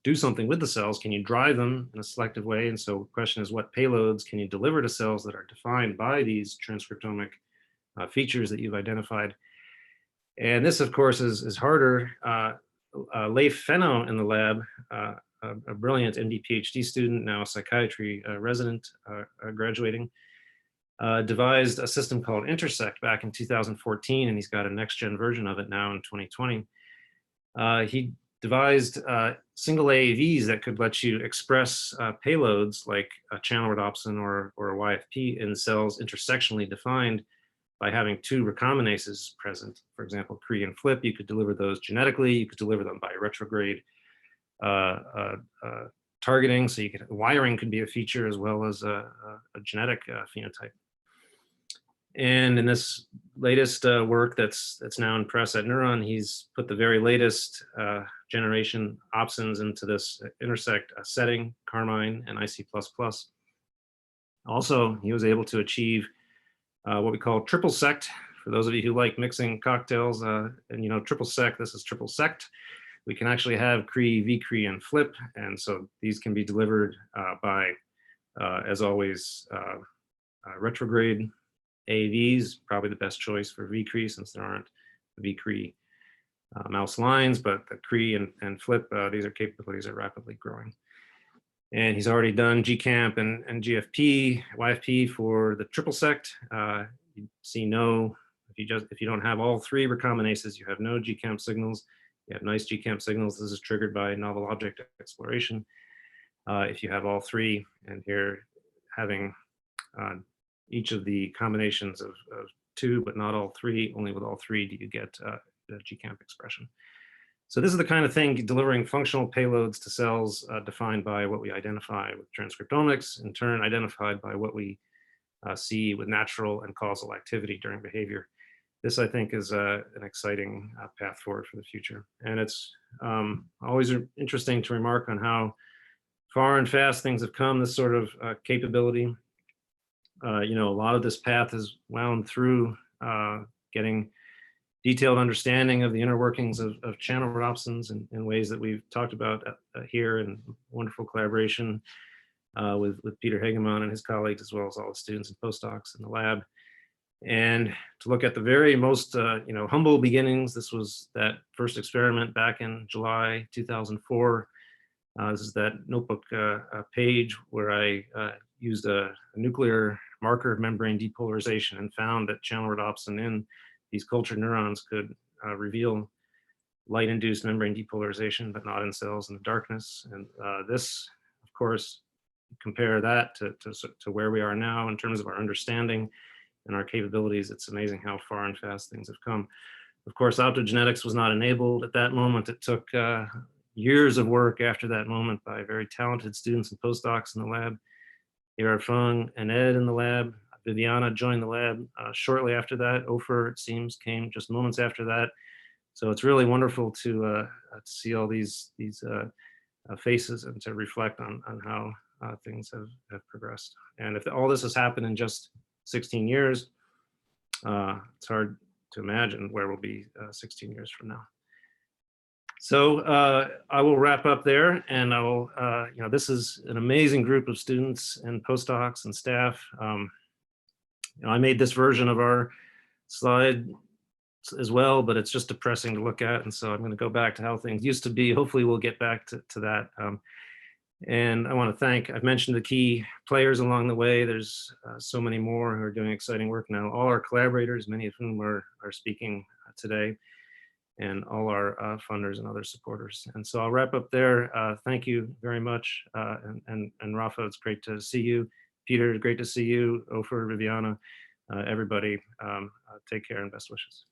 do something with the cells? Can you drive them in a selective way? And so the question is, what payloads can you deliver to cells that are defined by these transcriptomic features that you've identified. And this, of course, is harder. Leif Fenno in the lab, a brilliant MD PhD student, now a psychiatry resident graduating, devised a system called Intersect back in 2014, and he's got a next-gen version of it now in 2020. He devised single AAVs that could let you express payloads like a channel rhodopsin or a YFP in cells intersectionally defined by having two recombinases present. For example, Cre and Flip, you could deliver those genetically, you could deliver them by retrograde targeting, so you could, wiring could be a feature as well as a genetic phenotype. And in this latest work that's now in press at Neuron, he's put the very latest generation opsins into this intersect setting, Carmine and IC++. Also, he was able to achieve what we call triple sect. For those of you who like mixing cocktails, and you know, triple sect, this is triple sect. We can actually have Cre, vCre, and Flip. And so these can be delivered by, as always, retrograde AAVs, probably the best choice for vCre since there aren't vCre mouse lines, but the Cre and Flip, these are capabilities are rapidly growing. And he's already done GCamp and GFP, YFP for the triple sect. You see no, if you don't have all three recombinases, you have no GCamp signals. You have nice GCamp signals. This is triggered by novel object exploration. If you have all three, and here having each of the combinations of two, but not all three, only with all three do you get the GCamp expression. So this is the kind of thing, delivering functional payloads to cells defined by what we identify with transcriptomics, in turn identified by what we see with natural and causal activity during behavior. This, I think, is an exciting path forward for the future. And it's always interesting to remark on how far and fast things have come, this sort of capability. You know, a lot of this path is wound through getting detailed understanding of the inner workings of channel rhodopsins in ways that we've talked about here, and wonderful collaboration with Peter Hagemann and his colleagues, as well as all the students and postdocs in the lab. And to look at the very most you know, humble beginnings, this was that first experiment back in July 2004. This is that notebook page where I used a nuclear marker of membrane depolarization and found that channel rhodopsin in these cultured neurons could reveal light-induced membrane depolarization, but not in cells in the darkness. And this, of course, compare that to where we are now in terms of our understanding and our capabilities. It's amazing how far and fast things have come. Of course, optogenetics was not enabled at that moment. It took years of work after that moment by very talented students and postdocs in the lab. Gerard Fung and Ed in the lab. Viviana joined the lab shortly after that. Ofer, it seems, came just moments after that. So it's really wonderful to see all these faces and to reflect on how things have progressed. And if all this has happened in just 16 years, it's hard to imagine where we'll be 16 years from now. So I will wrap up there, and I will, you know, this is an amazing group of students and postdocs and staff. You know, I made this version of our slide as well, but it's just depressing to look at. And so I'm going to go back to how things used to be. Hopefully we'll get back to that. And I want to thank, I've mentioned the key players along the way. There's so many more who are doing exciting work now. All our collaborators, many of whom are speaking today, and all our funders and other supporters. And so I'll wrap up there. Thank you very much. And Rafa, it's great to see you. Peter, great to see you. Ofer, Viviana, everybody, take care and best wishes.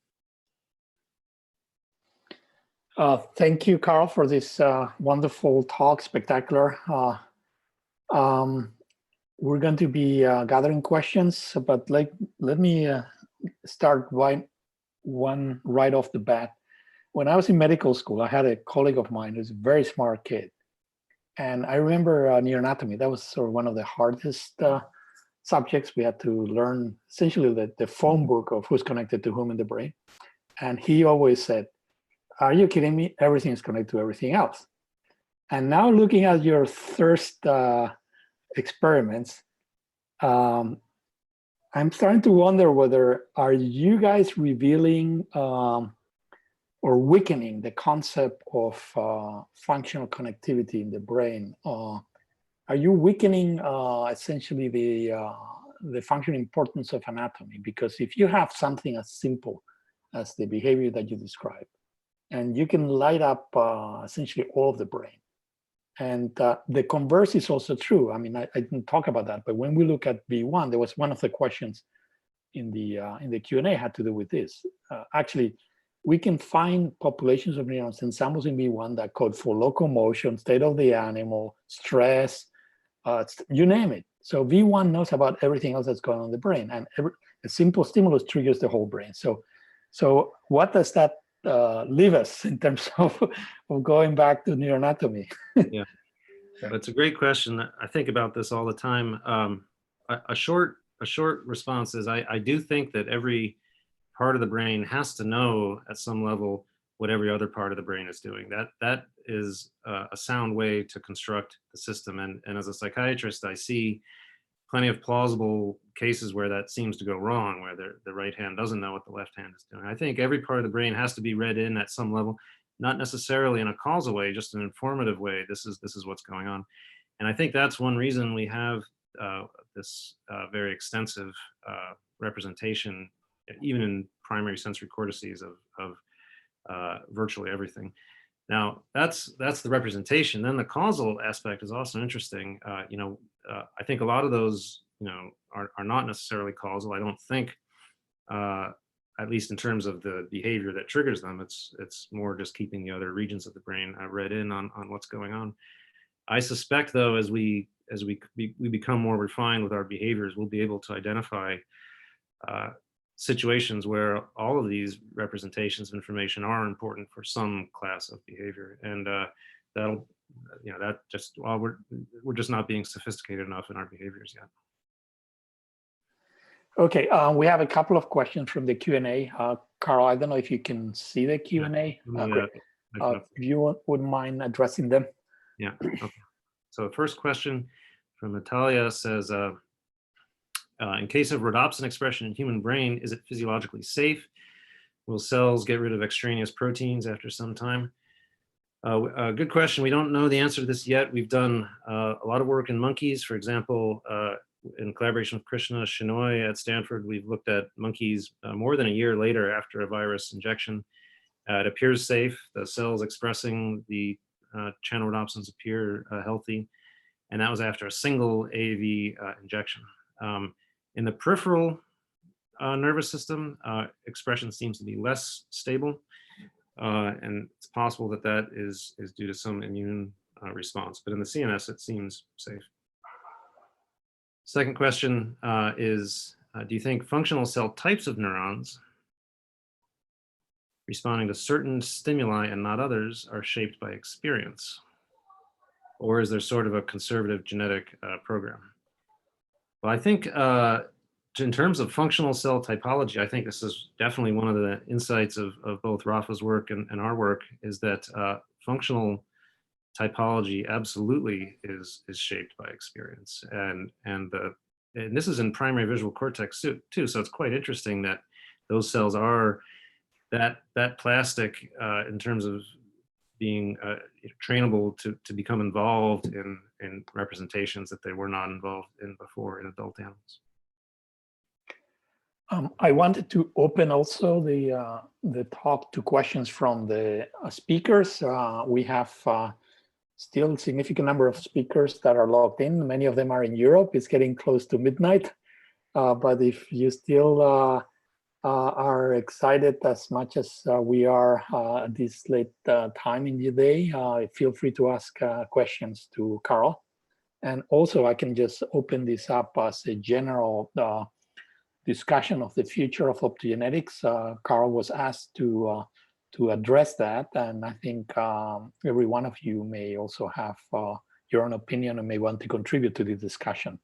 Thank you, Carl, for this wonderful talk, spectacular. We're going to be gathering questions, but let me start one right off the bat. When I was in medical school, I had a colleague of mine who's a very smart kid. And I remember neuroanatomy, that was sort of one of the hardest subjects. We had to learn essentially the phone book of who's connected to whom in the brain. And he always said, "Are you kidding me? Everything is connected to everything else." And now looking at your first experiments, I'm starting to wonder whether are you guys revealing or weakening the concept of functional connectivity in the brain? Are you weakening essentially the functional importance of anatomy? Because if you have something as simple as the behavior that you described, and you can light up essentially all of the brain, and the converse is also true. I mean, I didn't talk about that, but when we look at V1, there was one of the questions in the Q&A had to do with this. Actually, we can find populations of neurons and samples in V1 that code for locomotion, state of the animal, stress, you name it. So V1 knows about everything else that's going on in the brain, and a simple stimulus triggers the whole brain. So what does that leave us in terms of going back to neuroanatomy? Yeah, that's a great question. I think about this all the time. A short response is I do think that every part of the brain has to know at some level what every other part of the brain is doing. That is a sound way to construct the system. And as a psychiatrist, I see plenty of plausible cases where that seems to go wrong, where the right hand doesn't know what the left hand is doing. I think every part of the brain has to be read in at some level, not necessarily in a causal way, just an informative way. This is what's going on. And I think that's one reason we have this very extensive representation, even in primary sensory cortices of virtually everything. Now, that's the representation. Then the causal aspect is also interesting. I think a lot of those, are not necessarily causal. I don't think, at least in terms of the behavior that triggers them, it's more just keeping the other regions of the brain read in on what's going on. I suspect, though, as we become more refined with our behaviors, we'll be able to identify situations where all of these representations of information are important for some class of behavior, and that'll, that just, well, we're just not being sophisticated enough in our behaviors yet. Okay, we have a couple of questions from the Q&A. Carl, I don't know if you can see the Q&A. If you wouldn't mind addressing them. Yeah. Okay. So the first question from Natalia says, in case of rhodopsin expression in human brain, is it physiologically safe? Will cells get rid of extraneous proteins after some time? Good question. We don't know the answer to this yet. We've done a lot of work in monkeys. For example, in collaboration with Krishna Shenoy at Stanford, we've looked at monkeys more than a year later after a virus injection. It appears safe. The cells expressing the channel rhodopsins appear healthy. And that was after a single AAV injection. In the peripheral nervous system, expression seems to be less stable. And it's possible that is due to some immune response. But in the CNS, it seems safe. Second question is, do you think functional cell types of neurons responding to certain stimuli and not others are shaped by experience? Or is there sort of a conservative genetic program? Well, I think in terms of functional cell typology, I think this is definitely one of the insights of both Rafa's work and our work, is that functional typology absolutely is shaped by experience. And this is in primary visual cortex too, so it's quite interesting that those cells are that plastic in terms of being trainable to become involved in representations that they were not involved in before in adult animals. I wanted to open also the talk to questions from the speakers. We have still a significant number of speakers that are logged in. Many of them are in Europe. It's getting close to midnight. But if you still are excited as much as we are at this late time in the day, feel free to ask questions to Carl. And also I can just open this up as a general discussion of the future of optogenetics. Carl was asked to address that, and I think every one of you may also have your own opinion and may want to contribute to the discussion.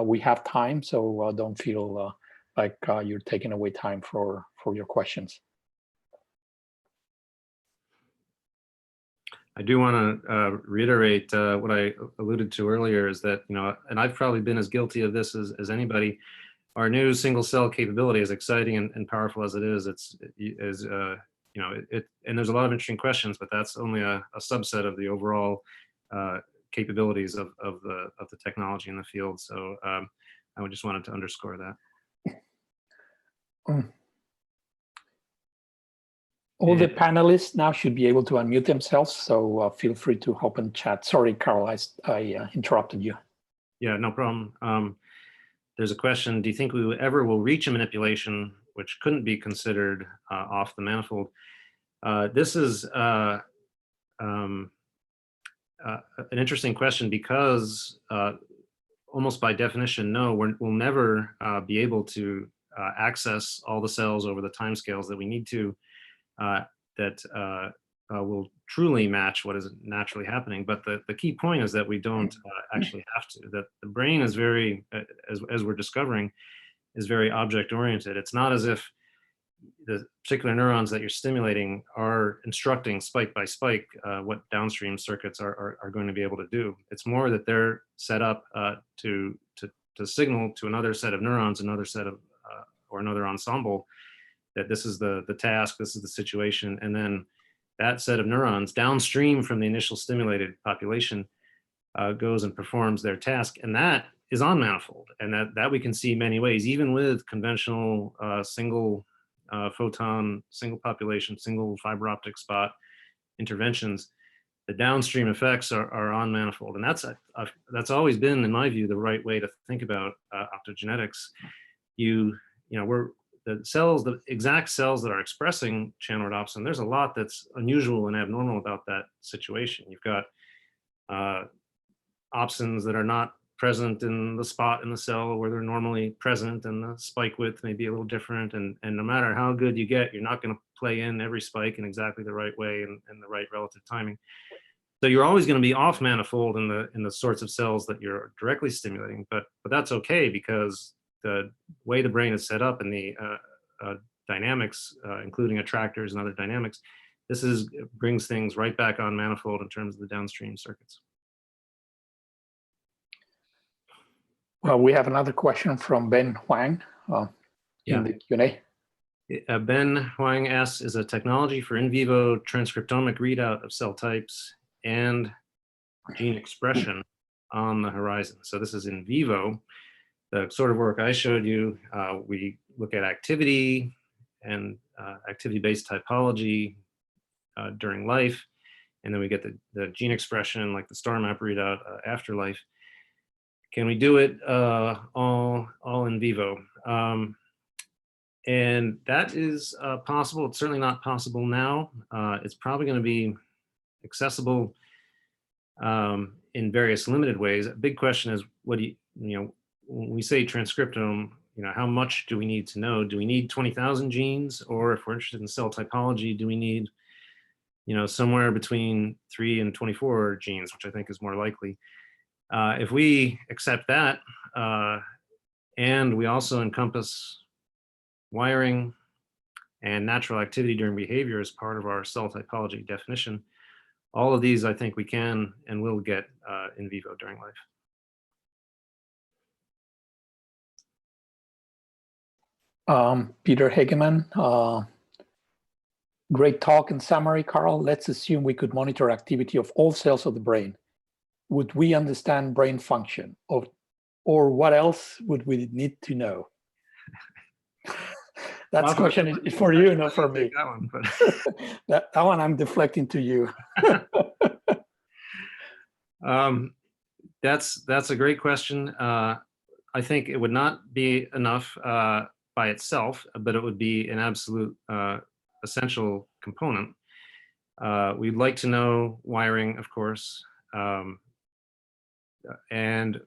We have time, so don't feel like you're taking away time for your questions. I do want to reiterate what I alluded to earlier, is that, and I've probably been as guilty of this as anybody. our new single cell capability, as exciting and powerful as it is, and there's a lot of interesting questions, but that's only a subset of the overall capabilities of the technology in the field. So I just wanted to underscore that. All the panelists now should be able to unmute themselves, so feel free to open chat. Sorry, Carl, I interrupted you. Yeah, no problem. There's a question, do you think we ever will reach a manipulation which couldn't be considered off the manifold? This is an interesting question because almost by definition, no, we'll never be able to access all the cells over the timescales that we need to that will truly match what is naturally happening. But the key point is that we don't actually have to, that the brain is very, as we're discovering, is very object oriented. It's not as if the particular neurons that you're stimulating are instructing spike by spike what downstream circuits are going to be able to do. It's more that they're set up to signal to another set of neurons, another set of, or another ensemble, that this is the task, this is the situation, and then that set of neurons downstream from the initial stimulated population goes and performs their task, and that is on manifold, and that we can see many ways, even with conventional single photon, single population, single fiber optic spot interventions. The downstream effects are on manifold, and that's always been, in my view, the right way to think about optogenetics. The cells, the exact cells that are expressing channel rhodopsin, there's a lot that's unusual and abnormal about that situation. You've got opsins that are not present in the spot in the cell where they're normally present, and the spike width may be a little different. And no matter how good you get, you're not going to play in every spike in exactly the right way and the right relative timing. So you're always going to be off manifold in the sorts of cells that you're directly stimulating, but that's okay, because the way the brain is set up and the dynamics, including attractors and other dynamics, brings things right back on manifold in terms of the downstream circuits. Well, we have another question from Ben Huang in the Q&A. Ben Huang asks, is a technology for in vivo transcriptomic readout of cell types and gene expression on the horizon? So this is in vivo. The sort of work I showed you, we look at activity and activity-based typology during life, and then we get the gene expression, like the star map readout after life. Can we do it all in vivo? And that is possible. It's certainly not possible now. It's probably going to be accessible in various limited ways. A big question is, what do when we say transcriptome, how much do we need to know? Do we need 20,000 genes? Or if we're interested in cell typology, do we need, somewhere between 3 and 24 genes, which I think is more likely. If we accept that, and we also encompass wiring and natural activity during behavior as part of our cell typology definition, all of these I think we can and will get in vivo during life. Peter Hegeman, great talk and summary, Carl. Let's assume we could monitor activity of all cells of the brain. Would we understand brain function, or what else would we need to know? That question is for you, not for me. That one, but that one I'm deflecting to you. That's a great question. I think it would not be enough by itself, but it would be an absolute essential component. We'd like to know wiring, of course, and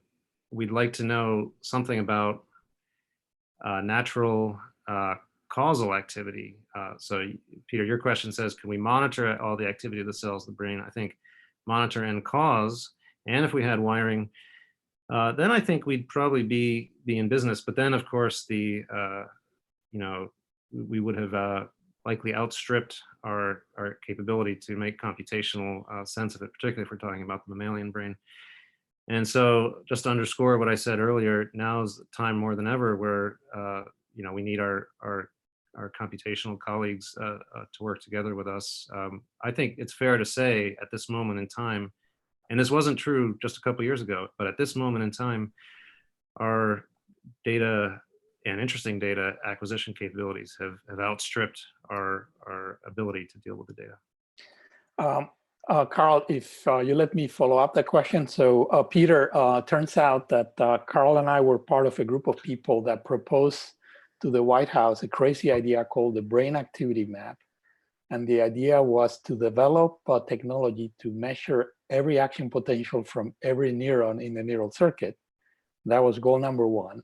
we'd like to know something about natural causal activity. So Peter, your question says, can we monitor all the activity of the cells of the brain? I think monitor and cause, and if we had wiring, then I think we'd probably be in business. But then, of course, we would have likely outstripped our capability to make computational sense of it, particularly if we're talking about the mammalian brain. And so just to underscore what I said earlier, now is the time more than ever where we need our computational colleagues to work together with us. I think it's fair to say at this moment in time, and this wasn't true just a couple of years ago, but at this moment in time, our data and interesting data acquisition capabilities have outstripped our ability to deal with the data. Carl, if you let me follow up that question. So Peter, turns out that Carl and I were part of a group of people that proposed to the White House a crazy idea called the Brain Activity Map. And the idea was to develop technology to measure every action potential from every neuron in the neural circuit. That was goal number one.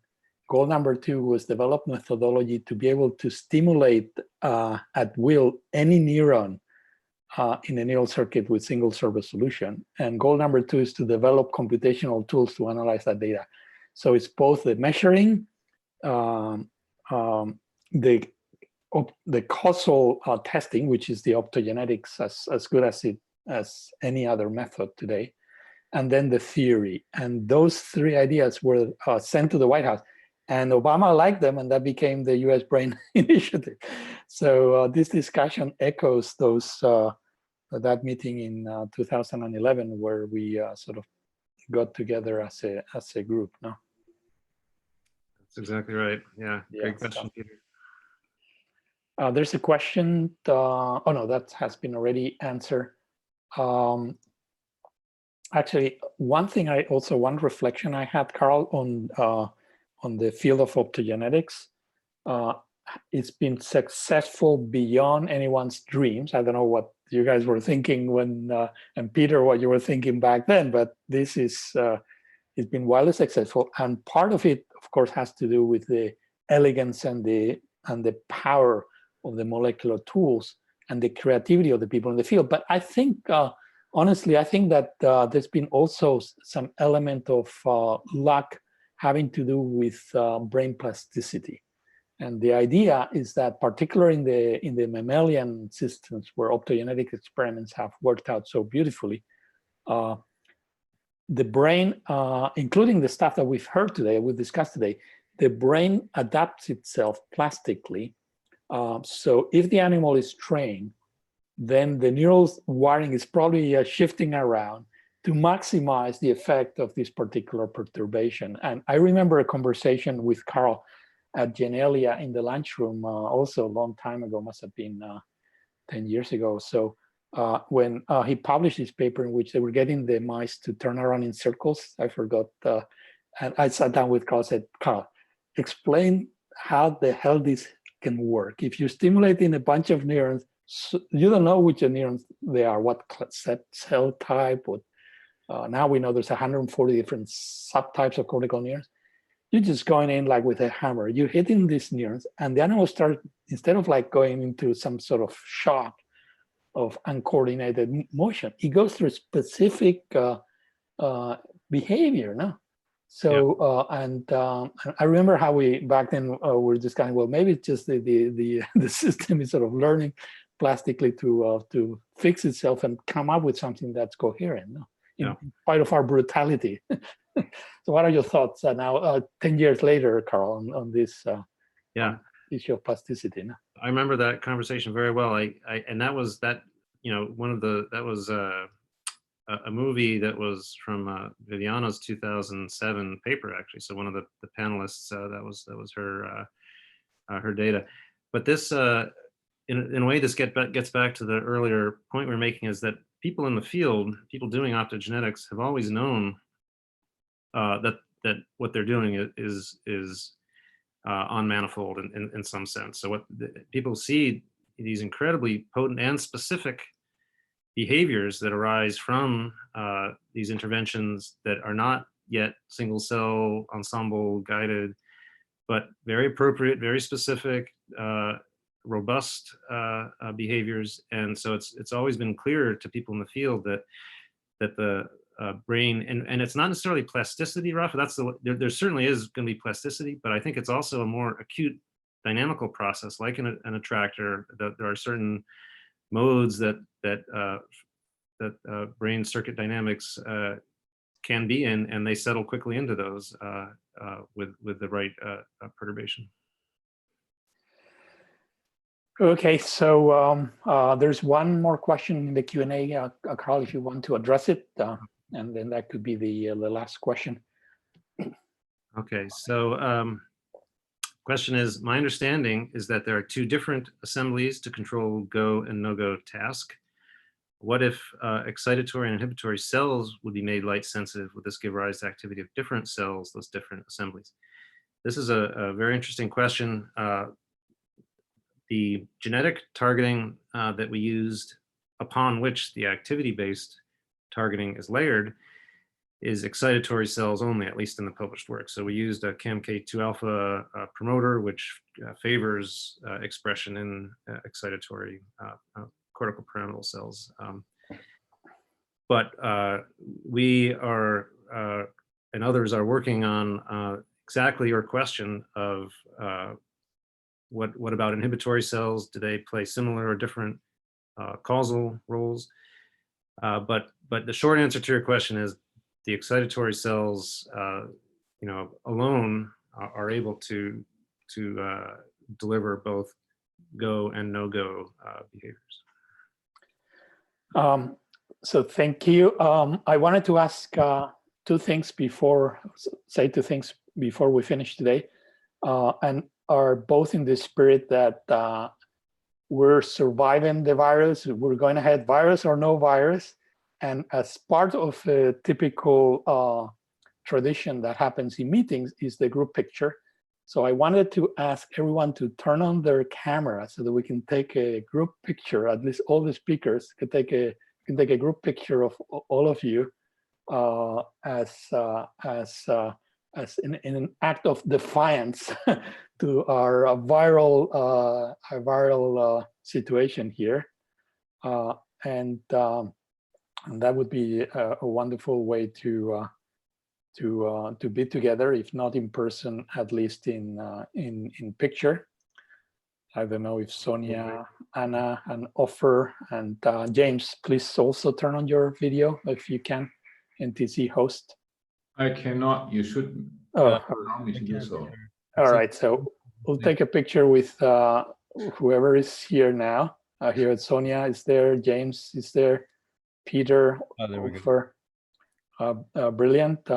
Goal number two was develop methodology to be able to stimulate at will any neuron in a neural circuit with single server solution. And goal number two is to develop computational tools to analyze that data. So it's both the measuring, the causal testing, which is the optogenetics as good as any other method today, and then the theory. And those three ideas were sent to the White House. And Obama liked them, and that became the US Brain Initiative. So this discussion echoes that meeting in 2011, where we sort of got together as a group. No, that's exactly right. Yeah, great question, Peter. There's a question. Oh no, that has been already answered. Actually, one reflection I had, Carl, on the field of optogenetics. It's been successful beyond anyone's dreams. I don't know what you guys were thinking when, and Peter, what you were thinking back then, but this is, it's been wildly successful. And part of it, of course, has to do with the elegance and the power of the molecular tools and the creativity of the people in the field. But I think, honestly, I think that there's been also some element of luck having to do with brain plasticity. And the idea is that, particularly in the mammalian systems where optogenetic experiments have worked out so beautifully, the brain, including the stuff that we've heard today, we've discussed today, the brain adapts itself plastically. So if the animal is trained, then the neural wiring is probably shifting around to maximize the effect of this particular perturbation. And I remember a conversation with Carl at Genelia in the lunchroom, also a long time ago, must have been 10 years ago. So when he published this paper in which they were getting the mice to turn around in circles, I forgot, and I sat down with Carl and said, Carl, explain how the hell this can work. If you stimulate in a bunch of neurons, so you don't know which neurons they are, what cell type, what, now we know there's 140 different subtypes of cortical neurons. You're just going in like with a hammer. You're hitting these neurons, and the animal starts, instead of like going into some sort of shock of uncoordinated motion, it goes through a specific behavior. No, so and I remember how we back then were discussing. Well, maybe it's just the system is sort of learning plastically to fix itself and come up with something that's coherent. No, in spite of our brutality. So what are your thoughts now, 10 years later, Carl, on this issue of plasticity? No? I remember that conversation very well. And that was that, that was a movie that was from Viviana's 2007 paper, actually. So one of the panelists, that was her data. But this, in a way, this gets back to the earlier point we were making, is that people in the field, people doing optogenetics, have always known that what they're doing is on manifold in some sense. So what people see, these incredibly potent and specific behaviors that arise from these interventions that are not yet single cell ensemble guided, but very appropriate, very specific, robust behaviors. And so it's always been clear to people in the field that the brain, and it's not necessarily plasticity, Rafa. There certainly is going to be plasticity, but I think it's also a more acute dynamical process, like an attractor. That there are certain modes that brain circuit dynamics can be in, and they settle quickly into those with the right perturbation. Okay, so there's one more question in the Q&A, Carl, if you want to address it, and then that could be the last question. Okay, so question is, my understanding is that there are two different assemblies to control go and no-go task. What if excitatory and inhibitory cells would be made light sensitive? Would this give rise to activity of different cells, those different assemblies? This is a very interesting question. The genetic targeting that we used, upon which the activity-based targeting is layered, is excitatory cells only, at least in the published work. So we used a CAMK2 alpha promoter, which favors expression in excitatory cortical pyramidal cells. But we are, and others are working on exactly your question of what about inhibitory cells? Do they play similar or different causal roles? But the short answer to your question is the excitatory cells, alone are able to deliver both go and no-go behaviors. So thank you. I wanted to ask two things before we finish today, and are both in the spirit that we're surviving the virus, we're going ahead, virus or no virus. And as part of a typical tradition that happens in meetings is the group picture. So I wanted to ask everyone to turn on their camera so that we can take a group picture, at least all the speakers can take a group picture of all of you as in an act of defiance to our viral situation here, and that would be a wonderful way to be together, if not in person, at least in picture. I don't know if Sonia, Anna, and Offer, and James, please also turn on your video if you can, NTC host. I cannot. You should allow me to do so. All right, so we'll take a picture with whoever is here now. Here, Sonia is there, James is there, Peter, Offer, brilliant.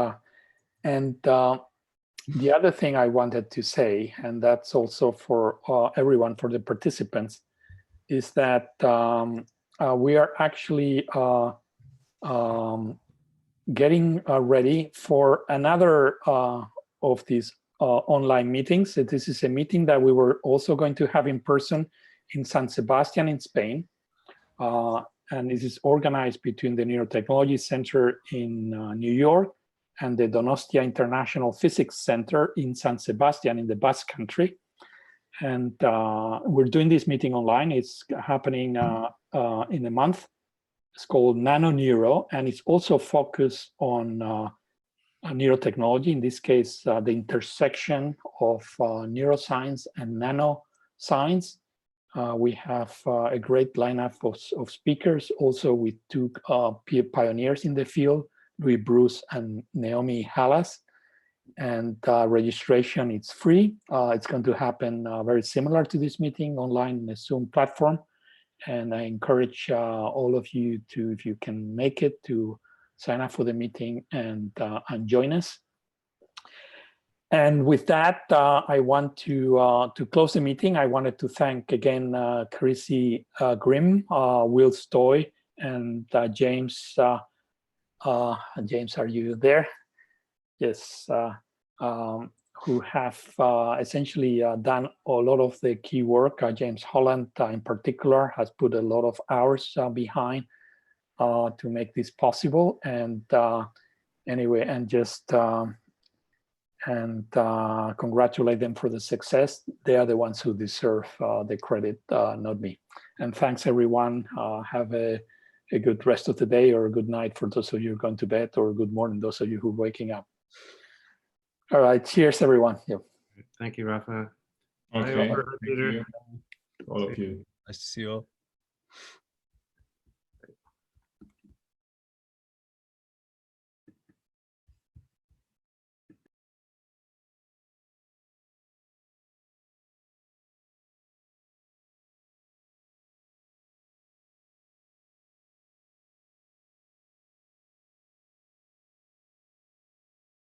And the other thing I wanted to say, and that's also for everyone, for the participants, is that we are actually getting ready for another of these online meetings. So this is a meeting that we were also going to have in person in San Sebastian in Spain. And this is organized between the Neurotechnology Center in New York and the Donostia International Physics Center in San Sebastian in the Basque Country. And we're doing this meeting online. It's happening in a month. It's called Nano Neuro, and it's also focused on neurotechnology, in this case, the intersection of neuroscience and nanoscience. We have a great lineup of speakers, also with two pioneers in the field, Louis Bruce and Naomi Hallas. And registration, it's free. It's going to happen very similar to this meeting online in a Zoom platform. And I encourage all of you to, if you can make it, to sign up for the meeting and join us. And with that, I want to close the meeting. I wanted to thank again Chrissy Grimm, Will Stoy, and James. James, are you there? Yes. Who have essentially done a lot of the key work. James Holland in particular has put a lot of hours behind to make this possible. And anyway, and just congratulate them for the success. They are the ones who deserve the credit, not me. And thanks everyone. Have a good rest of the day, or a good night for those of you who are going to bed, or good morning those of you who are waking up. All right, cheers everyone. Yep. Thank you, Rafa. Okay, thank you, all of you. Nice to see you all.